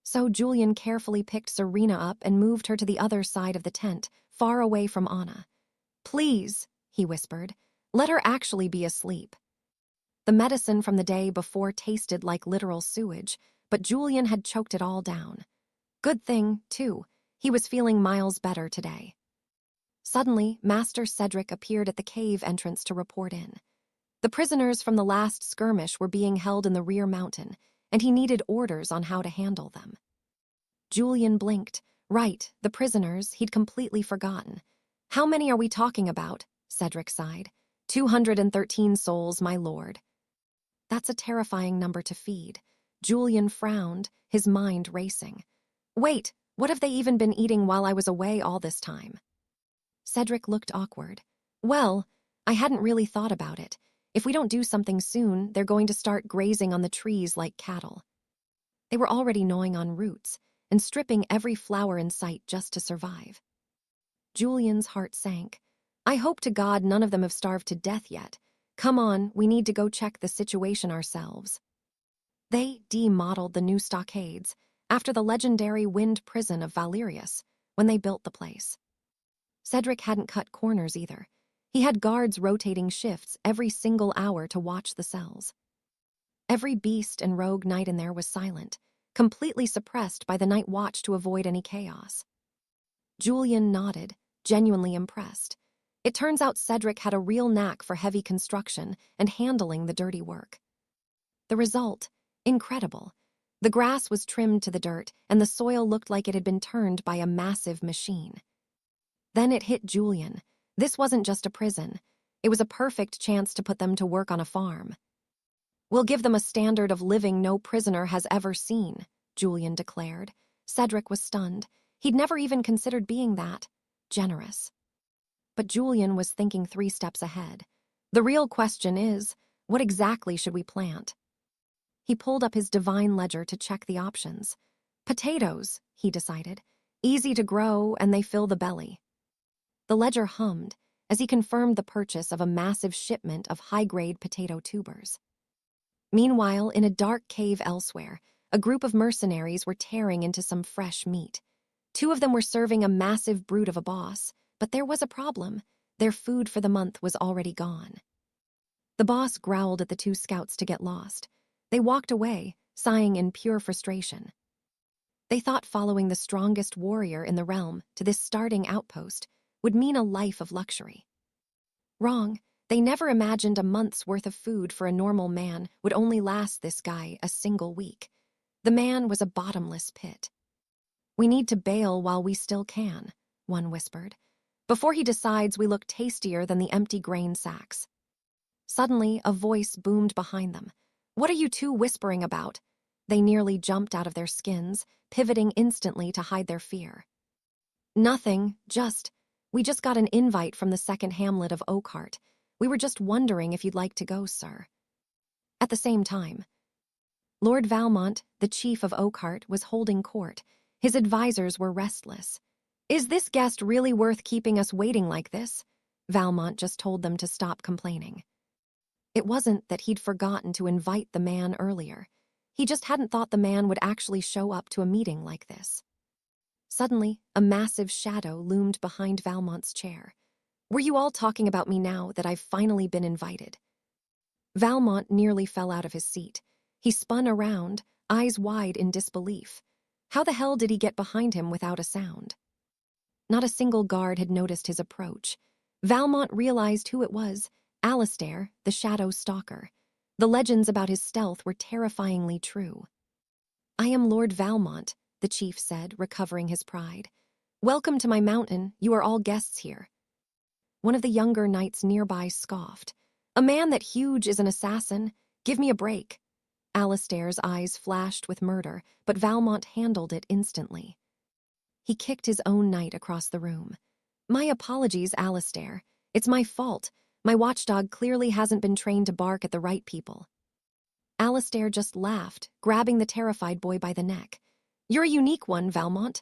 So Julian carefully picked Serena up and moved her to the other side of the tent, far away from Anna. "Please," he whispered, "let her actually be asleep." The medicine from the day before tasted like literal sewage, but Julian had choked it all down. Good thing, too, he was feeling miles better today. Suddenly, Master Cedric appeared at the cave entrance to report in. The prisoners from the last skirmish were being held in the rear mountain, and he needed orders on how to handle them. Julian blinked. Right, the prisoners, he'd completely forgotten. "How many are we talking about?" Cedric sighed. 213 souls, my lord." That's a terrifying number to feed. Julian frowned, his mind racing. "Wait, what have they even been eating while I was away all this time?" Cedric looked awkward. "Well, I hadn't really thought about it. If we don't do something soon, they're going to start grazing on the trees like cattle." They were already gnawing on roots and stripping every flower in sight just to survive. Julian's heart sank. "I hope to God none of them have starved to death yet. Come on, we need to go check the situation ourselves." They demodeled the new stockades after the legendary wind prison of Valerius when they built the place. Cedric hadn't cut corners either. He had guards rotating shifts every single hour to watch the cells. Every beast and rogue knight in there was silent, completely suppressed by the night watch to avoid any chaos. Julian nodded, genuinely impressed. It turns out Cedric had a real knack for heavy construction and handling the dirty work. The result, incredible. The grass was trimmed to the dirt, and the soil looked like it had been turned by a massive machine. Then it hit Julian. This wasn't just a prison. It was a perfect chance to put them to work on a farm. "We'll give them a standard of living no prisoner has ever seen," Julian declared. Cedric was stunned. He'd never even considered being that generous. But Julian was thinking 3 steps ahead. The real question is, what exactly should we plant? He pulled up his divine ledger to check the options. Potatoes, he decided. Easy to grow, and they fill the belly. The ledger hummed as he confirmed the purchase of a massive shipment of high-grade potato tubers. Meanwhile, in a dark cave elsewhere, a group of mercenaries were tearing into some fresh meat. 2 of them were serving a massive brute of a boss, but there was a problem. Their food for the month was already gone. The boss growled at the 2 scouts to get lost. They walked away, sighing in pure frustration. They thought following the strongest warrior in the realm to this starting outpost would mean a life of luxury. Wrong. They never imagined a month's worth of food for a normal man would only last this guy a single week. The man was a bottomless pit. "We need to bail while we still can," one whispered. "Before he decides we look tastier than the empty grain sacks." Suddenly, a voice boomed behind them. "What are you two whispering about?" They nearly jumped out of their skins, pivoting instantly to hide their fear. "Nothing, we just got an invite from the second hamlet of Oakhart. We were just wondering if you'd like to go, sir." At the same time, Lord Valmont, the chief of Oakhart, was holding court. His advisors were restless. "Is this guest really worth keeping us waiting like this?" Valmont just told them to stop complaining. It wasn't that he'd forgotten to invite the man earlier. He just hadn't thought the man would actually show up to a meeting like this. Suddenly, a massive shadow loomed behind Valmont's chair. "Were you all talking about me now that I've finally been invited?" Valmont nearly fell out of his seat. He spun around, eyes wide in disbelief. How the hell did he get behind him without a sound? Not a single guard had noticed his approach. Valmont realized who it was: Alistair, the Shadow Stalker. The legends about his stealth were terrifyingly true. "I am Lord Valmont," the chief said, recovering his pride. "Welcome to my mountain. You are all guests here." One of the younger knights nearby scoffed. "A man that huge is an assassin? Give me a break." Alistair's eyes flashed with murder, but Valmont handled it instantly. He kicked his own knight across the room. "My apologies, Alistair. It's my fault. My watchdog clearly hasn't been trained to bark at the right people." Alistair just laughed, grabbing the terrified boy by the neck. "You're a unique one, Valmont."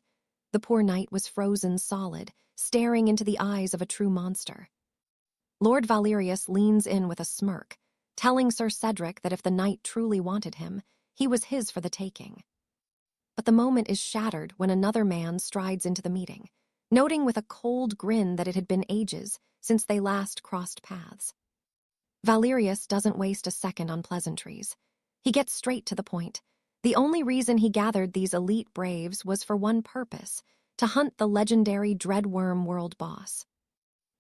The poor knight was frozen solid, staring into the eyes of a true monster. Lord Valerius leans in with a smirk, telling Sir Cedric that if the knight truly wanted him, he was his for the taking. But the moment is shattered when another man strides into the meeting, noting with a cold grin that it had been ages since they last crossed paths. Valerius doesn't waste a second on pleasantries. He gets straight to the point. The only reason he gathered these elite braves was for one purpose: to hunt the legendary Dreadworm world boss.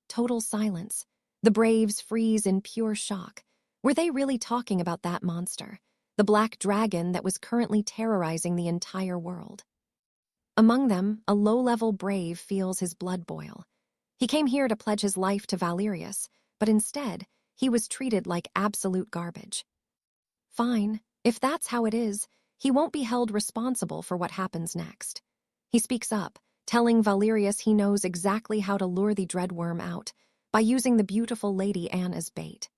Total silence. The braves freeze in pure shock. Were they really talking about that monster, the black dragon that was currently terrorizing the entire world? Among them, a low-level brave feels his blood boil. He came here to pledge his life to Valerius, but instead, he was treated like absolute garbage. Fine, if that's how it is, he won't be held responsible for what happens next. He speaks up, telling Valerius he knows exactly how to lure the Dreadworm out, by using the beautiful Lady Anne as bait.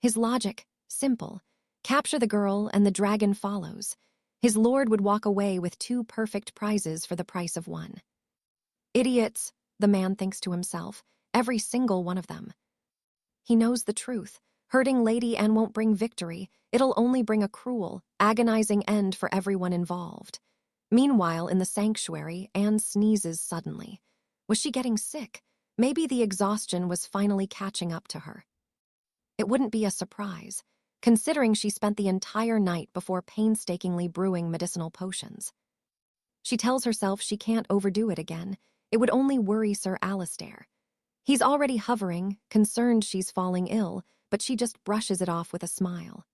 His logic, simple: capture the girl and the dragon follows. His lord would walk away with 2 perfect prizes for the price of 1. Idiots, the man thinks to himself, every single one of them. He knows the truth. Hurting Lady Anne won't bring victory. It'll only bring a cruel, agonizing end for everyone involved. Meanwhile, in the sanctuary, Anne sneezes suddenly. Was she getting sick? Maybe the exhaustion was finally catching up to her. It wouldn't be a surprise, considering she spent the entire night before painstakingly brewing medicinal potions. She tells herself she can't overdo it again. It would only worry Sir Alistair. He's already hovering, concerned she's falling ill, but she just brushes it off with a smile.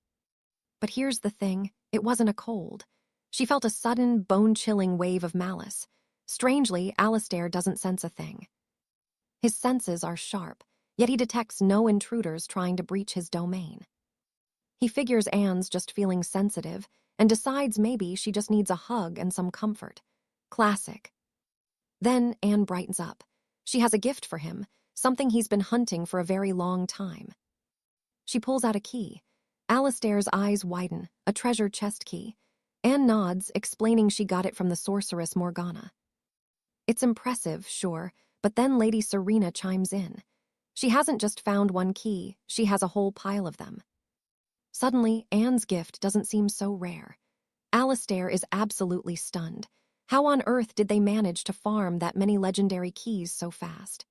But here's the thing: it wasn't a cold. She felt a sudden, bone-chilling wave of malice. Strangely, Alistair doesn't sense a thing. His senses are sharp, yet he detects no intruders trying to breach his domain. He figures Anne's just feeling sensitive and decides maybe she just needs a hug and some comfort. Classic. Then Anne brightens up. She has a gift for him, something he's been hunting for a very long time. She pulls out a key. Alistair's eyes widen, a treasure chest key. Anne nods, explaining she got it from the sorceress Morgana. It's impressive, sure, but then Lady Serena chimes in. She hasn't just found one key, she has a whole pile of them. Suddenly, Anne's gift doesn't seem so rare. Alistair is absolutely stunned. How on earth did they manage to farm that many legendary keys so fast?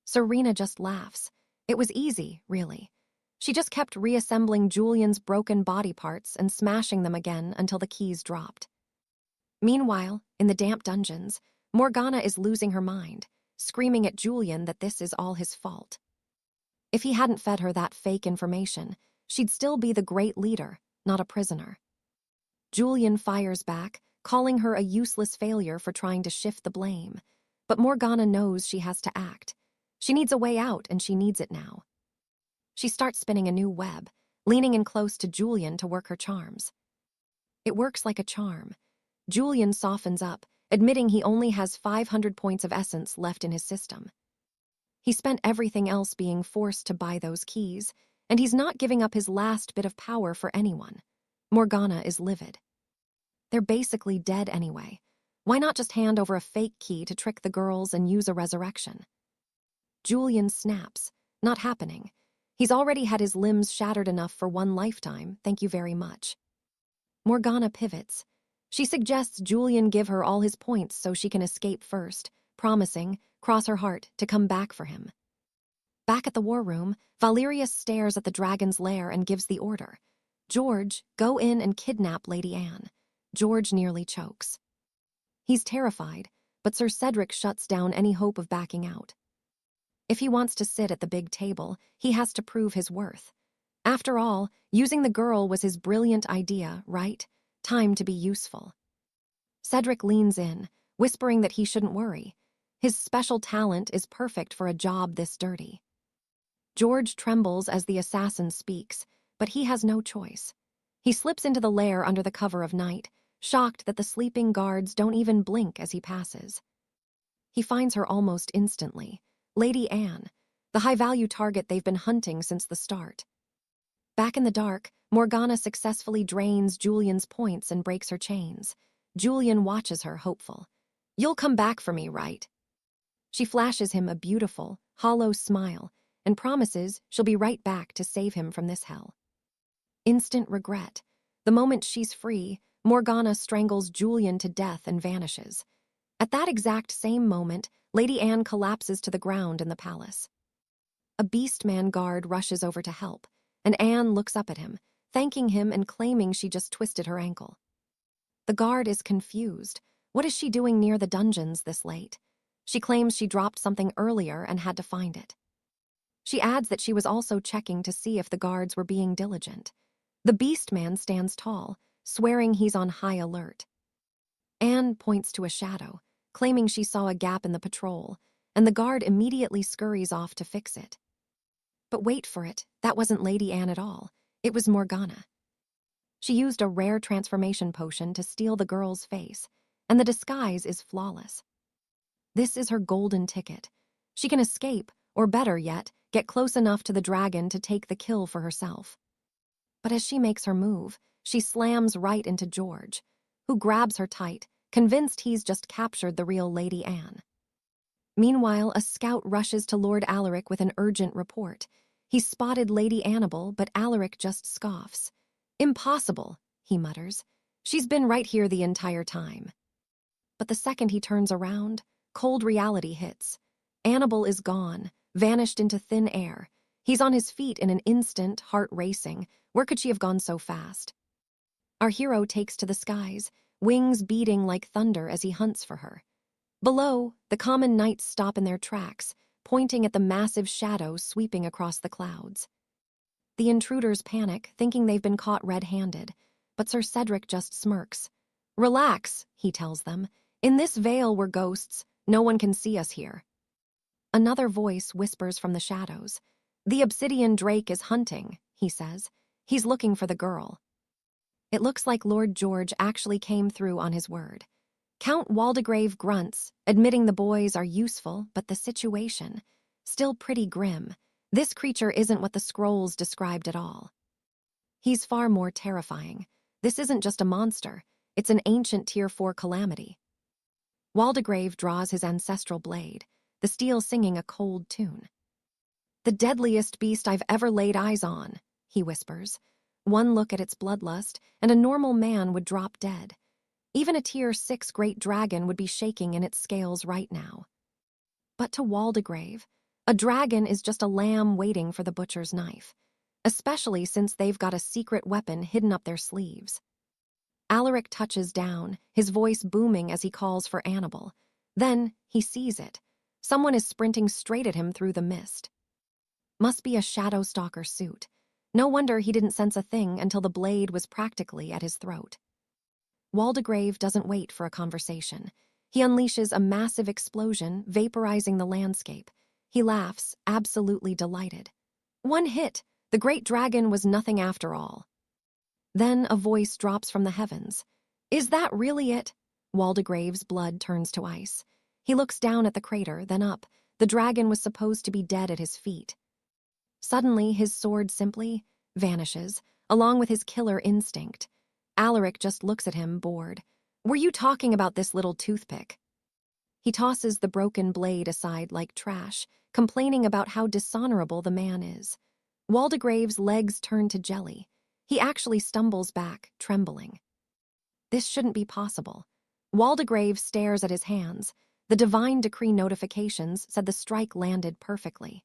Serena just laughs. It was easy, really. She just kept reassembling Julian's broken body parts and smashing them again until the keys dropped. Meanwhile, in the damp dungeons, Morgana is losing her mind, screaming at Julian that this is all his fault. If he hadn't fed her that fake information, she'd still be the great leader, not a prisoner. Julian fires back, calling her a useless failure for trying to shift the blame. But Morgana knows she has to act. She needs a way out, and she needs it now. She starts spinning a new web, leaning in close to Julian to work her charms. It works like a charm. Julian softens up, admitting he only has 500 points of essence left in his system. He spent everything else being forced to buy those keys, and he's not giving up his last bit of power for anyone. Morgana is livid. They're basically dead anyway. Why not just hand over a fake key to trick the girls and use a resurrection? Julian snaps. Not happening. He's already had his limbs shattered enough for one lifetime, thank you very much. Morgana pivots. She suggests Julian give her all his points so she can escape first, promising, cross her heart, to come back for him. Back at the war room, Valerius stares at the dragon's lair and gives the order. George, go in and kidnap Lady Anne. George nearly chokes. He's terrified, but Sir Cedric shuts down any hope of backing out. If he wants to sit at the big table, he has to prove his worth. After all, using the girl was his brilliant idea, right? Time to be useful. Cedric leans in, whispering that he shouldn't worry. His special talent is perfect for a job this dirty. George trembles as the assassin speaks, but he has no choice. He slips into the lair under the cover of night, shocked that the sleeping guards don't even blink as he passes. He finds her almost instantly. Lady Anne, the high-value target they've been hunting since the start. Back in the dark, Morgana successfully drains Julian's points and breaks her chains. Julian watches her, hopeful. You'll come back for me, right? She flashes him a beautiful, hollow smile and promises she'll be right back to save him from this hell. Instant regret. The moment she's free, Morgana strangles Julian to death and vanishes. At that exact same moment, Lady Anne collapses to the ground in the palace. A beastman guard rushes over to help, and Anne looks up at him, thanking him and claiming she just twisted her ankle. The guard is confused. What is she doing near the dungeons this late? She claims she dropped something earlier and had to find it. She adds that she was also checking to see if the guards were being diligent. The beastman stands tall, swearing he's on high alert. Anne points to a shadow, claiming she saw a gap in the patrol, and the guard immediately scurries off to fix it. But wait for it, that wasn't Lady Anne at all. It was Morgana. She used a rare transformation potion to steal the girl's face, and the disguise is flawless. This is her golden ticket. She can escape, or better yet, get close enough to the dragon to take the kill for herself. But as she makes her move, she slams right into George, who grabs her tight, convinced he's just captured the real Lady Anne. Meanwhile, a scout rushes to Lord Alaric with an urgent report. He's spotted Lady Annabel, but Alaric just scoffs. Impossible, he mutters. She's been right here the entire time. But the second he turns around, cold reality hits. Annabel is gone, vanished into thin air. He's on his feet in an instant, heart racing. Where could she have gone so fast? Our hero takes to the skies, wings beating like thunder as he hunts for her. Below, the common knights stop in their tracks, pointing at the massive shadow sweeping across the clouds. The intruders panic, thinking they've been caught red-handed, but Sir Cedric just smirks. Relax, he tells them. In this vale we're ghosts. No one can see us here. Another voice whispers from the shadows. The obsidian drake is hunting, he says. He's looking for the girl. It looks like Lord George actually came through on his word. Count Waldegrave grunts, admitting the boys are useful, but the situation, still pretty grim. This creature isn't what the scrolls described at all. He's far more terrifying. This isn't just a monster, it's an ancient Tier 4 calamity. Waldegrave draws his ancestral blade, the steel singing a cold tune. The deadliest beast I've ever laid eyes on, he whispers. One look at its bloodlust, and a normal man would drop dead. Even a Tier 6 great dragon would be shaking in its scales right now. But to Waldegrave, a dragon is just a lamb waiting for the butcher's knife, especially since they've got a secret weapon hidden up their sleeves. Alaric touches down, his voice booming as he calls for Annabel. Then he sees it. Someone is sprinting straight at him through the mist. Must be a shadow stalker suit. No wonder he didn't sense a thing until the blade was practically at his throat. Waldegrave doesn't wait for a conversation. He unleashes a massive explosion, vaporizing the landscape. He laughs, absolutely delighted. One hit! The great dragon was nothing after all. Then a voice drops from the heavens. Is that really it? Waldegrave's blood turns to ice. He looks down at the crater, then up. The dragon was supposed to be dead at his feet. Suddenly, his sword simply vanishes, along with his killer instinct. Alaric just looks at him, bored. Were you talking about this little toothpick? He tosses the broken blade aside like trash, complaining about how dishonorable the man is. Waldegrave's legs turn to jelly. He actually stumbles back, trembling. This shouldn't be possible. Waldegrave stares at his hands. The divine decree notifications said the strike landed perfectly.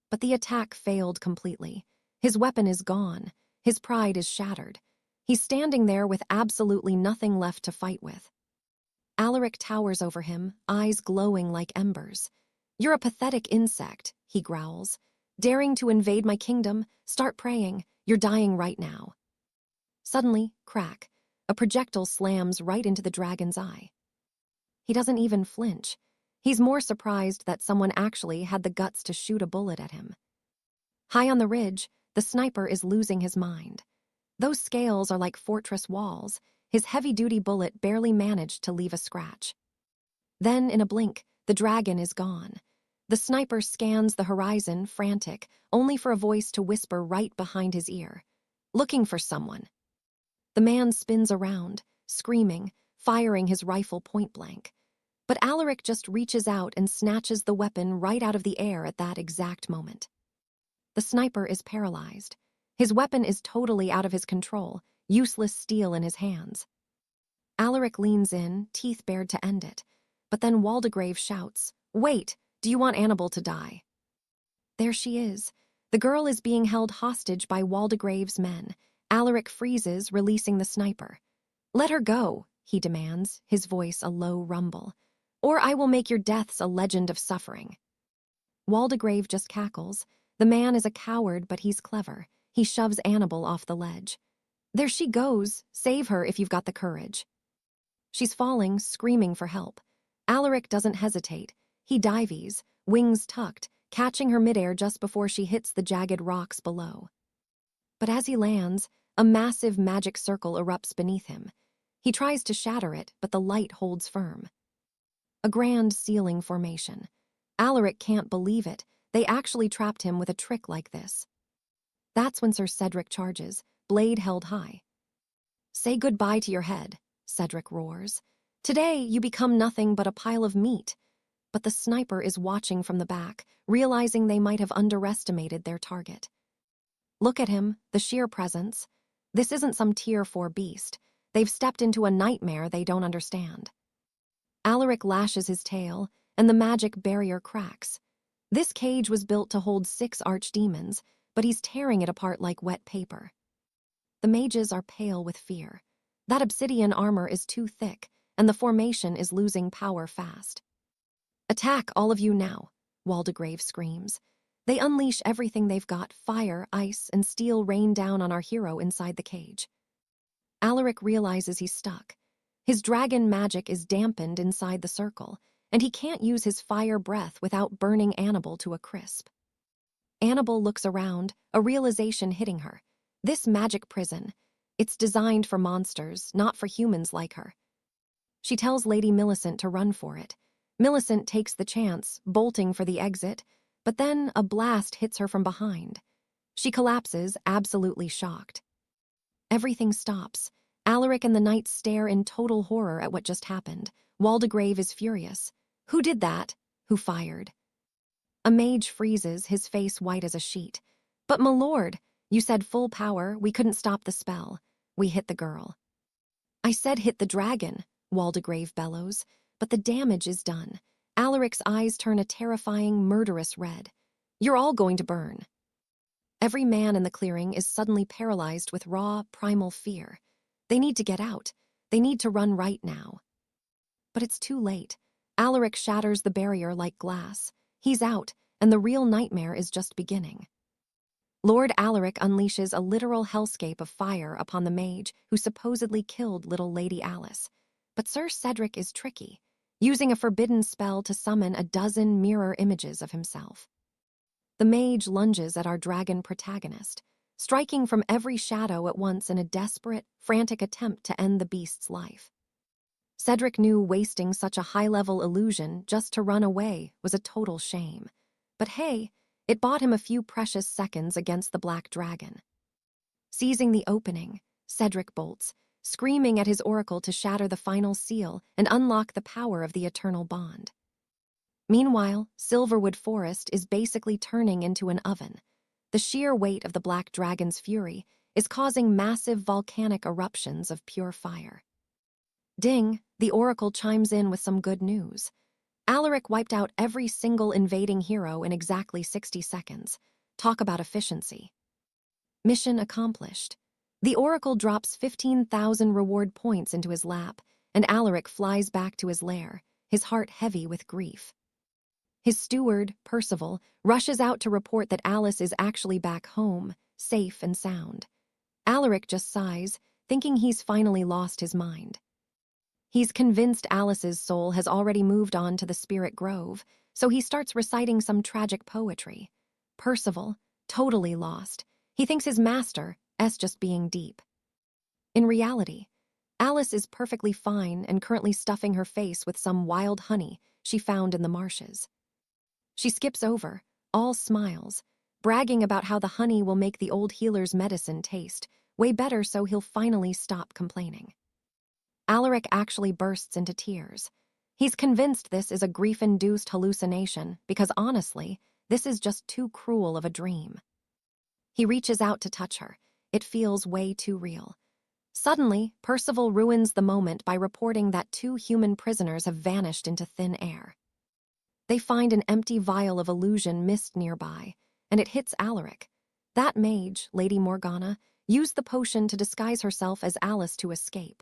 But the attack failed completely. His weapon is gone. His pride is shattered. He's standing there with absolutely nothing left to fight with. Alaric towers over him, eyes glowing like embers. You're a pathetic insect, he growls. Daring to invade my kingdom, start praying. You're dying right now. Suddenly, crack, a projectile slams right into the dragon's eye. He doesn't even flinch. He's more surprised that someone actually had the guts to shoot a bullet at him. High on the ridge, the sniper is losing his mind. Those scales are like fortress walls. His heavy-duty bullet barely managed to leave a scratch. Then, in a blink, the dragon is gone. The sniper scans the horizon, frantic, only for a voice to whisper right behind his ear. Looking for someone. The man spins around, screaming, firing his rifle point-blank. But Alaric just reaches out and snatches the weapon right out of the air at that exact moment. The sniper is paralyzed. His weapon is totally out of his control, useless steel in his hands. Alaric leans in, teeth bared to end it. But then Waldegrave shouts, "Wait! Do you want Annabel to die?" There she is. The girl is being held hostage by Waldegrave's men. Alaric freezes, releasing the sniper. "Let her go," he demands, his voice a low rumble. "Or I will make your deaths a legend of suffering." Waldegrave just cackles. The man is a coward, but he's clever. He shoves Annabel off the ledge. "There she goes. Save her if you've got the courage." She's falling, screaming for help. Alaric doesn't hesitate. He dives, wings tucked, catching her midair just before she hits the jagged rocks below. But as he lands, a massive magic circle erupts beneath him. He tries to shatter it, but the light holds firm. A grand ceiling formation. Alaric can't believe it. They actually trapped him with a trick like this. That's when Sir Cedric charges, blade held high. "Say goodbye to your head," Cedric roars. "Today you become nothing but a pile of meat." But the sniper is watching from the back, realizing they might have underestimated their target. Look at him, the sheer presence. This isn't some tier 4 beast. They've stepped into a nightmare they don't understand. Alaric lashes his tail, and the magic barrier cracks. This cage was built to hold 6 archdemons, but he's tearing it apart like wet paper. The mages are pale with fear. That obsidian armor is too thick, and the formation is losing power fast. "Attack, all of you now," Waldegrave screams. They unleash everything they've got. Fire, ice, and steel rain down on our hero inside the cage. Alaric realizes he's stuck. His dragon magic is dampened inside the circle, and he can't use his fire breath without burning Annabel to a crisp. Annabel looks around, a realization hitting her. This magic prison, it's designed for monsters, not for humans like her. She tells Lady Millicent to run for it. Millicent takes the chance, bolting for the exit, but then a blast hits her from behind. She collapses, absolutely shocked. Everything stops. Alaric and the knights stare in total horror at what just happened. Waldegrave is furious. "Who did that? Who fired?" A mage freezes, his face white as a sheet. "But my lord, you said full power, we couldn't stop the spell. We hit the girl." "I said hit the dragon," Waldegrave bellows, but the damage is done. Alaric's eyes turn a terrifying, murderous red. "You're all going to burn." Every man in the clearing is suddenly paralyzed with raw, primal fear. They need to get out. They need to run right now. But it's too late. Alaric shatters the barrier like glass. He's out, and the real nightmare is just beginning. Lord Alaric unleashes a literal hellscape of fire upon the mage who supposedly killed little Lady Alice. But Sir Cedric is tricky, using a forbidden spell to summon a dozen mirror images of himself. The mage lunges at our dragon protagonist, striking from every shadow at once in a desperate, frantic attempt to end the beast's life. Cedric knew wasting such a high-level illusion just to run away was a total shame. But hey, it bought him a few precious seconds against the black dragon. Seizing the opening, Cedric bolts, screaming at his oracle to shatter the final seal and unlock the power of the eternal bond. Meanwhile, Silverwood Forest is basically turning into an oven. The sheer weight of the black dragon's fury is causing massive volcanic eruptions of pure fire. Ding, the oracle chimes in with some good news. Alaric wiped out every single invading hero in exactly 60 seconds. Talk about efficiency. Mission accomplished. The oracle drops 15,000 reward points into his lap, and Alaric flies back to his lair, his heart heavy with grief. His steward, Percival, rushes out to report that Alice is actually back home, safe and sound. Alaric just sighs, thinking he's finally lost his mind. He's convinced Alice's soul has already moved on to the spirit grove, so he starts reciting some tragic poetry. Percival, totally lost, he thinks his master, just being deep. In reality, Alice is perfectly fine and currently stuffing her face with some wild honey she found in the marshes. She skips over, all smiles, bragging about how the honey will make the old healer's medicine taste way better so he'll finally stop complaining. Alaric actually bursts into tears. He's convinced this is a grief-induced hallucination because honestly, this is just too cruel of a dream. He reaches out to touch her. It feels way too real. Suddenly, Percival ruins the moment by reporting that 2 human prisoners have vanished into thin air. They find an empty vial of illusion mist nearby, and it hits Alaric. That mage, Lady Morgana, used the potion to disguise herself as Alice to escape.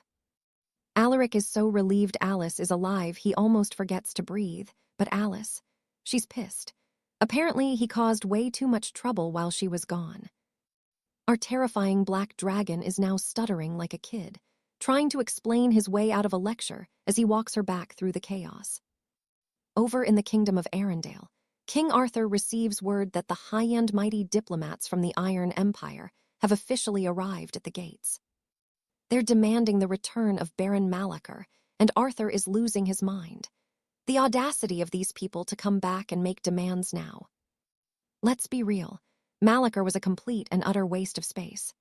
Alaric is so relieved Alice is alive he almost forgets to breathe, but Alice, she's pissed. Apparently, he caused way too much trouble while she was gone. Our terrifying black dragon is now stuttering like a kid, trying to explain his way out of a lecture as he walks her back through the chaos. Over in the kingdom of Arendelle, King Arthur receives word that the high and mighty diplomats from the Iron Empire have officially arrived at the gates. They're demanding the return of Baron Malacher, and Arthur is losing his mind. The audacity of these people to come back and make demands now. Let's be real, Malacher was a complete and utter waste of space.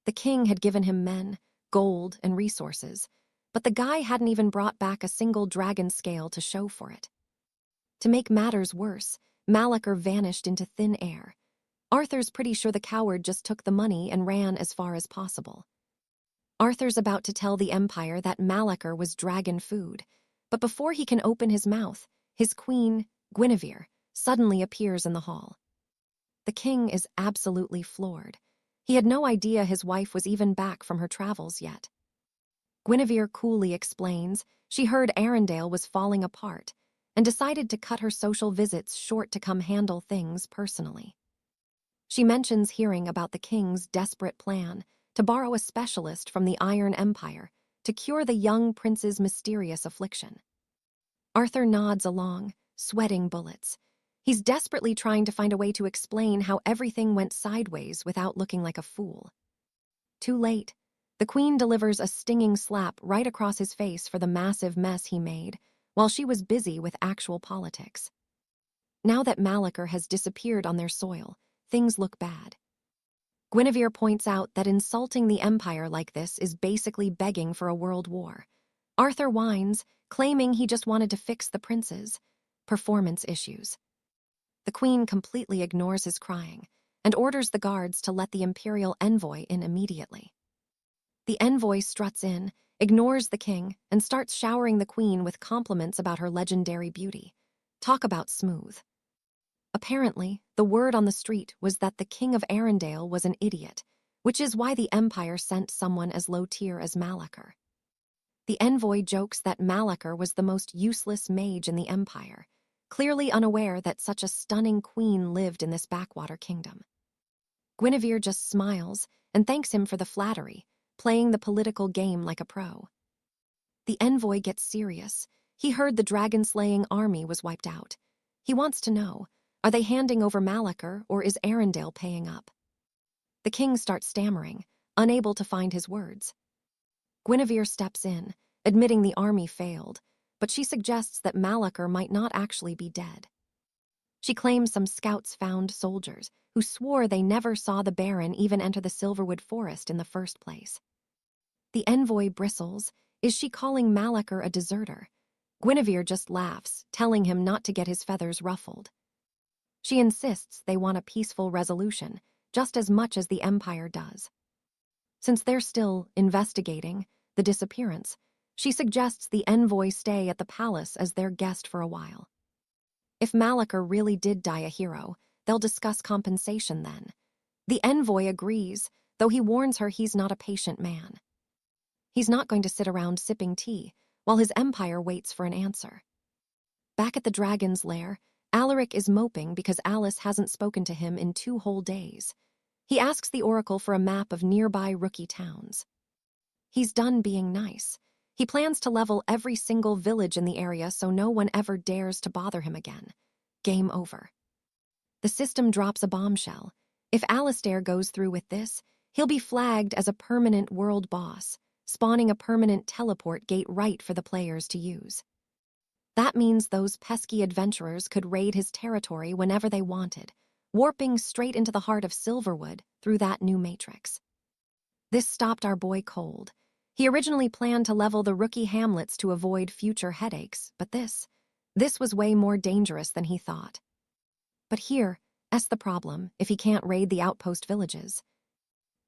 The king had given him men, gold, and resources, but the guy hadn't even brought back a single dragon scale to show for it. To make matters worse, Malacher vanished into thin air. Arthur's pretty sure the coward just took the money and ran as far as possible. Arthur's about to tell the Empire that Malacher was dragon food, but before he can open his mouth, his queen, Guinevere, suddenly appears in the hall. The king is absolutely floored. He had no idea his wife was even back from her travels yet. Guinevere coolly explains she heard Arendelle was falling apart and decided to cut her social visits short to come handle things personally. She mentions hearing about the king's desperate plan to borrow a specialist from the Iron Empire to cure the young prince's mysterious affliction. Arthur nods along, sweating bullets. He's desperately trying to find a way to explain how everything went sideways without looking like a fool. Too late. The queen delivers a stinging slap right across his face for the massive mess he made, while she was busy with actual politics. Now that Malacher has disappeared on their soil, things look bad. Guinevere points out that insulting the Empire like this is basically begging for a world war. Arthur whines, claiming he just wanted to fix the prince's performance issues. The queen completely ignores his crying and orders the guards to let the imperial envoy in immediately. The envoy struts in, ignores the king, and starts showering the queen with compliments about her legendary beauty. Talk about smooth. Apparently, the word on the street was that the king of Arendelle was an idiot, which is why the Empire sent someone as low tier as Malacher. The envoy jokes that Malacher was the most useless mage in the Empire, clearly unaware that such a stunning queen lived in this backwater kingdom. Guinevere just smiles and thanks him for the flattery, playing the political game like a pro. The envoy gets serious. He heard the dragon-slaying army was wiped out. He wants to know, are they handing over Malachor or is Arendelle paying up? The king starts stammering, unable to find his words. Guinevere steps in, admitting the army failed, but she suggests that Malachor might not actually be dead. She claims some scouts found soldiers who swore they never saw the Baron even enter the Silverwood Forest in the first place. The envoy bristles. Is she calling Malachor a deserter? Guinevere just laughs, telling him not to get his feathers ruffled. She insists they want a peaceful resolution, just as much as the Empire does. Since they're still investigating the disappearance, she suggests the envoy stay at the palace as their guest for a while. If Malachor really did die a hero, they'll discuss compensation then. The envoy agrees, though he warns her he's not a patient man. He's not going to sit around sipping tea while his empire waits for an answer. Back at the dragon's lair, Alaric is moping because Alice hasn't spoken to him in 2 whole days. He asks the oracle for a map of nearby rookie towns. He's done being nice. He plans to level every single village in the area so no one ever dares to bother him again. Game over. The system drops a bombshell. If Alistair goes through with this, he'll be flagged as a permanent world boss, spawning a permanent teleport gate right for the players to use. That means those pesky adventurers could raid his territory whenever they wanted, warping straight into the heart of Silverwood through that new matrix. This stopped our boy cold. He originally planned to level the rookie hamlets to avoid future headaches, but this was way more dangerous than he thought. But here's the problem if he can't raid the outpost villages.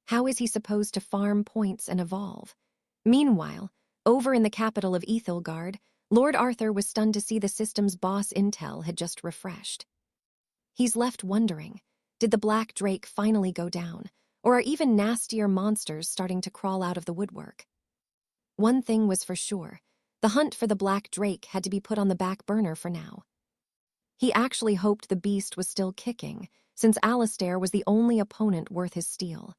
How is he supposed to farm points and evolve? Meanwhile, over in the capital of Ithilgard, Lord Arthur was stunned to see the system's boss intel had just refreshed. He's left wondering, did the Black Drake finally go down, or are even nastier monsters starting to crawl out of the woodwork? One thing was for sure, the hunt for the Black Drake had to be put on the back burner for now. He actually hoped the beast was still kicking, since Alistair was the only opponent worth his steel.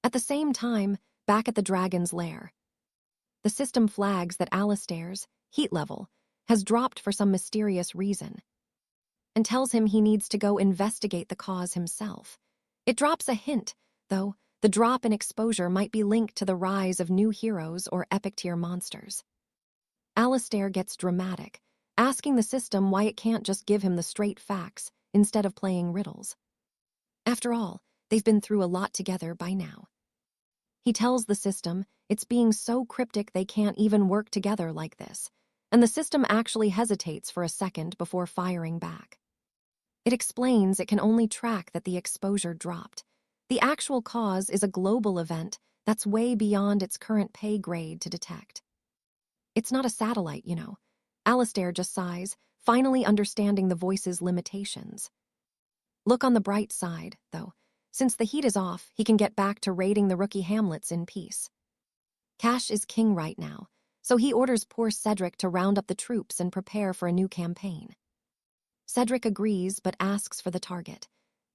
At the same time, back at the dragon's lair, the system flags that Alistair's heat level has dropped for some mysterious reason, and tells him he needs to go investigate the cause himself. It drops a hint, though, the drop in exposure might be linked to the rise of new heroes or epic-tier monsters. Alistair gets dramatic, asking the system why it can't just give him the straight facts instead of playing riddles. After all, they've been through a lot together by now. He tells the system it's being so cryptic they can't even work together like this, and the system actually hesitates for a second before firing back. It explains it can only track that the exposure dropped. The actual cause is a global event that's way beyond its current pay grade to detect. It's not a satellite, you know. Alistair just sighs, finally understanding the voice's limitations. Look on the bright side, though. Since the heat is off, he can get back to raiding the rookie hamlets in peace. Cash is king right now, so he orders poor Cedric to round up the troops and prepare for a new campaign. Cedric agrees but asks for the target.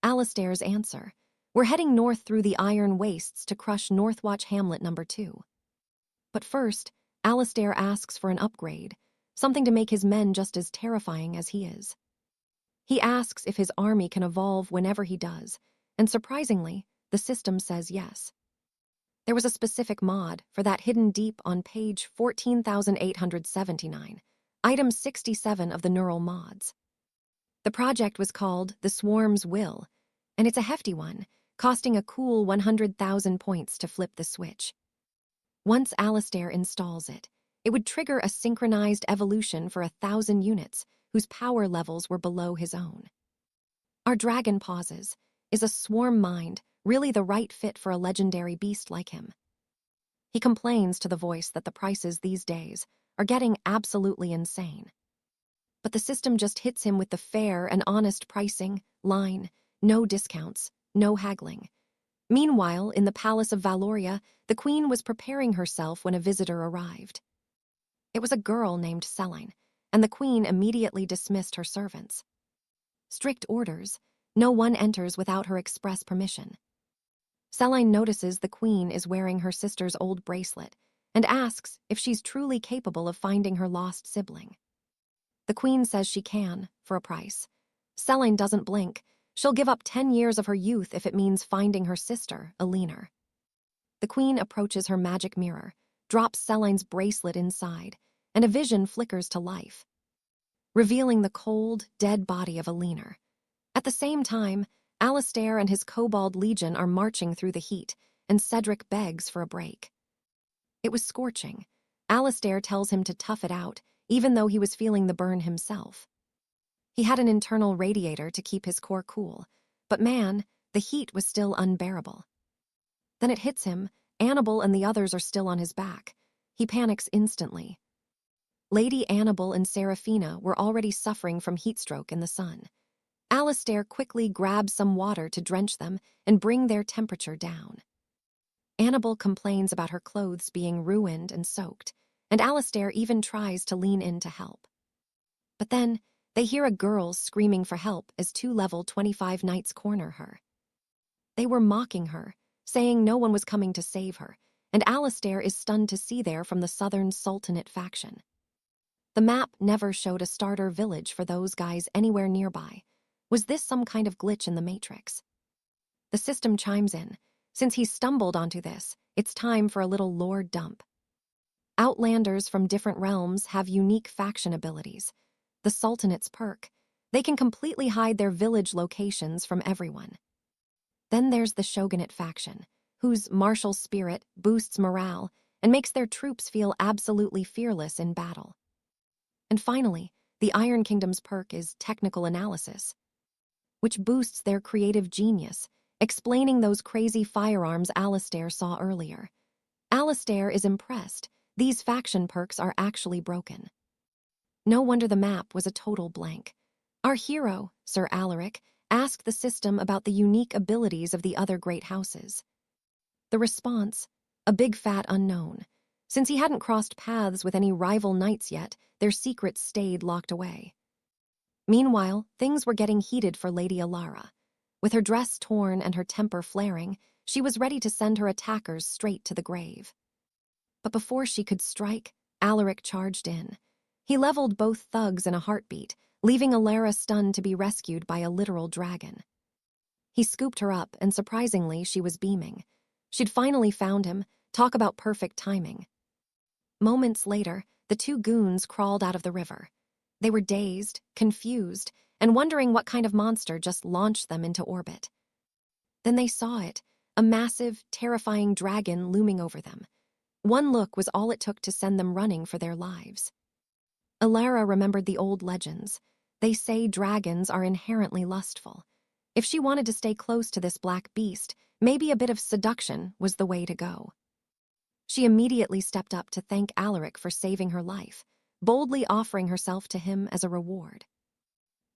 Alistair's answer: we're heading north through the Iron Wastes to crush Northwatch Hamlet No. 2. But first, Alistair asks for an upgrade, something to make his men just as terrifying as he is. He asks if his army can evolve whenever he does, and surprisingly, the system says yes. There was a specific mod for that hidden deep on page 14,879, item 67 of the neural mods. The project was called The Swarm's Will, and it's a hefty one, costing a cool 100,000 points to flip the switch. Once Alistair installs it, it would trigger a synchronized evolution for 1,000 units whose power levels were below his own. Our dragon pauses. Is a swarm mind really the right fit for a legendary beast like him? He complains to the voice that the prices these days are getting absolutely insane. But the system just hits him with the fair and honest pricing line, no discounts, no haggling. Meanwhile, in the Palace of Valoria, the queen was preparing herself when a visitor arrived. It was a girl named Celine, and the queen immediately dismissed her servants. Strict orders: no one enters without her express permission. Selene notices the queen is wearing her sister's old bracelet and asks if she's truly capable of finding her lost sibling. The queen says she can, for a price. Selene doesn't blink. She'll give up 10 years of her youth if it means finding her sister, Elinor. The queen approaches her magic mirror, drops Selene's bracelet inside, and a vision flickers to life, revealing the cold, dead body of Elinor. At the same time, Alistair and his Kobold Legion are marching through the heat, and Cedric begs for a break. It was scorching. Alistair tells him to tough it out, even though he was feeling the burn himself. He had an internal radiator to keep his core cool, but man, the heat was still unbearable. Then it hits him. Annabelle and the others are still on his back. He panics instantly. Lady Annabelle and Seraphina were already suffering from heatstroke in the sun. Alistair quickly grabs some water to drench them and bring their temperature down. Annabelle complains about her clothes being ruined and soaked, and Alistair even tries to lean in to help. But then, they hear a girl screaming for help as 2 level 25 knights corner her. They were mocking her, saying no one was coming to save her, and Alistair is stunned to see there from the Southern Sultanate faction. The map never showed a starter village for those guys anywhere nearby. Was this some kind of glitch in the Matrix? The system chimes in. Since he stumbled onto this, it's time for a little lore dump. Outlanders from different realms have unique faction abilities. The Sultanate's perk. They can completely hide their village locations from everyone. Then there's the Shogunate faction, whose martial spirit boosts morale and makes their troops feel absolutely fearless in battle. And finally, the Iron Kingdom's perk is technical analysis, which boosts their creative genius, explaining those crazy firearms Alistair saw earlier. Alistair is impressed. These faction perks are actually broken. No wonder the map was a total blank. Our hero, Sir Alaric, asked the system about the unique abilities of the other great houses. The response: a big fat unknown. Since he hadn't crossed paths with any rival knights yet, their secrets stayed locked away. Meanwhile, things were getting heated for Lady Alara. With her dress torn and her temper flaring, she was ready to send her attackers straight to the grave. But before she could strike, Alaric charged in. He leveled both thugs in a heartbeat, leaving Alara stunned to be rescued by a literal dragon. He scooped her up, and surprisingly, she was beaming. She'd finally found him. Talk about perfect timing. Moments later, the 2 goons crawled out of the river. They were dazed, confused, and wondering what kind of monster just launched them into orbit. Then they saw it, a massive, terrifying dragon looming over them. One look was all it took to send them running for their lives. Alara remembered the old legends. They say dragons are inherently lustful. If she wanted to stay close to this black beast, maybe a bit of seduction was the way to go. She immediately stepped up to thank Alaric for saving her life, boldly offering herself to him as a reward.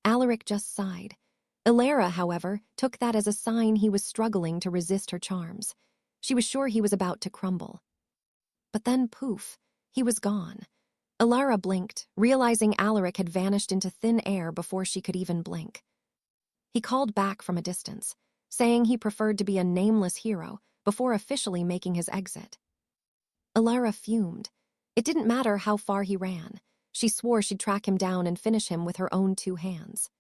Alaric just sighed. Alara, however, took that as a sign he was struggling to resist her charms. She was sure he was about to crumble. But then, poof, he was gone. Alara blinked, realizing Alaric had vanished into thin air before she could even blink. He called back from a distance, saying he preferred to be a nameless hero before officially making his exit. Alara fumed. It didn't matter how far he ran. She swore she'd track him down and finish him with her own 2 hands.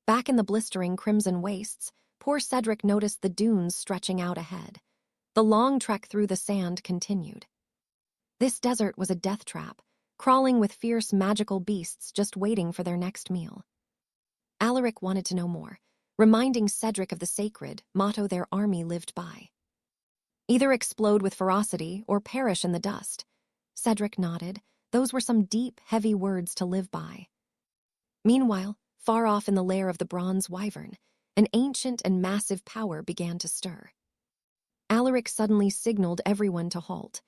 Back in the blistering crimson wastes, poor Cedric noticed the dunes stretching out ahead. The long trek through the sand continued. This desert was a death trap, crawling with fierce magical beasts just waiting for their next meal. Alaric wanted to know more, reminding Cedric of the sacred motto their army lived by. Either explode with ferocity or perish in the dust. Cedric nodded. Those were some deep, heavy words to live by. Meanwhile, far off in the lair of the bronze wyvern, an ancient and massive power began to stir. Alaric suddenly signaled everyone to halt.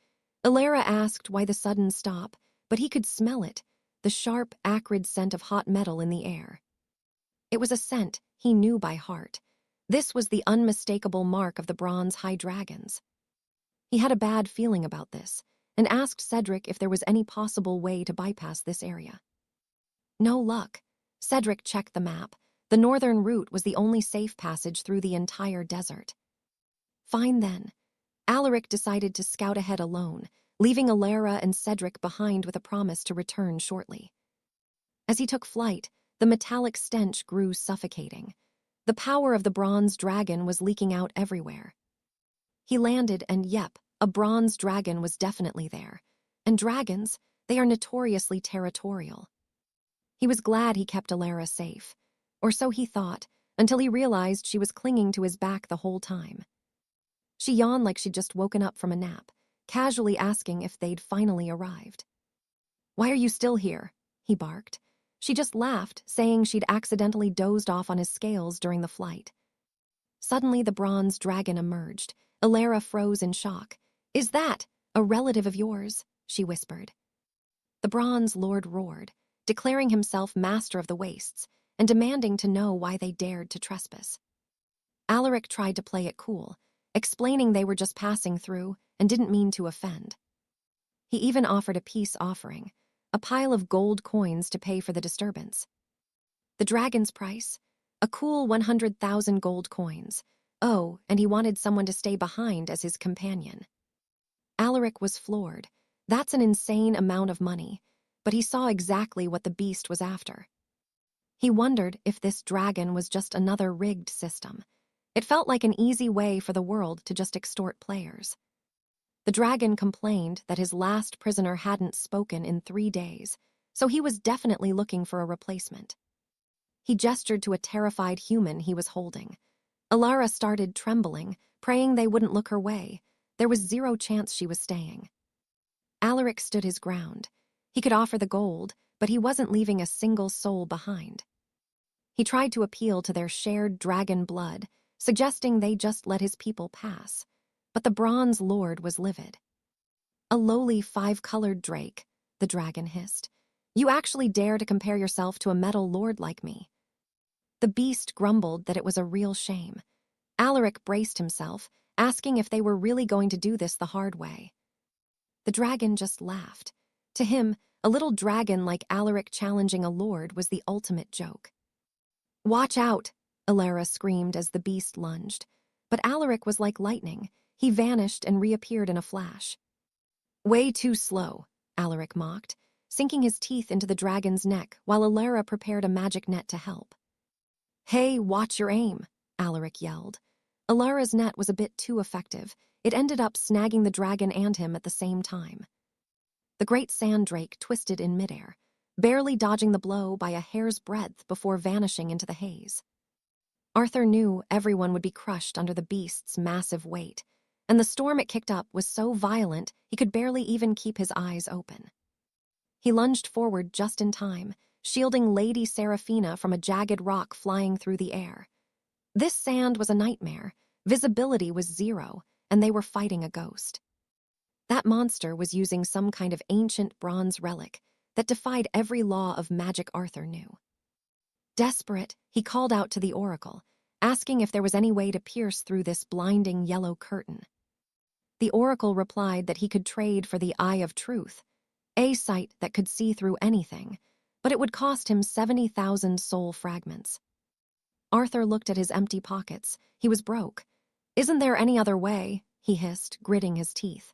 Alara asked why the sudden stop, but he could smell it, the sharp, acrid scent of hot metal in the air. It was a scent he knew by heart. This was the unmistakable mark of the bronze high dragons. He had a bad feeling about this, and asked Cedric if there was any possible way to bypass this area. No luck. Cedric checked the map. The northern route was the only safe passage through the entire desert. Fine then. Alaric decided to scout ahead alone, leaving Alara and Cedric behind with a promise to return shortly. As he took flight, the metallic stench grew suffocating. The power of the bronze dragon was leaking out everywhere. He landed and yep, a bronze dragon was definitely there. And dragons, they are notoriously territorial. He was glad he kept Alara safe. Or so he thought, until he realized she was clinging to his back the whole time. She yawned like she'd just woken up from a nap, casually asking if they'd finally arrived. "Why are you still here?" he barked. She just laughed, saying she'd accidentally dozed off on his scales during the flight. Suddenly the bronze dragon emerged. Alara froze in shock. "Is that a relative of yours?" she whispered. The bronze lord roared, declaring himself master of the wastes and demanding to know why they dared to trespass. Alaric tried to play it cool, explaining they were just passing through and didn't mean to offend. He even offered a peace offering, a pile of gold coins to pay for the disturbance. The dragon's price? A cool 100,000 gold coins. Oh, and he wanted someone to stay behind as his companion. Alaric was floored. That's an insane amount of money, but he saw exactly what the beast was after. He wondered if this dragon was just another rigged system. It felt like an easy way for the world to just extort players. The dragon complained that his last prisoner hadn't spoken in 3 days, so he was definitely looking for a replacement. He gestured to a terrified human he was holding. Alara started trembling, praying they wouldn't look her way. There was zero chance she was staying. Alaric stood his ground. He could offer the gold, but he wasn't leaving a single soul behind. He tried to appeal to their shared dragon blood, suggesting they just let his people pass. But the bronze lord was livid. "A lowly 5-colored drake," the dragon hissed. "You actually dare to compare yourself to a metal lord like me?" The beast grumbled that it was a real shame. Alaric braced himself, asking if they were really going to do this the hard way. The dragon just laughed. To him, a little dragon like Alaric challenging a lord was the ultimate joke. "Watch out!" Alara screamed as the beast lunged. But Alaric was like lightning. He vanished and reappeared in a flash. "Way too slow," Alaric mocked, sinking his teeth into the dragon's neck while Alara prepared a magic net to help. "Hey, watch your aim," Alaric yelled. Alara's net was a bit too effective. It ended up snagging the dragon and him at the same time. The great sand drake twisted in midair, barely dodging the blow by a hair's breadth before vanishing into the haze. Arthur knew everyone would be crushed under the beast's massive weight, and the storm it kicked up was so violent he could barely even keep his eyes open. He lunged forward just in time, shielding Lady Seraphina from a jagged rock flying through the air. This sand was a nightmare. Visibility was 0, and they were fighting a ghost. That monster was using some kind of ancient bronze relic that defied every law of magic Arthur knew. Desperate, he called out to the oracle, asking if there was any way to pierce through this blinding yellow curtain. The oracle replied that he could trade for the Eye of Truth, a sight that could see through anything, but it would cost him 70,000 soul fragments. Arthur looked at his empty pockets. He was broke. "Isn't there any other way?" he hissed, gritting his teeth.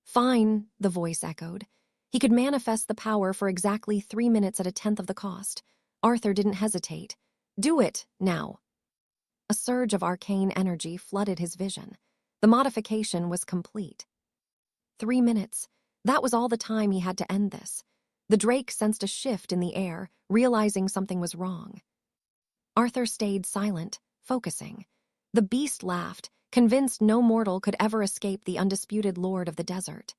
"Fine," the voice echoed. He could manifest the power for exactly 3 minutes at a tenth of the cost. Arthur didn't hesitate. "Do it, now." A surge of arcane energy flooded his vision. The modification was complete. 3 minutes. That was all the time he had to end this. The drake sensed a shift in the air, realizing something was wrong. Arthur stayed silent, focusing. The beast laughed, convinced no mortal could ever escape the undisputed lord of the desert.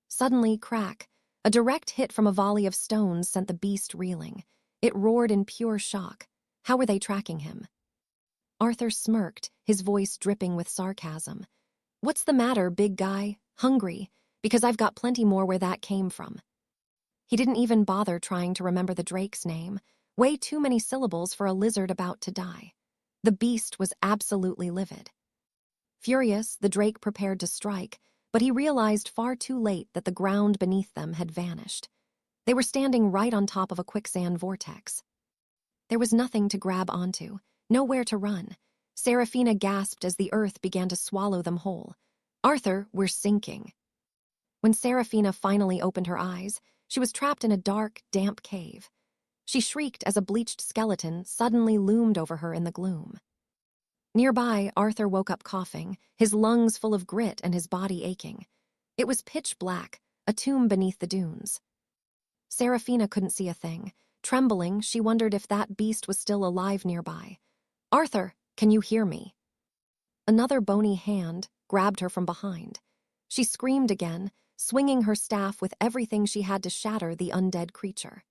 Suddenly, crack, a direct hit from a volley of stones sent the beast reeling. It roared in pure shock. How were they tracking him? Arthur smirked, his voice dripping with sarcasm. "What's the matter, big guy? Hungry? Because I've got plenty more where that came from." He didn't even bother trying to remember the drake's name. Way too many syllables for a lizard about to die. The beast was absolutely livid. Furious, the drake prepared to strike, but he realized far too late that the ground beneath them had vanished. They were standing right on top of a quicksand vortex. There was nothing to grab onto, nowhere to run. Seraphina gasped as the earth began to swallow them whole. "Arthur, we're sinking." When Seraphina finally opened her eyes, she was trapped in a dark, damp cave. She shrieked as a bleached skeleton suddenly loomed over her in the gloom. Nearby, Arthur woke up coughing, his lungs full of grit and his body aching. It was pitch black, a tomb beneath the dunes. Seraphina couldn't see a thing. Trembling, she wondered if that beast was still alive nearby. "Arthur, can you hear me?" Another bony hand grabbed her from behind. She screamed again, swinging her staff with everything she had to shatter the undead creature.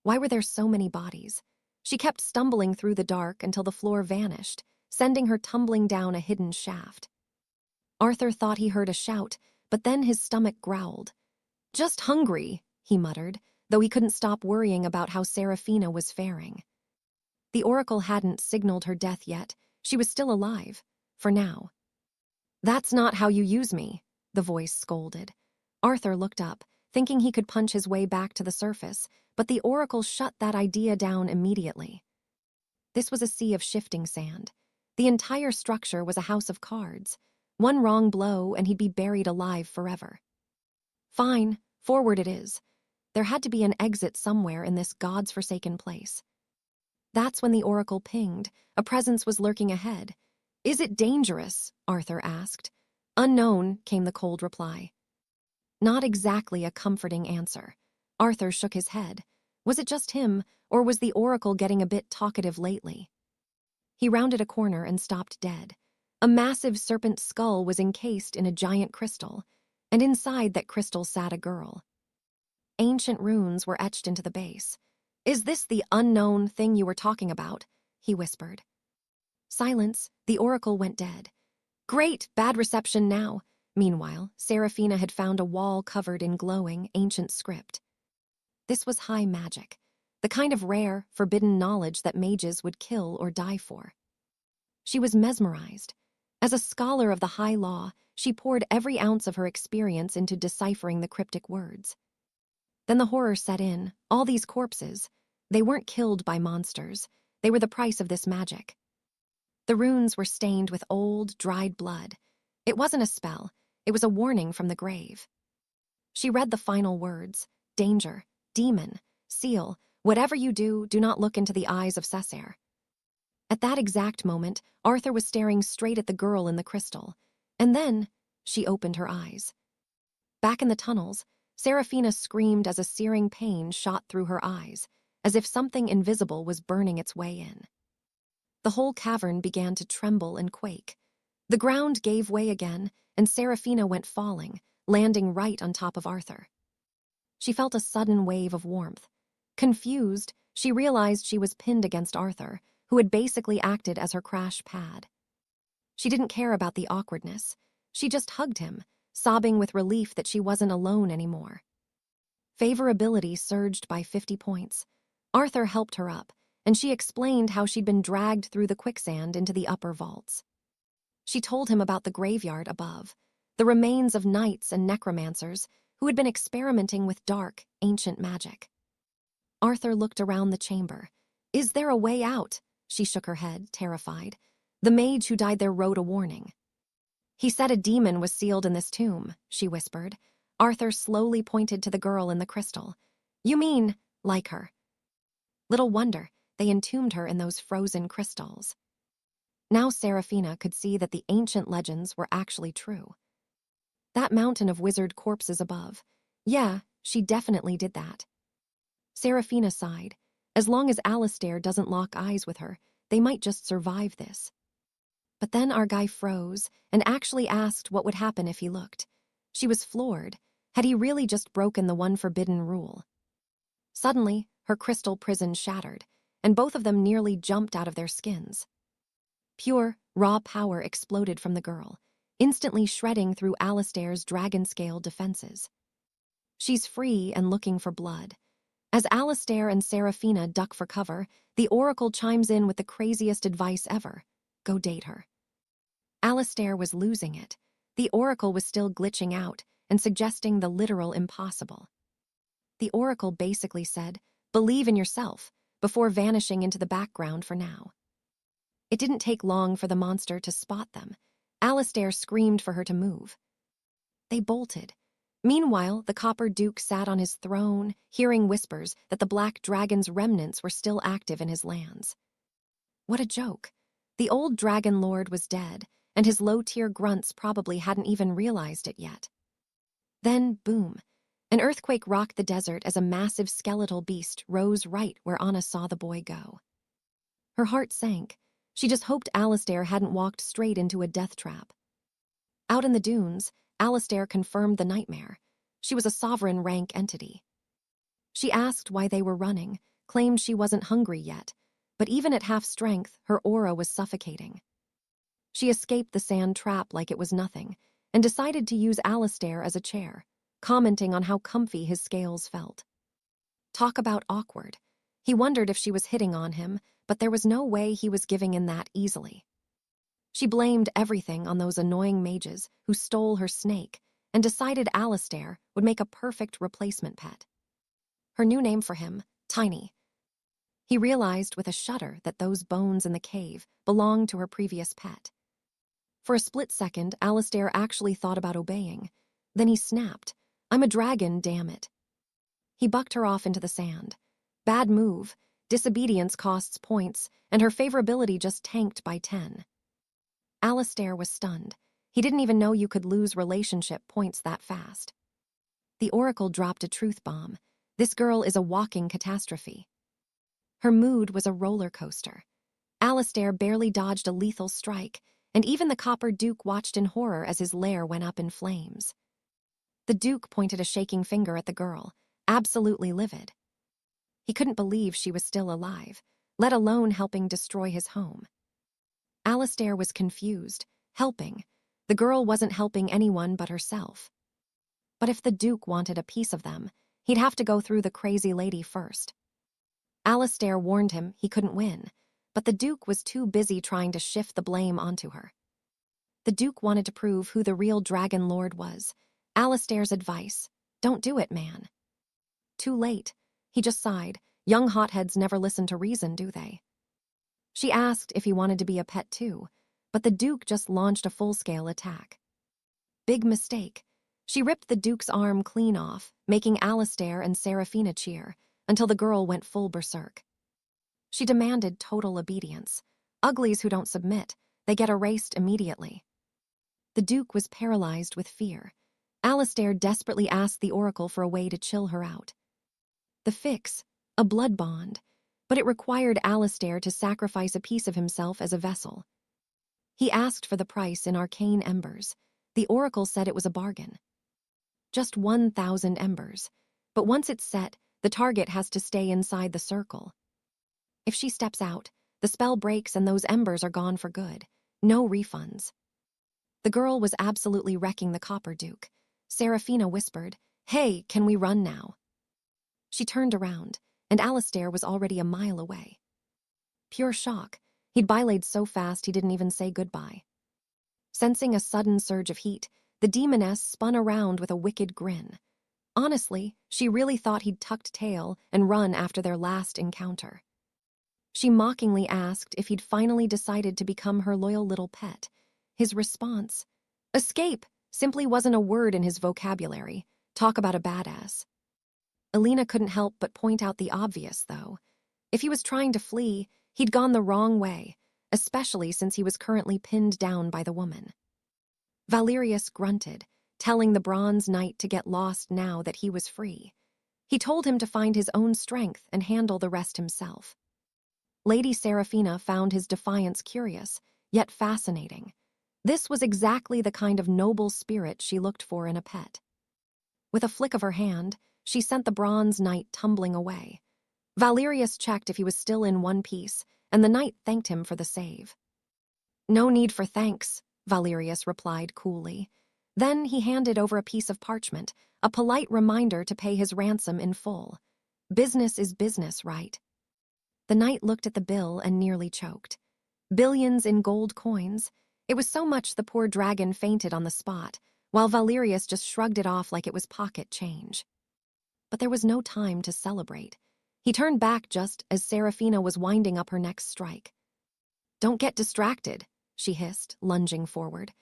Why were there so many bodies? She kept stumbling through the dark until the floor vanished, sending her tumbling down a hidden shaft. Arthur thought he heard a shout, but then his stomach growled. "Just hungry," he muttered, though he couldn't stop worrying about how Seraphina was faring. The oracle hadn't signaled her death yet. She was still alive, for now. "That's not how you use me," the voice scolded. Arthur looked up, thinking he could punch his way back to the surface, but the oracle shut that idea down immediately. This was a sea of shifting sand. The entire structure was a house of cards. One wrong blow and he'd be buried alive forever. "Fine, forward it is." There had to be an exit somewhere in this God's forsaken place. That's when the oracle pinged. A presence was lurking ahead. "Is it dangerous?" Arthur asked. "Unknown," came the cold reply. Not exactly a comforting answer. Arthur shook his head. Was it just him, or was the oracle getting a bit talkative lately? He rounded a corner and stopped dead. A massive serpent skull was encased in a giant crystal, and inside that crystal sat a girl. Ancient runes were etched into the base. "Is this the unknown thing you were talking about?" he whispered. Silence. The oracle went dead. "Great, bad reception now." Meanwhile, Seraphina had found a wall covered in glowing, ancient script. This was high magic, the kind of rare, forbidden knowledge that mages would kill or die for. She was mesmerized. As a scholar of the high law, she poured every ounce of her experience into deciphering the cryptic words. Then the horror set in. All these corpses, they weren't killed by monsters. They were the price of this magic. The runes were stained with old, dried blood. It wasn't a spell. It was a warning from the grave. She read the final words: "Danger, demon, seal, whatever you do, do not look into the eyes of 𝒔𝒓𝒐𝒏." At that exact moment, Arthur was staring straight at the girl in the crystal. And then, she opened her eyes. Back in the tunnels, Seraphina screamed as a searing pain shot through her eyes, as if something invisible was burning its way in. The whole cavern began to tremble and quake. The ground gave way again, and Seraphina went falling, landing right on top of Arthur. She felt a sudden wave of warmth. Confused, she realized she was pinned against Arthur, who had basically acted as her crash pad. She didn't care about the awkwardness. She just hugged him, sobbing with relief that she wasn't alone anymore. Favorability surged by 50 points. Arthur helped her up, and she explained how she'd been dragged through the quicksand into the upper vaults. She told him about the graveyard above, the remains of knights and necromancers who had been experimenting with dark, ancient magic. Arthur looked around the chamber. "Is there a way out?" She shook her head, terrified. "The mage who died there wrote a warning." "He said a demon was sealed in this tomb," she whispered. Arthur slowly pointed to the girl in the crystal. "You mean, like her?" Little wonder, they entombed her in those frozen crystals. Now Seraphina could see that the ancient legends were actually true. That mountain of wizard corpses above. Yeah, she definitely did that. Seraphina sighed. As long as Alistair doesn't lock eyes with her, they might just survive this. But then our guy froze and actually asked what would happen if he looked. She was floored. Had he really just broken the one forbidden rule? Suddenly, her crystal prison shattered, and both of them nearly jumped out of their skins. Pure, raw power exploded from the girl, instantly shredding through Alistair's dragon-scale defenses. She's free and looking for blood. As Alistair and Seraphina duck for cover, the oracle chimes in with the craziest advice ever: go date her. Alistair was losing it. The oracle was still glitching out and suggesting the literal impossible. The oracle basically said, "Believe in yourself," before vanishing into the background for now. It didn't take long for the monster to spot them. Alistair screamed for her to move. They bolted. Meanwhile, the Copper Duke sat on his throne, hearing whispers that the Black Dragon's remnants were still active in his lands. What a joke. The old Dragon Lord was dead, and his low-tier grunts probably hadn't even realized it yet. Then, boom, an earthquake rocked the desert as a massive skeletal beast rose right where Anna saw the boy go. Her heart sank. She just hoped Alistair hadn't walked straight into a death trap. Out in the dunes, Alistair confirmed the nightmare. She was a sovereign rank entity. She asked why they were running, claimed she wasn't hungry yet, but even at half strength, her aura was suffocating. She escaped the sand trap like it was nothing, and decided to use Alistair as a chair, commenting on how comfy his scales felt. Talk about awkward. He wondered if she was hitting on him, but there was no way he was giving in that easily. She blamed everything on those annoying mages who stole her snake and decided Alistair would make a perfect replacement pet. Her new name for him, Tiny. He realized with a shudder that those bones in the cave belonged to her previous pet. For a split second, Alistair actually thought about obeying. Then he snapped, "I'm a dragon, damn it." He bucked her off into the sand. Bad move, disobedience costs points, and her favorability just tanked by 10. Alistair was stunned. He didn't even know you could lose relationship points that fast. The oracle dropped a truth bomb. This girl is a walking catastrophe. Her mood was a roller coaster. Alistair barely dodged a lethal strike, and even the Copper Duke watched in horror as his lair went up in flames. The Duke pointed a shaking finger at the girl, absolutely livid. He couldn't believe she was still alive, let alone helping destroy his home. Alistair was confused. Helping. The girl wasn't helping anyone but herself. But if the Duke wanted a piece of them, he'd have to go through the crazy lady first. Alistair warned him he couldn't win, but the Duke was too busy trying to shift the blame onto her. The Duke wanted to prove who the real Dragon Lord was. Alistair's advice, "Don't do it, man." Too late. He just sighed. Young hotheads never listen to reason, do they? She asked if he wanted to be a pet too, but the Duke just launched a full-scale attack. Big mistake. She ripped the Duke's arm clean off, making Alistair and Seraphina cheer, until the girl went full berserk. She demanded total obedience. Uglies who don't submit, they get erased immediately. The Duke was paralyzed with fear. Alistair desperately asked the oracle for a way to chill her out. The fix, a blood bond, but it required Alistair to sacrifice a piece of himself as a vessel. He asked for the price in arcane embers. The oracle said it was a bargain. Just 1,000 embers, but once it's set, the target has to stay inside the circle. If she steps out, the spell breaks and those embers are gone for good. No refunds. The girl was absolutely wrecking the Copper Duke. Seraphina whispered, "Hey, can we run now?" She turned around, and Alistair was already a mile away. Pure shock. He'd bylaid so fast he didn't even say goodbye. Sensing a sudden surge of heat, the demoness spun around with a wicked grin. Honestly, she really thought he'd tucked tail and run after their last encounter. She mockingly asked if he'd finally decided to become her loyal little pet. His response, "Escape," simply wasn't a word in his vocabulary. Talk about a badass. Alina couldn't help but point out the obvious, though. If he was trying to flee, he'd gone the wrong way, especially since he was currently pinned down by the woman. Valerius grunted, telling the Bronze Knight to get lost now that he was free. He told him to find his own strength and handle the rest himself. Lady Seraphina found his defiance curious, yet fascinating. This was exactly the kind of noble spirit she looked for in a pet. With a flick of her hand, she sent the Bronze Knight tumbling away. Valerius checked if he was still in one piece, and the knight thanked him for the save. "No need for thanks," Valerius replied coolly. Then he handed over a piece of parchment, a polite reminder to pay his ransom in full. Business is business, right? The knight looked at the bill and nearly choked. Billions in gold coins. It was so much the poor dragon fainted on the spot, while Valerius just shrugged it off like it was pocket change. But there was no time to celebrate. He turned back just as Seraphina was winding up her next strike. "Don't get distracted," she hissed, lunging forward.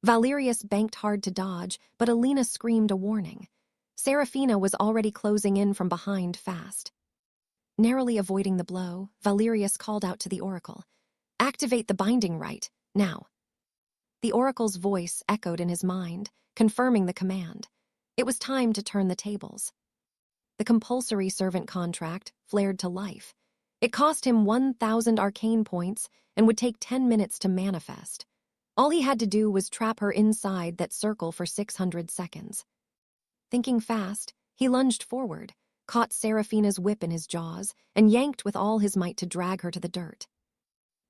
Valerius banked hard to dodge, but Alina screamed a warning. Seraphina was already closing in from behind fast. Narrowly avoiding the blow, Valerius called out to the oracle, "Activate the binding rite, now." The oracle's voice echoed in his mind, confirming the command. It was time to turn the tables. The compulsory servant contract flared to life. It cost him 1,000 arcane points and would take 10 minutes to manifest. All he had to do was trap her inside that circle for 600 seconds. Thinking fast, he lunged forward, caught Seraphina's whip in his jaws, and yanked with all his might to drag her to the dirt.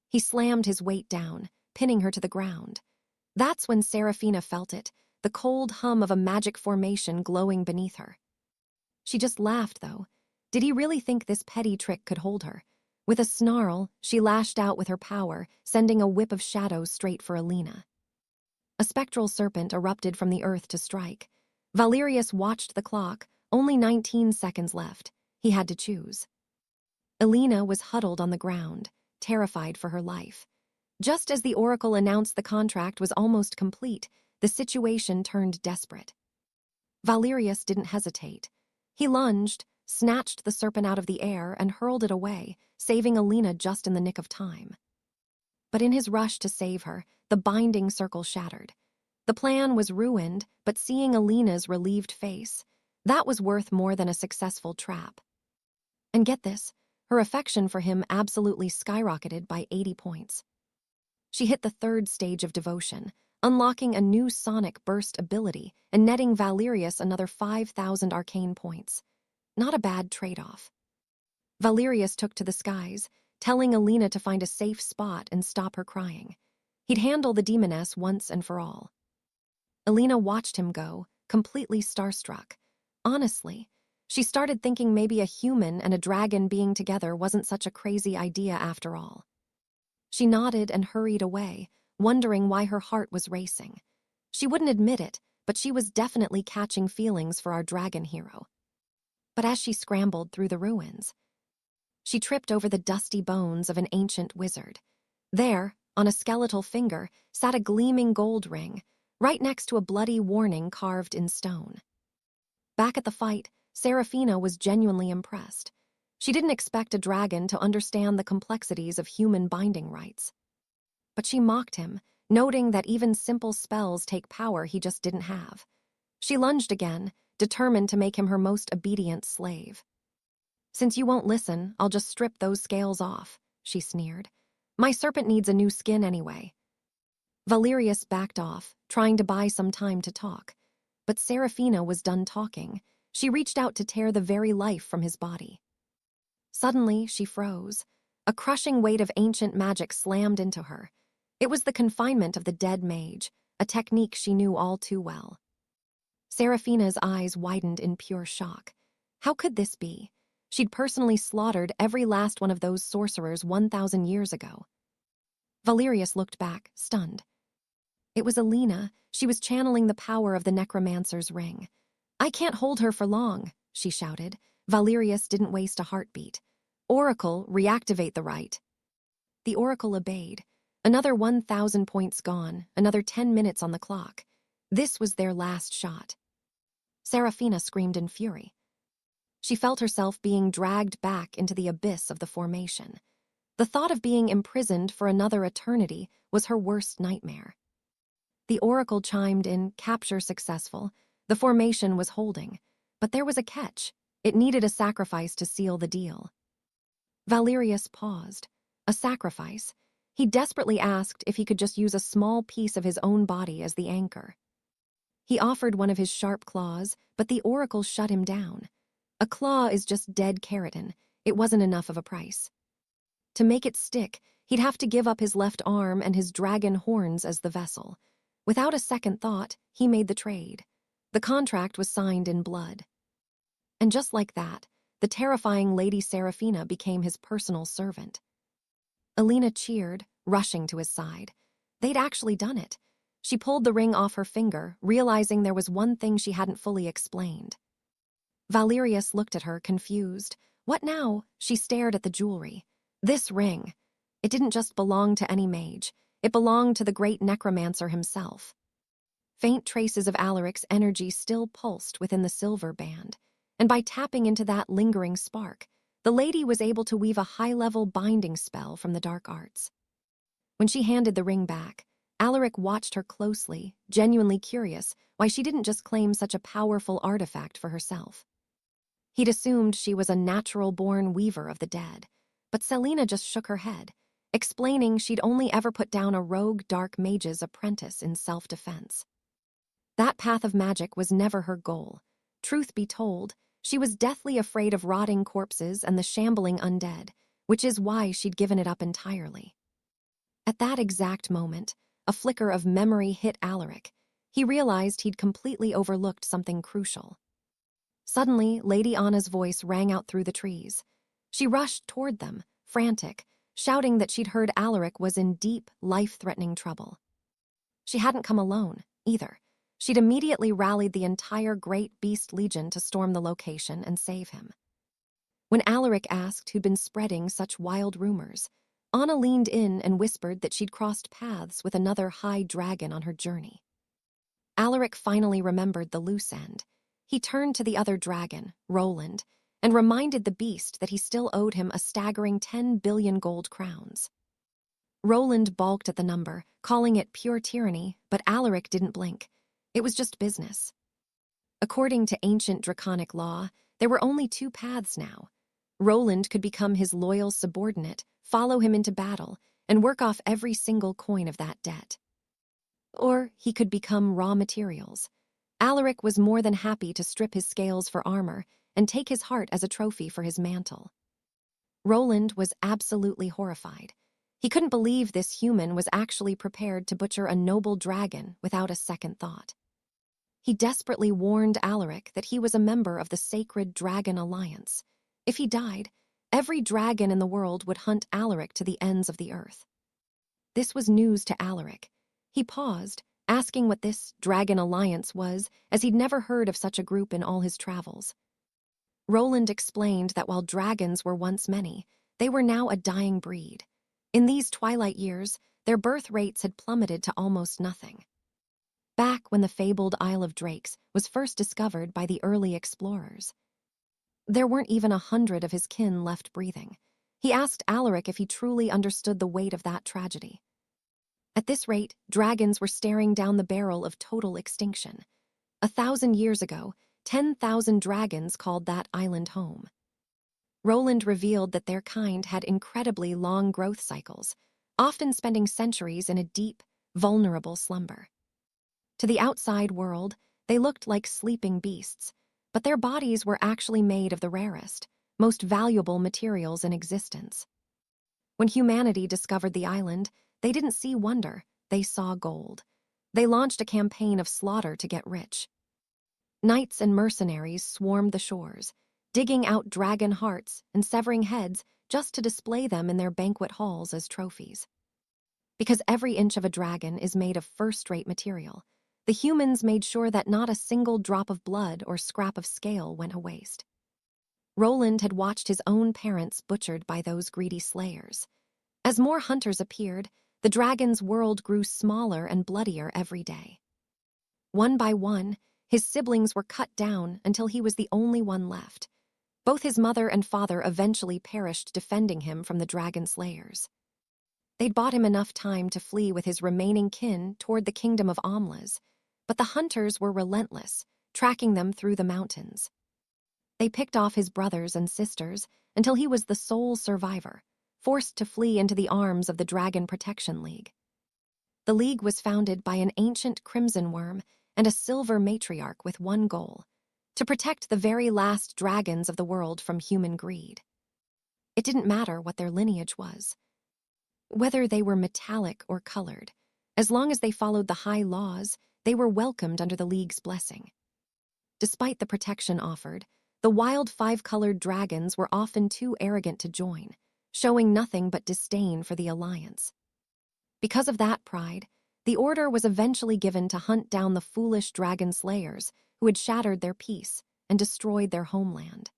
He slammed his weight down, pinning her to the ground. That's when Seraphina felt it, the cold hum of a magic formation glowing beneath her. She just laughed, though. Did he really think this petty trick could hold her? With a snarl, she lashed out with her power, sending a whip of shadows straight for Alina. A spectral serpent erupted from the earth to strike. Valerius watched the clock, only 19 seconds left. He had to choose. Alina was huddled on the ground, terrified for her life. Just as the oracle announced the contract was almost complete, the situation turned desperate. Valerius didn't hesitate. He lunged, snatched the serpent out of the air, and hurled it away, saving Alina just in the nick of time. But in his rush to save her, the binding circle shattered. The plan was ruined, but seeing Alina's relieved face, that was worth more than a successful trap. And get this, her affection for him absolutely skyrocketed by 80 points. She hit the 3rd stage of devotion, unlocking a new sonic burst ability and netting Valerius another 5,000 arcane points. Not a bad trade-off. Valerius took to the skies, telling Alina to find a safe spot and stop her crying. He'd handle the demoness once and for all. Alina watched him go, completely starstruck. Honestly, she started thinking maybe a human and a dragon being together wasn't such a crazy idea after all. She nodded and hurried away, wondering why her heart was racing. She wouldn't admit it, but she was definitely catching feelings for our dragon hero. But as she scrambled through the ruins, she tripped over the dusty bones of an ancient wizard. There, on a skeletal finger, sat a gleaming gold ring, right next to a bloody warning carved in stone. Back at the fight, Seraphina was genuinely impressed. She didn't expect a dragon to understand the complexities of human binding rites. But she mocked him, noting that even simple spells take power he just didn't have. She lunged again, determined to make him her most obedient slave. "Since you won't listen, I'll just strip those scales off," she sneered. "My serpent needs a new skin anyway." Valerius backed off, trying to buy some time to talk. But Seraphina was done talking. She reached out to tear the very life from his body. Suddenly, she froze. A crushing weight of ancient magic slammed into her. It was the confinement of the dead mage, a technique she knew all too well. Seraphina's eyes widened in pure shock. How could this be? She'd personally slaughtered every last one of those sorcerers 1,000 years ago. Valerius looked back, stunned. It was Alina. She was channeling the power of the necromancer's ring. "I can't hold her for long," she shouted. Valerius didn't waste a heartbeat. "Oracle, reactivate the rite." The oracle obeyed. Another 1,000 points gone, another 10 minutes on the clock. This was their last shot. Seraphina screamed in fury. She felt herself being dragged back into the abyss of the formation. The thought of being imprisoned for another eternity was her worst nightmare. The oracle chimed in, "Capture successful." The formation was holding, but there was a catch. It needed a sacrifice to seal the deal. Valerius paused. A sacrifice? He desperately asked if he could just use a small piece of his own body as the anchor. He offered one of his sharp claws, but the oracle shut him down. A claw is just dead keratin. It wasn't enough of a price. To make it stick, he'd have to give up his left arm and his dragon horns as the vessel. Without a second thought, he made the trade. The contract was signed in blood. And just like that, the terrifying Lady Seraphina became his personal servant. Alina cheered, rushing to his side. They'd actually done it. She pulled the ring off her finger, realizing there was one thing she hadn't fully explained. Valerius looked at her, confused. What now? She stared at the jewelry. This ring. It didn't just belong to any mage. It belonged to the great necromancer himself. Faint traces of Alaric's energy still pulsed within the silver band, and by tapping into that lingering spark, the lady was able to weave a high-level binding spell from the dark arts. When she handed the ring back, Alaric watched her closely, genuinely curious why she didn't just claim such a powerful artifact for herself. He'd assumed she was a natural-born weaver of the dead, but Selena just shook her head, explaining she'd only ever put down a rogue dark mage's apprentice in self-defense. That path of magic was never her goal. Truth be told, she was deathly afraid of rotting corpses and the shambling undead, which is why she'd given it up entirely. At that exact moment, a flicker of memory hit Alaric. He realized he'd completely overlooked something crucial. Suddenly, Lady Anna's voice rang out through the trees. She rushed toward them, frantic, shouting that she'd heard Alaric was in deep, life-threatening trouble. She hadn't come alone, either. She'd immediately rallied the entire Great Beast Legion to storm the location and save him. When Alaric asked who'd been spreading such wild rumors, Anna leaned in and whispered that she'd crossed paths with another high dragon on her journey. Alaric finally remembered the loose end. He turned to the other dragon, Roland, and reminded the beast that he still owed him a staggering 10 billion gold crowns. Roland balked at the number, calling it pure tyranny, but Alaric didn't blink. It was just business. According to ancient draconic law, there were only two paths now. Roland could become his loyal subordinate, follow him into battle, and work off every single coin of that debt. Or he could become raw materials. Alaric was more than happy to strip his scales for armor and take his heart as a trophy for his mantle. Roland was absolutely horrified. He couldn't believe this human was actually prepared to butcher a noble dragon without a second thought. He desperately warned Alaric that he was a member of the sacred Dragon Alliance. If he died, every dragon in the world would hunt Alaric to the ends of the earth. This was news to Alaric. He paused, asking what this Dragon Alliance was, as he'd never heard of such a group in all his travels. Roland explained that while dragons were once many, they were now a dying breed. In these twilight years, their birth rates had plummeted to almost nothing. Back when the fabled Isle of Drakes was first discovered by the early explorers, there weren't even 100 of his kin left breathing. He asked Alaric if he truly understood the weight of that tragedy. At this rate, dragons were staring down the barrel of total extinction. 1,000 years ago, 10,000 dragons called that island home. Roland revealed that their kind had incredibly long growth cycles, often spending centuries in a deep, vulnerable slumber. To the outside world, they looked like sleeping beasts, but their bodies were actually made of the rarest, most valuable materials in existence. When humanity discovered the island, they didn't see wonder, they saw gold. They launched a campaign of slaughter to get rich. Knights and mercenaries swarmed the shores, digging out dragon hearts and severing heads just to display them in their banquet halls as trophies. Because every inch of a dragon is made of first-rate material, the humans made sure that not a single drop of blood or scrap of scale went to waste. Roland had watched his own parents butchered by those greedy slayers. As more hunters appeared, the dragon's world grew smaller and bloodier every day. One by one, his siblings were cut down until he was the only one left. Both his mother and father eventually perished defending him from the dragon slayers. They'd bought him enough time to flee with his remaining kin toward the kingdom of Amlas, but the hunters were relentless, tracking them through the mountains. They picked off his brothers and sisters until he was the sole survivor, forced to flee into the arms of the Dragon Protection League. The League was founded by an ancient crimson worm and a silver matriarch with one goal: to protect the very last dragons of the world from human greed. It didn't matter what their lineage was, whether they were metallic or colored. As long as they followed the high laws, they were welcomed under the League's blessing. Despite the protection offered, the wild five-colored dragons were often too arrogant to join, showing nothing but disdain for the alliance. Because of that pride, the order was eventually given to hunt down the foolish dragon slayers who had shattered their peace and destroyed their homeland.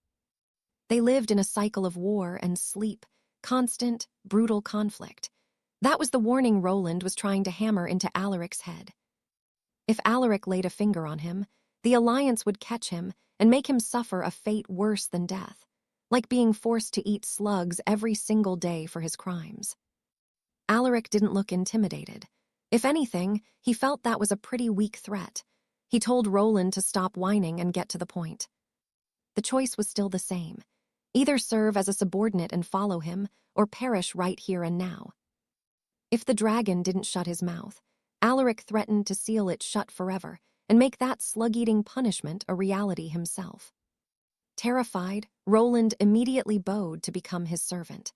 They lived in a cycle of war and sleep, constant, brutal conflict. That was the warning Roland was trying to hammer into Alaric's head. If Alaric laid a finger on him, the Alliance would catch him and make him suffer a fate worse than death, like being forced to eat slugs every single day for his crimes. Alaric didn't look intimidated. If anything, he felt that was a pretty weak threat. He told Roland to stop whining and get to the point. The choice was still the same. Either serve as a subordinate and follow him, or perish right here and now. If the dragon didn't shut his mouth, Alaric threatened to seal it shut forever and make that slug-eating punishment a reality himself. Terrified, Roland immediately bowed to become his servant.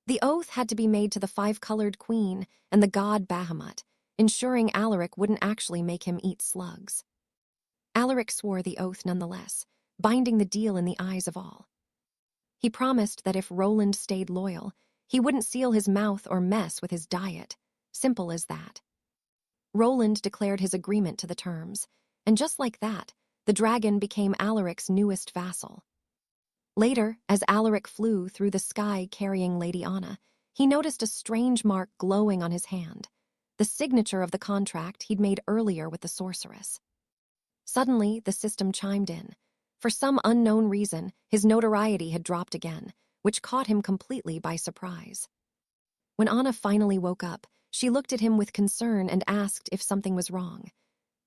The oath had to be made to the five-colored queen and the god Bahamut, ensuring Alaric wouldn't actually make him eat slugs. Alaric swore the oath nonetheless, binding the deal in the eyes of all. He promised that if Roland stayed loyal, he wouldn't seal his mouth or mess with his diet. Simple as that. Roland declared his agreement to the terms, and just like that, the dragon became Alaric's newest vassal. Later, as Alaric flew through the sky carrying Lady Anna, he noticed a strange mark glowing on his hand, the signature of the contract he'd made earlier with the sorceress. Suddenly, the system chimed in. For some unknown reason, his notoriety had dropped again, which caught him completely by surprise. When Anna finally woke up, she looked at him with concern and asked if something was wrong.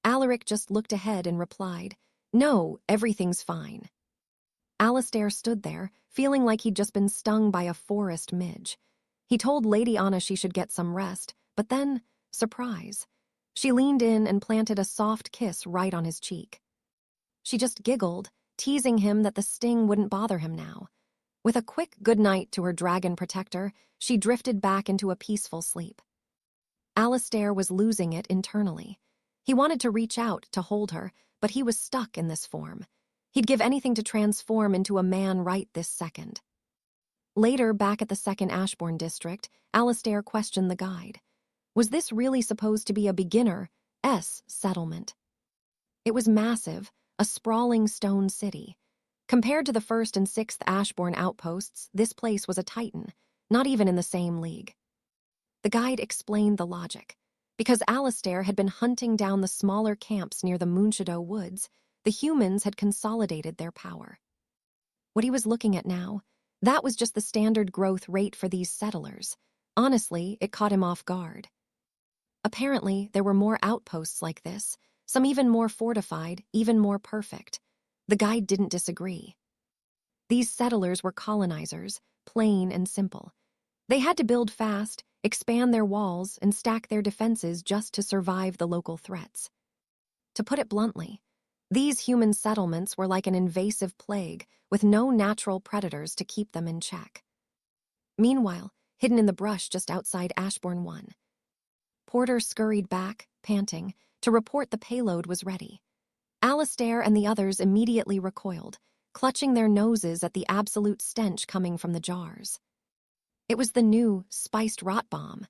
Alaric just looked ahead and replied, "No, everything's fine." Alastair stood there, feeling like he'd just been stung by a forest midge. He told Lady Anna she should get some rest, but then, surprise, she leaned in and planted a soft kiss right on his cheek. She just giggled, teasing him that the sting wouldn't bother him now. With a quick goodnight to her dragon protector, she drifted back into a peaceful sleep. Alastair was losing it internally. He wanted to reach out to hold her, but he was stuck in this form. He'd give anything to transform into a man right this second. Later, back at the 2nd Ashbourne district, Alastair questioned the guide. Was this really supposed to be a beginner-s settlement? It was massive, a sprawling stone city. Compared to the 1st and 6th Ashbourne outposts, this place was a titan, not even in the same league. The guide explained the logic. Because Alastair had been hunting down the smaller camps near the Moonshadow Woods, the humans had consolidated their power. What he was looking at now, that was just the standard growth rate for these settlers. Honestly, it caught him off guard. Apparently, there were more outposts like this, some even more fortified, even more perfect. The guide didn't disagree. These settlers were colonizers, plain and simple. They had to build fast, expand their walls, and stack their defenses just to survive the local threats. To put it bluntly, these human settlements were like an invasive plague with no natural predators to keep them in check. Meanwhile, hidden in the brush just outside Ashbourne 1, Porter scurried back, panting, to report the payload was ready. Alastair and the others immediately recoiled, clutching their noses at the absolute stench coming from the jars. It was the new, spiced rot bomb.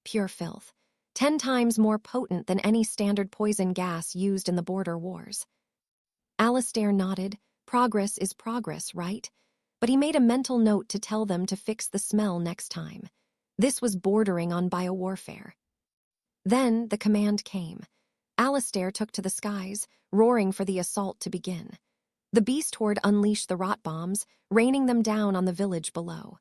Pure filth. 10 times more potent than any standard poison gas used in the border wars. Alastair nodded. Progress is progress, right? But he made a mental note to tell them to fix the smell next time. This was bordering on biowarfare. Then the command came. Alastair took to the skies, roaring for the assault to begin. The beast horde unleashed the rot bombs, raining them down on the village below.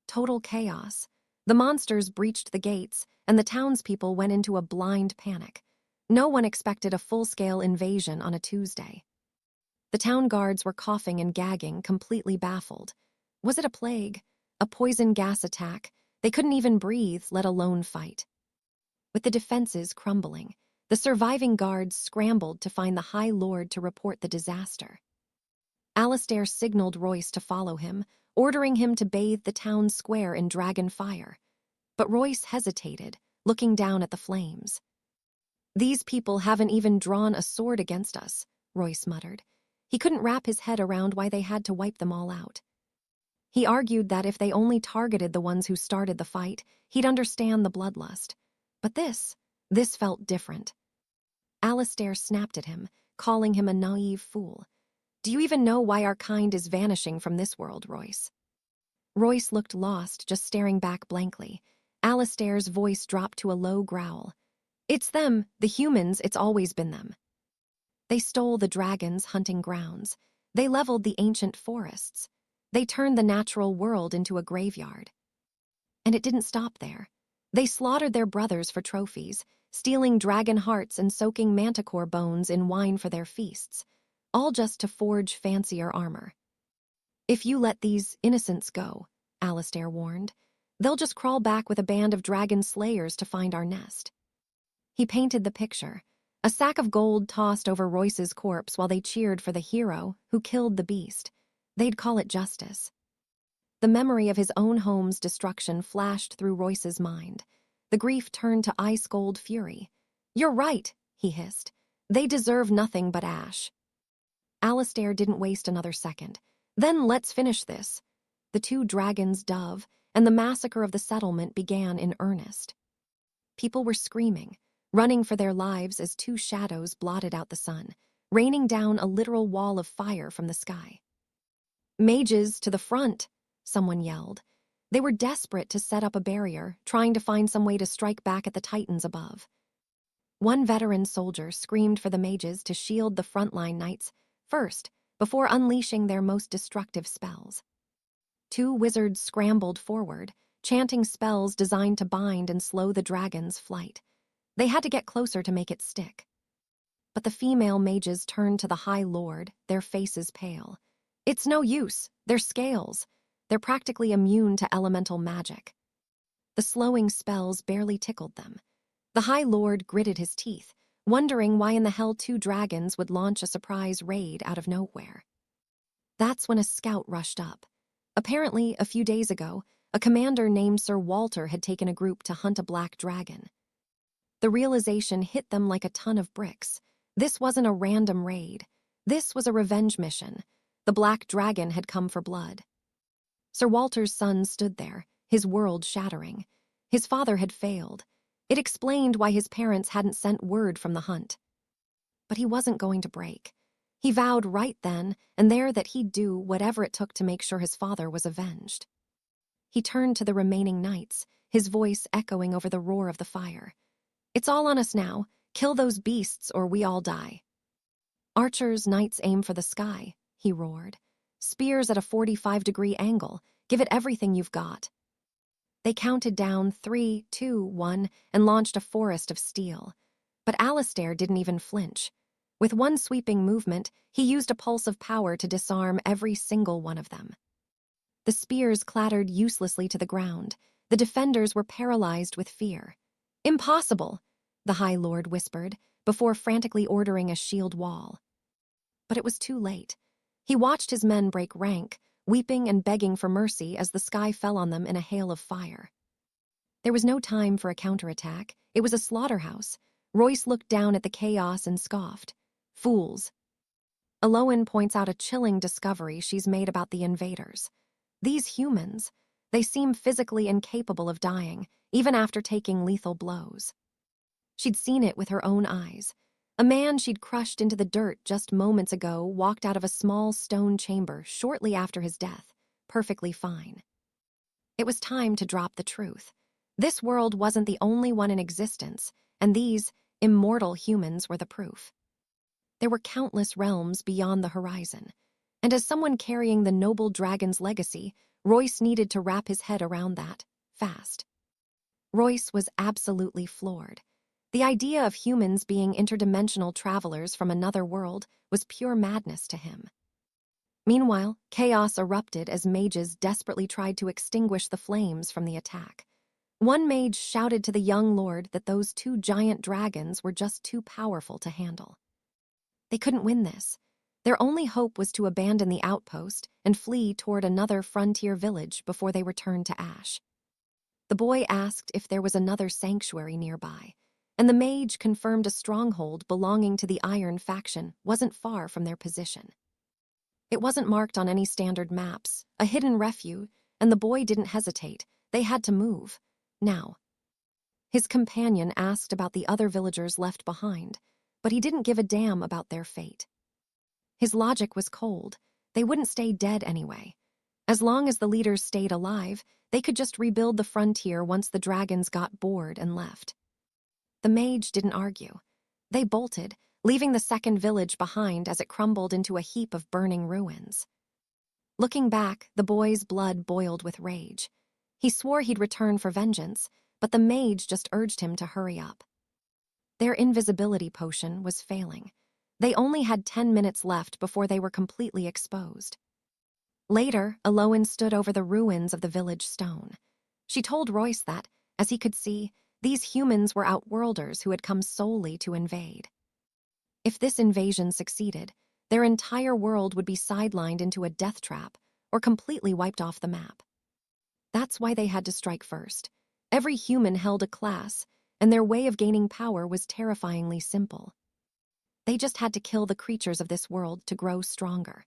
Total chaos. The monsters breached the gates, and the townspeople went into a blind panic. No one expected a full-scale invasion on a Tuesday. The town guards were coughing and gagging, completely baffled. Was it a plague? A poison gas attack? They couldn't even breathe, let alone fight. With the defenses crumbling, the surviving guards scrambled to find the High Lord to report the disaster. Alastair signaled Royce to follow him, ordering him to bathe the town square in dragon fire. But Royce hesitated, looking down at the flames. "These people haven't even drawn a sword against us," Royce muttered. He couldn't wrap his head around why they had to wipe them all out. He argued that if they only targeted the ones who started the fight, he'd understand the bloodlust. But this felt different. Alastair snapped at him, calling him a naive fool. Do you even know why our kind is vanishing from this world, Royce? Royce looked lost, just staring back blankly. Alistair's voice dropped to a low growl. It's them, the humans, it's always been them. They stole the dragon's hunting grounds. They leveled the ancient forests. They turned the natural world into a graveyard. And it didn't stop there. They slaughtered their brothers for trophies, stealing dragon hearts and soaking manticore bones in wine for their feasts, all just to forge fancier armor. If you let these innocents go, Alistair warned, they'll just crawl back with a band of dragon slayers to find our nest. He painted the picture, a sack of gold tossed over Royce's corpse while they cheered for the hero who killed the beast. They'd call it justice. The memory of his own home's destruction flashed through Royce's mind. The grief turned to ice-cold fury. You're right, he hissed. They deserve nothing but ash. Alistair didn't waste another second. Then let's finish this. The two dragons dove, and the massacre of the settlement began in earnest. People were screaming, running for their lives as two shadows blotted out the sun, raining down a literal wall of fire from the sky. Mages to the front, someone yelled. They were desperate to set up a barrier, trying to find some way to strike back at the titans above. One veteran soldier screamed for the mages to shield the frontline knights first, before unleashing their most destructive spells. Two wizards scrambled forward, chanting spells designed to bind and slow the dragon's flight. They had to get closer to make it stick. But the female mages turned to the High Lord, their faces pale. It's no use, they're scales. They're practically immune to elemental magic. The slowing spells barely tickled them. The High Lord gritted his teeth, wondering why in the hell two dragons would launch a surprise raid out of nowhere. That's when a scout rushed up. Apparently, a few days ago, a commander named Sir Walter had taken a group to hunt a black dragon. The realization hit them like a ton of bricks. This wasn't a random raid. This was a revenge mission. The black dragon had come for blood. Sir Walter's son stood there, his world shattering. His father had failed. It explained why his parents hadn't sent word from the hunt. But he wasn't going to break. He vowed right then and there that he'd do whatever it took to make sure his father was avenged. He turned to the remaining knights, his voice echoing over the roar of the fire. It's all on us now. Kill those beasts or we all die. Archers, knights aim for the sky, he roared. Spears at a 45-degree angle. Give it everything you've got. They counted down 3, 2, 1 and launched a forest of steel. But Alistair didn't even flinch. With one sweeping movement, he used a pulse of power to disarm every single one of them. The spears clattered uselessly to the ground. The defenders were paralyzed with fear. Impossible, the High Lord whispered, before frantically ordering a shield wall. But it was too late. He watched his men break rank, weeping and begging for mercy as the sky fell on them in a hail of fire. There was no time for a counterattack. It was a slaughterhouse. Royce looked down at the chaos and scoffed. Fools. Aloan points out a chilling discovery she's made about the invaders. These humans, they seem physically incapable of dying, even after taking lethal blows. She'd seen it with her own eyes. A man she'd crushed into the dirt just moments ago walked out of a small stone chamber shortly after his death, perfectly fine. It was time to drop the truth. This world wasn't the only one in existence, and these immortal humans were the proof. There were countless realms beyond the horizon, and as someone carrying the noble dragon's legacy, Royce needed to wrap his head around that, fast. Royce was absolutely floored. The idea of humans being interdimensional travelers from another world was pure madness to him. Meanwhile, chaos erupted as mages desperately tried to extinguish the flames from the attack. One mage shouted to the young lord that those two giant dragons were just too powerful to handle. They couldn't win this. Their only hope was to abandon the outpost and flee toward another frontier village before they returned to ash. The boy asked if there was another sanctuary nearby, and the mage confirmed a stronghold belonging to the Iron faction wasn't far from their position. It wasn't marked on any standard maps, a hidden refuge, and the boy didn't hesitate. They had to move. Now. His companion asked about the other villagers left behind, but he didn't give a damn about their fate. His logic was cold. They wouldn't stay dead anyway. As long as the leaders stayed alive, they could just rebuild the frontier once the dragons got bored and left. The mage didn't argue. They bolted, leaving the second village behind as it crumbled into a heap of burning ruins. Looking back, the boy's blood boiled with rage. He swore he'd return for vengeance, but the mage just urged him to hurry up. Their invisibility potion was failing. They only had 10 minutes left before they were completely exposed. Later, Aloan stood over the ruins of the village stone. She told Royce that, as he could see, these humans were outworlders who had come solely to invade. If this invasion succeeded, their entire world would be sidelined into a death trap or completely wiped off the map. That's why they had to strike first. Every human held a class, and their way of gaining power was terrifyingly simple. They just had to kill the creatures of this world to grow stronger.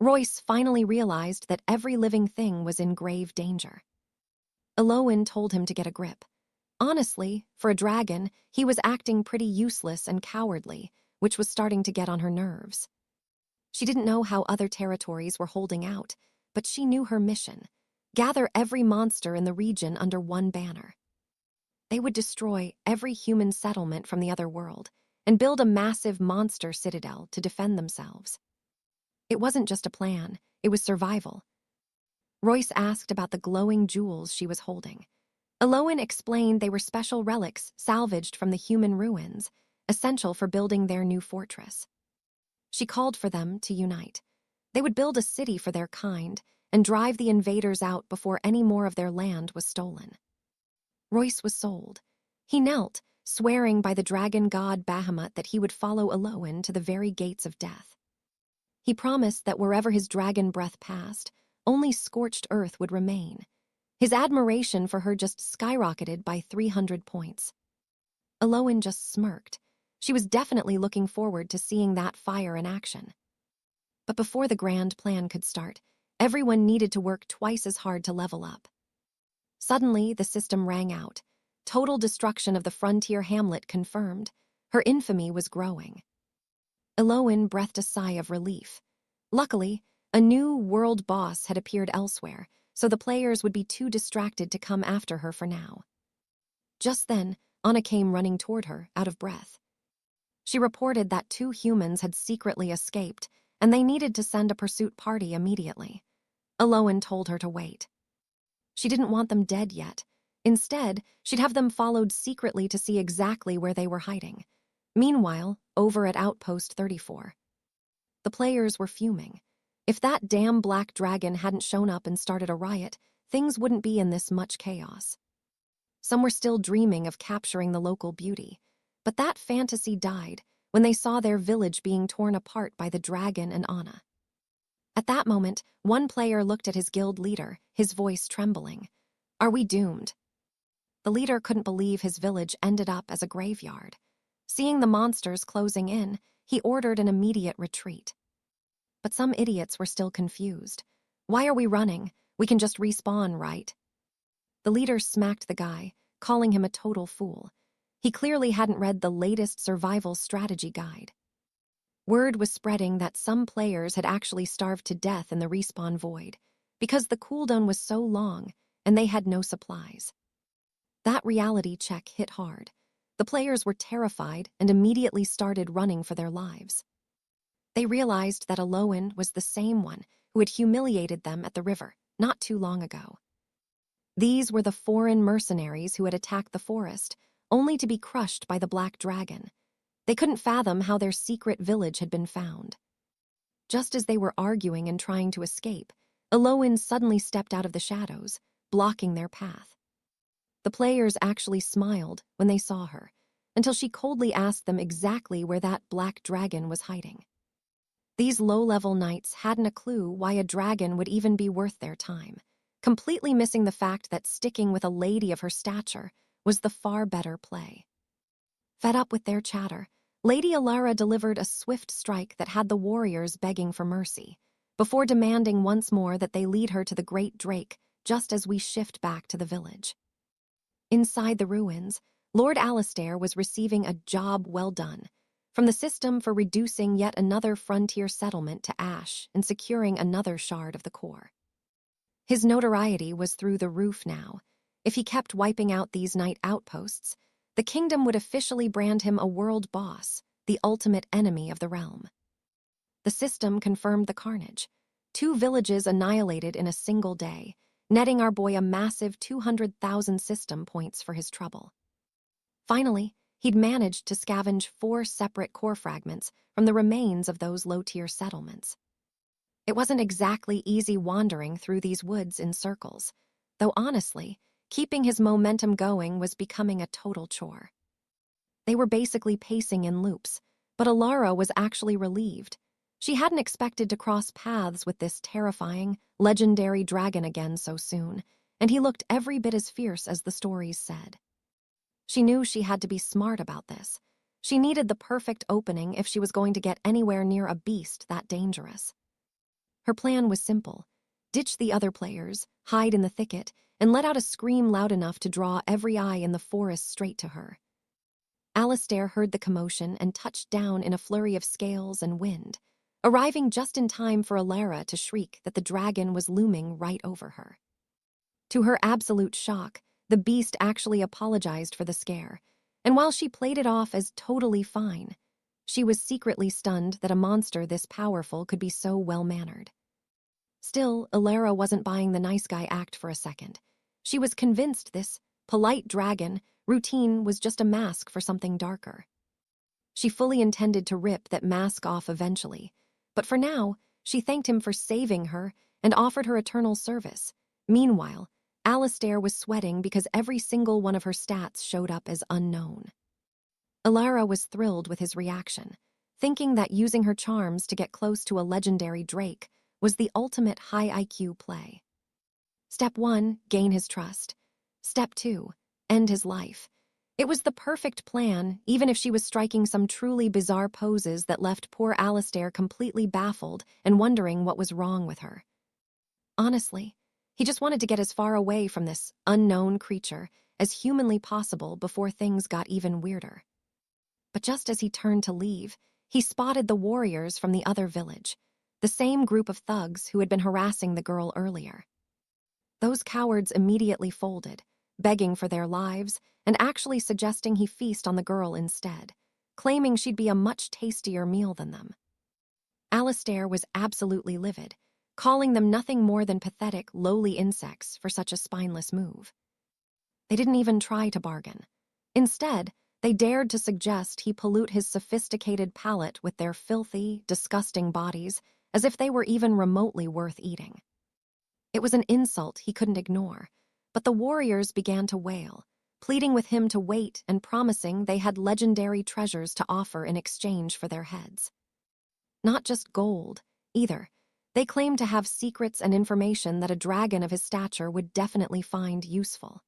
Royce finally realized that every living thing was in grave danger. Aloan told him to get a grip. Honestly, for a dragon, he was acting pretty useless and cowardly, which was starting to get on her nerves. She didn't know how other territories were holding out, but she knew her mission: gather every monster in the region under one banner. They would destroy every human settlement from the other world and build a massive monster citadel to defend themselves. It wasn't just a plan, it was survival. Royce asked about the glowing jewels she was holding. Aloan explained they were special relics salvaged from the human ruins, essential for building their new fortress. She called for them to unite. They would build a city for their kind and drive the invaders out before any more of their land was stolen. Royce was sold. He knelt, swearing by the dragon god Bahamut that he would follow Aloan to the very gates of death. He promised that wherever his dragon breath passed, only scorched earth would remain. His admiration for her just skyrocketed by 300 points. Aloan just smirked. She was definitely looking forward to seeing that fire in action. But before the grand plan could start, everyone needed to work twice as hard to level up. Suddenly, the system rang out. Total destruction of the frontier hamlet confirmed. Her infamy was growing. Aloan breathed a sigh of relief. Luckily, a new world boss had appeared elsewhere, so the players would be too distracted to come after her for now. Just then, Anna came running toward her, out of breath. She reported that 2 humans had secretly escaped, and they needed to send a pursuit party immediately. Aloan told her to wait. She didn't want them dead yet. Instead, she'd have them followed secretly to see exactly where they were hiding. Meanwhile, over at Outpost 34. The players were fuming. If that damn black dragon hadn't shown up and started a riot, things wouldn't be in this much chaos. Some were still dreaming of capturing the local beauty, but that fantasy died when they saw their village being torn apart by the dragon and Anna. At that moment, one player looked at his guild leader, his voice trembling. "Are we doomed?" The leader couldn't believe his village ended up as a graveyard. Seeing the monsters closing in, he ordered an immediate retreat. But some idiots were still confused. "Why are we running? We can just respawn, right?" The leader smacked the guy, calling him a total fool. He clearly hadn't read the latest survival strategy guide. Word was spreading that some players had actually starved to death in the respawn void, because the cooldown was so long and they had no supplies. That reality check hit hard. The players were terrified and immediately started running for their lives. They realized that Aloan was the same one who had humiliated them at the river not too long ago. These were the foreign mercenaries who had attacked the forest, only to be crushed by the black dragon. They couldn't fathom how their secret village had been found. Just as they were arguing and trying to escape, Aloan suddenly stepped out of the shadows, blocking their path. The players actually smiled when they saw her, until she coldly asked them exactly where that black dragon was hiding. These low-level knights hadn't a clue why a dragon would even be worth their time, completely missing the fact that sticking with a lady of her stature was the far better play. Fed up with their chatter, Lady Alara delivered a swift strike that had the warriors begging for mercy, before demanding once more that they lead her to the Great Drake just as we shift back to the village. Inside the ruins, Lord Alistair was receiving a job well done. from the system for reducing yet another frontier settlement to ash and securing another shard of the core. His notoriety was through the roof now. If he kept wiping out these night outposts, the kingdom would officially brand him a world boss, the ultimate enemy of the realm. The system confirmed the carnage. 2 villages annihilated in a single day, netting our boy a massive 200,000 system points for his trouble. Finally, he'd managed to scavenge 4 separate core fragments from the remains of those low-tier settlements. It wasn't exactly easy wandering through these woods in circles, though honestly, keeping his momentum going was becoming a total chore. They were basically pacing in loops, but Alara was actually relieved. She hadn't expected to cross paths with this terrifying, legendary dragon again so soon, and he looked every bit as fierce as the stories said. She knew she had to be smart about this. She needed the perfect opening if she was going to get anywhere near a beast that dangerous. Her plan was simple: ditch the other players, hide in the thicket, and let out a scream loud enough to draw every eye in the forest straight to her. Alistair heard the commotion and touched down in a flurry of scales and wind, arriving just in time for Alara to shriek that the dragon was looming right over her. To her absolute shock, the beast actually apologized for the scare, and while she played it off as totally fine, she was secretly stunned that a monster this powerful could be so well-mannered. Still, Alara wasn't buying the nice guy act for a second. She was convinced this polite dragon routine was just a mask for something darker. She fully intended to rip that mask off eventually, but for now, she thanked him for saving her and offered her eternal service. Meanwhile, Alistair was sweating because every single one of her stats showed up as unknown. Alara was thrilled with his reaction, thinking that using her charms to get close to a legendary drake was the ultimate high IQ play. Step 1, gain his trust. Step 2, end his life. It was the perfect plan, even if she was striking some truly bizarre poses that left poor Alistair completely baffled and wondering what was wrong with her. Honestly, he just wanted to get as far away from this unknown creature as humanly possible before things got even weirder. But just as he turned to leave, he spotted the warriors from the other village, the same group of thugs who had been harassing the girl earlier. Those cowards immediately folded, begging for their lives and actually suggesting he feast on the girl instead, claiming she'd be a much tastier meal than them. Alistair was absolutely livid, calling them nothing more than pathetic, lowly insects for such a spineless move. They didn't even try to bargain. Instead, they dared to suggest he pollute his sophisticated palate with their filthy, disgusting bodies, as if they were even remotely worth eating. It was an insult he couldn't ignore, but the warriors began to wail, pleading with him to wait and promising they had legendary treasures to offer in exchange for their heads. Not just gold, either. They claimed to have secrets and information that a dragon of his stature would definitely find useful.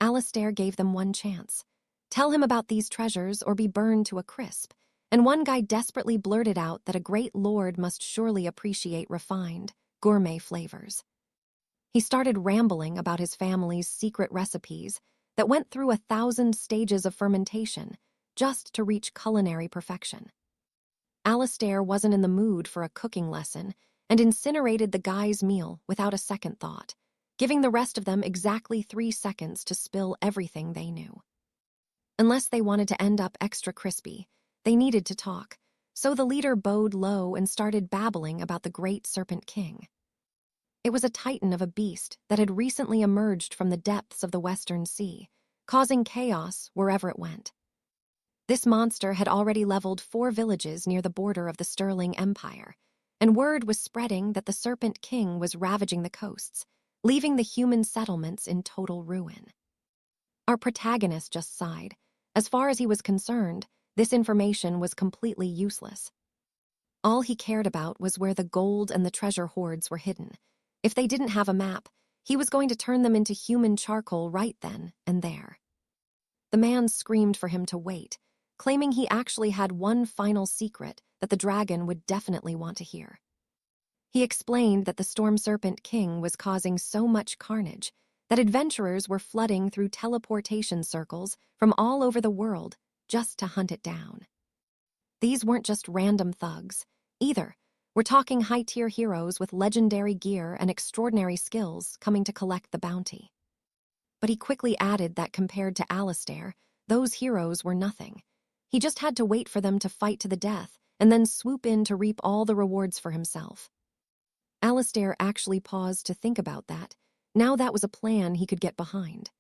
Alistair gave them one chance. Tell him about these treasures or be burned to a crisp, and one guy desperately blurted out that a great lord must surely appreciate refined, gourmet flavors. He started rambling about his family's secret recipes that went through 1,000 stages of fermentation just to reach culinary perfection. Alistair wasn't in the mood for a cooking lesson and incinerated the guy's meal without a second thought, giving the rest of them exactly 3 seconds to spill everything they knew. Unless they wanted to end up extra crispy, they needed to talk, so the leader bowed low and started babbling about the great Serpent King. It was a titan of a beast that had recently emerged from the depths of the Western Sea, causing chaos wherever it went. This monster had already leveled 4 villages near the border of the Sterling Empire, and word was spreading that the Serpent King was ravaging the coasts, leaving the human settlements in total ruin. Our protagonist just sighed. As far as he was concerned, this information was completely useless. All he cared about was where the gold and the treasure hoards were hidden. If they didn't have a map, he was going to turn them into human charcoal right then and there. The man screamed for him to wait, claiming he actually had one final secret that the dragon would definitely want to hear. He explained that the Storm Serpent King was causing so much carnage that adventurers were flooding through teleportation circles from all over the world just to hunt it down. These weren't just random thugs, either. We're talking high-tier heroes with legendary gear and extraordinary skills coming to collect the bounty. But he quickly added that compared to Alistair, those heroes were nothing. He just had to wait for them to fight to the death and then swoop in to reap all the rewards for himself. Alistair actually paused to think about that. Now that was a plan he could get behind.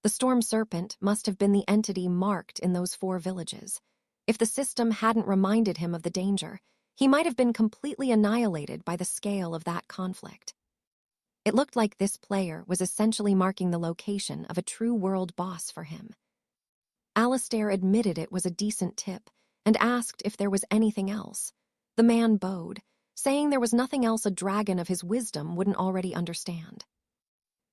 The Storm Serpent must have been the entity marked in those 4 villages. If the system hadn't reminded him of the danger, he might have been completely annihilated by the scale of that conflict. It looked like this player was essentially marking the location of a true world boss for him. Alistair admitted it was a decent tip and asked if there was anything else. The man bowed, saying there was nothing else a dragon of his wisdom wouldn't already understand.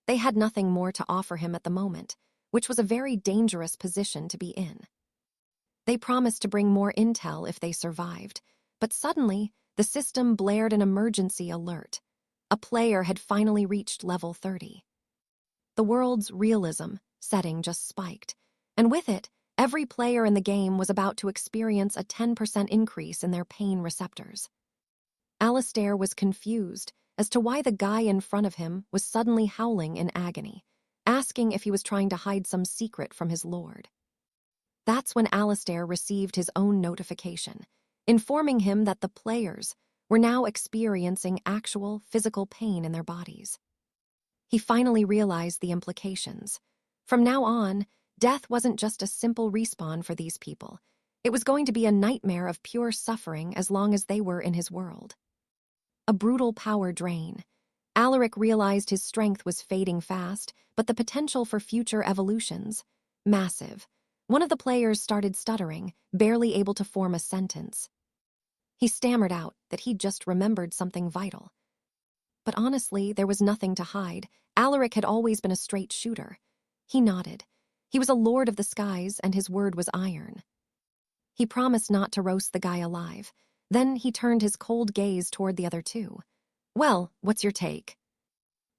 They had nothing more to offer him at the moment, which was a very dangerous position to be in. They promised to bring more intel if they survived, but suddenly the system blared an emergency alert. A player had finally reached level 30. The world's realism setting just spiked, and with it, every player in the game was about to experience a 10% increase in their pain receptors. Alistair was confused as to why the guy in front of him was suddenly howling in agony, asking if he was trying to hide some secret from his lord. That's when Alistair received his own notification, informing him that the players were now experiencing actual physical pain in their bodies. He finally realized the implications. From now on, death wasn't just a simple respawn for these people. It was going to be a nightmare of pure suffering as long as they were in his world. A brutal power drain. Alaric realized his strength was fading fast, but the potential for future evolutions, massive. One of the players started stuttering, barely able to form a sentence. He stammered out that he'd just remembered something vital. But honestly, there was nothing to hide. Alaric had always been a straight shooter. He nodded. He was a lord of the skies, and his word was iron. He promised not to roast the guy alive. Then he turned his cold gaze toward the other 2. Well, what's your take?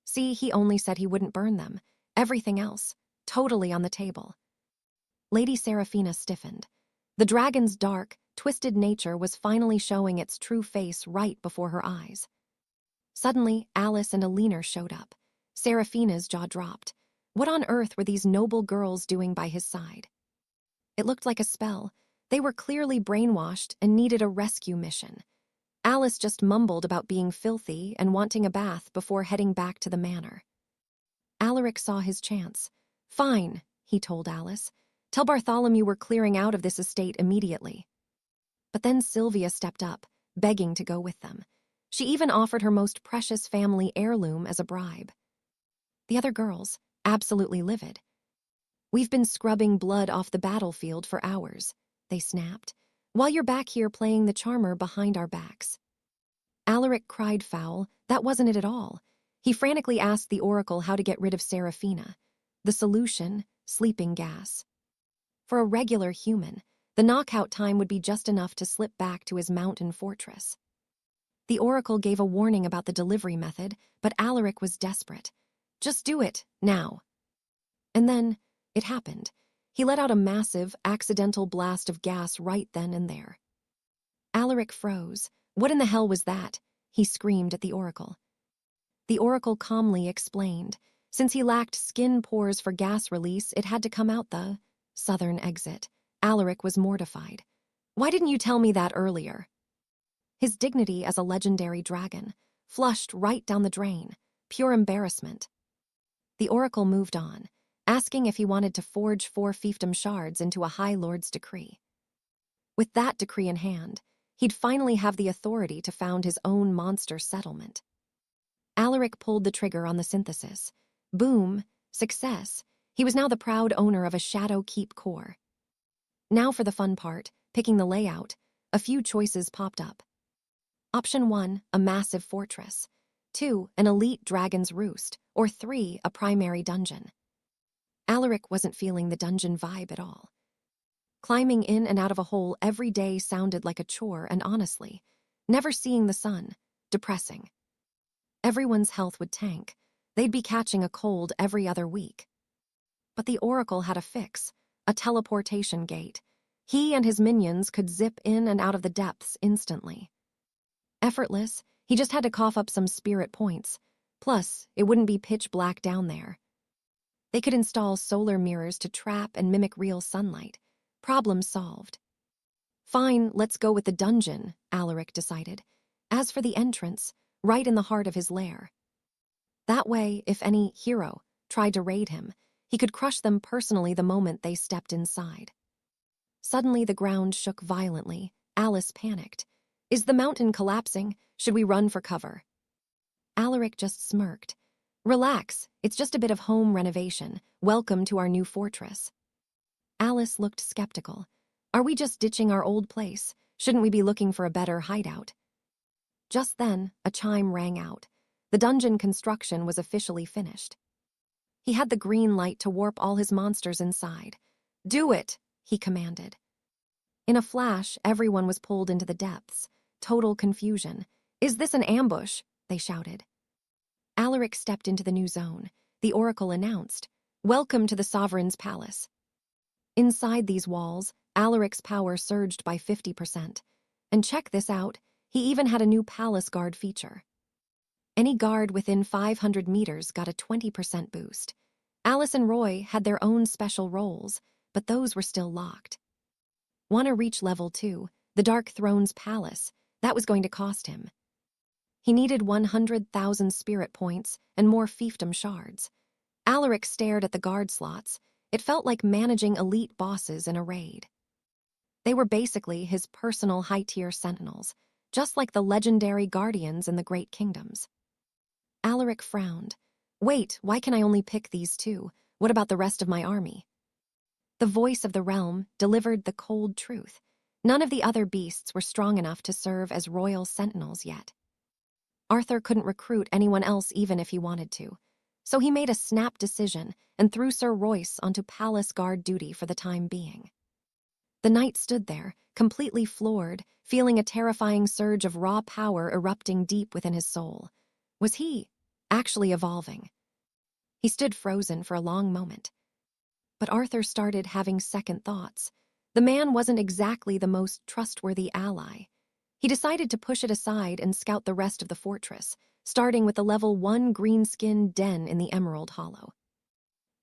See, he only said he wouldn't burn them. Everything else, totally on the table. Lady Seraphina stiffened. The dragon's dark, twisted nature was finally showing its true face right before her eyes. Suddenly, Alice and Alina showed up. Seraphina's jaw dropped. What on earth were these noble girls doing by his side? It looked like a spell. They were clearly brainwashed and needed a rescue mission. Alice just mumbled about being filthy and wanting a bath before heading back to the manor. Alaric saw his chance. Fine, he told Alice. Tell Bartholomew we're clearing out of this estate immediately. But then Sylvia stepped up, begging to go with them. She even offered her most precious family heirloom as a bribe. The other girls, absolutely livid. We've been scrubbing blood off the battlefield for hours, they snapped, while you're back here playing the charmer behind our backs. Alaric cried foul. That wasn't it at all. He frantically asked the oracle how to get rid of Seraphina. The solution, sleeping gas. For a regular human, the knockout time would be just enough to slip back to his mountain fortress. The oracle gave a warning about the delivery method, but Alaric was desperate. Just do it, now. And then, it happened. He let out a massive, accidental blast of gas right then and there. Alaric froze. What in the hell was that? He screamed at the oracle. The oracle calmly explained. Since he lacked skin pores for gas release, it had to come out the southern exit. Alaric was mortified. Why didn't you tell me that earlier? His dignity as a legendary dragon flushed right down the drain. Pure embarrassment. The oracle moved on, asking if he wanted to forge 4 fiefdom shards into a High Lord's decree. With that decree in hand, he'd finally have the authority to found his own monster settlement. Alaric pulled the trigger on the synthesis. Boom, success. He was now the proud owner of a Shadow Keep core. Now for the fun part, picking the layout. A few choices popped up. Option 1, a massive fortress. 2, an elite dragon's roost. Or 3, a primary dungeon. Alaric wasn't feeling the dungeon vibe at all. Climbing in and out of a hole every day sounded like a chore, and honestly, never seeing the sun, depressing. Everyone's health would tank. They'd be catching a cold every other week. But the oracle had a fix, a teleportation gate. He and his minions could zip in and out of the depths instantly. Effortless, he just had to cough up some spirit points. Plus, it wouldn't be pitch black down there. They could install solar mirrors to trap and mimic real sunlight. Problem solved. Fine, let's go with the dungeon, Alaric decided. As for the entrance, right in the heart of his lair. That way, if any hero tried to raid him, he could crush them personally the moment they stepped inside. Suddenly, the ground shook violently. Alice panicked. Is the mountain collapsing? Should we run for cover? Alaric just smirked. Relax, it's just a bit of home renovation. Welcome to our new fortress. Alice looked skeptical. Are we just ditching our old place? Shouldn't we be looking for a better hideout? Just then, a chime rang out. The dungeon construction was officially finished. He had the green light to warp all his monsters inside. Do it, he commanded. In a flash, everyone was pulled into the depths. Total confusion. Is this an ambush? They shouted. Alaric stepped into the new zone. The oracle announced, Welcome to the sovereign's palace. Inside these walls, Alaric's power surged by 50%. And check this out, he even had a new palace guard feature. Any guard within 500 meters got a 20% boost. Alice and Roy had their own special roles, but those were still locked. Want to reach level 2, the Dark Throne's palace? That was going to cost him. He needed 100,000 spirit points and more fiefdom shards. Alaric stared at the guard slots. It felt like managing elite bosses in a raid. They were basically his personal high-tier sentinels, just like the legendary guardians in the Great Kingdoms. Alaric frowned. Wait, why can I only pick these two? What about the rest of my army? The voice of the realm delivered the cold truth. None of the other beasts were strong enough to serve as royal sentinels yet. Arthur couldn't recruit anyone else even if he wanted to, so he made a snap decision and threw Sir Royce onto palace guard duty for the time being. The knight stood there, completely floored, feeling a terrifying surge of raw power erupting deep within his soul. Was he actually evolving? He stood frozen for a long moment. But Arthur started having second thoughts. The man wasn't exactly the most trustworthy ally. He decided to push it aside and scout the rest of the fortress, starting with the level 1 green-skinned den in the Emerald Hollow.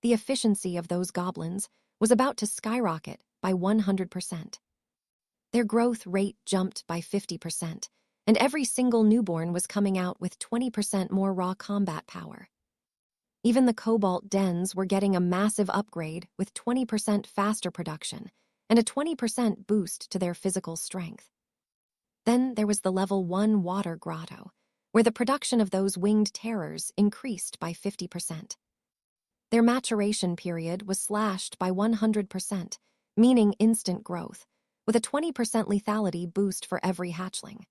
The efficiency of those goblins was about to skyrocket by 100%. Their growth rate jumped by 50%, and every single newborn was coming out with 20% more raw combat power. Even the cobalt dens were getting a massive upgrade with 20% faster production and a 20% boost to their physical strength. Then there was the level 1 water grotto, where the production of those winged terrors increased by 50%. Their maturation period was slashed by 100%, meaning instant growth, with a 20% lethality boost for every hatchling.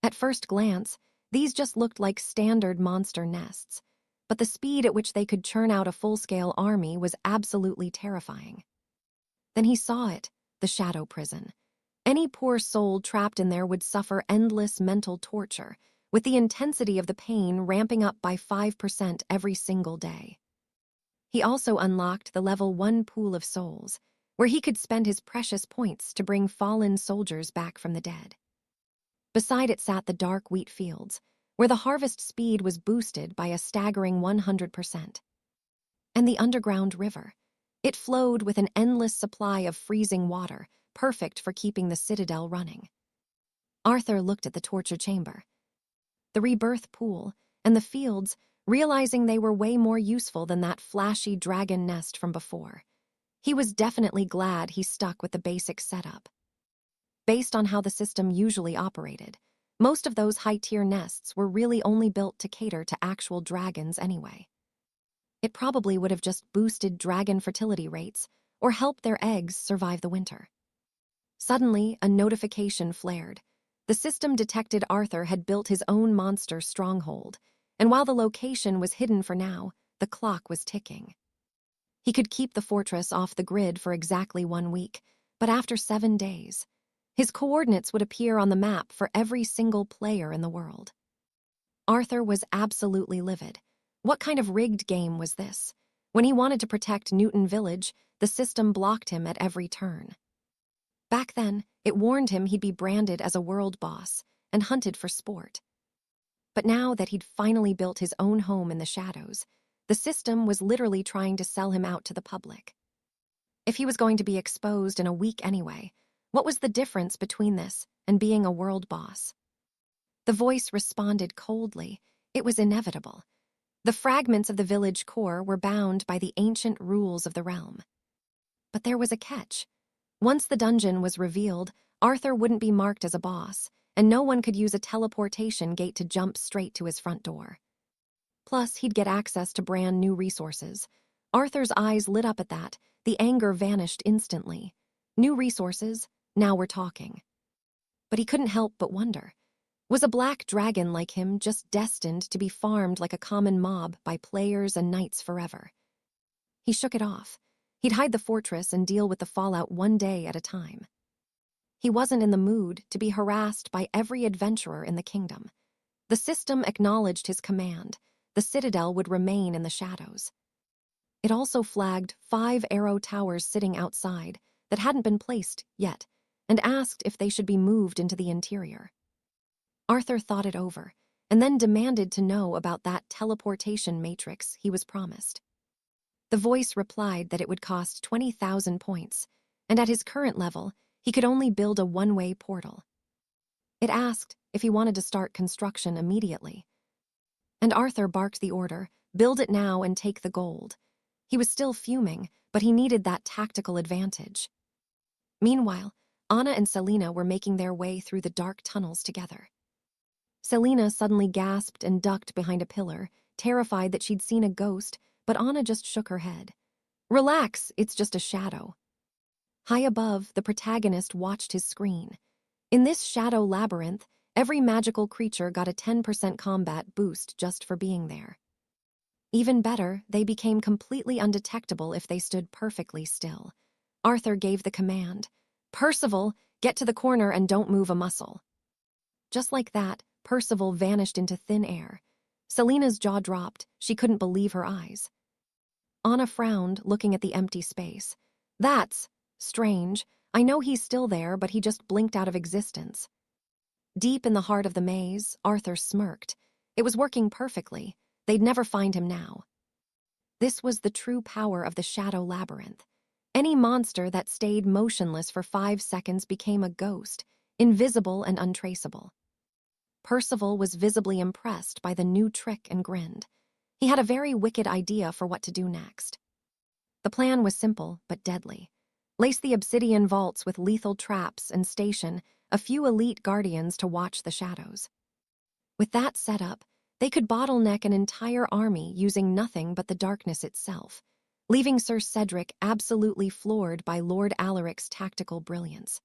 At first glance, these just looked like standard monster nests, but the speed at which they could churn out a full-scale army was absolutely terrifying. Then he saw it, the shadow prison. Any poor soul trapped in there would suffer endless mental torture, with the intensity of the pain ramping up by 5% every single day. He also unlocked the level 1 pool of souls, where he could spend his precious points to bring fallen soldiers back from the dead. Beside it sat the dark wheat fields, where the harvest speed was boosted by a staggering 100%. And the underground river. It flowed with an endless supply of freezing water, perfect for keeping the citadel running. Arthur looked at the torture chamber, the rebirth pool, and the fields, realizing they were way more useful than that flashy dragon nest from before. He was definitely glad he stuck with the basic setup. Based on how the system usually operated, most of those high-tier nests were really only built to cater to actual dragons anyway. It probably would have just boosted dragon fertility rates or helped their eggs survive the winter. Suddenly, a notification flared. The system detected Arthur had built his own monster stronghold, and while the location was hidden for now, the clock was ticking. He could keep the fortress off the grid for exactly 1 week, but after 7 days, his coordinates would appear on the map for every single player in the world. Arthur was absolutely livid. What kind of rigged game was this? When he wanted to protect Newton Village, the system blocked him at every turn. Back then, it warned him he'd be branded as a world boss and hunted for sport. But now that he'd finally built his own home in the shadows, the system was literally trying to sell him out to the public. If he was going to be exposed in a week anyway, what was the difference between this and being a world boss? The voice responded coldly. It was inevitable. The fragments of the village core were bound by the ancient rules of the realm. But there was a catch. Once the dungeon was revealed, Arthur wouldn't be marked as a boss, and no one could use a teleportation gate to jump straight to his front door. Plus, he'd get access to brand new resources. Arthur's eyes lit up at that. The anger vanished instantly. New resources? Now we're talking. But he couldn't help but wonder. Was a black dragon like him just destined to be farmed like a common mob by players and knights forever? He shook it off. He'd hide the fortress and deal with the fallout one day at a time. He wasn't in the mood to be harassed by every adventurer in the kingdom. The system acknowledged his command. The citadel would remain in the shadows. It also flagged 5 arrow towers sitting outside that hadn't been placed yet, and asked if they should be moved into the interior. Arthur thought it over, and then demanded to know about that teleportation matrix he was promised. The voice replied that it would cost 20,000 points, and at his current level, he could only build a one-way portal. It asked if he wanted to start construction immediately. And Arthur barked the order, build it now and take the gold. He was still fuming, but he needed that tactical advantage. Meanwhile, Anna and Selena were making their way through the dark tunnels together. Selena suddenly gasped and ducked behind a pillar, terrified that she'd seen a ghost, but Anna just shook her head. Relax, it's just a shadow. High above, the protagonist watched his screen. In this shadow labyrinth, every magical creature got a 10% combat boost just for being there. Even better, they became completely undetectable if they stood perfectly still. Arthur gave the command, Percival, get to the corner and don't move a muscle. Just like that, Percival vanished into thin air. Selena's jaw dropped. She couldn't believe her eyes. Anna frowned, looking at the empty space. That's strange. I know he's still there, but he just blinked out of existence. Deep in the heart of the maze, Arthur smirked. It was working perfectly. They'd never find him now. This was the true power of the Shadow Labyrinth. Any monster that stayed motionless for 5 seconds became a ghost, invisible and untraceable. Percival was visibly impressed by the new trick and grinned. He had a very wicked idea for what to do next. The plan was simple but deadly. Lace the obsidian vaults with lethal traps and station a few elite guardians to watch the shadows. With that set up, they could bottleneck an entire army using nothing but the darkness itself, leaving Sir Cedric absolutely floored by Lord Alaric's tactical brilliance.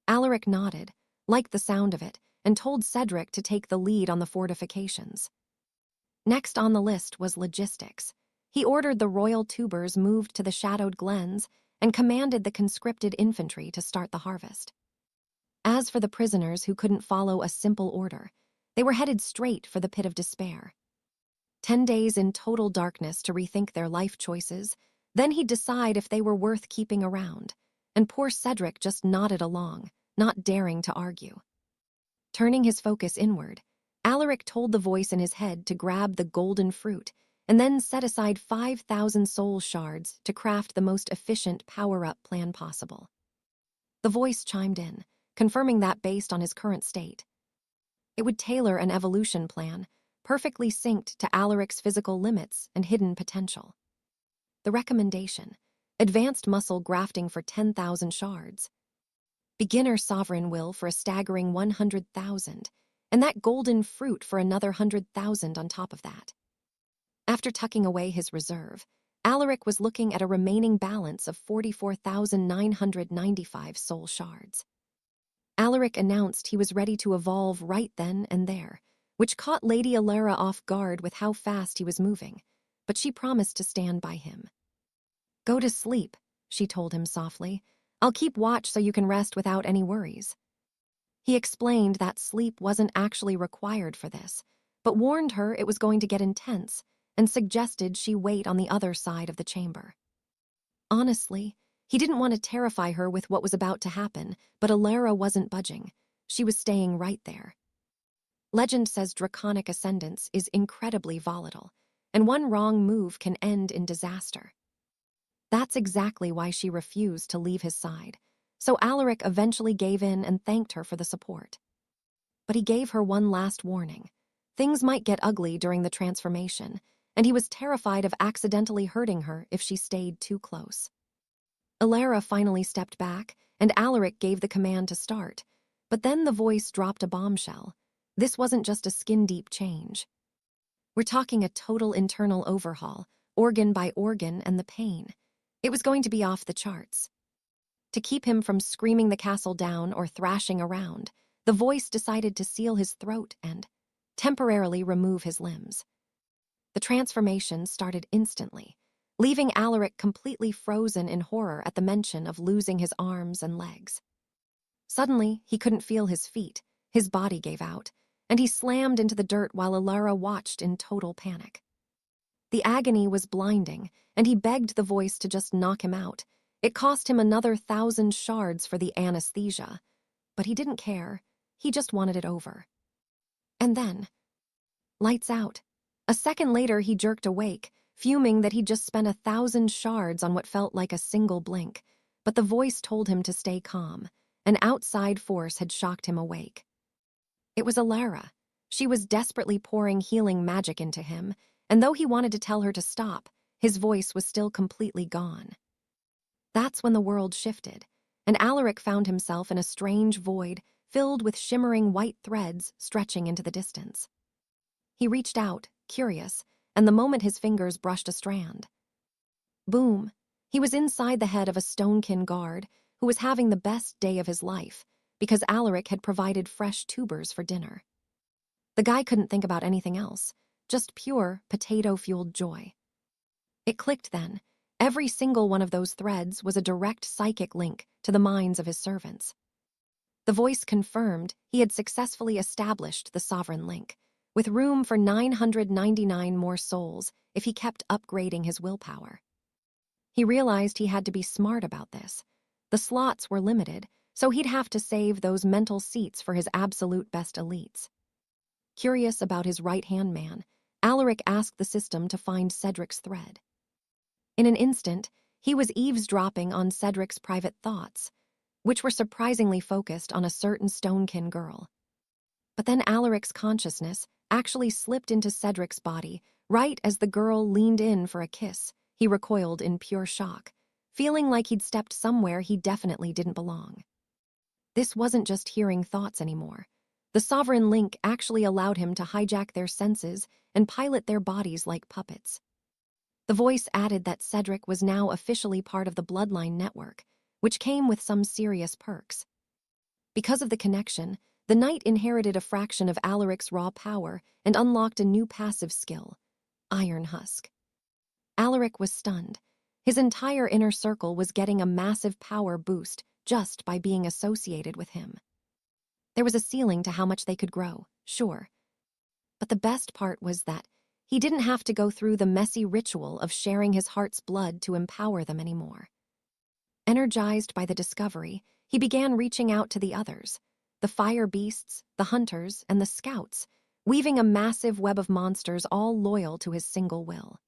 Alaric nodded, liked the sound of it, and told Cedric to take the lead on the fortifications. Next on the list was logistics. He ordered the royal tubers moved to the shadowed glens and commanded the conscripted infantry to start the harvest. As for the prisoners who couldn't follow a simple order, they were headed straight for the pit of despair. 10 days in total darkness to rethink their life choices, then he'd decide if they were worth keeping around, and poor Cedric just nodded along, not daring to argue. Turning his focus inward, Alaric told the voice in his head to grab the golden fruit and then set aside 5,000 soul shards to craft the most efficient power-up plan possible. The voice chimed in, confirming that based on his current state. It would tailor an evolution plan, perfectly synced to Alaric's physical limits and hidden potential. The recommendation: advanced muscle grafting for 10,000 shards. Beginner sovereign will for a staggering 100,000, and that golden fruit for another 100,000 on top of that. After tucking away his reserve, Alaric was looking at a remaining balance of 44,995 soul shards. Alaric announced he was ready to evolve right then and there, which caught Lady Alara off guard with how fast he was moving, but she promised to stand by him. Go to sleep, she told him softly. I'll keep watch so you can rest without any worries. He explained that sleep wasn't actually required for this, but warned her it was going to get intense and suggested she wait on the other side of the chamber. Honestly, He didn't want to terrify her with what was about to happen, but Alara wasn't budging. She was staying right there. Legend says draconic ascendance is incredibly volatile, and one wrong move can end in disaster. That's exactly why she refused to leave his side, so Alaric eventually gave in and thanked her for the support. But he gave her one last warning. Things might get ugly during the transformation, and he was terrified of accidentally hurting her if she stayed too close. Alara finally stepped back, and Alaric gave the command to start, but then the voice dropped a bombshell. This wasn't just a skin-deep change. We're talking a total internal overhaul, organ by organ, and the pain. It was going to be off the charts. To keep him from screaming the castle down or thrashing around, the voice decided to seal his throat and temporarily remove his limbs. The transformation started instantly, leaving Alaric completely frozen in horror at the mention of losing his arms and legs. Suddenly, he couldn't feel his feet, his body gave out, and he slammed into the dirt while Alara watched in total panic. The agony was blinding, and he begged the voice to just knock him out. It cost him another 1,000 shards for the anesthesia, but he didn't care. He just wanted it over. And then, lights out. A second later, he jerked awake, fuming that he'd just spent 1,000 shards on what felt like a single blink, but the voice told him to stay calm. An outside force had shocked him awake. It was Alara. She was desperately pouring healing magic into him, and though he wanted to tell her to stop, his voice was still completely gone. That's when the world shifted, and Alaric found himself in a strange void filled with shimmering white threads stretching into the distance. He reached out, curious, and the moment his fingers brushed a strand. Boom! He was inside the head of a stonekin guard who was having the best day of his life because Alaric had provided fresh tubers for dinner. The guy couldn't think about anything else, just pure potato-fueled joy. It clicked then. Every single one of those threads was a direct psychic link to the minds of his servants. The voice confirmed he had successfully established the sovereign link, with room for 999 more souls if he kept upgrading his willpower. He realized he had to be smart about this. The slots were limited, so he'd have to save those mental seats for his absolute best elites. Curious about his right-hand man, Alaric asked the system to find Cedric's thread. In an instant, he was eavesdropping on Cedric's private thoughts, which were surprisingly focused on a certain stonekin girl. But then Alaric's consciousness actually slipped into Cedric's body right as the girl leaned in for a kiss. He recoiled in pure shock, feeling like he'd stepped somewhere he definitely didn't belong. This wasn't just hearing thoughts anymore. The sovereign link actually allowed him to hijack their senses and pilot their bodies like puppets. The voice added that Cedric was now officially part of the bloodline network, which came with some serious perks. Because of the connection, the knight inherited a fraction of Alaric's raw power and unlocked a new passive skill, Iron Husk. Alaric was stunned. His entire inner circle was getting a massive power boost just by being associated with him. There was a ceiling to how much they could grow, sure. But the best part was that he didn't have to go through the messy ritual of sharing his heart's blood to empower them anymore. Energized by the discovery, he began reaching out to the others, the fire beasts, the hunters, and the scouts, weaving a massive web of monsters all loyal to his single will.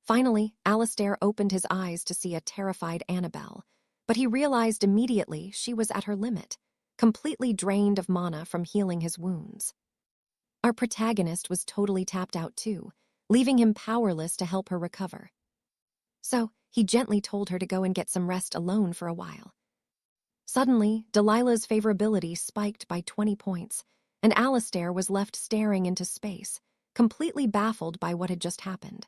Finally, Alistair opened his eyes to see a terrified Annabelle, but he realized immediately she was at her limit, completely drained of mana from healing his wounds. Our protagonist was totally tapped out too, leaving him powerless to help her recover. So, he gently told her to go and get some rest alone for a while. Suddenly, Delilah's favorability spiked by 20 points, and Alistair was left staring into space, completely baffled by what had just happened.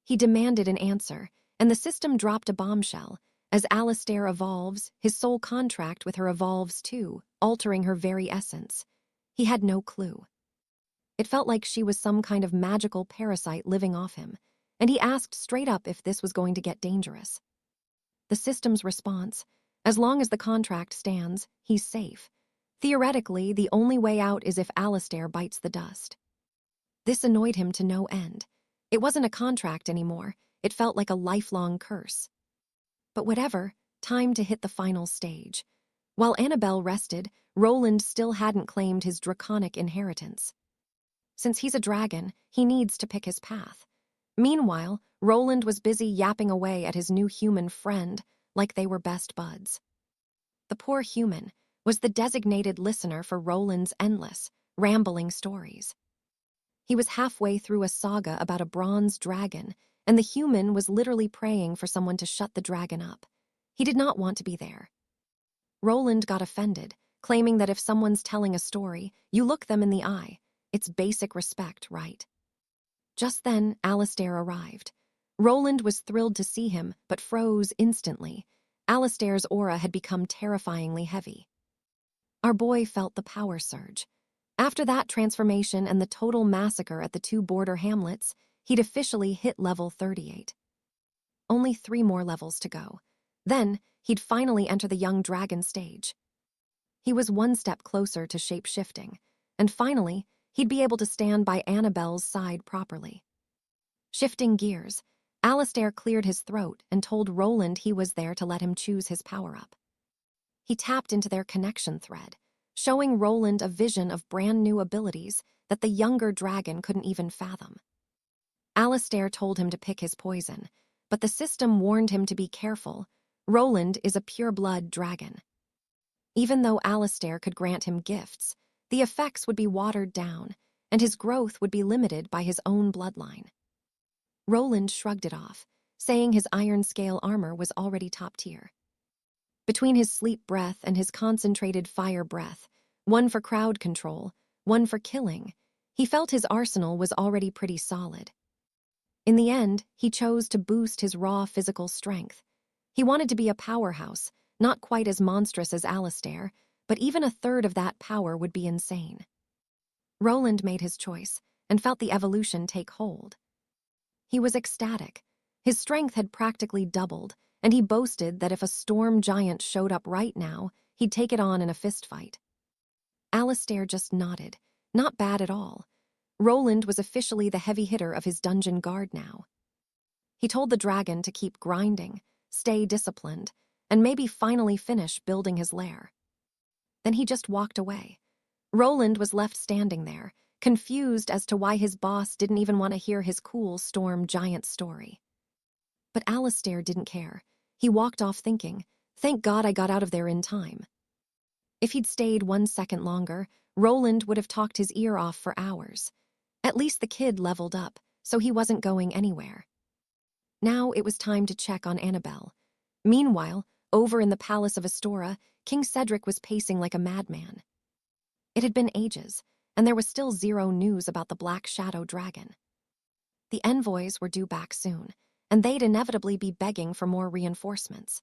He demanded an answer, and the system dropped a bombshell. As Alistair evolves, his soul contract with her evolves too, altering her very essence. He had no clue. It felt like she was some kind of magical parasite living off him, and he asked straight up if this was going to get dangerous. The system's response: as long as the contract stands, he's safe. Theoretically, the only way out is if Alistair bites the dust. This annoyed him to no end. It wasn't a contract anymore. It felt like a lifelong curse. But whatever, time to hit the final stage. While Annabelle rested, Roland still hadn't claimed his draconic inheritance. Since he's a dragon, he needs to pick his path. Meanwhile, Roland was busy yapping away at his new human friend like they were best buds. The poor human was the designated listener for Roland's endless, rambling stories. He was halfway through a saga about a bronze dragon, and the human was literally praying for someone to shut the dragon up. He did not want to be there. Roland got offended, claiming that if someone's telling a story, you look them in the eye. It's basic respect, right? Just then, Alistair arrived. Roland was thrilled to see him, but froze instantly. Alistair's aura had become terrifyingly heavy. Our boy felt the power surge. After that transformation and the total massacre at the two border hamlets, he'd officially hit level 38. Only 3 more levels to go. Then, he'd finally enter the young dragon stage. He was one step closer to shape-shifting, and finally, he'd be able to stand by Annabelle's side properly. Shifting gears, Alistair cleared his throat and told Roland he was there to let him choose his power-up. He tapped into their connection thread, showing Roland a vision of brand-new abilities that the younger dragon couldn't even fathom. Alistair told him to pick his poison, but the system warned him to be careful. Roland is a pure-blood dragon. Even though Alistair could grant him gifts, the effects would be watered down, and his growth would be limited by his own bloodline. Roland shrugged it off, saying his iron scale armor was already top tier. Between his sleep breath and his concentrated fire breath, one for crowd control, one for killing, he felt his arsenal was already pretty solid. In the end, he chose to boost his raw physical strength. He wanted to be a powerhouse, not quite as monstrous as Alistair, but even a third of that power would be insane. Roland made his choice and felt the evolution take hold. He was ecstatic. His strength had practically doubled, and he boasted that if a storm giant showed up right now, he'd take it on in a fistfight. Alistair just nodded. Not bad at all. Roland was officially the heavy hitter of his dungeon guard now. He told the dragon to keep grinding, stay disciplined, and maybe finally finish building his lair. Then he just walked away. Roland was left standing there, confused as to why his boss didn't even want to hear his cool storm giant story. But Alistair didn't care. He walked off thinking, thank God I got out of there in time. If he'd stayed 1 second longer, Roland would have talked his ear off for hours. At least the kid leveled up, so he wasn't going anywhere. Now it was time to check on Annabelle. Meanwhile, over in the palace of Astora, King Cedric was pacing like a madman. It had been ages, and there was still zero news about the Black Shadow Dragon. The envoys were due back soon, and they'd inevitably be begging for more reinforcements.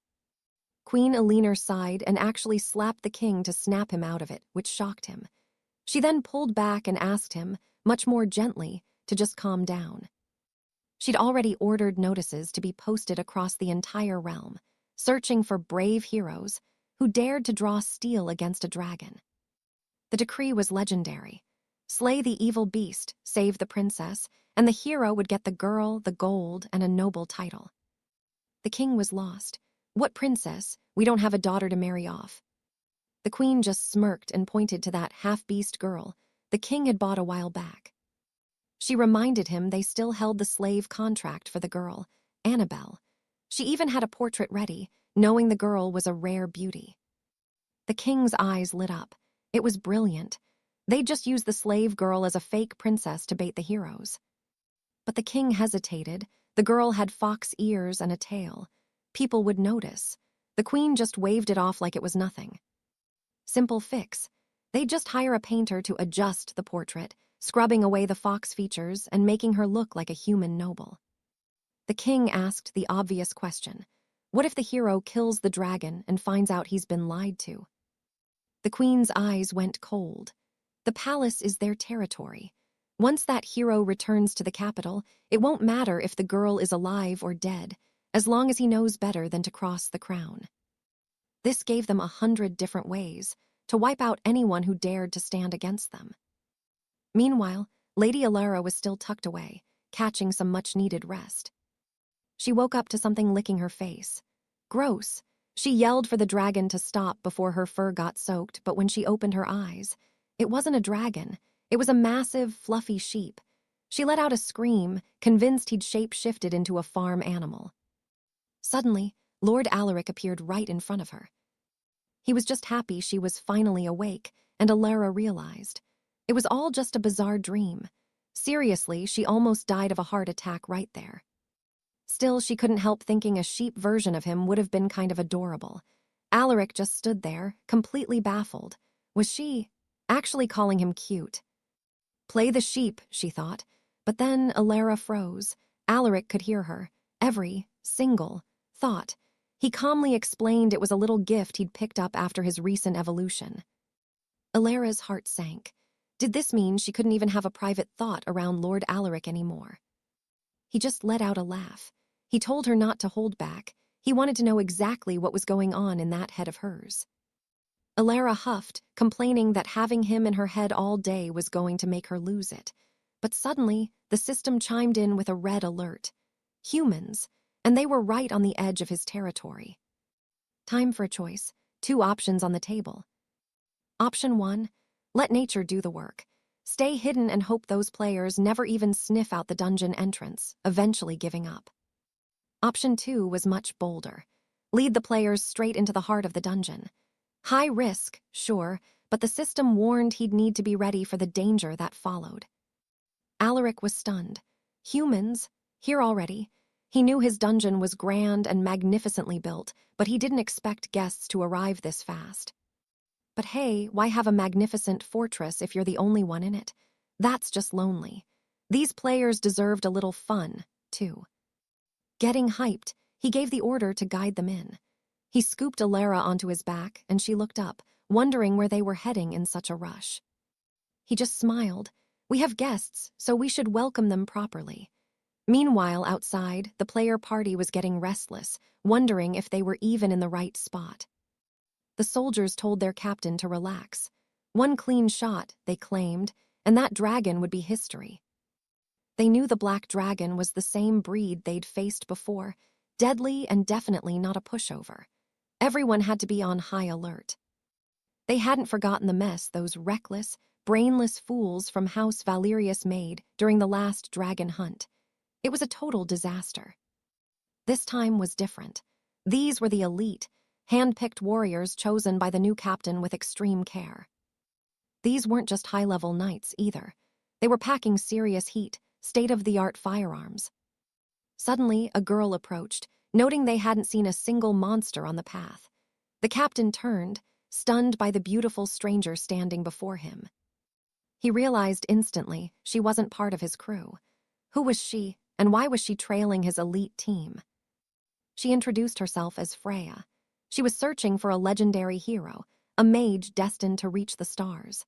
Queen Elenor sighed and actually slapped the king to snap him out of it, which shocked him. She then pulled back and asked him, much more gently, to just calm down. She'd already ordered notices to be posted across the entire realm, searching for brave heroes who dared to draw steel against a dragon. The decree was legendary. Slay the evil beast, save the princess, and the hero would get the girl, the gold, and a noble title. The king was lost. What princess? We don't have a daughter to marry off. The queen just smirked and pointed to that half-beast girl the king had bought a while back. She reminded him they still held the slave contract for the girl, Annabelle. She even had a portrait ready, knowing the girl was a rare beauty. The king's eyes lit up. It was brilliant. They'd just used the slave girl as a fake princess to bait the heroes. But the king hesitated. The girl had fox ears and a tail. People would notice. The queen just waved it off like it was nothing. Simple fix. They'd just hire a painter to adjust the portrait, scrubbing away the fox features and making her look like a human noble. The king asked the obvious question. What if the hero kills the dragon and finds out he's been lied to? The queen's eyes went cold. The palace is their territory. Once that hero returns to the capital, it won't matter if the girl is alive or dead, as long as he knows better than to cross the crown. This gave them 100 different ways to wipe out anyone who dared to stand against them. Meanwhile, Lady Alara was still tucked away, catching some much-needed rest. She woke up to something licking her face. Gross. She yelled for the dragon to stop before her fur got soaked, but when she opened her eyes, it wasn't a dragon. It was a massive, fluffy sheep. She let out a scream, convinced he'd shape-shifted into a farm animal. Suddenly, Lord Alaric appeared right in front of her. He was just happy she was finally awake, and Alara realized. It was all just a bizarre dream. Seriously, she almost died of a heart attack right there. Still, she couldn't help thinking a sheep version of him would have been kind of adorable. Alaric just stood there, completely baffled. Was she actually calling him cute? Play the sheep, she thought. But then Alara froze. Alaric could hear her. Every single thought. He calmly explained it was a little gift he'd picked up after his recent evolution. Alara's heart sank. Did this mean she couldn't even have a private thought around Lord Alaric anymore? He just let out a laugh. He told her not to hold back. He wanted to know exactly what was going on in that head of hers. Alara huffed, complaining that having him in her head all day was going to make her lose it. But suddenly, the system chimed in with a red alert. Humans, and they were right on the edge of his territory. Time for a choice. 2 options on the table. Option 1, let nature do the work. Stay hidden and hope those players never even sniff out the dungeon entrance, eventually giving up. Option 2 was much bolder. Lead the players straight into the heart of the dungeon. High risk, sure, but the system warned he'd need to be ready for the danger that followed. Alaric was stunned. Humans? Here already? He knew his dungeon was grand and magnificently built, but he didn't expect guests to arrive this fast. But hey, why have a magnificent fortress if you're the only one in it? That's just lonely. These players deserved a little fun, too. Getting hyped, he gave the order to guide them in. He scooped Alara onto his back, and she looked up, wondering where they were heading in such a rush. He just smiled. We have guests, so we should welcome them properly. Meanwhile, outside, the player party was getting restless, wondering if they were even in the right spot. The soldiers told their captain to relax. 1 clean shot, they claimed, and that dragon would be history. They knew the black dragon was the same breed they'd faced before, deadly and definitely not a pushover. Everyone had to be on high alert. They hadn't forgotten the mess those reckless, brainless fools from House Valerius made during the last dragon hunt. It was a total disaster. This time was different. These were the elite, hand-picked warriors chosen by the new captain with extreme care. These weren't just high-level knights, either. They were packing serious heat, state-of-the-art firearms. Suddenly, a girl approached, noting they hadn't seen a single monster on the path. The captain turned, stunned by the beautiful stranger standing before him. He realized instantly she wasn't part of his crew. Who was she, and why was she trailing his elite team? She introduced herself as Freya. She was searching for a legendary hero, a mage destined to reach the stars.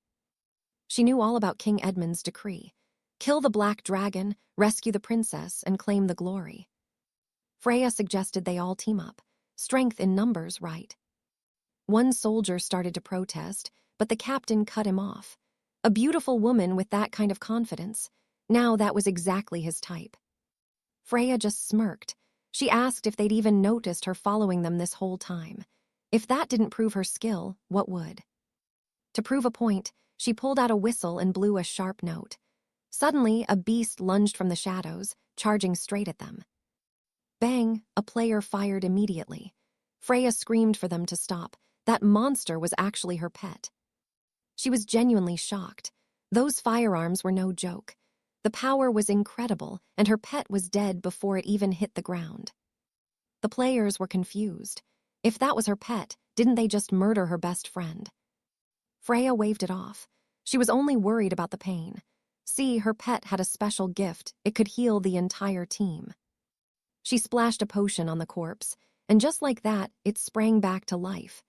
She knew all about King Edmund's decree. Kill the black dragon, rescue the princess, and claim the glory. Freya suggested they all team up. Strength in numbers, right? One soldier started to protest, but the captain cut him off. A beautiful woman with that kind of confidence. Now that was exactly his type. Freya just smirked. She asked if they'd even noticed her following them this whole time. If that didn't prove her skill, what would? To prove a point, she pulled out a whistle and blew a sharp note. Suddenly, a beast lunged from the shadows, charging straight at them. Bang! A player fired immediately. Freya screamed for them to stop. That monster was actually her pet. She was genuinely shocked. Those firearms were no joke. The power was incredible, and her pet was dead before it even hit the ground. The players were confused. If that was her pet, didn't they just murder her best friend? Freya waved it off. She was only worried about the pain. See, her pet had a special gift. It could heal the entire team. She splashed a potion on the corpse, and just like that, it sprang back to life.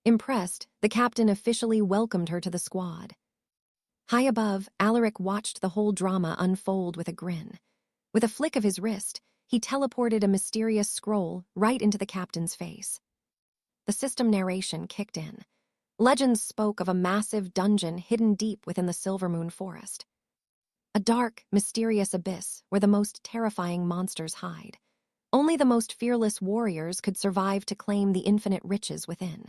Impressed, the captain officially welcomed her to the squad. High above, Alaric watched the whole drama unfold with a grin. With a flick of his wrist, he teleported a mysterious scroll right into the captain's face. The system narration kicked in. Legends spoke of a massive dungeon hidden deep within the Silvermoon Forest. A dark, mysterious abyss where the most terrifying monsters hide. Only the most fearless warriors could survive to claim the infinite riches within.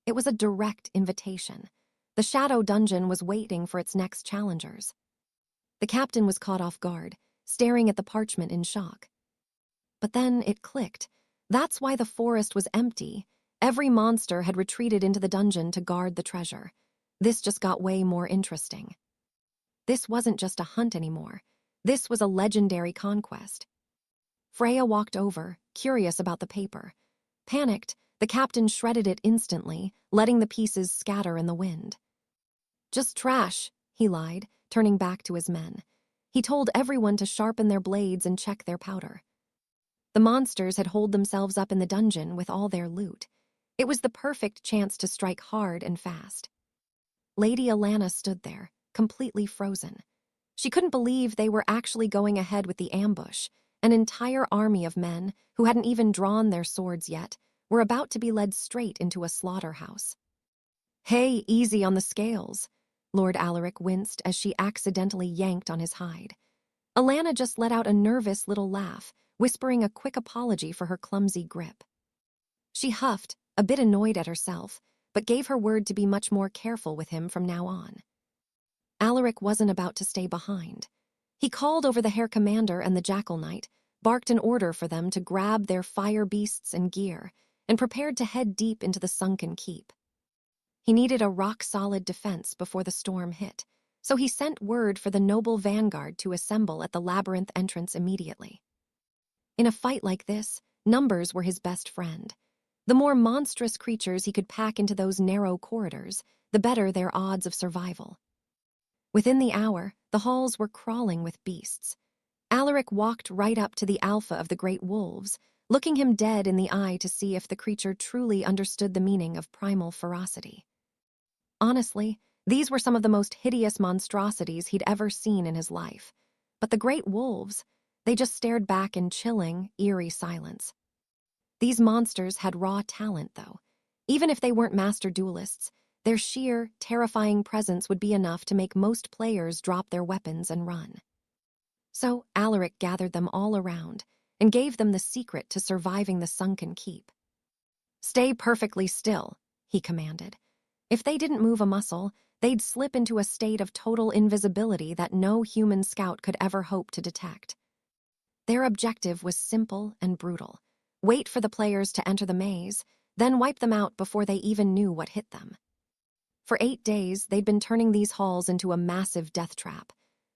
It was a direct invitation. The shadow dungeon was waiting for its next challengers. The captain was caught off guard, staring at the parchment in shock. But then it clicked. That's why the forest was empty. Every monster had retreated into the dungeon to guard the treasure. This just got way more interesting. This wasn't just a hunt anymore. This was a legendary conquest. Freya walked over, curious about the paper. Panicked, the captain shredded it instantly, letting the pieces scatter in the wind. "Just trash," he lied, turning back to his men. He told everyone to sharpen their blades and check their powder. The monsters had holed themselves up in the dungeon with all their loot. It was the perfect chance to strike hard and fast. Lady Alana stood there, completely frozen. She couldn't believe they were actually going ahead with the ambush. An entire army of men, who hadn't even drawn their swords yet, were about to be led straight into a slaughterhouse. "Hey, easy on the scales." Lord Alaric winced as she accidentally yanked on his hide. Alana just let out a nervous little laugh, whispering a quick apology for her clumsy grip. She huffed, a bit annoyed at herself, but gave her word to be much more careful with him from now on. Alaric wasn't about to stay behind. He called over the Herr Commander and the Jackal Knight, barked an order for them to grab their fire beasts and gear, and prepared to head deep into the sunken keep. He needed a rock-solid defense before the storm hit, so he sent word for the noble vanguard to assemble at the labyrinth entrance immediately. In a fight like this, numbers were his best friend. The more monstrous creatures he could pack into those narrow corridors, the better their odds of survival. Within the hour, the halls were crawling with beasts. Alaric walked right up to the alpha of the great wolves, looking him dead in the eye to see if the creature truly understood the meaning of primal ferocity. Honestly, these were some of the most hideous monstrosities he'd ever seen in his life. But the great wolves, they just stared back in chilling, eerie silence. These monsters had raw talent, though. Even if they weren't master duelists, their sheer, terrifying presence would be enough to make most players drop their weapons and run. So Alaric gathered them all around and gave them the secret to surviving the sunken keep. "Stay perfectly still," he commanded. If they didn't move a muscle, they'd slip into a state of total invisibility that no human scout could ever hope to detect. Their objective was simple and brutal. Wait for the players to enter the maze, then wipe them out before they even knew what hit them. For 8 days, they'd been turning these halls into a massive death trap.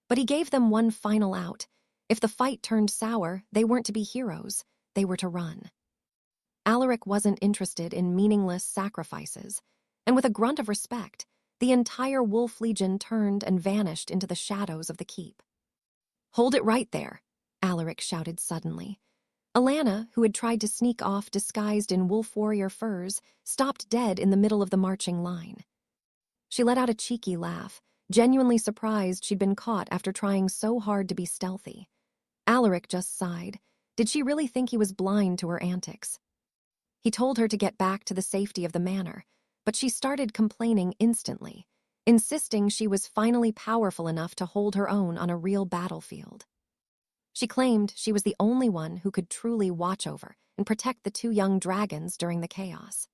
But he gave them one final out. If the fight turned sour, they weren't to be heroes, they were to run. Alaric wasn't interested in meaningless sacrifices, and with a grunt of respect, the entire wolf legion turned and vanished into the shadows of the keep. "Hold it right there," Alaric shouted suddenly. Alana, who had tried to sneak off disguised in wolf warrior furs, stopped dead in the middle of the marching line. She let out a cheeky laugh, genuinely surprised she'd been caught after trying so hard to be stealthy. Alaric just sighed. Did she really think he was blind to her antics? He told her to get back to the safety of the manor, but she started complaining instantly, insisting she was finally powerful enough to hold her own on a real battlefield. She claimed she was the only one who could truly watch over and protect the 2 young dragons during the chaos.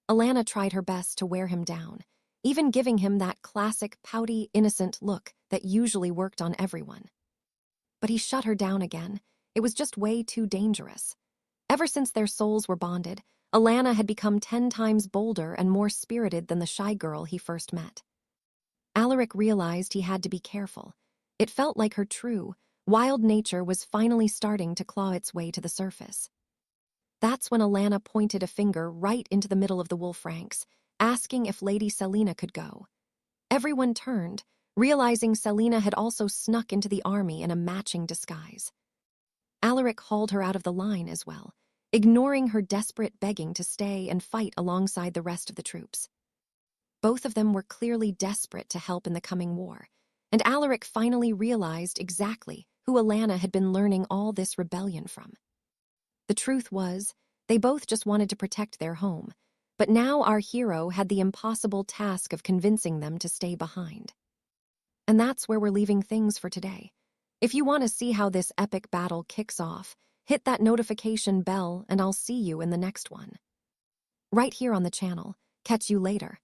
Alana tried her best to wear him down, even giving him that classic pouty, innocent look that usually worked on everyone. But he shut her down again. It was just way too dangerous. Ever since their souls were bonded, Alana had become 10 times bolder and more spirited than the shy girl he first met. Alaric realized he had to be careful. It felt like her true, wild nature was finally starting to claw its way to the surface. That's when Alana pointed a finger right into the middle of the wolf ranks, asking if Lady Selena could go. Everyone turned, realizing Selena had also snuck into the army in a matching disguise. Alaric hauled her out of the line as well, ignoring her desperate begging to stay and fight alongside the rest of the troops. Both of them were clearly desperate to help in the coming war, and Alaric finally realized exactly who Alana had been learning all this rebellion from. The truth was, they both just wanted to protect their home, but now our hero had the impossible task of convincing them to stay behind. And that's where we're leaving things for today. If you want to see how this epic battle kicks off, Hit that notification bell and I'll see you in the next one. Right here on the channel. Catch you later.